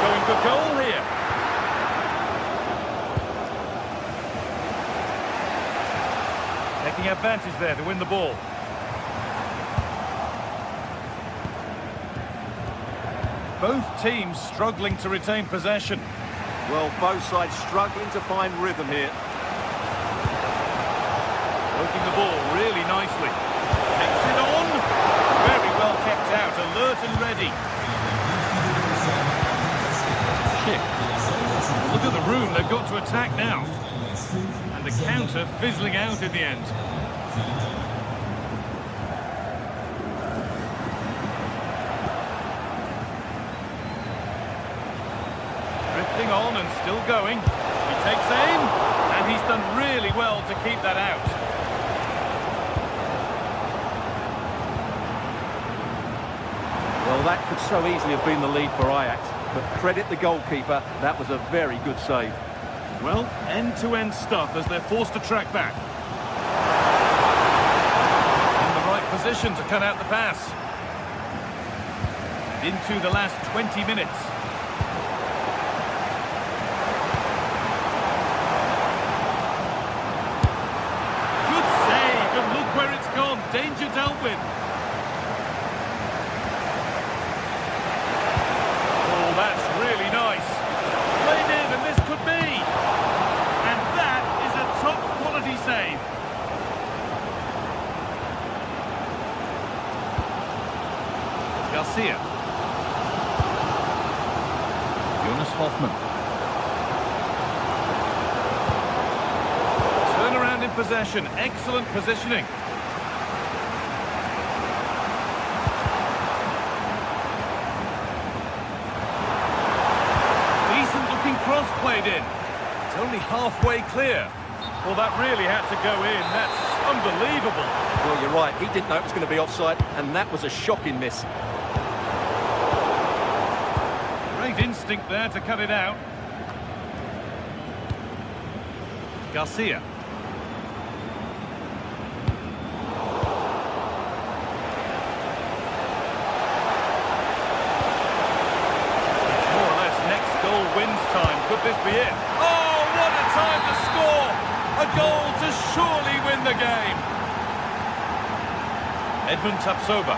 Going for goal here. Taking advantage there to win the ball. Both teams struggling to retain possession. Well, both sides struggling to find rhythm here. Working the ball really nicely. Takes it on. Very well kept out, alert and ready. Shit. Look at the room they've got to attack now. And the counter fizzling out in the end. Drifting on and still going. He takes aim, and he's done really well to keep that out. Well, that could so easily have been the lead for Ajax. but credit the goalkeeper, that was a very good save. Well, end-to-end stuff as they're forced to track back. In the right position to cut out the pass. Into the last 20 minutes. Good save, and look where it's gone. Danger dealt with. Oh, that's really nice. Played in, and this could be. And that is a top-quality save. Garcia. Jonas Hoffman. Turn around in possession. Excellent positioning. Decent looking cross played in. It's only halfway clear. Well, that really had to go in. That's unbelievable. Well, you're right. He didn't know it was going to be offside, and that was a shocking miss. Great instinct there to cut it out. Garcia. It's more or less next goal wins time. Could this be it? Oh, what a time to score! A goal to surely win the game. Edmund Tapsoba.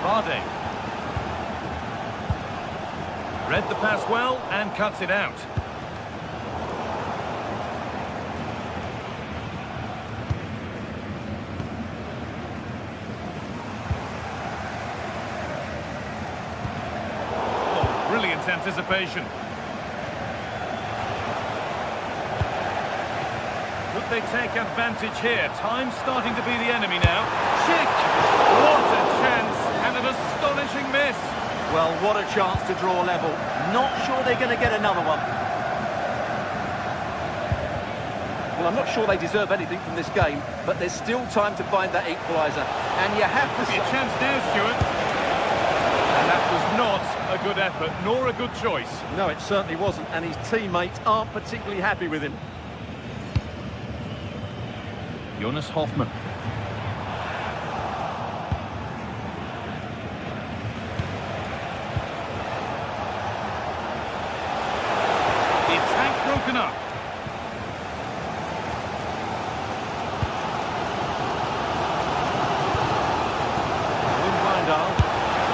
Vardy. Read the pass well and cuts it out. Oh, brilliant anticipation. Could they take advantage here? Time's starting to be the enemy now. Chick! What a chance! And an astonishing miss. Well, what a chance to draw level. Not sure they're going to get another one. Well, I'm not sure they deserve anything from this game, but there's still time to find that equaliser. And you have to... Be a chance now, Stuart. And that was not a good effort, nor a good choice. No, it certainly wasn't, and his teammates aren't particularly happy with him. Jonas Hoffman. The attack broken up.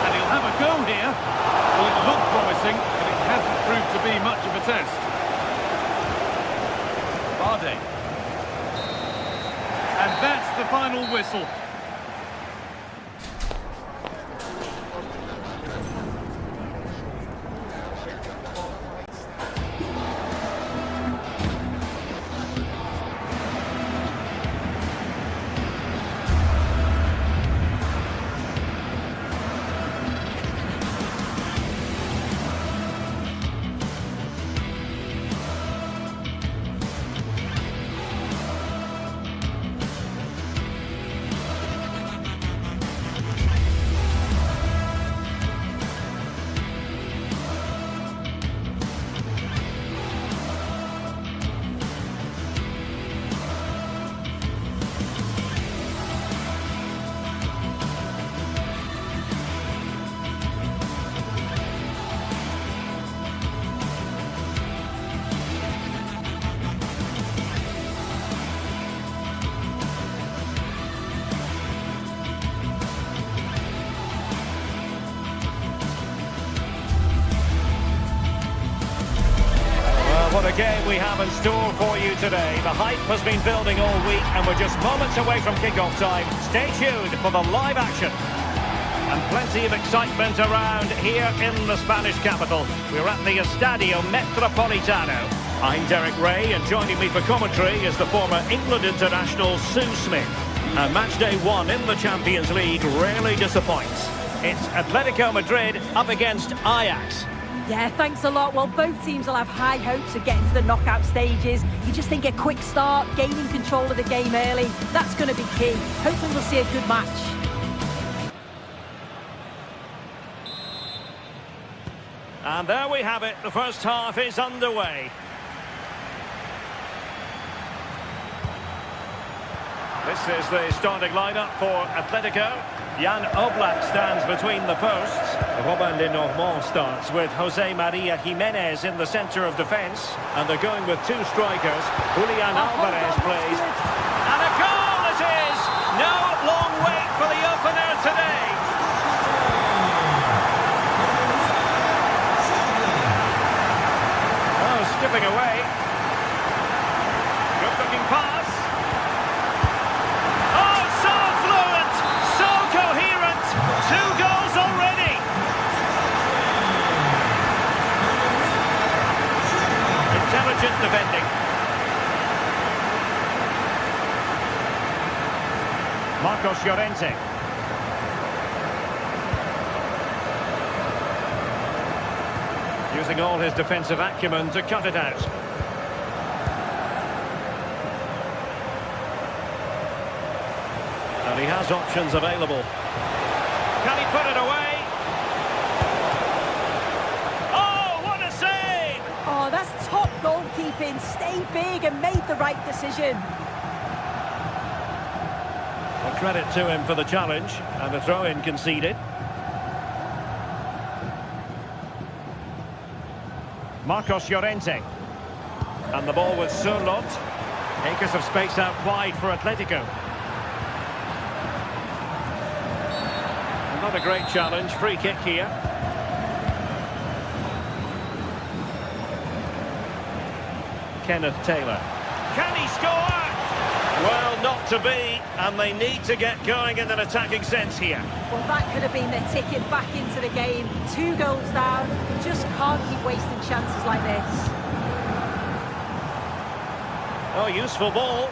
And he'll have a go here. Well, it looked promising, but it hasn't proved to be much of a test. Vardy. And that's the final whistle. What a game we have in store for you today. The hype has been building all week and we're just moments away from kick-off time. Stay tuned for the live action. And plenty of excitement around here in the Spanish capital. We're at the Estadio Metropolitano. I'm Derek Ray, and joining me for commentary is the former England international Sue Smith. And match day one in the Champions League rarely disappoints. It's Atletico Madrid up against Ajax. Yeah, thanks a lot. Well, both teams will have high hopes of getting to the knockout stages. You just think a quick start, gaining control of the game early, that's going to be key. Hopefully we'll see a good match. And there we have it. The first half is underway. This is the starting lineup for Atletico. Jan Oblak stands between the posts. Robin Lenormand starts with Jose Maria Jimenez in the centre of defence. And they're going with two strikers. Julian Alvarez plays. And a goal it is! No long wait for the opener today. Oh, skipping away. Good looking pass. Intelligent defending. Marcos Llorente. Using all his defensive acumen to cut it out. And he has options available. Can he put it away? Oh, that's top goalkeeping. Stay big and made the right decision. Well, credit to him for the challenge and the throw-in conceded. Marcos Llorente. And the ball with Surlot. Acres of space out wide for Atletico. Not a great challenge. Free kick here. Kenneth Taylor. Can he score? Well, not to be, and they need to get going in an attacking sense here. Well, that could have been their ticket back into the game. 2 goals down. You just can't keep wasting chances like this. Oh, useful ball.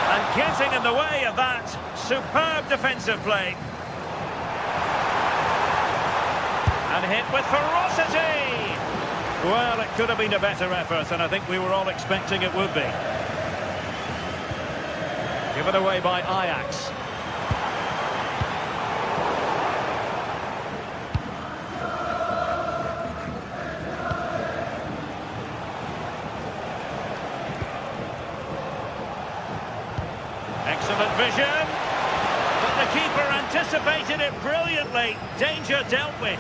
And getting in the way of that. Superb defensive play. And hit with ferocity. Well, it could have been a better effort, and I think we were all expecting it would be. Given away by Ajax. Excellent vision. But the keeper anticipated it brilliantly. Danger dealt with.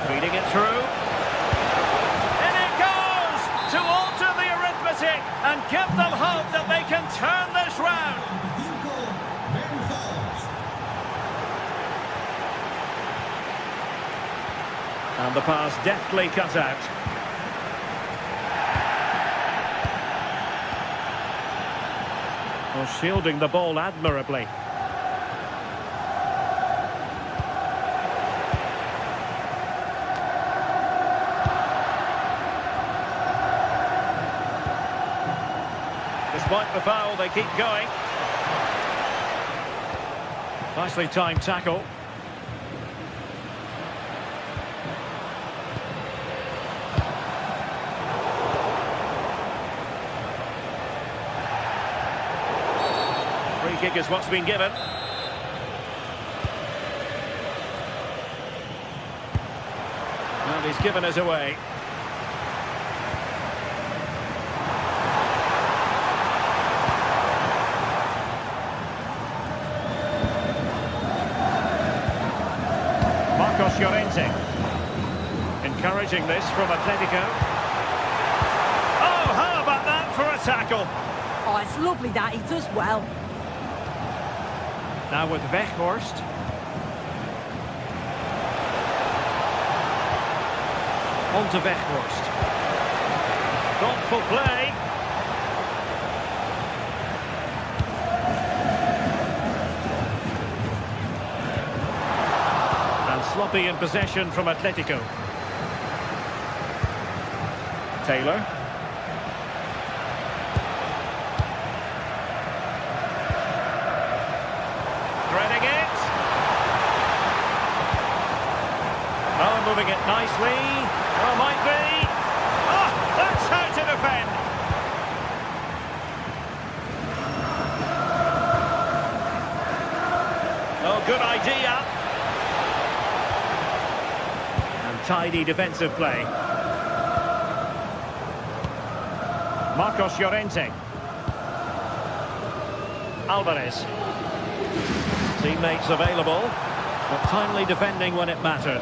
Feeding it through. In it goes! To alter the arithmetic and give them hope that they can turn this round. And the pass deftly cut out. Well, shielding the ball admirably. Despite the foul, they keep going. Nicely timed tackle. Free kick is what's been given. And he's given us away. Marcos Llorente. Encouraging this from Atletico. Oh, how about that for a tackle? Oh, it's lovely that. He does well. Now with Weghorst. On to Weghorst. Thoughtful play. Sloppy in possession from Atletico. Taylor. Threading it. Oh, moving it nicely. Oh, might be. Oh, that's how to defend. Oh, good idea. And tidy defensive play. Marcos Llorente. Alvarez. Teammates available, but timely defending when it mattered.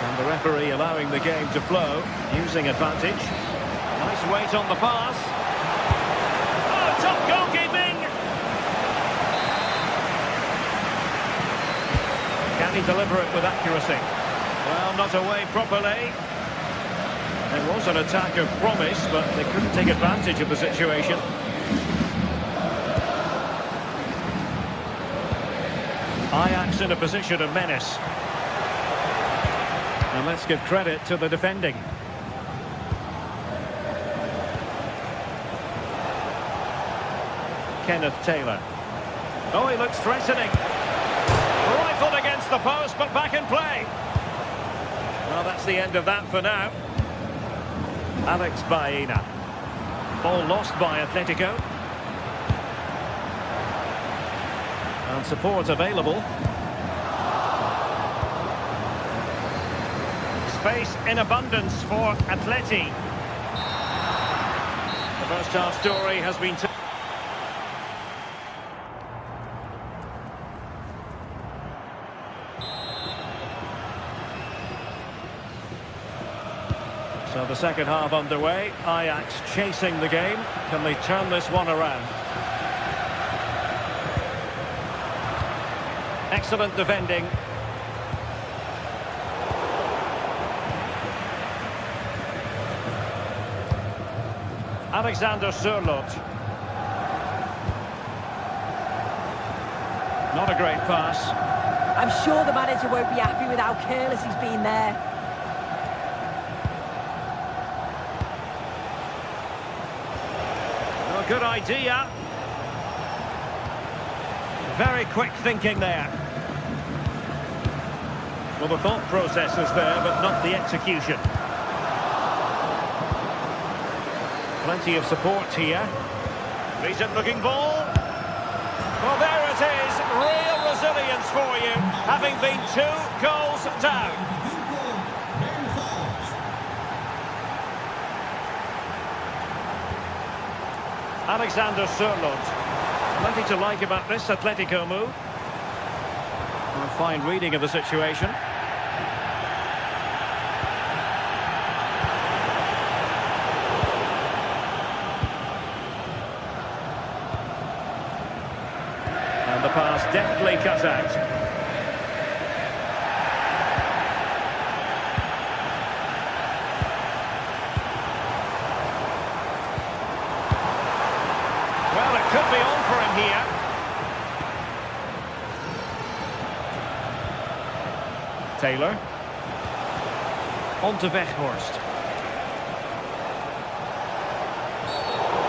And the referee allowing the game to flow, using advantage. Nice weight on the pass. Oh, top goalkeeping! Can he deliver it with accuracy? Well, not away properly. It was an attack of promise, but they couldn't take advantage of the situation. Ajax in a position of menace. And let's give credit to the defending. Kenneth Taylor. Oh, he looks threatening. Rifled against the post, but back in play. Well, that's the end of that for now. Alex Baena. Ball lost by Atletico. And support available. Space in abundance for Atleti. The first half story has been... So the second half underway. Ajax chasing the game. Can they turn this one around? Excellent defending. Alexander Sørloth. Not a great pass. I'm sure the manager won't be happy with how careless he's been there. Oh, good idea. Very quick thinking there. Well, the thought process is there, but not the execution. Plenty of support here. Decent looking ball. Well, there it is. Real resilience for you, having been 2 goals down. Alexander Sørloth. Plenty to like about this Atletico move. A fine reading of the situation. And the pass deftly cut out. Well, it could be on for him here. Taylor. On to Weghorst.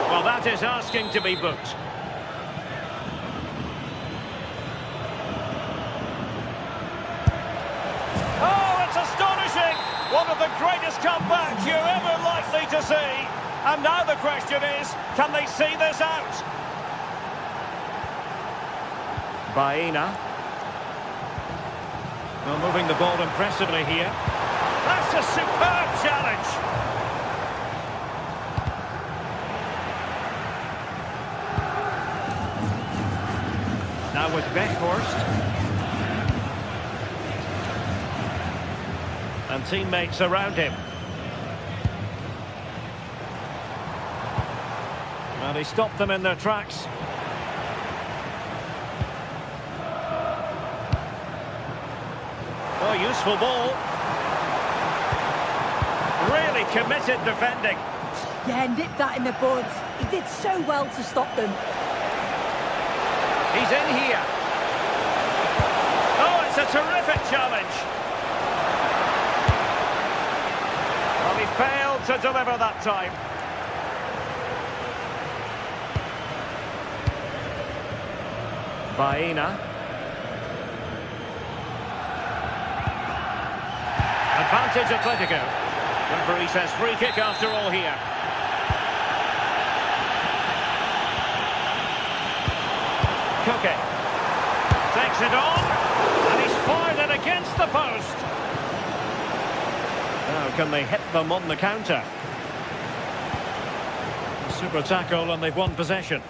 Well, that is asking to be booked. Oh, it's astonishing! One of the greatest comebacks you're ever likely to see. And now the question is, can they see this out? Baena. Well, moving the ball impressively here. That's a superb challenge. Now with Weghorst. And teammates around him. And he stopped them in their tracks. Oh, useful ball. Really committed defending. Yeah, nipped that in the bud. He did so well to stop them. He's in here. Oh, it's a terrific challenge. Well, he failed to deliver that time. Baena. Advantage Atletico. Referee says free kick after all here. Koke. Plays it on, and he's fired it against the post. Now can they hit them on the counter? Super tackle, and they've won possession.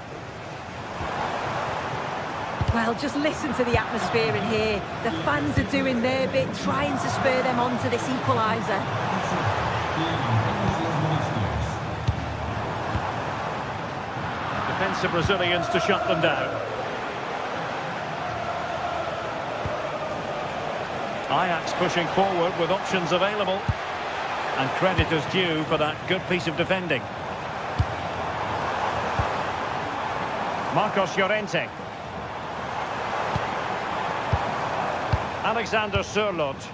Well, just listen to the atmosphere in here. The fans are doing their bit, trying to spur them on to this equaliser. Defensive Brazilians to shut them down. Ajax pushing forward with options available. And credit is due for that good piece of defending. Marcos Llorente. Alexander Sørloth.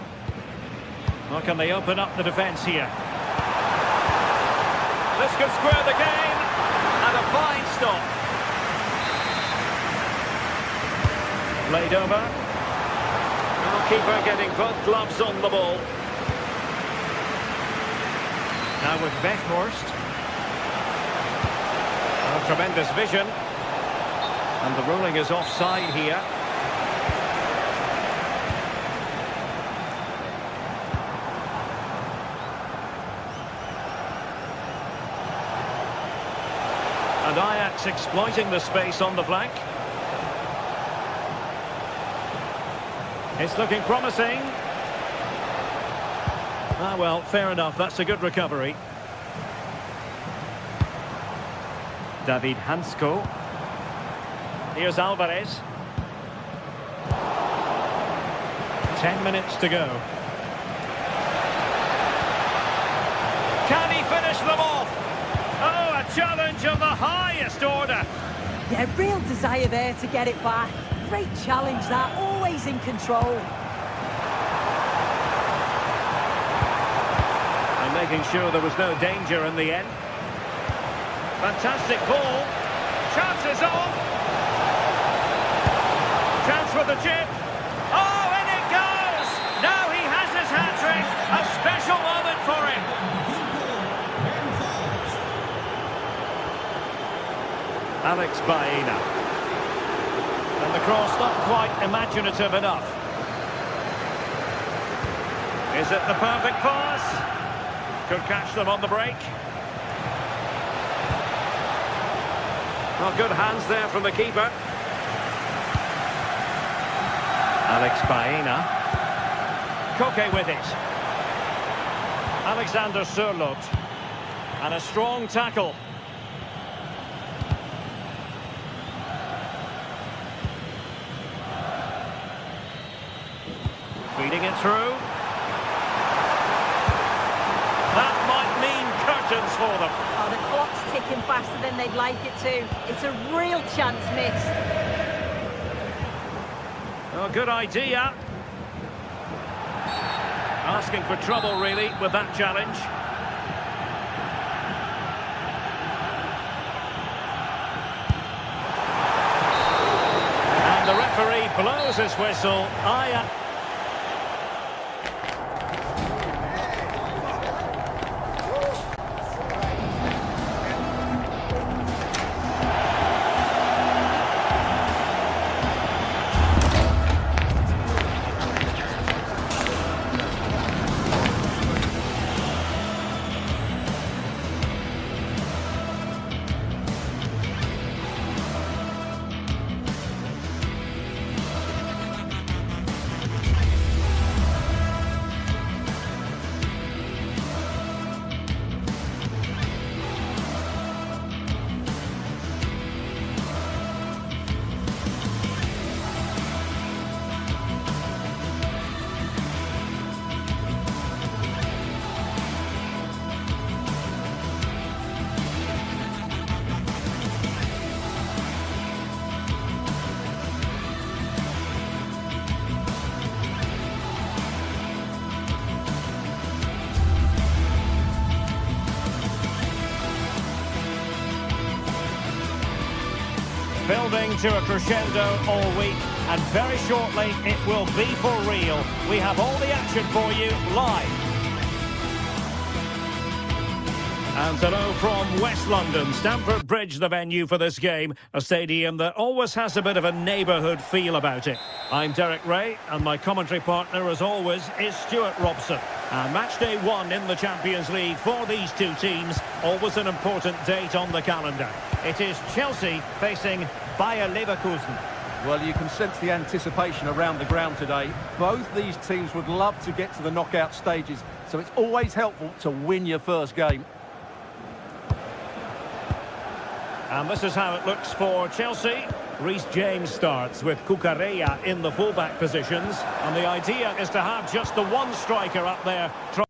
Well, can they open up the defence here? This could square the game. And a fine stop. Played over. Goalkeeper getting both gloves on the ball. Now with Weghorst. Oh, tremendous vision. And the ruling is offside here. And Ajax exploiting the space on the flank. It's looking promising. Ah, well, fair enough. That's a good recovery. David Hansko. Here's Alvarez. 10 minutes to go. Can he finish them off? Oh, a challenge of the highest order. Yeah, real desire there to get it back. Great challenge that, always in control. And making sure there was no danger in the end. Fantastic ball. Chances on. Chance with the chip. Oh, and it goes! Now he has his hat-trick. A special moment for him. Alex Baena. And the cross not quite imaginative enough. Is it the perfect pass? Could catch them on the break. Well, good hands there from the keeper. Alex Baena. Koke with it. Alexander Sørloth. And a strong tackle. Feeding it through. That might mean curtains for them. Oh, the clock's ticking faster than they'd like it to. It's a real chance missed. Oh, good idea. Asking for trouble, really, with that challenge. And the referee blows his whistle. Building to a crescendo all week, and very shortly it will be for real. We have all the action for you live. And hello from West London. Stamford Bridge, the venue for this game. A stadium that always has a bit of a neighbourhood feel about it. I'm Derek Ray, and my commentary partner, as always, is Stuart Robson. And match day 1 in the Champions League for these two teams. Always an important date on the calendar. It is Chelsea facing Bayer Leverkusen. Well, you can sense the anticipation around the ground today. Both these teams would love to get to the knockout stages, so it's always helpful to win your first game. And this is how it looks for Chelsea. Reece James starts with Cucurella in the fullback positions. And the idea is to have just the one striker up there. Trying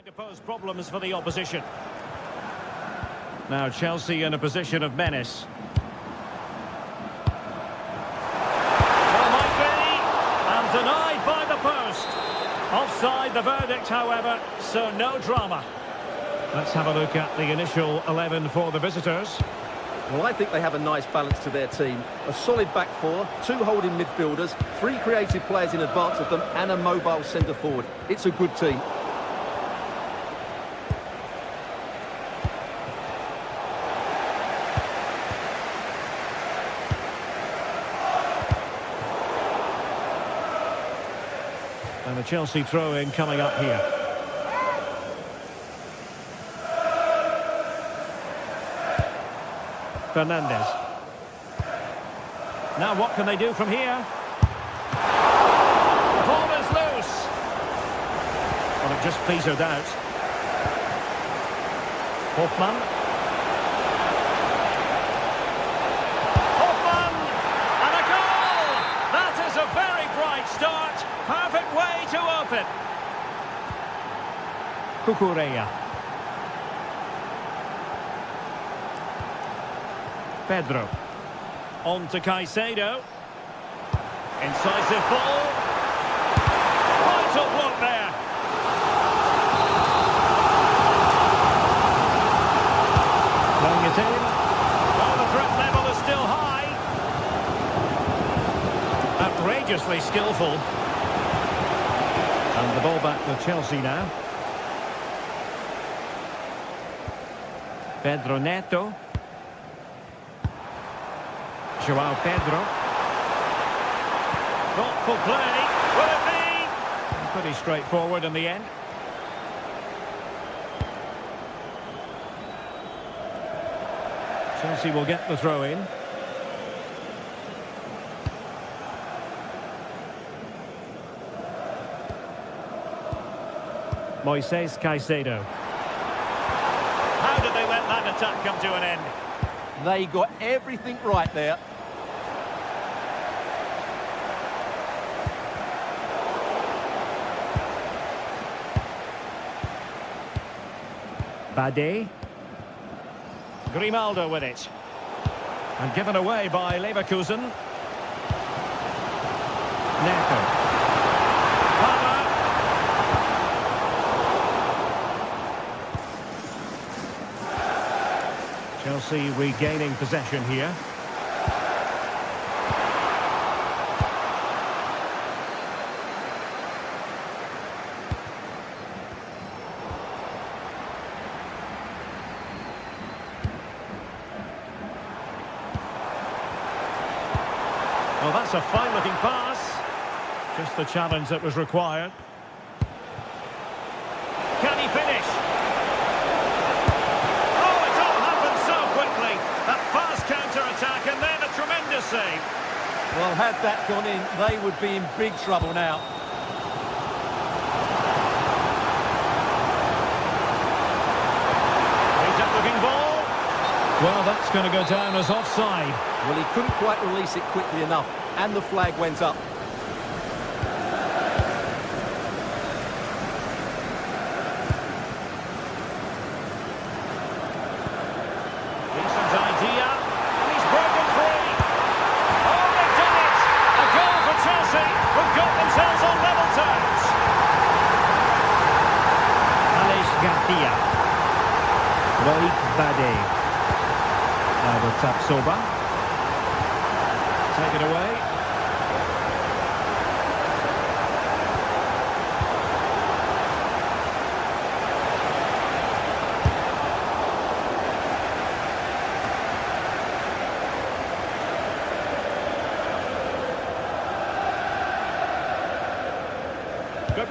to pose problems for the opposition. Now Chelsea in a position of menace. Well, might be. And denied by the post. Offside the verdict, however, so no drama. Let's have a look at the initial 11 for the visitors. Well, I think they have a nice balance to their team. A solid back four, 2 holding midfielders, 3 creative players in advance of them, and a mobile centre forward. It's a good team. And the Chelsea throw-in coming up here. Fernandez. Now what can they do from here? The ball is loose. Well, it just petered out. Hoffman. Hoffman! And a goal! That is a very bright start. Perfect way to open. Cucurella. Pedro. On to Caicedo. Incisive ball. Vital block there. Playing it in. Well, the threat level is still high. Outrageously skillful. And the ball back with Chelsea now. Pedro Neto. Joao Pedro. Thoughtful play. Will it be? Pretty straightforward in the end. Chelsea will get the throw in. Moises Caicedo. How did they let that attack come to an end? They got everything right there. Bade. Grimaldo with it. And given away by Leverkusen. Neto. Palmer. Chelsea regaining possession here. Well, that's a fine-looking pass. Just the challenge that was required. Can he finish? Oh, it all happened so quickly. That fast counter-attack and then a tremendous save. Well, had that gone in, they would be in big trouble now. Looking ball. Well, that's going to go down as offside. Well, he couldn't quite release it quickly enough, and the flag went up. Decent idea. He's broken free. Oh, they've done it! A goal for Chelsea, who've got themselves on level terms. Alex Garcia. Loic Bade. Now with Tapsoba. Take it away.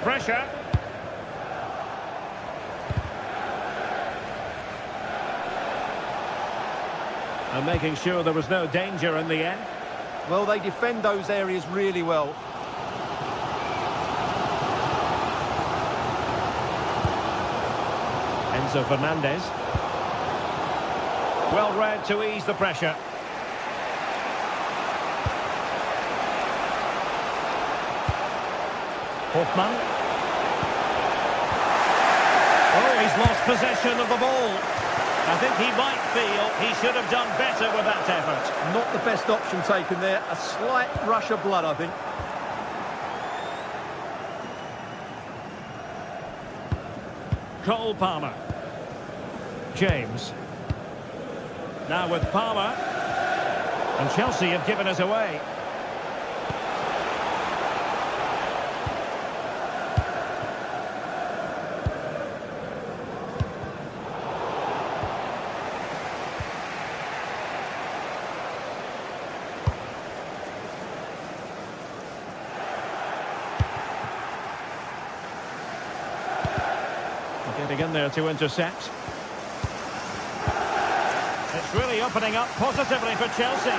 pressure. And making sure there was no danger in the end. Well, they defend those areas really well. Enzo Fernandez. Well read to ease the pressure. Hoffman. Oh, he's lost possession of the ball. I think he might feel he should have done better with that effort. Not the best option taken there. A slight rush of blood, I think. Cole Palmer. James. Now with Palmer. And Chelsea have given us away. Getting in there to intercept. It's really opening up positively for Chelsea.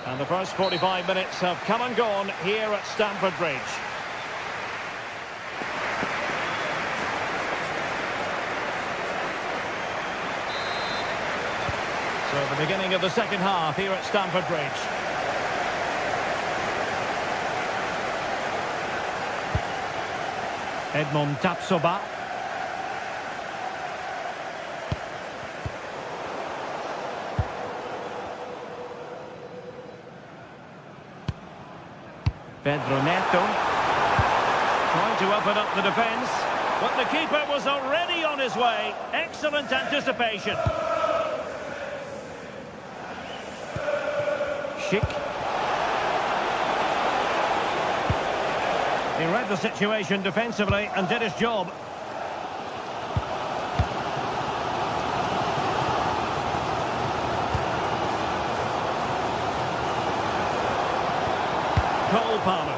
And the first 45 minutes have come and gone here at Stamford Bridge. So the beginning of the second half here at Stamford Bridge. Edmond Tapsoba. Pedro Neto. Trying to open up the defence. But the keeper was already on his way. Excellent anticipation. Schick. He read the situation defensively and did his job. Cole Palmer.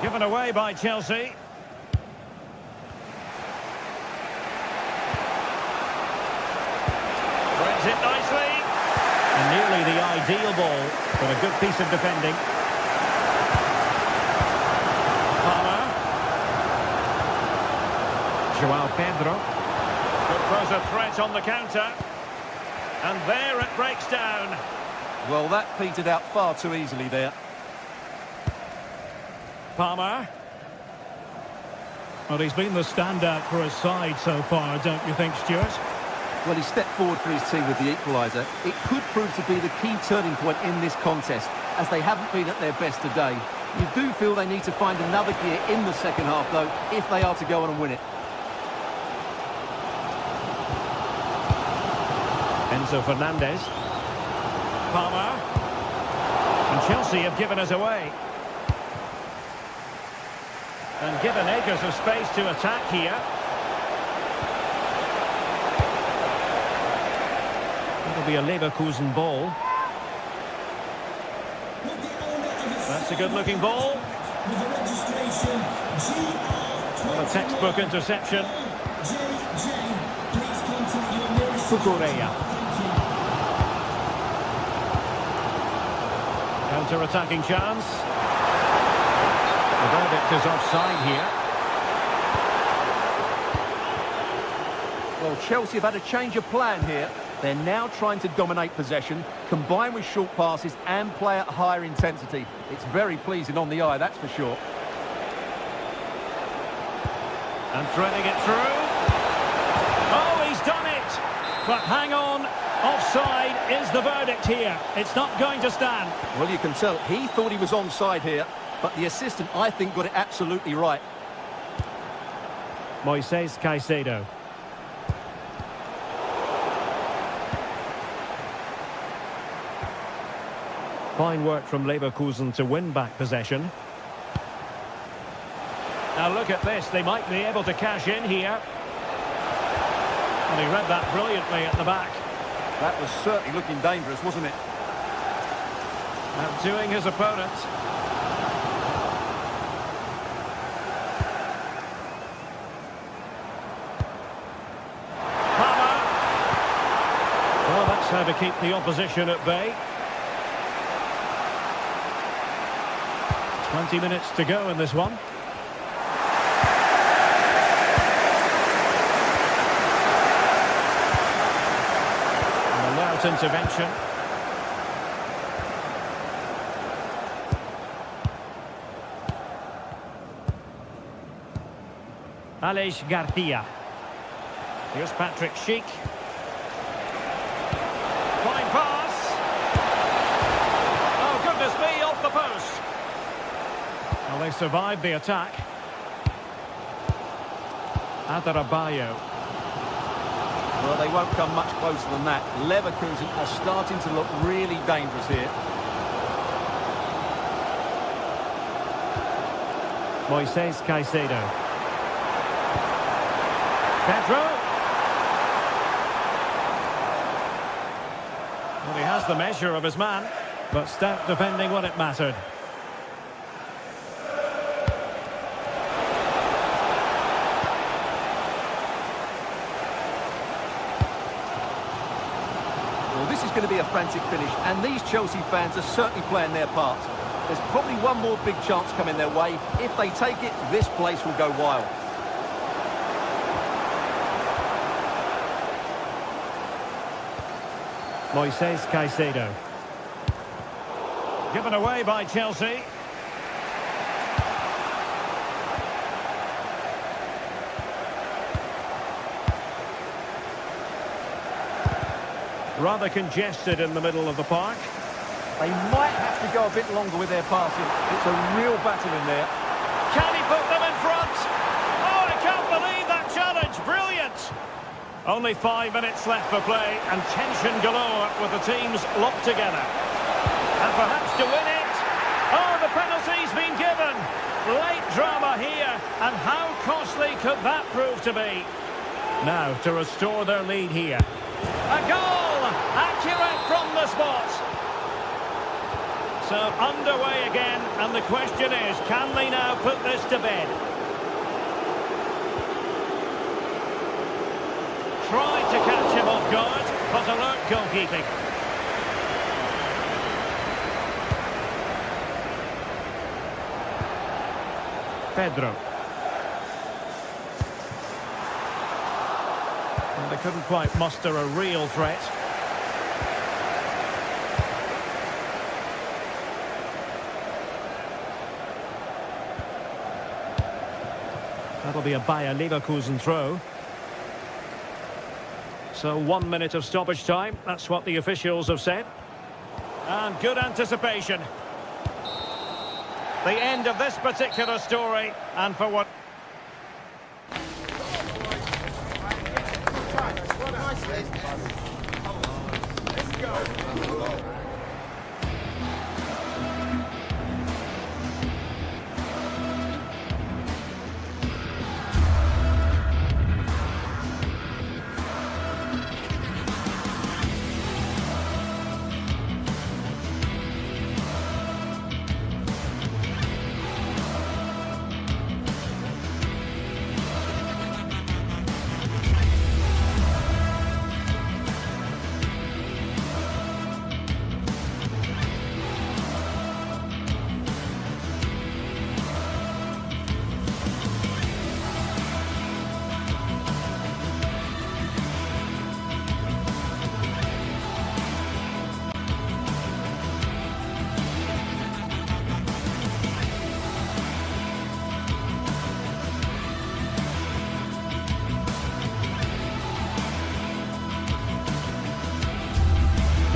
Given away by Chelsea. Brings it nicely. And nearly the ideal ball, but a good piece of defending. Joao Pedro. Could pose a threat on the counter. And there it breaks down. Well, that petered out far too easily there. Palmer. Well, he's been the standout for his side so far, don't you think, Stuart? Well, he stepped forward for his team with the equaliser. It could prove to be the key turning point in this contest, as they haven't been at their best today. You do feel they need to find another gear in the second half, though, if they are to go on and win it. Enzo Fernandez. Palmer. And Chelsea have given us away. And given acres of space to attack here. It'll be a Leverkusen ball. That's a good-looking ball. Well, a textbook interception. Cucurella. Counter-attacking chance. The verdict is offside here. Well, Chelsea have had a change of plan here. They're now trying to dominate possession, combine with short passes and play at higher intensity. It's very pleasing on the eye, that's for sure. And threading it through. Oh, he's done it! But hang on, offside is the verdict here. It's not going to stand. Well, you can tell he thought he was onside here, but the assistant, I think, got it absolutely right. Moises Caicedo. Fine work from Leverkusen to win back possession. Now look at this, they might be able to cash in here. And he read that brilliantly at the back. That was certainly looking dangerous, wasn't it? Outdoing his opponent. Hammer. Well, that's how to keep the opposition at bay. 20 minutes to go in this one. An alert intervention. Aleix Garcia. Here's Patrick Schick. Fine pass. Oh, goodness me, off the post. Well, they survived the attack. Adarabayo. Well, they won't come much closer than that. Leverkusen are starting to look really dangerous here. Moises Caicedo. Pedro. Well, he has the measure of his man, but stout defending when it mattered. Well, this is going to be a frantic finish, and these Chelsea fans are certainly playing their part. There's probably one more big chance coming their way. If they take it, this place will go wild. Moises Caicedo. Given away by Chelsea. Rather congested in the middle of the park. They might have to go a bit longer with their passing. It's a real battle in there. Can he put them in front? Oh, I can't believe that challenge. Brilliant. Only 5 minutes left for play, and tension galore with the teams locked together. And perhaps to win it. Oh, the penalty's been given. Late drama here, and how costly could that prove to be? Now, to restore their lead here. A goal! Accurate from the spot. So, underway again, and the question is, can they now put this to bed? Tried to catch him off guard, but alert goalkeeping. Pedro. And they couldn't quite muster a real threat. That'll be a Bayer Leverkusen throw. So 1 minute of stoppage time, that's what the officials have said. And good anticipation. The end of this particular story, and for what... Let's go.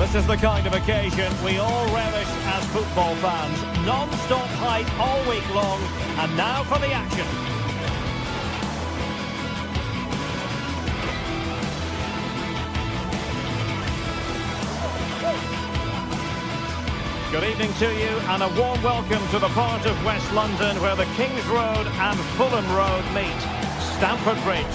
This is the kind of occasion we all relish as football fans. Non-stop hype all week long, and now for the action. Good evening to you, and a warm welcome to the part of West London where the Kings Road and Fulham Road meet, Stamford Bridge.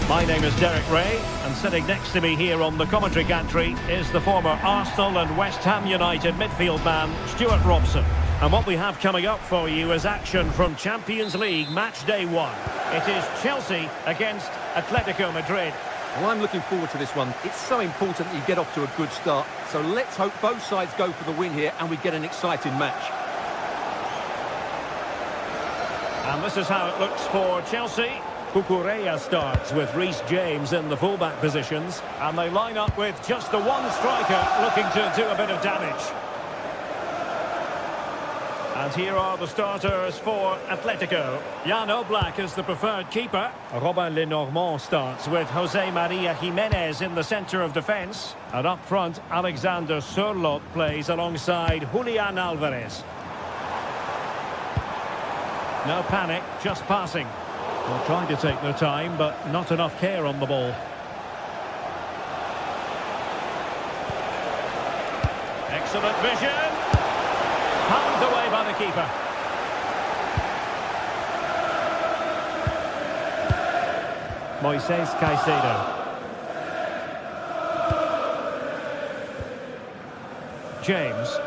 My name is Derek Ray, and sitting next to me here on the commentary gantry is the former Arsenal and West Ham United midfield man, Stuart Robson. And what we have coming up for you is action from Champions League match day 1. It is Chelsea against Atletico Madrid. Well, I'm looking forward to this one. It's so important that you get off to a good start. So let's hope both sides go for the win here and we get an exciting match. And this is how it looks for Chelsea. Cucurella starts with Reece James in the fullback positions. And they line up with just the one striker looking to do a bit of damage. And here are the starters for Atletico. Jan Oblak is the preferred keeper. Robin Lenormand starts with Jose Maria Jimenez in the centre of defence. And up front, Alexander Sørloth plays alongside Julian Alvarez. No panic, just passing. They're trying to take their time, but not enough care on the ball. Excellent vision. Pounded away by the keeper. Moises Caicedo. James.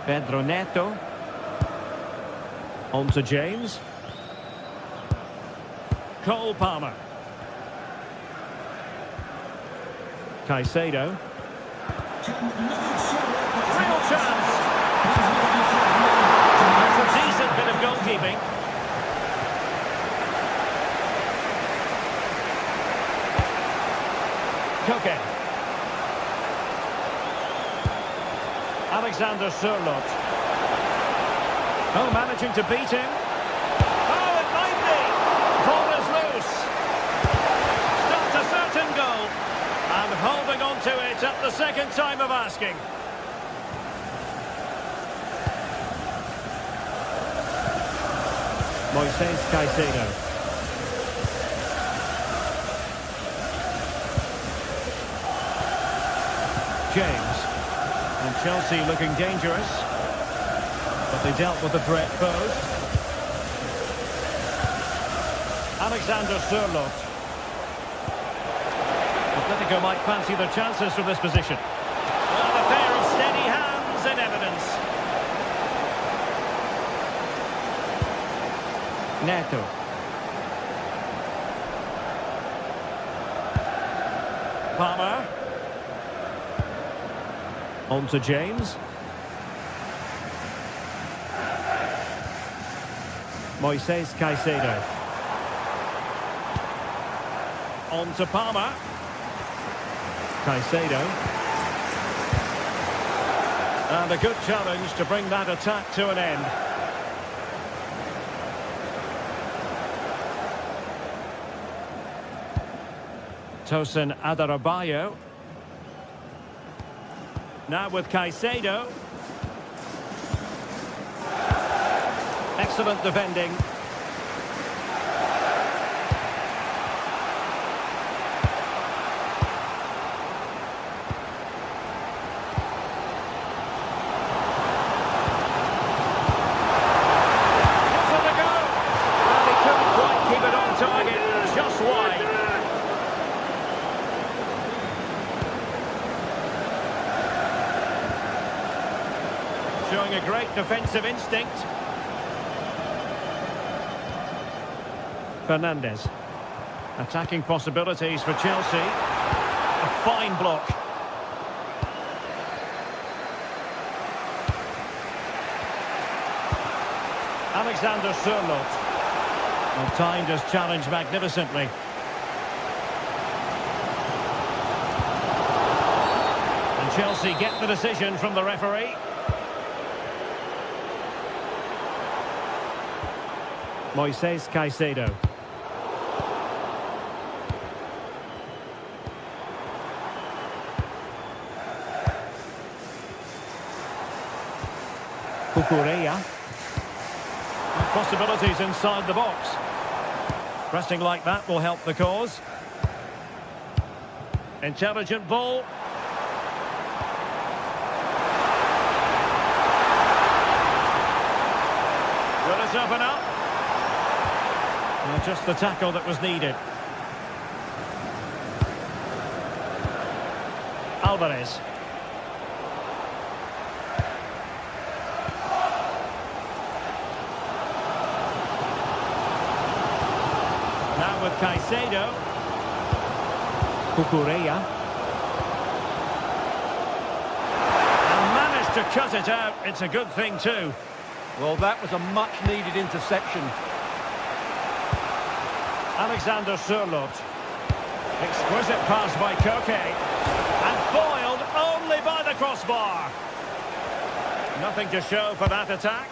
Pedro Neto. On to James. Cole Palmer. Caicedo. Real chance. That's a decent bit of goalkeeping. Koke. Alexander Sørloth. Oh, managing to beat him. Oh, it might be. Ball is loose. Stopped a certain goal. And holding on to it at the second time of asking. Moises Caicedo. James. And Chelsea looking dangerous. But they dealt with the threat posed. Alexander Sørloth. Atletico might fancy their chances from this position. Well, a pair of steady hands in evidence. Neto. Palmer. On to James. Moises Caicedo. On to Palmer. Caicedo. And a good challenge to bring that attack to an end. Tosin Adarabioyo. Now with Caicedo. Excellent defending. Showing a great defensive instinct. Fernandes. Attacking possibilities for Chelsea. A fine block. Alexander Sørloth. Well, timed his challenge magnificently. And Chelsea get the decision from the referee. Moises Caicedo. Cucurella. Possibilities inside the box. Pressing like that will help the cause. Intelligent ball. Just the tackle that was needed. Alvarez. Now with Caicedo. Cucurella. And managed to cut it out. It's a good thing too. Well, that was a much-needed interception. Alexander Sørloth. Exquisite pass by Koke. And foiled only by the crossbar. Nothing to show for that attack.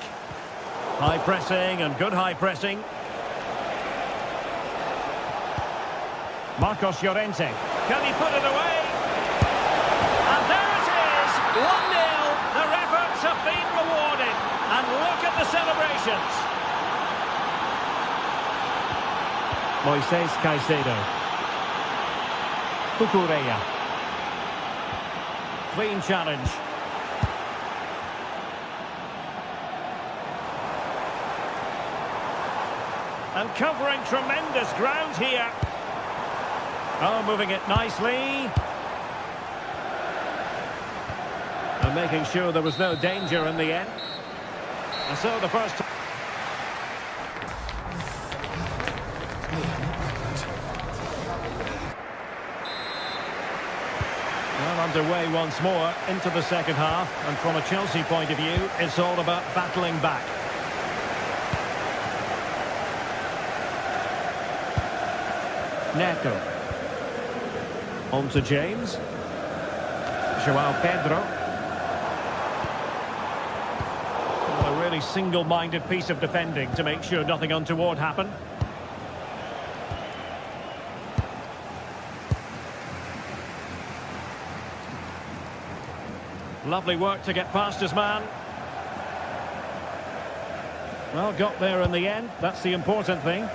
High pressing and good high pressing. Marcos Llorente. Can he put it away? And there it is! 1-0. Their efforts have been rewarded. And look at the celebrations. Moises Caicedo. Cucurella. Clean challenge. And covering tremendous ground here. Oh, moving it nicely. And making sure there was no danger in the end. And so the first... Well, underway once more into the second half. And from a Chelsea point of view, it's all about battling back. Neto. On to James. João Pedro. Well, a really single-minded piece of defending to make sure nothing untoward happened. Lovely work to get past his man. Well, got there in the end. That's the important thing.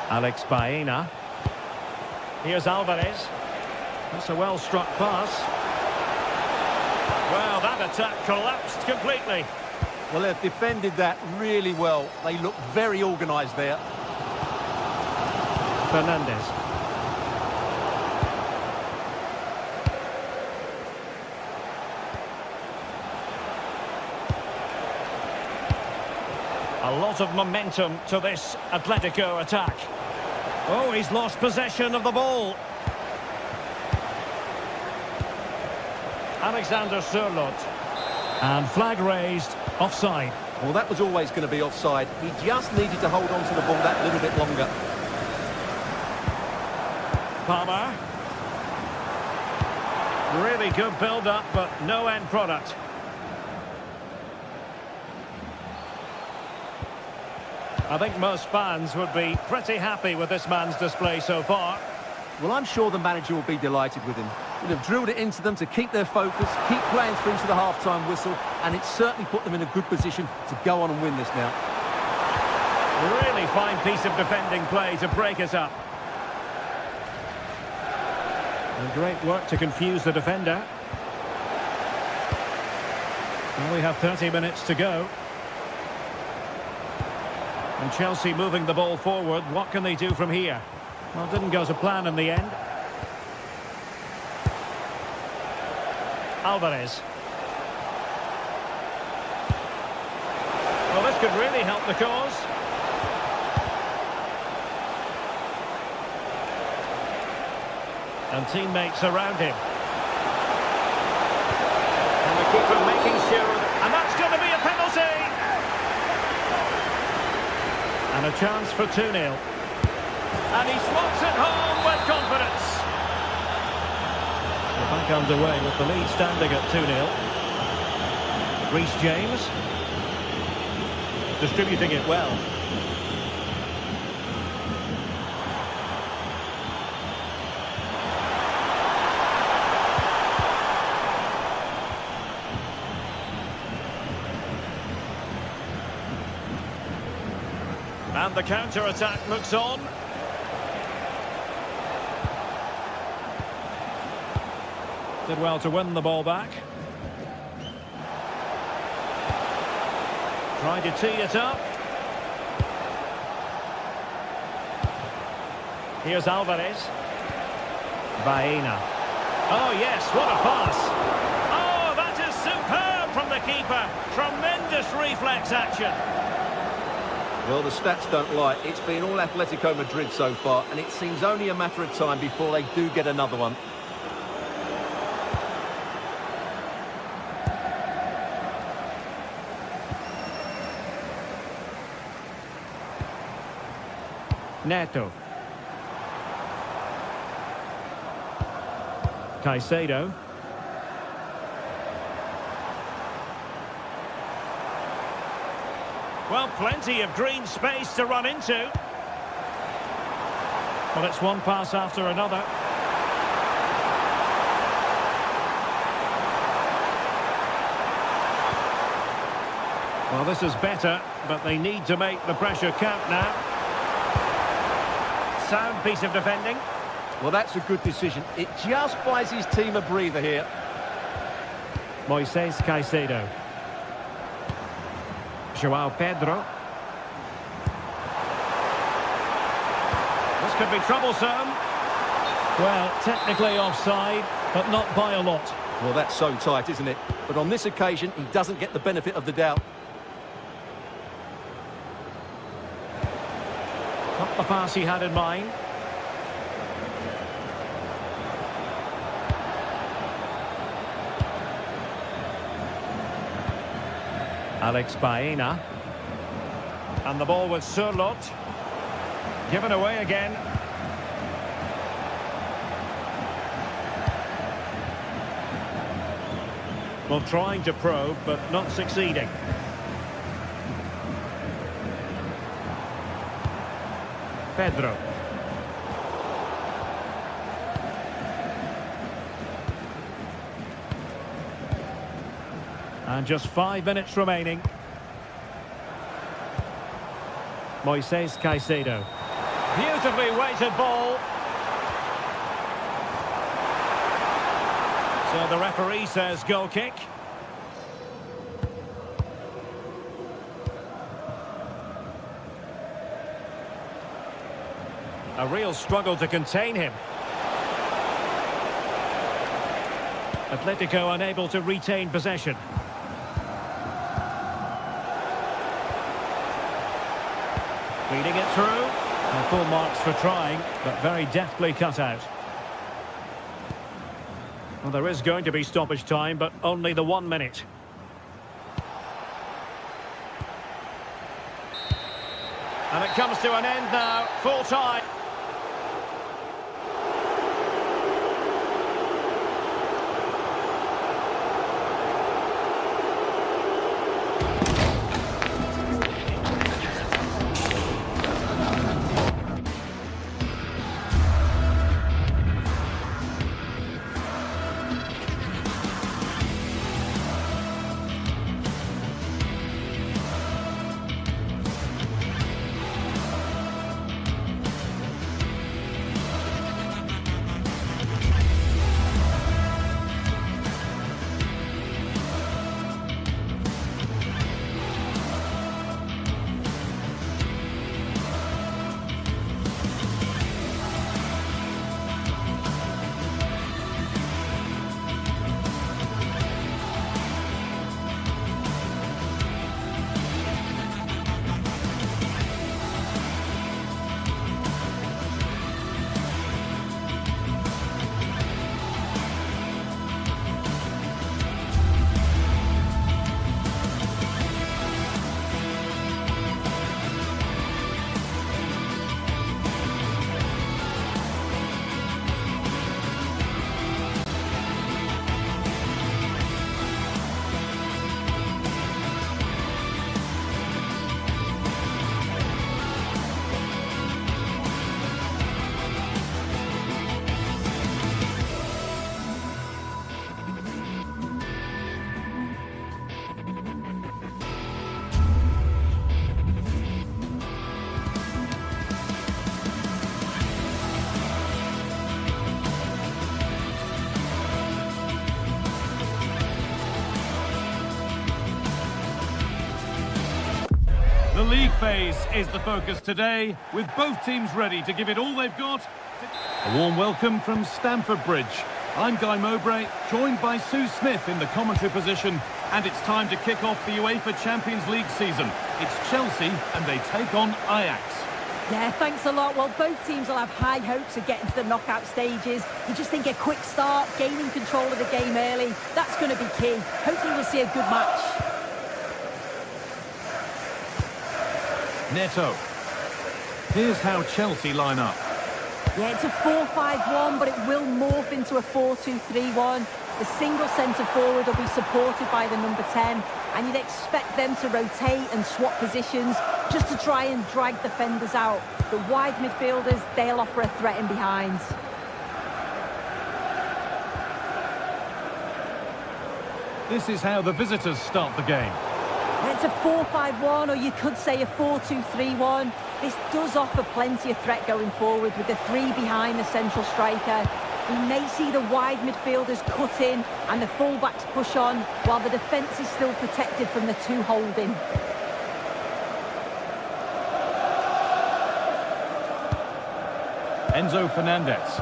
Alex Baena. Here's Alvarez. That's a well-struck pass. Well, that attack collapsed completely. Well, they've defended that really well. They look very organised there. Fernandez. A lot of momentum to this Atletico attack. Oh, he's lost possession of the ball. Alexander Sørloth. And flag raised, offside. Well, that was always going to be offside. He just needed to hold on to the ball that little bit longer. Palmer. Really good build-up, but no end product. I think most fans would be pretty happy with this man's display so far. Well, I'm sure the manager will be delighted with him. He'll have drilled it into them to keep their focus, keep playing through to the half-time whistle, and it's certainly put them in a good position to go on and win this now. Really fine piece of defending play to break us up. And great work to confuse the defender. Well, we have 30 minutes to go. And Chelsea moving the ball forward. What can they do from here? Well, didn't go to plan in the end. Alvarez. Well, this could really help the cause. And teammates around him. And the keeper making sure... And that's going to be a penalty! And a chance for 2-0. And he slots it home with confidence. We're back underway with the lead standing at 2-0. Reece James. Distributing it well. And the counter-attack looks on. Did well to win the ball back. Trying to tee it up. Here's Alvarez. Baena. Oh, yes, what a pass. Oh, that is superb from the keeper. Tremendous reflex action. Well, the stats don't lie. It's been all Atletico Madrid so far, and it seems only a matter of time before they do get another one. Neto. Caicedo. Well, plenty of green space to run into. Well, it's one pass after another. Well, this is better, but they need to make the pressure count now. Sound piece of defending. Well, that's a good decision. It just buys his team a breather here. Moises Caicedo. João Pedro. This could be troublesome. Well, technically offside, but not by a lot. Well, that's so tight, isn't it? But on this occasion, he doesn't get the benefit of the doubt. Not the pass he had in mind. Alex Baena. And the ball with Surlot. Given away again. Well, trying to probe, but not succeeding. Pedro. And just 5 minutes remaining. Moises Caicedo. Beautifully weighted ball. So the referee says goal kick. A real struggle to contain him. Atletico unable to retain possession. Feeding it through. And full marks for trying, but very deftly cut out. Well, there is going to be stoppage time, but only the 1 minute. And it comes to an end now, full time. The league phase is the focus today, with both teams ready to give it all they've got. A warm welcome from Stamford Bridge. I'm Guy Mowbray, joined by Sue Smith in the commentary position, and it's time to kick off the UEFA Champions League season. It's Chelsea, and they take on Ajax. Yeah, thanks a lot. Well, both teams will have high hopes of getting to the knockout stages. You just think a quick start, gaining control of the game early, that's going to be key. Hopefully we'll see a good match. Neto. Here's how Chelsea line up. Yeah, it's a 4-5-1, but it will morph into a 4-2-3-1. The single centre forward will be supported by the number 10, and you'd expect them to rotate and swap positions just to try and drag defenders out. The wide midfielders, they'll offer a threat in behind. This is how the visitors start the game. It's a 4-5-1, or you could say a 4-2-3-1. This does offer plenty of threat going forward with the three behind the central striker. We may see the wide midfielders cut in and the fullbacks push on, while the defence is still protected from the two holding. Enzo Fernandez.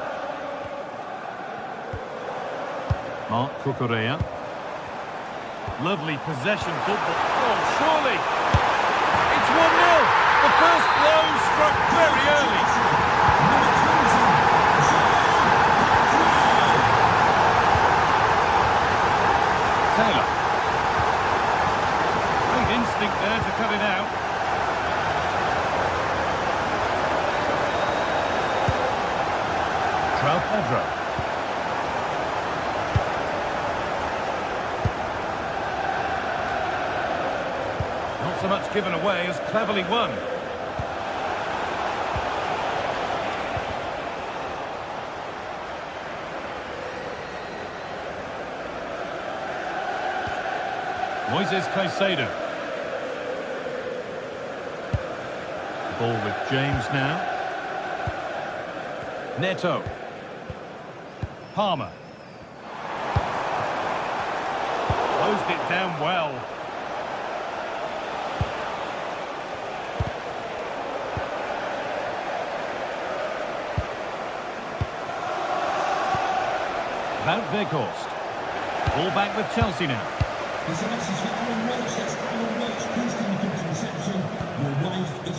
Marc Cucurella. Lovely possession football. Oh, surely! It's 1-0! The first blow struck very early. Taylor. Great instinct there to cut it out. Pedro. Not so much given away as cleverly won. Moises Caicedo. Ball with James now. Neto. Palmer. Closed it down well. Wout Weghorst. Ball back with Chelsea now.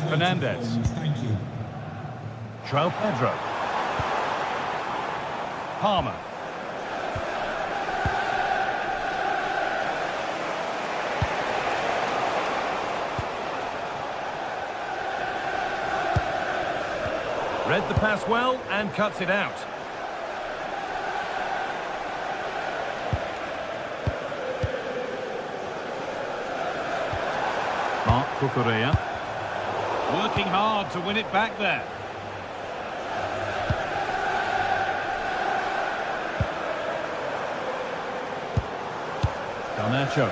Fernandez. Thank you. João Pedro. Palmer. Read the pass well and cuts it out. Marc Cucurella. Working hard to win it back there. Garnacho.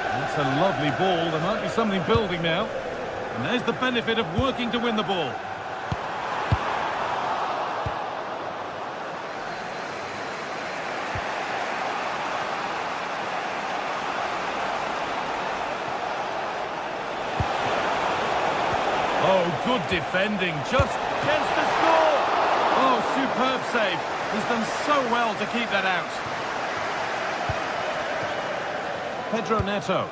That's a lovely ball. There might be something building now. And there's the benefit of working to win the ball. Oh, good defending. Just chance to score. Oh, superb save. He's done so well to keep that out. Pedro Neto.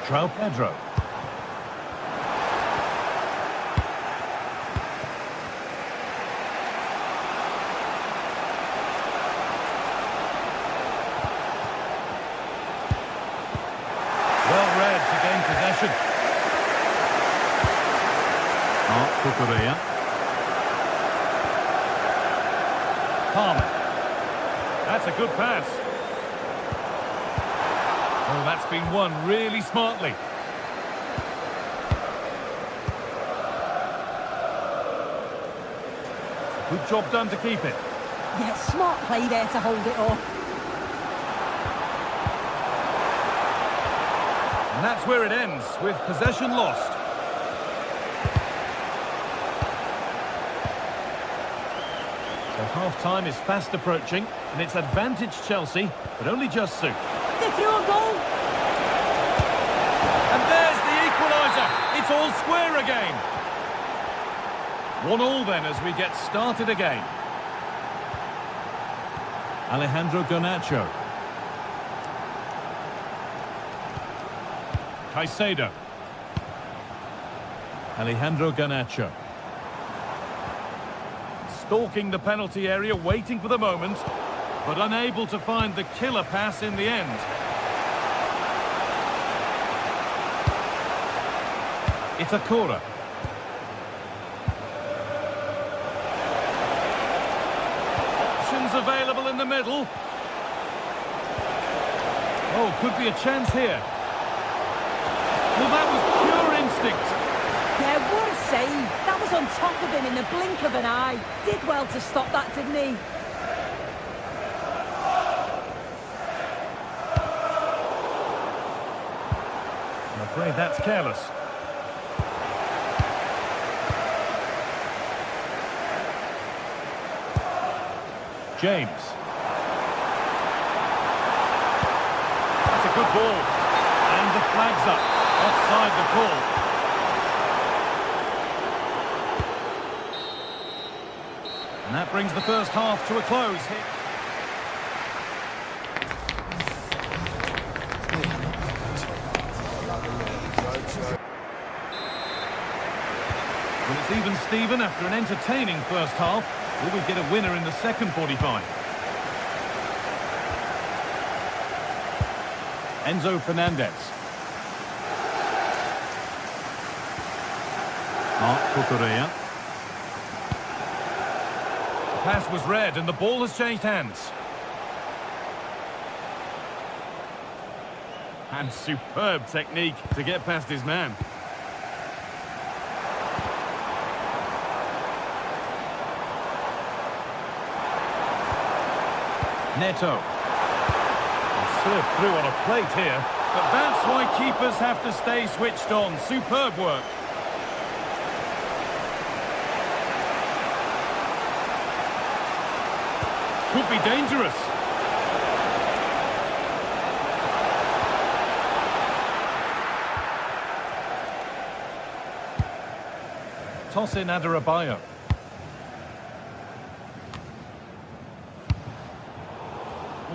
João Pedro. Well read to gain possession. Marc Cucurella. Palmer. That's a good pass. Oh, that's been won really smartly. Good job done to keep it. Yeah, smart play there to hold it off. And that's where it ends, with possession lost. So half-time is fast approaching, and it's advantage Chelsea, but only just soon. They're through a goal. And there's the equaliser. It's all square again. 1-1 then as we get started again. Alejandro Garnacho. Caicedo. Alejandro Garnacho. Stalking the penalty area, waiting for the moment, but unable to find the killer pass in the end. It's a corner. Options available in the middle. Oh, could be a chance here. Well, that was pure instinct. Yeah, what a save. That was on top of him in the blink of an eye. Did well to stop that, didn't he? I'm afraid that's careless. James. That's a good ball. And the flag's up. Offside the call. And that brings the first half to a close here. Well, it's even Steven after an entertaining first half. Will we get a winner in the second 45? Enzo Fernandez. Marc Cucurella. The pass was read and the ball has changed hands. And superb technique to get past his man. Neto. Served through on a plate here, but that's why keepers have to stay switched on. Superb work. Could be dangerous. Toss in Adarabioyo.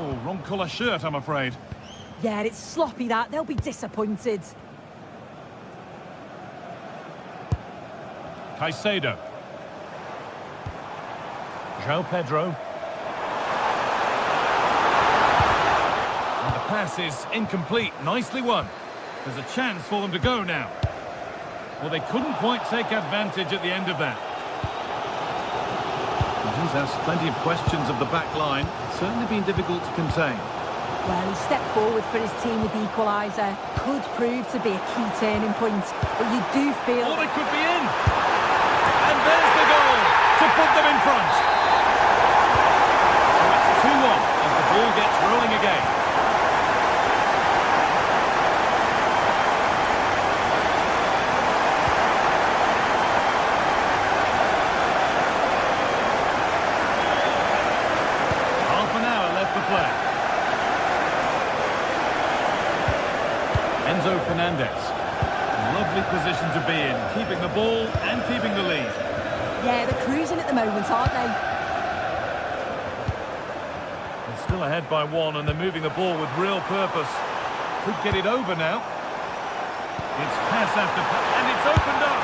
Oh, wrong colour shirt, I'm afraid. Yeah, it's sloppy that. They'll be disappointed. Caicedo. João Pedro. And the pass is incomplete. Nicely won. There's a chance for them to go now. Well, they couldn't quite take advantage at the end of that. He's asked plenty of questions of the back line. It's certainly been difficult to contain. Well, he stepped forward for his team with the equaliser. Could prove to be a key turning point. But you do feel... Oh, they could be in! And there's the goal to put them in front. So it's 2-1 as the ball gets rolling again. Enzo Fernandez. Lovely position to be in, keeping the ball and keeping the lead. Yeah, they're cruising at the moment, aren't they? They're still ahead by 1 and they're moving the ball with real purpose. Could get it over now. It's pass after pass, and it's opened up.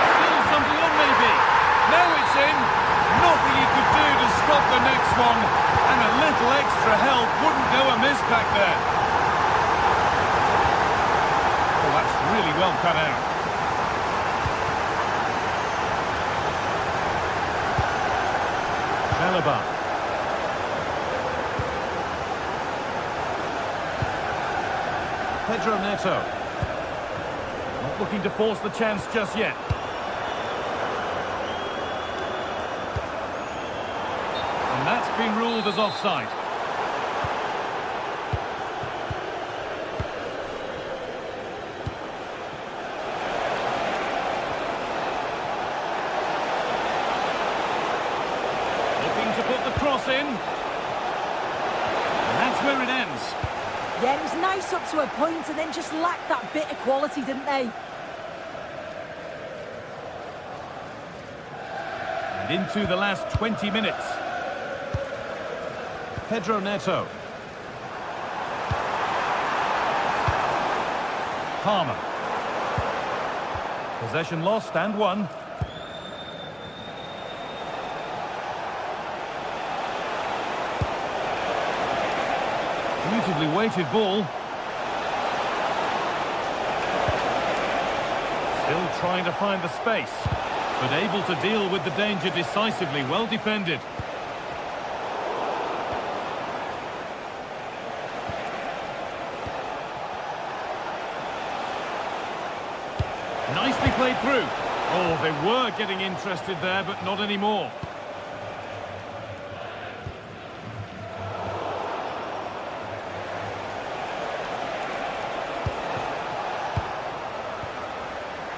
Still something on maybe. Now it's in. Nothing he could do to stop the next one. And a little extra help wouldn't go amiss back there. Oh, that's really well cut out. Chalobah. Pedro Neto. Not looking to force the chance just yet. And that's been ruled as offside. Looking to put the cross in. And that's where it ends. Yeah, it was nice up to a point and then just lacked that bit of quality, didn't they? And into the last 20 minutes. Pedro Neto. Palmer. Possession lost and won. Beautifully weighted ball. Still trying to find the space, but able to deal with the danger decisively. Well defended. Nicely played through. Oh, they were getting interested there, but not anymore.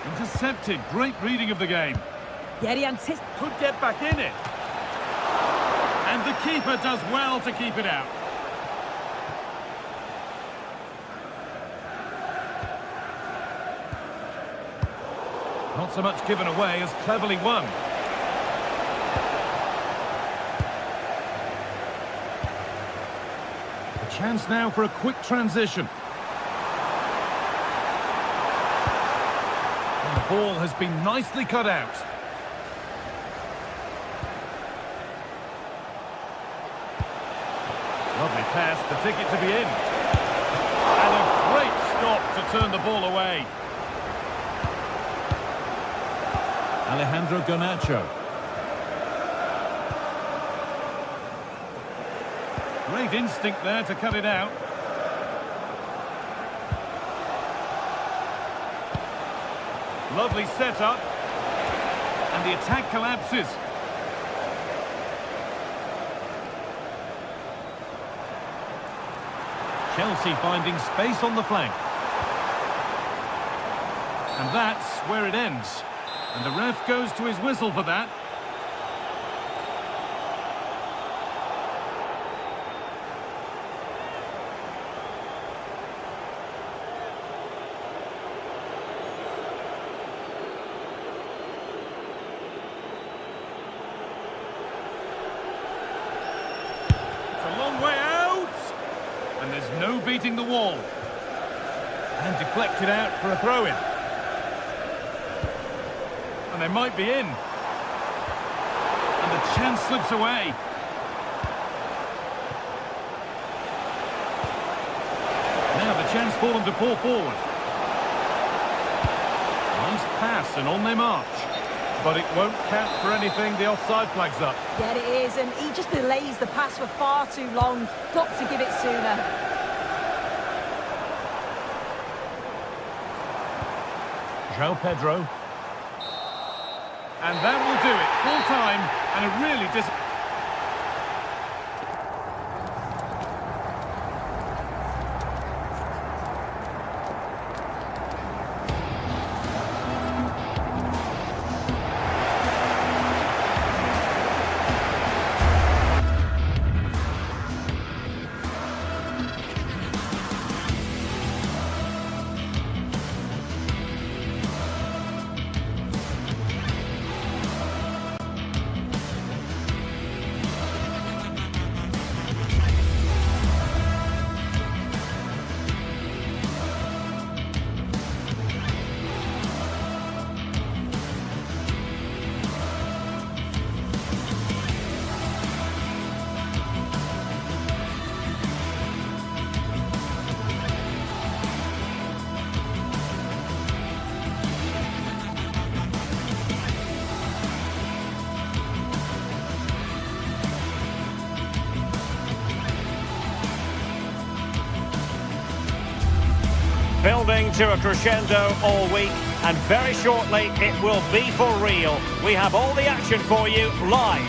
Intercepted. Great reading of the game. Yeah, he anticipated. Could get back in it. And the keeper does well to keep it out. Not so much given away as cleverly won. A chance now for a quick transition. And the ball has been nicely cut out. Lovely pass, the ticket to be in. And a great stop to turn the ball away. Alejandro Garnacho. Great instinct there to cut it out. Lovely setup. And the attack collapses. Chelsea finding space on the flank. And that's where it ends. And the ref goes to his whistle for that. It's a long way out. And there's no beating the wall. And deflected out for a throw-in. And they might be in. And the chance slips away. Now the chance for them to pull forward. Nice pass and on they march. But it won't count for anything. The offside flag's up. Yeah, it is, and he just delays the pass for far too long. Got to give it sooner. João Pedro. And that will do it. Full time and a really Building to a crescendo all week, and very shortly it will be for real. We have all the action for you live.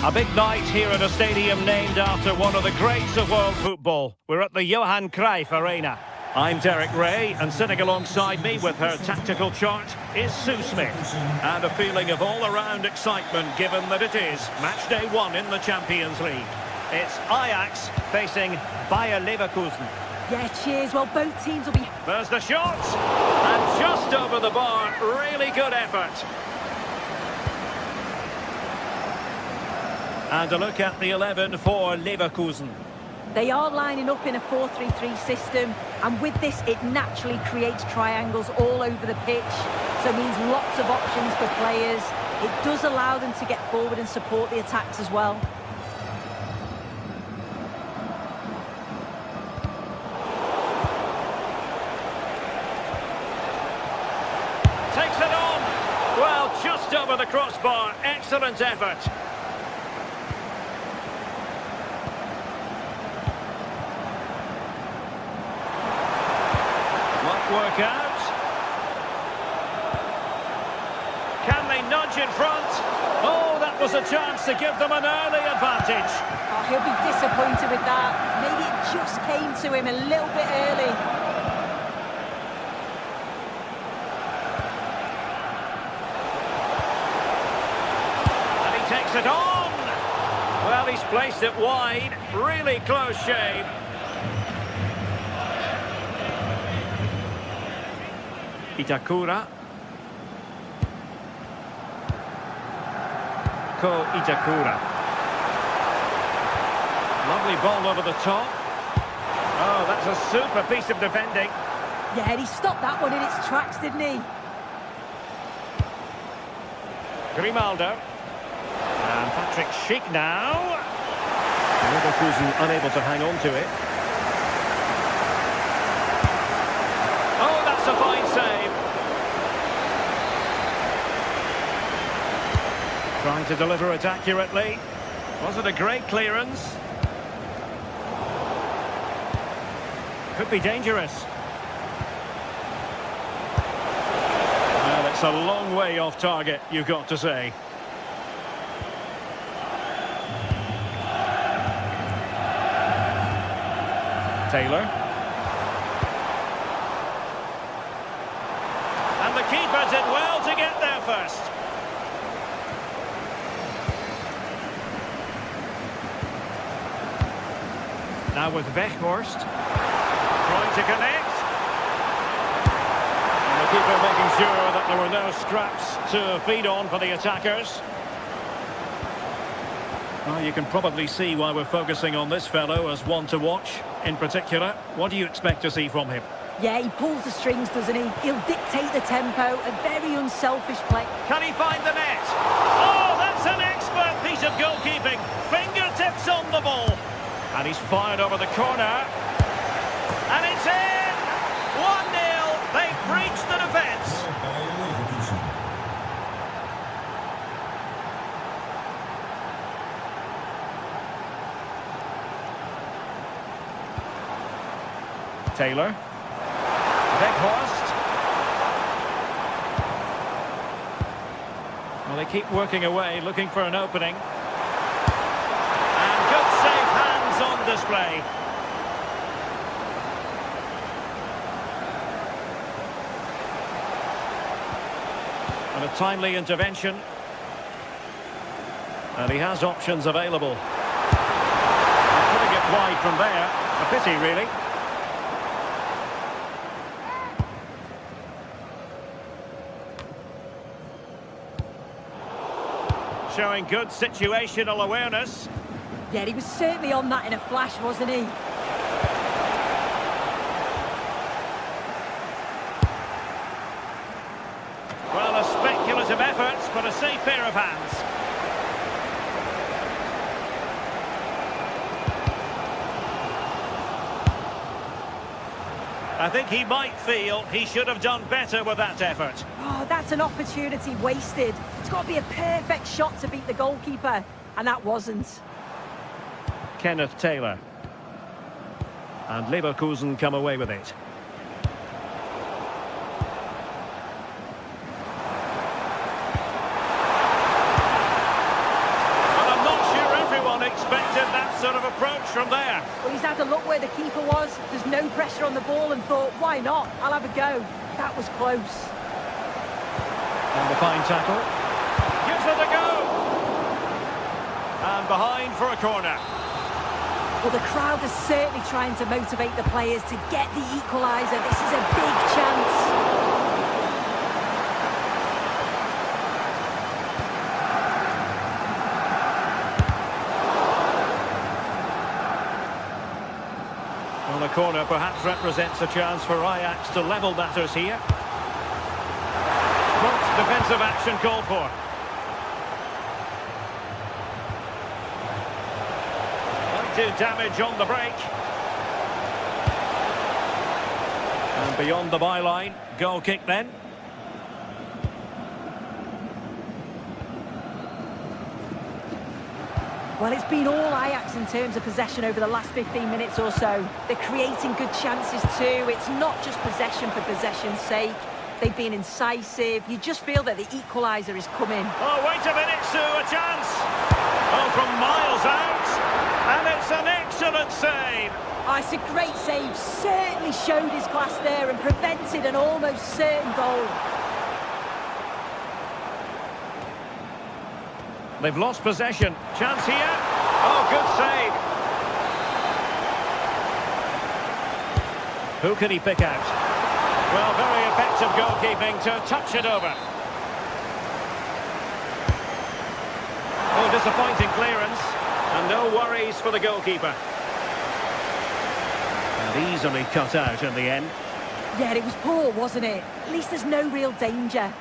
A big night here at a stadium named after one of the greats of world football. We're at the Johan Cruyff Arena. I'm Derek Ray, and sitting alongside me with her tactical chart is Sue Smith. And a feeling of all-around excitement given that it is match day 1 in the Champions League. It's Ajax facing Bayer Leverkusen. Yeah, cheers. Well, both teams will be... There's the shot, and just over the bar. Really good effort. And a look at the 11 for Leverkusen. They are lining up in a 4-3-3 system, and with this, it naturally creates triangles all over the pitch, so it means lots of options for players. It does allow them to get forward and support the attacks as well. Takes it on. Well, just over the crossbar. Excellent effort. Might work out. Can they nudge in front? Oh, that was a chance to give them an early advantage. Oh, he'll be disappointed with that. Maybe it just came to him a little bit early. Takes it on. Well, he's placed it wide. Really close shave. Itakura. Itakura. Lovely ball over the top. Oh, that's a super piece of defending. Yeah, he stopped that one in its tracks, didn't he? Grimaldo. And Patrick Schick now. Leverkusen unable to hang on to it. Oh, that's a fine save. Trying to deliver it accurately. Was it a great clearance? Could be dangerous. Well, it's a long way off target, you've got to say. Taylor. And the keeper did well to get there first. Now with Weghorst. Trying to connect. And the keeper making sure that there were no scraps to feed on for the attackers. Well, you can probably see why we're focusing on this fellow as one to watch. In particular, what do you expect to see from him? Yeah, he pulls the strings, doesn't he? He'll dictate the tempo, a very unselfish play. Can he find the net? Oh, that's an expert piece of goalkeeping. Fingertips on the ball. And he's fired over the corner. And it's in! 1-0. They've breached the defence. Taylor. Weghorst. Well, they keep working away, looking for an opening. And good save hands on display. And a timely intervention. And he has options available. Putting it wide from there. A pity, really. Showing good situational awareness. Yeah, he was certainly on that in a flash, wasn't he? Well, a speculative effort, but a safe pair of hands. I think he might feel he should have done better with that effort. Oh, that's an opportunity wasted. It's got to be a perfect shot to beat the goalkeeper, and that wasn't. Kenneth Taylor. And Leverkusen come away with it. Well, I'm not sure everyone expected that sort of approach from there. Well, he's had a look where the keeper was. There's no pressure on the ball and thought, why not? I'll have a go. That was close. And the fine tackle. Gives it a go. And behind for a corner. Well, the crowd is certainly trying to motivate the players to get the equaliser. This is a big chance. Well, the corner perhaps represents a chance for Ajax to level matters here. What defensive action called for? To damage on the break. And beyond the byline, goal kick then. Well, it's been all Ajax in terms of possession over the last 15 minutes or so. They're creating good chances too. It's not just possession for possession's sake. They've been incisive. You just feel that the equaliser is coming. Oh, wait a minute, Sue, a chance. Oh, from miles out. And it's an excellent save. Oh, it's a great save. Certainly showed his class there and prevented an almost certain goal. They've lost possession. Chance here. Oh, good save. Who can he pick out? Well, very effective goalkeeping to touch it over. Oh, disappointing clearance. And no worries for the goalkeeper. And easily cut out in the end. Yeah, it was poor, wasn't it? At least there's no real danger.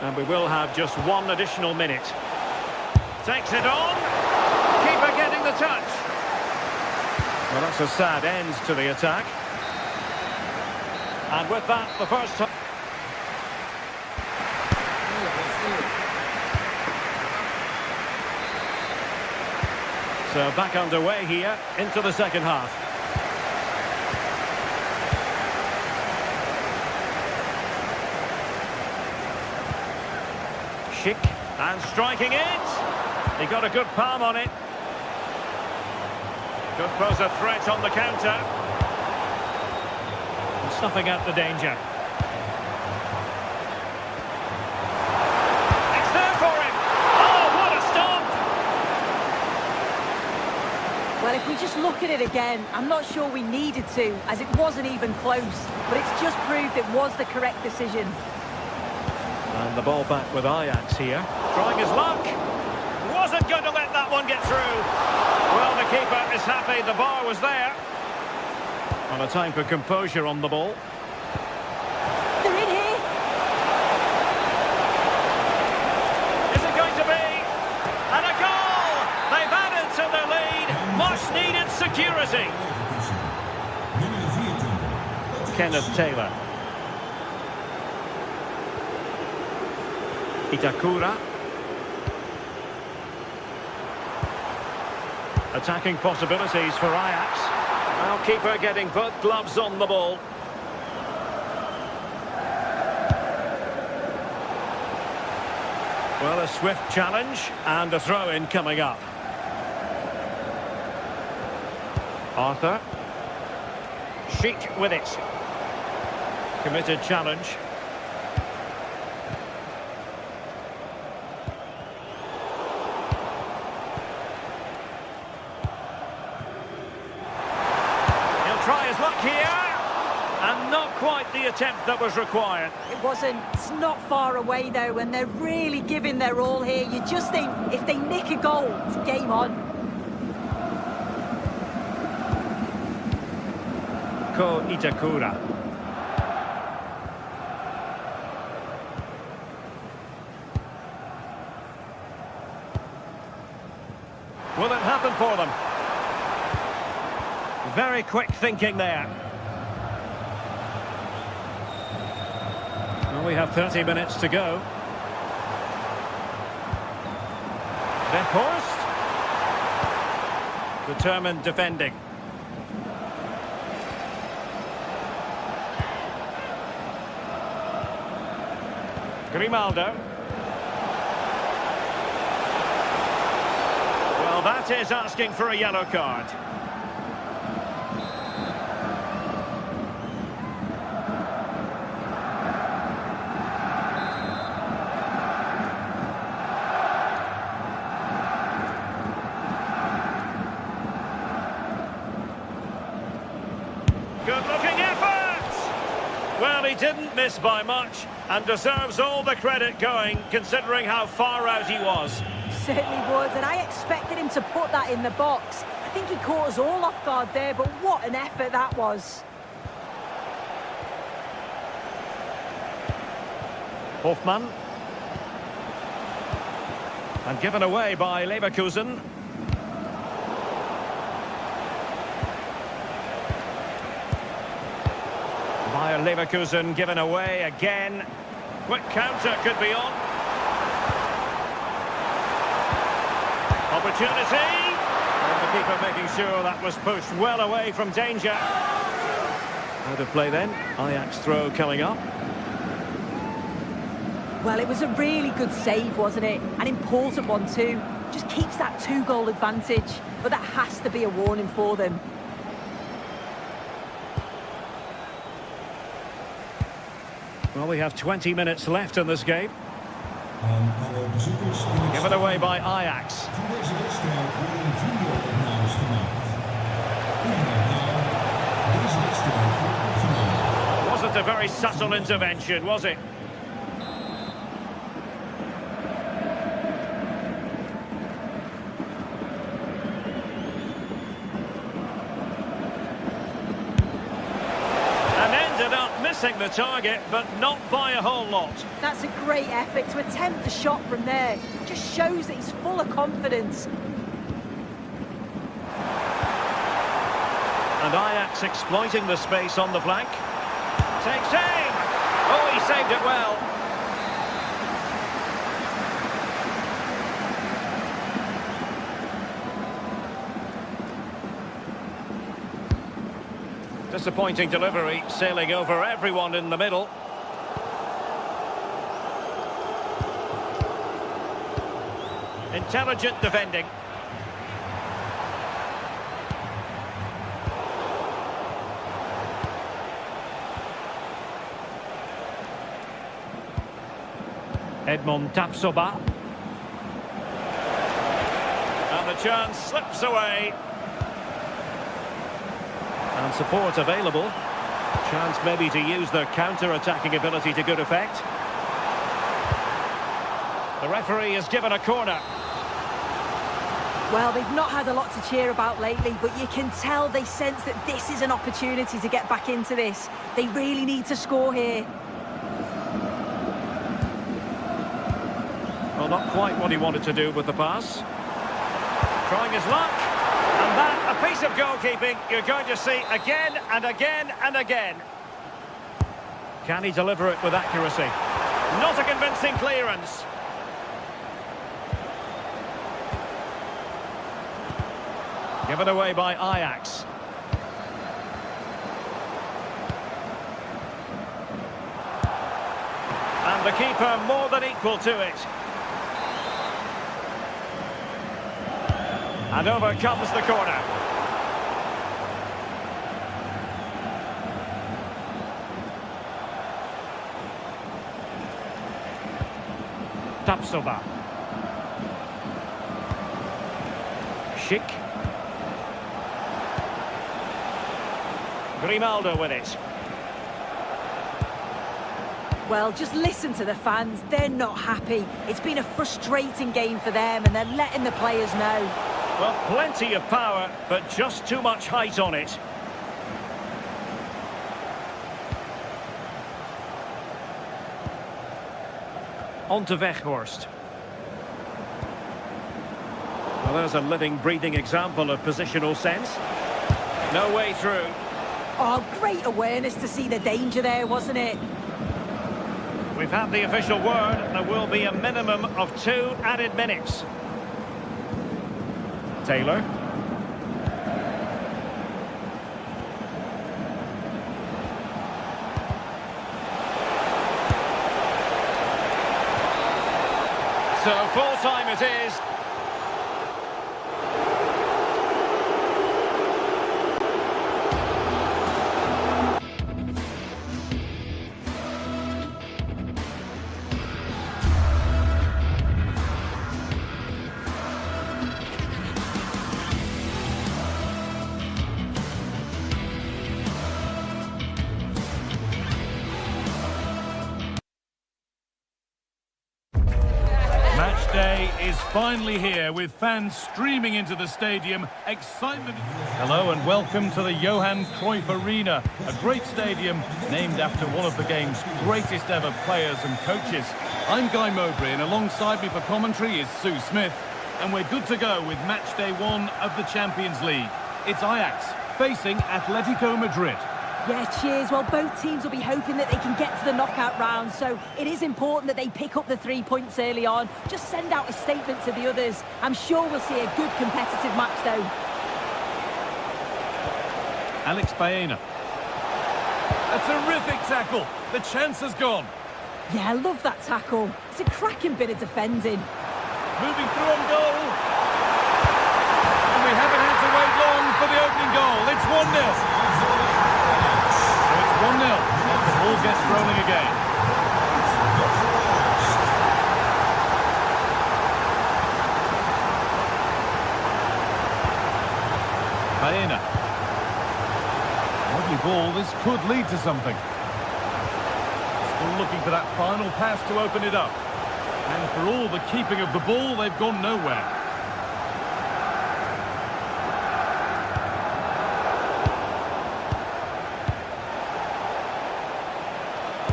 And we will have just one additional minute. Takes it on. Keeper getting the touch. Well, that's a sad end to the attack. And with that, the first time. So back underway here into the second half. Schick and striking it. He got a good palm on it. Could pose a threat on the counter. Snuffing out the danger. It's there for him. Oh, what a stop! Well, if we just look at it again, I'm not sure we needed to, as it wasn't even close. But it's just proved it was the correct decision. And the ball back with Ajax here. Trying his luck. Wasn't going to let that one get through. Well, the keeper is happy the bar was there. On a time for composure on the ball. They're in here. Is it going to be? And a goal! They've added to their lead. Much needed security. Kenneth Taylor. Itakura. Attacking possibilities for Ajax. Now keeper getting both gloves on the ball. Well, a swift challenge and a throw-in coming up. Arthur. Schick with it. Committed challenge. Try his luck here, and not quite the attempt that was required. It wasn't. It's not far away though, and they're really giving their all here. You just think if they nick a goal, it's game on. Ko Itakura. Will it happen for them? Very quick thinking there. Well, we have 30 minutes to go. Weghorst. Determined defending. Grimaldo. Well, that is asking for a yellow card. Well, he didn't miss by much and deserves all the credit going, considering how far out he was. Certainly would, and I expected him to put that in the box. I think he caught us all off guard there, but what an effort that was. Hofmann. And given away by Leverkusen. Bayer Leverkusen given away again. Quick counter could be on. Opportunity. And the keeper making sure that was pushed well away from danger. Out of play then. Ajax throw coming up. Well, it was a really good save, wasn't it? An important one too. Just keeps that 2-goal advantage. But that has to be a warning for them. Well, we have 20 minutes left in this game. Given away by Ajax. Wasn't a very subtle intervention, was it? Missing the target, but not by a whole lot. That's a great effort to attempt the shot from there. Just shows that he's full of confidence. And Ajax exploiting the space on the flank. Takes aim! Oh, he saved it well. Disappointing delivery, sailing over everyone in the middle. Intelligent defending. Edmond Tapsoba. And the chance slips away. And support available. Chance maybe to use their counter-attacking ability to good effect. The referee has given a corner. Well, they've not had a lot to cheer about lately, but you can tell they sense that this is an opportunity to get back into this. They really need to score here. Well, not quite what he wanted to do with the pass. Trying his luck. And that, a piece of goalkeeping you're going to see again and again and again. Can he deliver it with accuracy? Not a convincing clearance. Given away by Ajax. And the keeper more than equal to it. And over comes the corner. Tapsoba. Schick. Grimaldo with it. Well, just listen to the fans. They're not happy. It's been a frustrating game for them, and they're letting the players know. Well, plenty of power, but just too much height on it. On to Weghorst. Well, there's a living, breathing example of positional sense. No way through. Oh, great awareness to see the danger there, wasn't it? We've had the official word. There will be a minimum of 2 added minutes. Taylor. So full time it is. is finally here with fans streaming into the stadium. Excitement. Hello and welcome to the Johan Cruyff Arena, a great stadium named after one of the game's greatest ever players and coaches. I'm Guy Mowbray, and alongside me for commentary is Sue Smith, and we're good to go with match day 1 of the Champions League. It's Ajax facing Atletico Madrid. Yeah, cheers. Well, both teams will be hoping that they can get to the knockout round, so it is important that they pick up the 3 points early on. Just send out a statement to the others. I'm sure we'll see a good competitive match, though. Alex Baena. A terrific tackle. The chance has gone. Yeah, I love that tackle. It's a cracking bit of defending. Moving through on goal. And we haven't had to wait long for the opening goal. It's 1-0. So it's 1-0 as the ball gets rolling again. Baena. Lovely ball. This could lead to something. Still looking for that final pass to open it up. And for all the keeping of the ball, they've gone nowhere.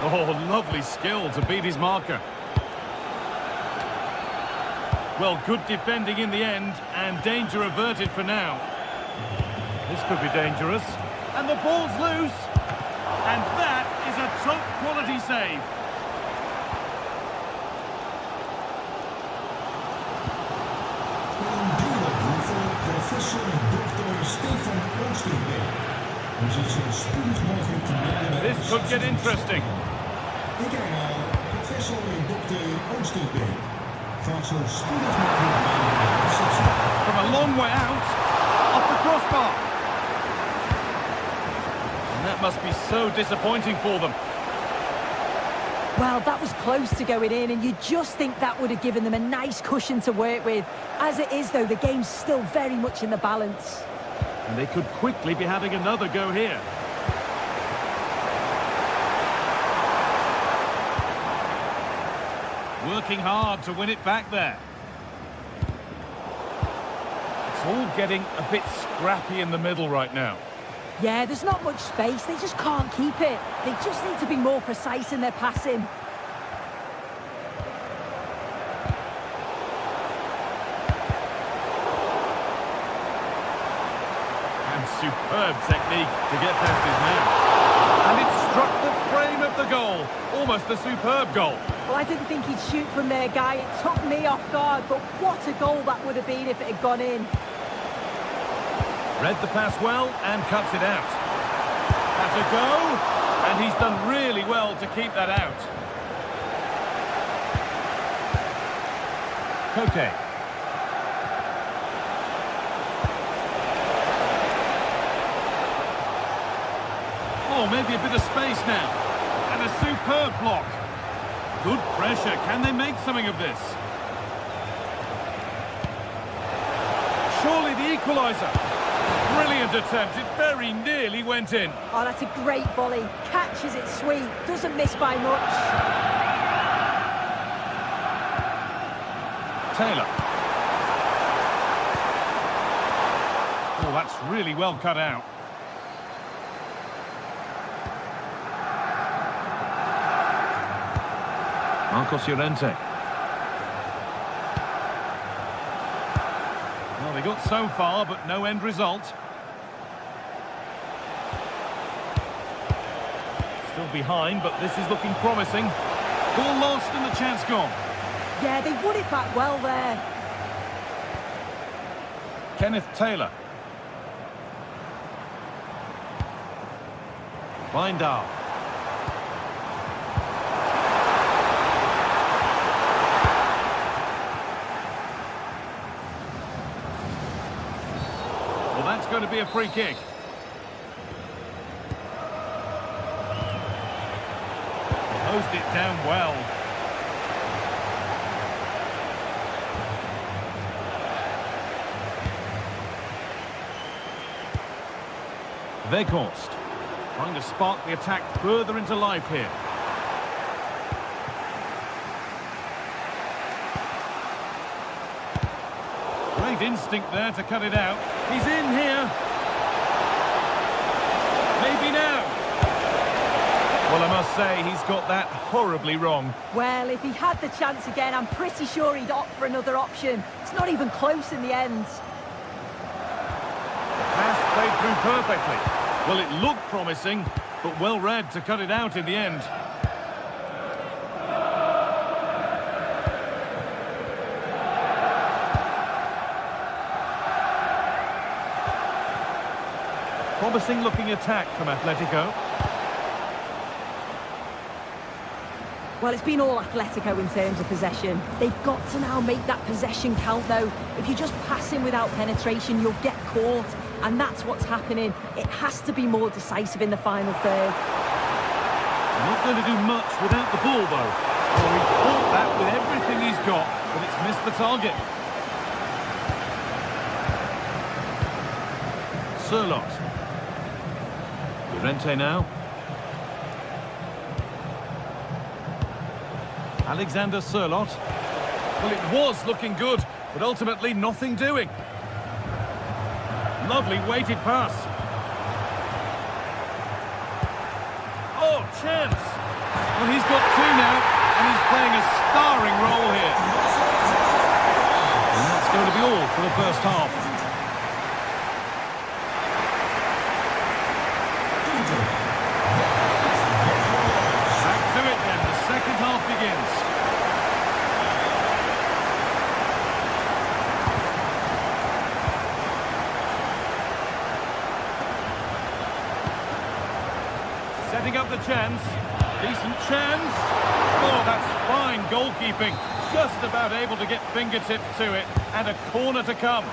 Oh, lovely skill to beat his marker. Well, good defending in the end, and danger averted for now. This could be dangerous. And the ball's loose. And that is a top-quality save. This could get interesting. From a long way out, off the crossbar. And that must be so disappointing for them. Well, that was close to going in, and you just think that would have given them a nice cushion to work with. As it is, though, the game's still very much in the balance. And they could quickly be having another go here. Working hard to win it back there. It's all getting a bit scrappy in the middle right now. Yeah, there's not much space. They just can't keep it. They just need to be more precise in their passing. Superb technique to get past his man. And it struck the frame of the goal. Almost a superb goal. Well, I didn't think he'd shoot from there, Guy. It took me off guard, but what a goal that would have been if it had gone in. Read the pass well and cuts it out. That's a go, and he's done really well to keep that out. Koke. Oh, maybe a bit of space now. And a superb block. Good pressure. Can they make something of this? Surely the equaliser. Brilliant attempt. It very nearly went in. Oh, that's a great volley. Catches it sweet. Doesn't miss by much. Taylor. Oh, that's really well cut out. Marcos Llorente. Well, they got so far, but no end result. Still behind, but this is looking promising. Ball lost and the chance gone. Yeah, they won it back well there. Kenneth Taylor. Bindal. Well, that's going to be a free kick. Closed it down well. Weghorst trying to spark the attack further into life here. Great instinct there to cut it out. He's in here. Maybe now. Well, I must say, he's got that horribly wrong. Well, if he had the chance again, I'm pretty sure he'd opt for another option. It's not even close in the end. Pass played through perfectly. Well, it looked promising, but well read to cut it out in the end. Promising looking attack from Atletico. Well, it's been all Atletico in terms of possession. They've got to now make that possession count, though. If you just pass in without penetration, you'll get caught. And that's what's happening. It has to be more decisive in the final third. Not going to do much without the ball, though. Well, he caught that with everything he's got, but it's missed the target. Sirlot. Llorente now. Alexander Sirlot. Well, it was looking good, but ultimately nothing doing. Lovely weighted pass. Oh, chance. Well, he's got two now, and he's playing a starring role here. And that's going to be all for the first half. Back to it then, the second half begins. Setting up the chance. Decent chance. Oh, that's fine goalkeeping. Just about able to get fingertips to it. And a corner to come.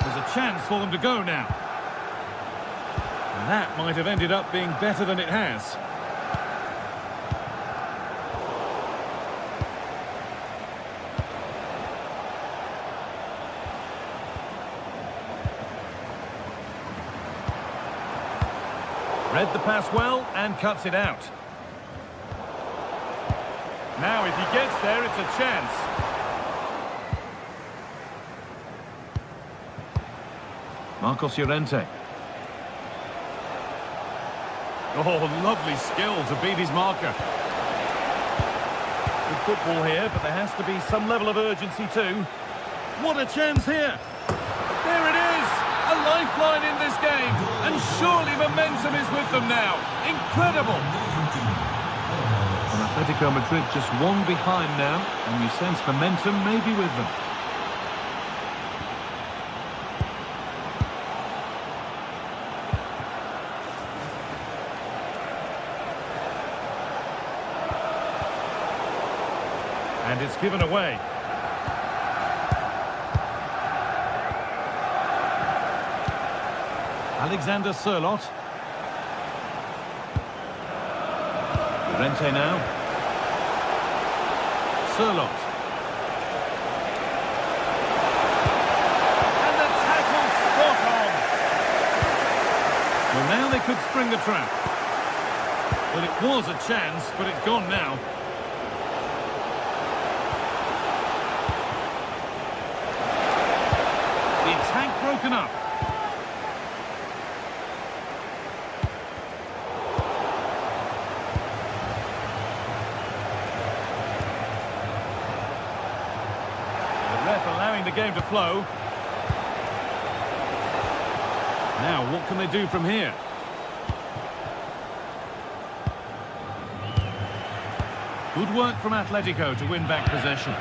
There's a chance for them to go now. And that might have ended up being better than it has. Read the pass well and cuts it out. Now if he gets there, it's a chance. Marcos Llorente. Oh, lovely skill to beat his marker. Good football here, but there has to be some level of urgency too. What a chance here. There it is. A lifeline in this game, and surely momentum is with them now. Incredible! And Atletico Madrid just one behind now, and you sense momentum may be with them. And it's given away. Alexander Sirlot. Llorente now. Sirlot. And the tackle spot on. Well, now they could spring the trap. Well, it was a chance, but it's gone now. The attack broken up. Allowing the game to flow. Now, what can they do from here? Good work from Atletico to win back possession.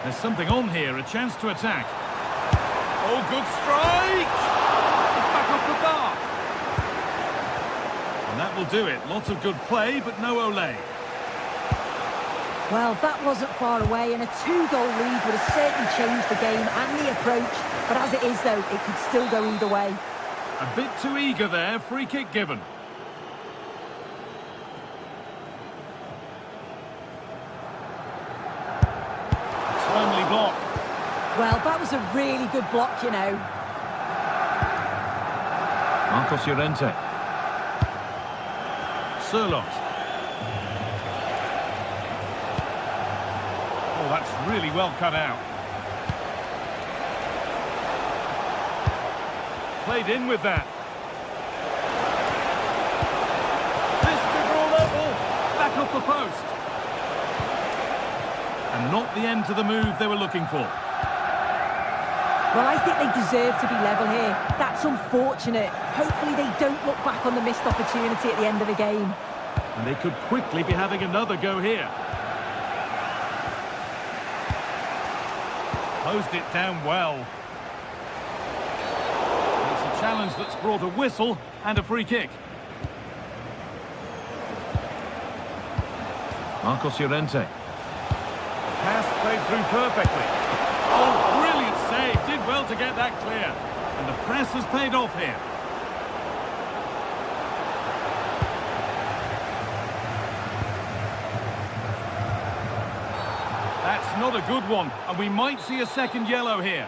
There's something on here, a chance to attack. Oh, good strike! It's back off the bar. And that will do it. Lots of good play, but no Olé. Well, that wasn't far away, and a two-goal lead would have certainly changed the game and the approach. But as it is, though, it could still go either way. A bit too eager there. Free kick given. Timely block. Well, that was a really good block, you know. Marcos Llorente. Sirlot. Oh, that's really well cut out. Played in with that. This to draw level. Back off the post. And not the end to the move they were looking for. Well, I think they deserve to be level here. That's unfortunate. Hopefully they don't look back on the missed opportunity at the end of the game. And they could quickly be having another go here. Closed it down well. It's a challenge that's brought a whistle and a free kick. Marcos Llorente. Pass played through perfectly. Oh, brilliant save. Did well to get that clear. And the press has paid off here. That's not a good one, and we might see a second yellow here.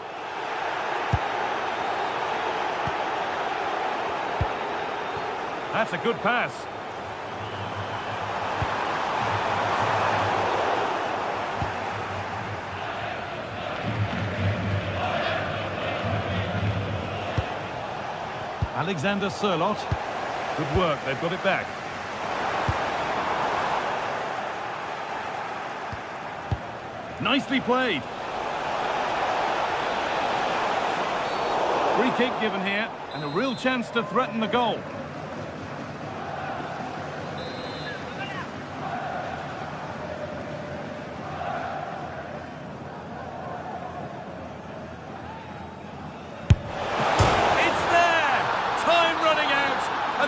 That's a good pass. Alexander Sirlot. Good work, they've got it back. Nicely played. Free kick given here, and a real chance to threaten the goal.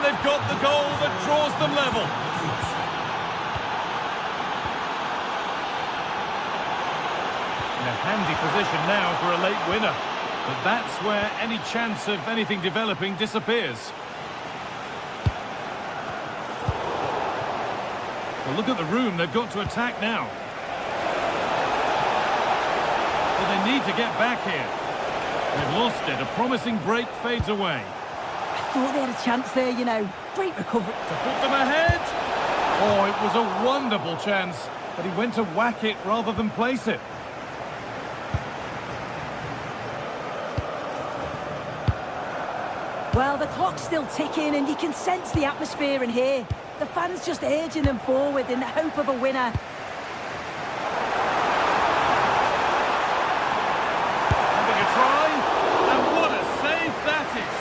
They've got the goal that draws them level. In a handy position now for a late winner. But that's where any chance of anything developing disappears. Well, look at the room they've got to attack now. Well, they need to get back here. They've lost it. A promising break fades away. Thought they had a chance there, you know. Great recovery. To put them ahead. Oh, it was a wonderful chance, but he went to whack it rather than place it. Well, the clock's still ticking, and you can sense the atmosphere in here. The fans just urging them forward in the hope of a winner. Having a try, and what a save that is.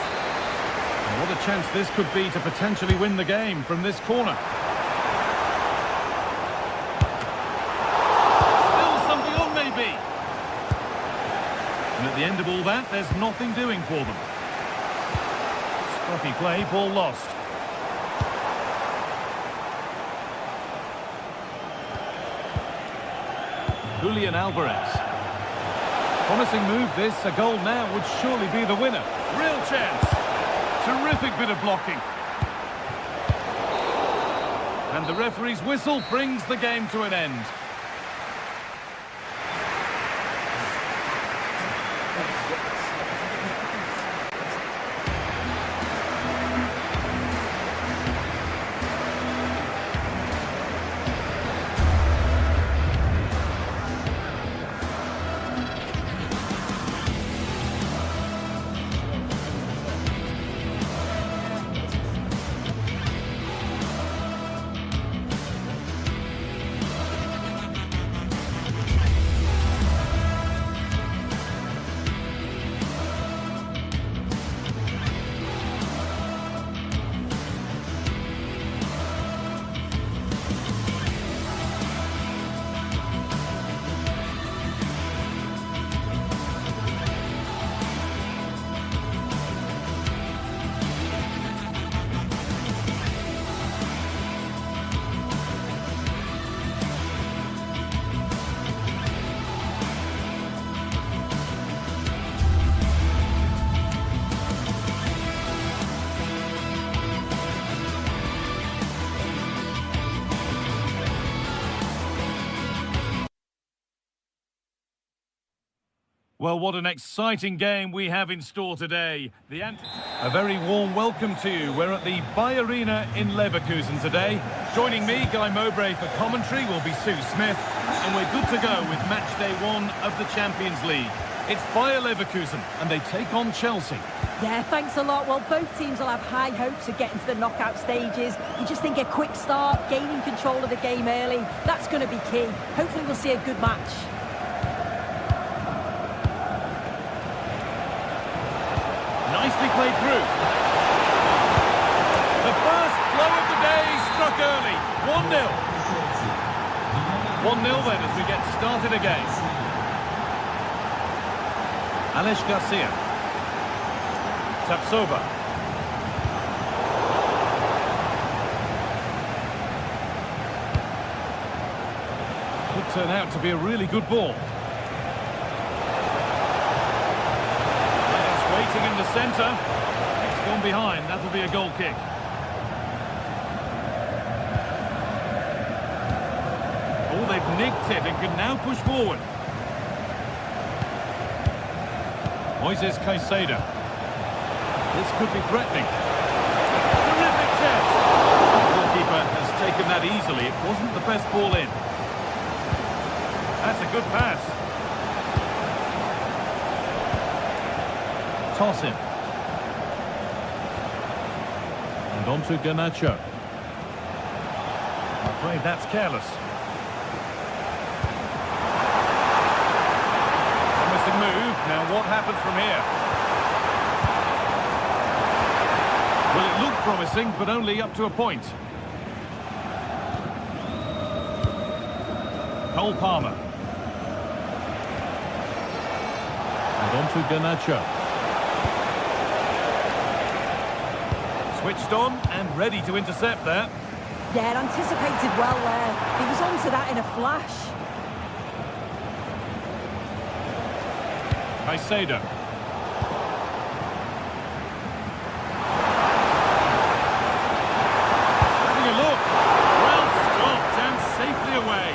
What a chance this could be to potentially win the game from this corner. Still something on, maybe. And at the end of all that, there's nothing doing for them. Scruffy play, ball lost. Julian Alvarez. Promising move this, a goal now would surely be the winner. Real chance. Terrific bit of blocking. And the referee's whistle brings the game to an end. Well, what an exciting game we have in store today. A very warm welcome to you. We're at the Bay Arena in Leverkusen today. Joining me, Guy Mowbray, for commentary will be Sue Smith. And we're good to go with match day 1 of the Champions League. It's Bayer Leverkusen and they take on Chelsea. Yeah, thanks a lot. Well, both teams will have high hopes of getting to the knockout stages. You just think a quick start, gaining control of the game early, that's going to be key. Hopefully we'll see a good match. Nicely played through. The first blow of the day struck early. 1-0. 1-0 then as we get started again. Alex Garcia. Tapsoba. Could turn out to be a really good ball. Waiting in the centre. It's gone behind. That'll be a goal kick. Oh, they've nicked it and can now push forward. Moises Caicedo. This could be threatening. Terrific test. The goalkeeper has taken that easily. It wasn't the best ball in. That's a good pass. Toss him. And on to Garnacho. I'm afraid that's careless. Promising move. Now what happens from here? Well, it looked promising, but only up to a point. Cole Palmer. And on to Garnacho. Switched on and ready to intercept there. Yeah, anticipated well there. He was onto that in a flash. Caicedo. Having a look. Well stopped and safely away.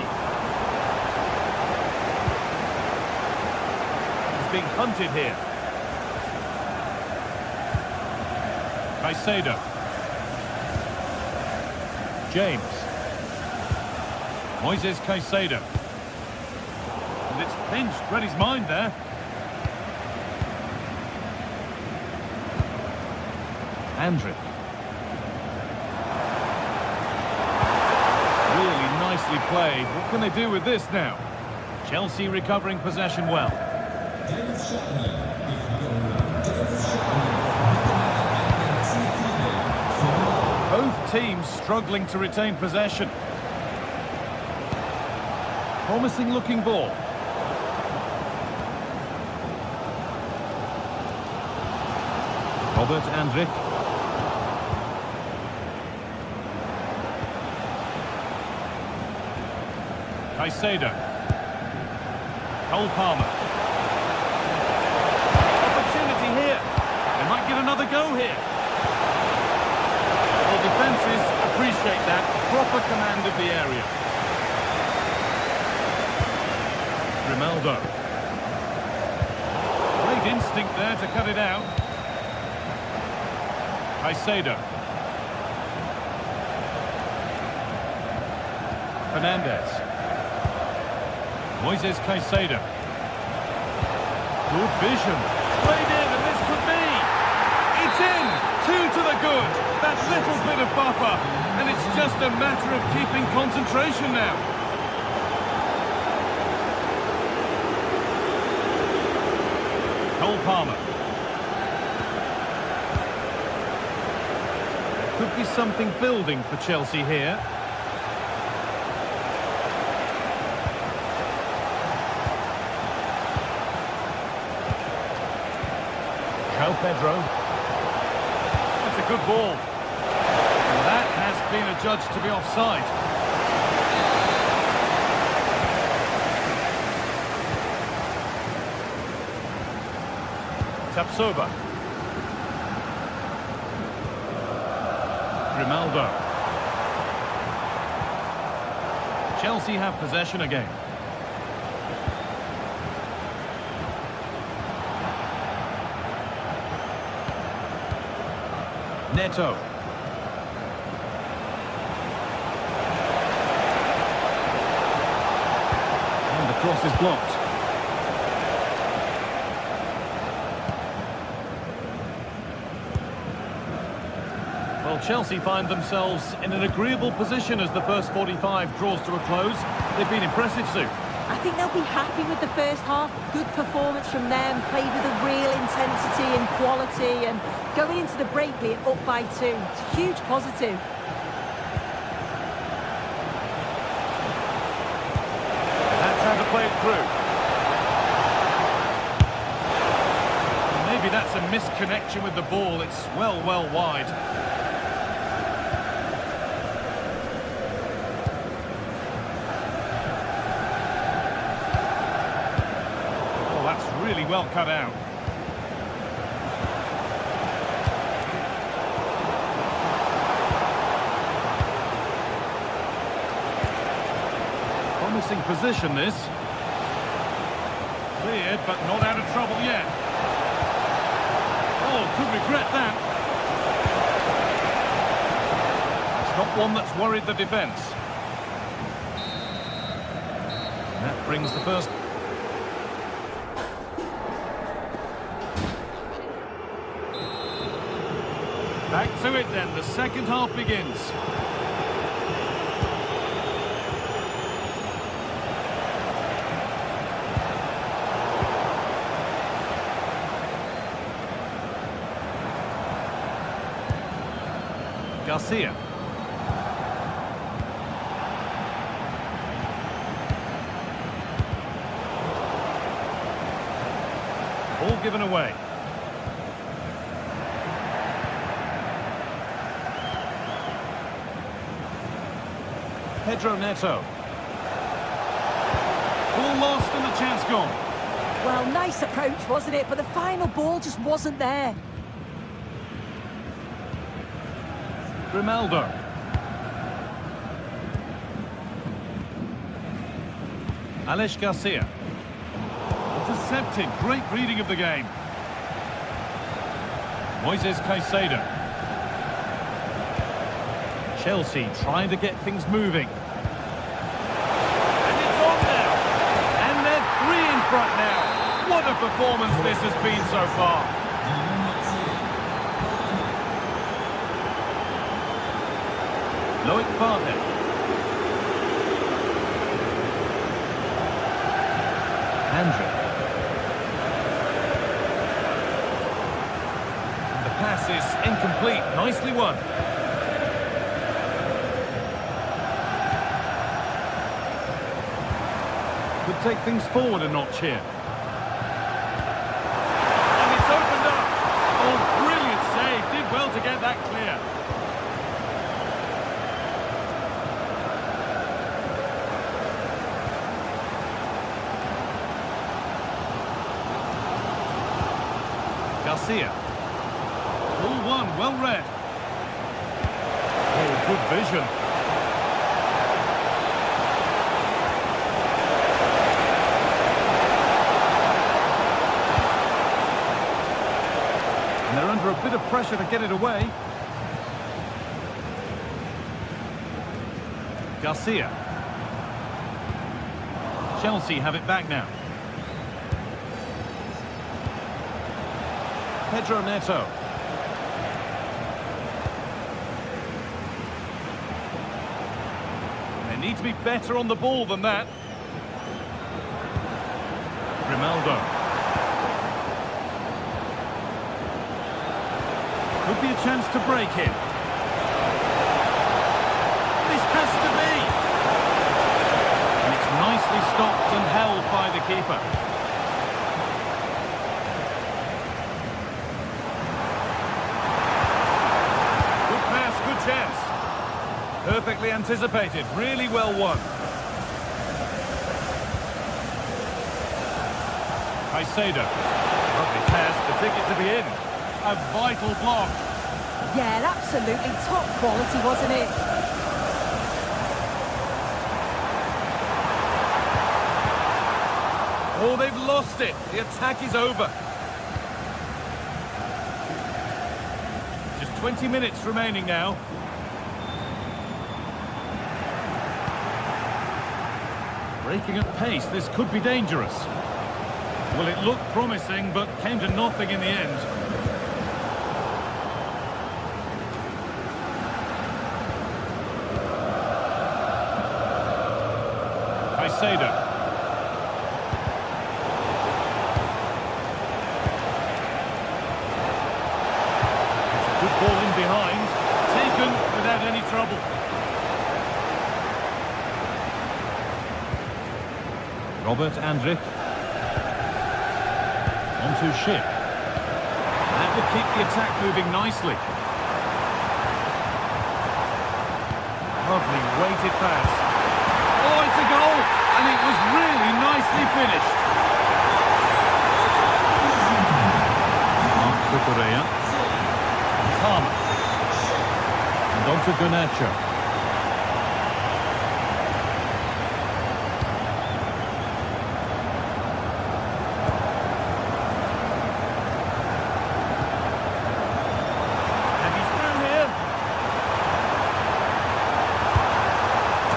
He's being hunted here. Caicedo. James. Moises Caicedo. And it's pinched, read his mind there. Andrick. Really nicely played. What can they do with this now? Chelsea recovering possession well. Both teams struggling to retain possession. Promising looking ball. Robert Andrick. Caicedo. Cole Palmer. Opportunity here. They might get another go here. Well, defences appreciate that. Proper command of the area. Grimaldo. Great instinct there to cut it out. Caicedo. Fernandez. Moises Caicedo. Good vision. Played in, and this could be. It's in. 2 to the good. That little bit of buffer. And it's just a matter of keeping concentration now. Cole Palmer. Could be something building for Chelsea here. João Pedro. That's a good ball. And that has been adjudged to be offside. Tapsoba. Grimaldo. Chelsea have possession again. Neto. And the cross is blocked. Well, Chelsea find themselves in an agreeable position as the first 45 draws to a close. They've been impressive, Sue. I think they'll be happy with the first half. Good performance from them, played with a real intensity and quality, and going into the break being up by 2. It's a huge positive. That's how to play it through. Maybe that's a misconnection with the ball. It's well wide. Really well cut out. Promising position, this. Cleared, but not out of trouble yet. Oh, could regret that. It's not one that's worried the defence. And that brings the first... Back to it then, the second half begins. Garcia. Ball given away. Pedro Neto. Ball lost and the chance gone. Well, nice approach, wasn't it? But the final ball just wasn't there. Grimaldo. Alex Garcia. Intercepted. Great reading of the game. Moises Caicedo. Chelsea trying to get things moving. And it's on now. And they're 3 in front now. What a performance this has been so far. Loic Bardet. Andrew. And the pass is incomplete. Nicely won. Could take things forward a notch here. And it's opened up. Oh, brilliant save. Did well to get that clear. Garcia. Ball won, well read. Oh, good vision. And they're under a bit of pressure to get it away. Garcia. Chelsea have it back now. Pedro Neto. They need to be better on the ball than that. Grimaldo. Could be a chance to break it. This has to be. And it's nicely stopped and held by the keeper. Chance. Perfectly anticipated, really well won. Caicedo. Lovely pass, the ticket to be in. A vital block. Yeah, absolutely top quality, wasn't it? Oh, they've lost it. The attack is over. Just 20 minutes remaining now. Breaking at pace, this could be dangerous. Well, it looked promising, but came to nothing in the end. Caicedo. Good ball in behind, taken without any trouble. Robert Andrich. Onto Schick. That will keep the attack moving nicely. Lovely weighted pass. Oh, it's a goal! And it was really nicely finished. Mark Cucurella. Palmer. And on to Garnacho. And he's through here.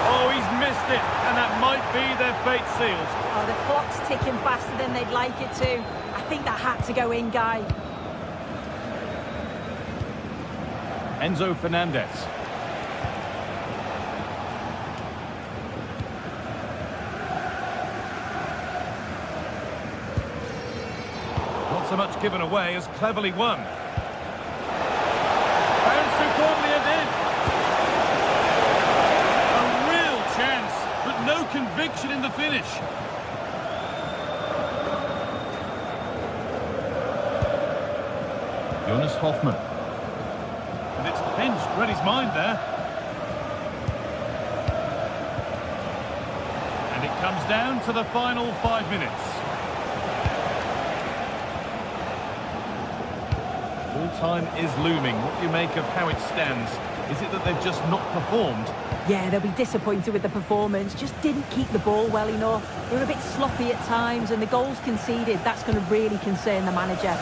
Oh, he's missed it. And that might be their fate sealed. Oh, the clock's ticking faster than they'd like it to. I think that had to go in, Guy. Enzo Fernandez. Not so much given away as cleverly won. And superbly it in. A real chance, but no conviction in the finish. Jonas Hoffmann. And it's pinched, read his mind there. And it comes down to the final 5 minutes. Full time is looming. What do you make of how it stands? Is it that they've just not performed? Yeah, they'll be disappointed with the performance. Just didn't keep the ball well enough. They were a bit sloppy at times, and the goals conceded, that's going to really concern the manager.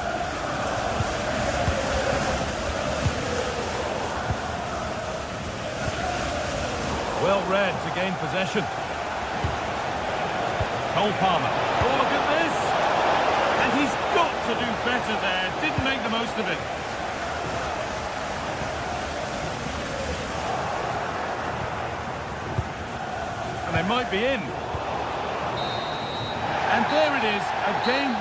Well read to gain possession. Cole Palmer. Oh, look at this! And he's got to do better there. Didn't make the most of it. And they might be in. And there it is, a game.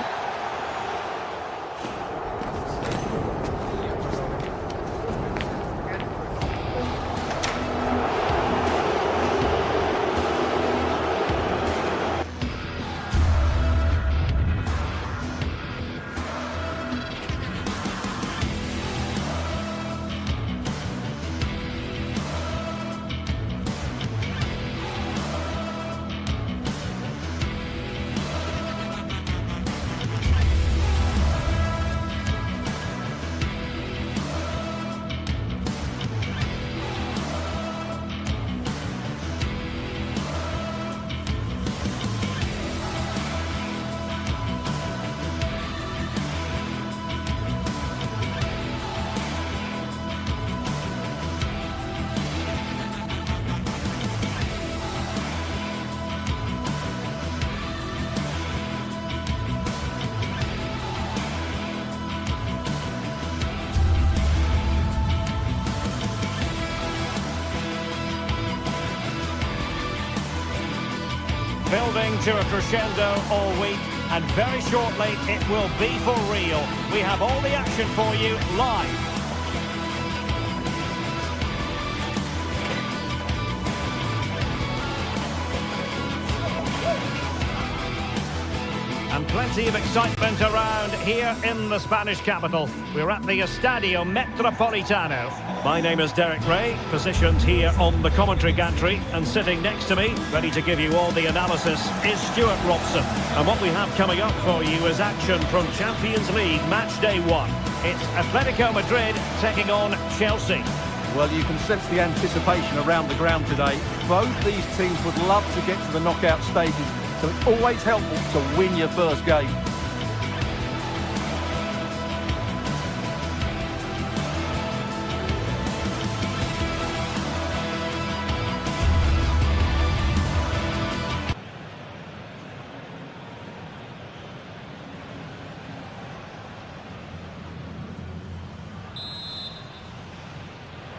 Building to a crescendo all week, and very shortly it will be for real. We have all the action for you live. And plenty of excitement around here in the Spanish capital. We're at the Estadio Metropolitano. My name is Derek Ray, positioned here on the commentary gantry, and sitting next to me, ready to give you all the analysis, is Stuart Robson. And what we have coming up for you is action from Champions League match day 1. It's Atletico Madrid taking on Chelsea. Well, you can sense the anticipation around the ground today. Both these teams would love to get to the knockout stages, so it's always helpful to win your first game.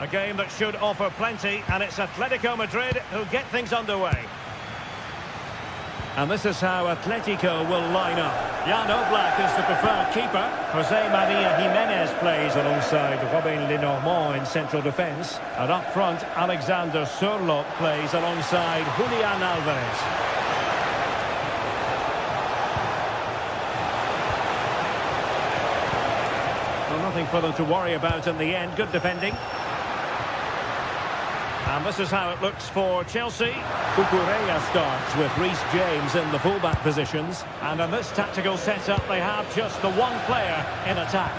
A game that should offer plenty, and it's Atletico Madrid who get things underway. And this is how Atletico will line up. Jan Oblak is the preferred keeper. Jose Maria Jimenez plays alongside Robin Lenormand in central defence. And up front, Alexander Sørloth plays alongside Julian Alvarez. Well, nothing for them to worry about in the end. Good defending. And this is how it looks for Chelsea. Cucurella starts with Reece James in the fullback positions. And in this tactical setup, they have just the one player in attack.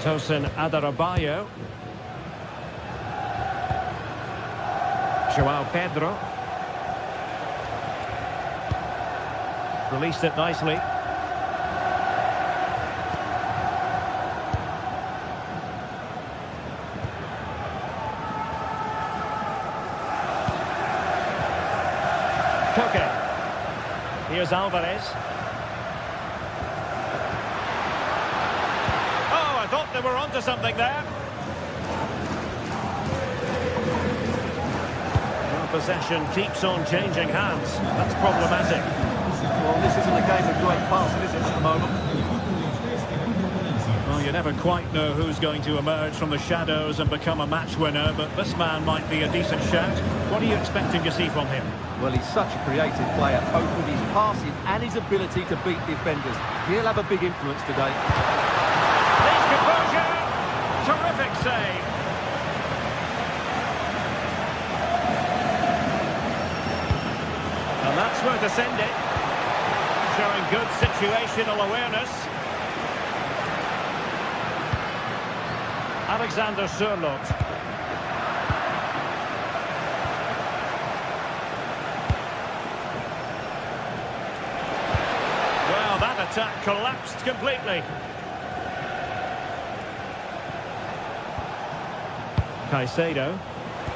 Tosin Adarabioyo. João Pedro. Released it nicely. Koke. Here's Alvarez. Oh, I thought they were onto something there. Well, possession keeps on changing hands. That's problematic. Well, this isn't a game of great passing, is it, at the moment? Well, you never quite know who's going to emerge from the shadows and become a match winner, but this man might be a decent shout. What are you expecting to see from him? Well, he's such a creative player, both with his passing and his ability to beat defenders. He'll have a big influence today. Please, composure! Terrific save! And that's where to send it. Showing good situational awareness. Alexander Sørloth. Well, that attack collapsed completely. Caicedo.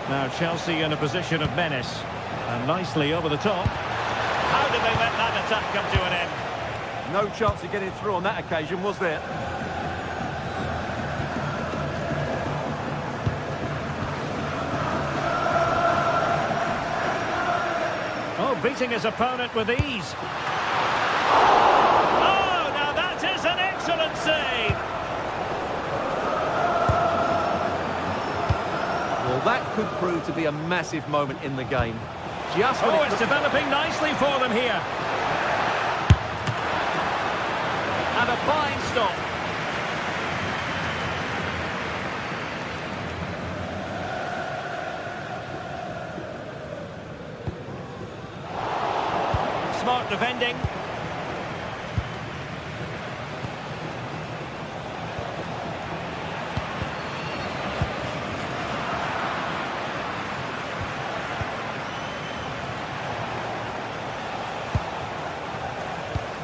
Now Chelsea in a position of menace. And nicely over the top. How did they let that attack come to an end? No chance of getting through on that occasion, was there? Oh, beating his opponent with ease. Oh, now that is an excellent save. Well, that could prove to be a massive moment in the game. Just when it's developing nicely for them here. And a fine stop. Smart defending.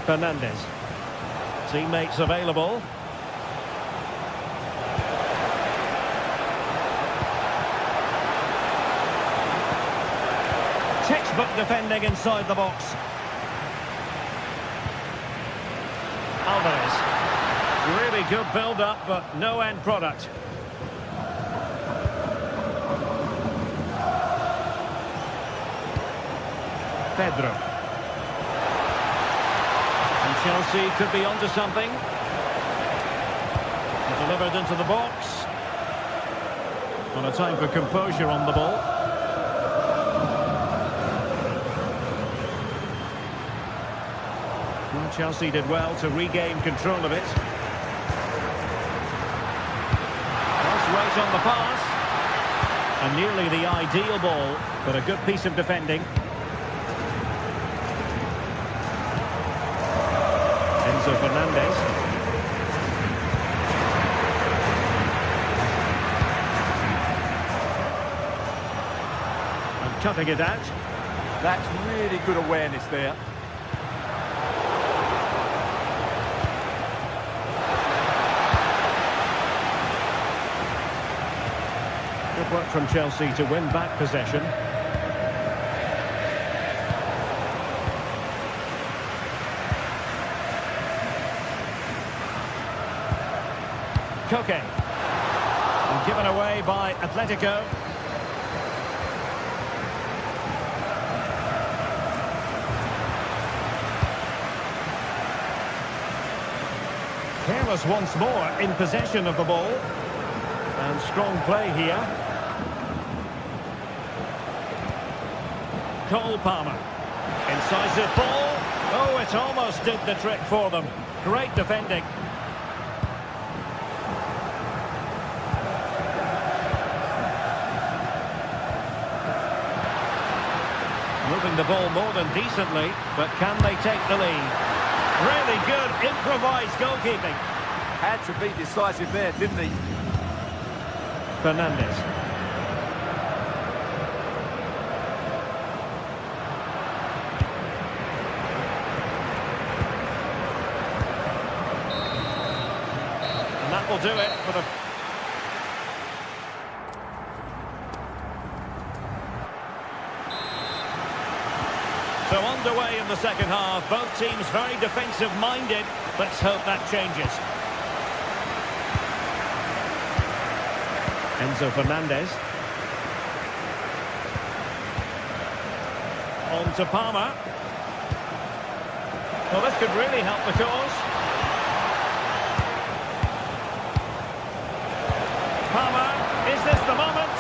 Fernandez. Teammates available. Textbook defending inside the box. Alvarez. Really good build-up, but no end product. Pedro. Chelsea could be onto something. Delivered into the box. Well, a time for composure on the ball. Well, Chelsea did well to regain control of it. Nice weight on the pass. And nearly the ideal ball, but a good piece of defending. Fernandez. And cutting it out. That's really good awareness there. Good work from Chelsea to win back possession. Koke. And given away by Atletico. Careless once more in possession of the ball. And strong play here. Cole Palmer. Incisive ball. Oh, it almost did the trick for them. Great defending. Moving the ball more than decently, but can they take the lead? Really good improvised goalkeeping. Had to be decisive there, didn't he? Fernandes. And that will do it for the... So underway in the second half, both teams very defensive-minded. Let's hope that changes. Enzo Fernandez. On to Palmer. Well, this could really help the cause. Palmer, is this the moment?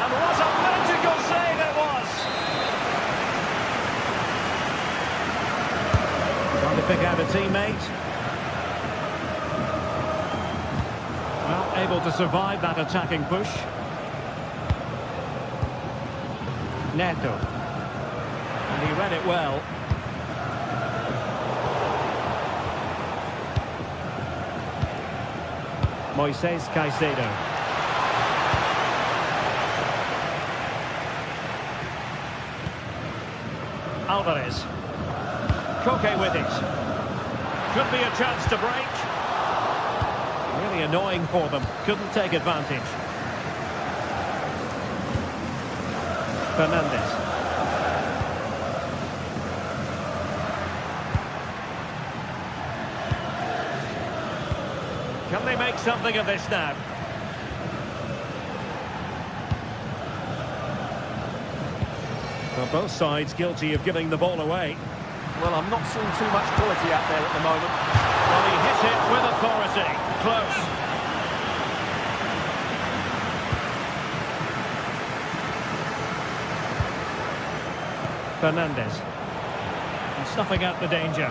And what a magical save it was! Trying to pick out a teammate. Well, able to survive that attacking push. Neto. And he read it well. Moises Caicedo. Alvarez. Koke with it. Could be a chance to break. Really annoying for them. Couldn't take advantage. Fernandes. Can they make something of this now? Well, both sides guilty of giving the ball away. Well, I'm not seeing too much quality out there at the moment. Well, he hit it with authority. Close. Fernandes. And snuffing out the danger.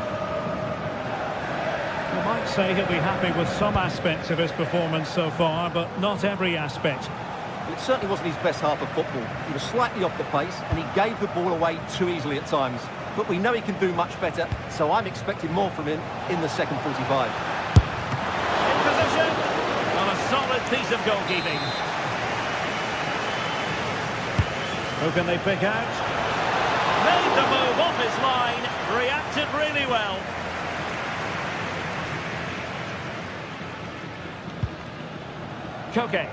You might say he'll be happy with some aspects of his performance so far, but not every aspect. It certainly wasn't his best half of football. He was slightly off the pace, and he gave the ball away too easily at times. But we know he can do much better, so I'm expecting more from him in the second 45. In position. On a solid piece of goalkeeping. Who can they pick out? Made the move off his line. Reacted really well. Koke.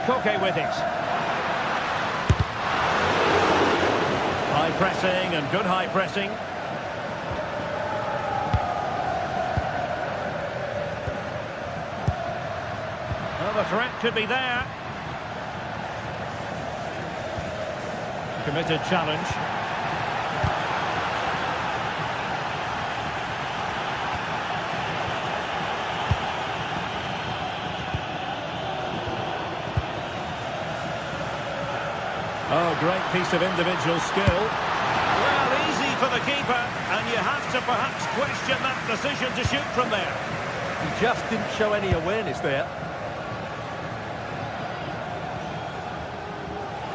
Koke with it. High pressing and good high pressing. Well, the threat could be there. Committed challenge. Oh, great piece of individual skill. Well, easy for the keeper, and you have to perhaps question that decision to shoot from there. He just didn't show any awareness there.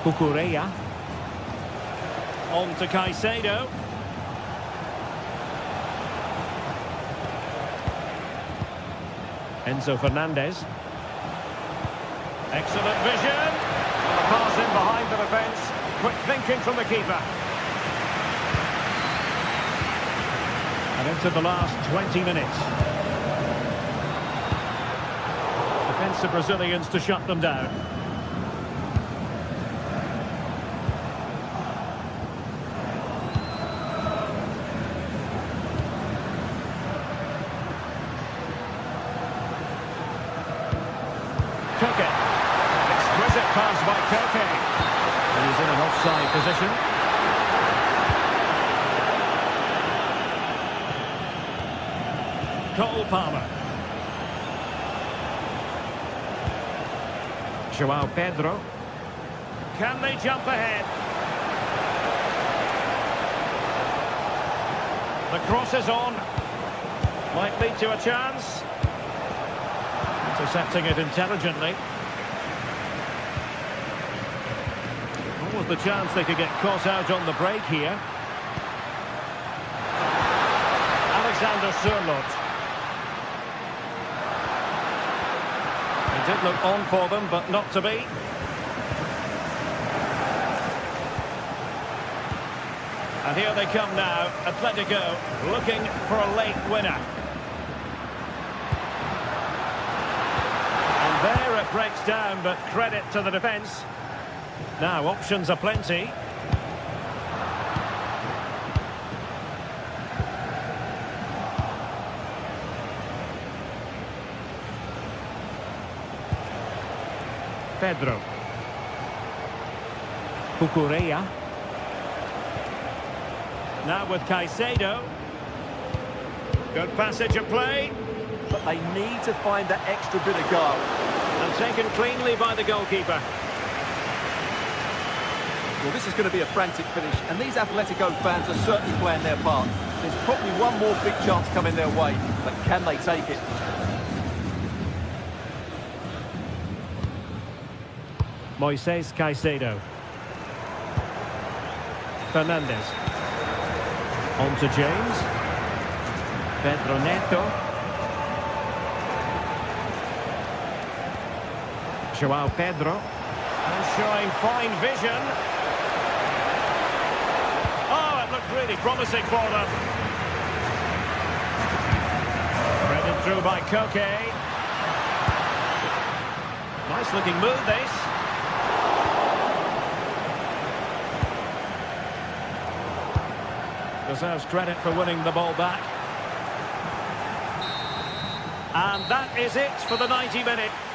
Cucurella. On to Caicedo. Enzo Fernandez. Excellent vision. A pass in behind the defence. Quick thinking from the keeper. And into the last 20 minutes. Defensive Brazilians to shut them down. by Koke. He's in an offside position. Cole Palmer. João Pedro. Can they jump ahead? The cross is on. Might lead to a chance. Intercepting it intelligently. What was the chance they could get caught out on the break here? Alexander Sørloth. It did look on for them, but not to be. And here they come now, Atletico looking for a late winner. And there it breaks down, but credit to the defence. Now options are plenty. Pedro. Cucurella. Now with Caicedo. Good passage of play. But they need to find that extra bit of goal. And taken cleanly by the goalkeeper. Well, this is going to be a frantic finish, and these Atletico fans are certainly playing their part. There's probably one more big chance coming their way, but can they take it? Moises Caicedo. Fernandez. On to James. Pedro Neto. João Pedro. And showing fine vision. Oh, it looked really promising for them. Threaded through by Koke. Nice looking move, this. Deserves credit for winning the ball back. And that is it for the 90 minutes.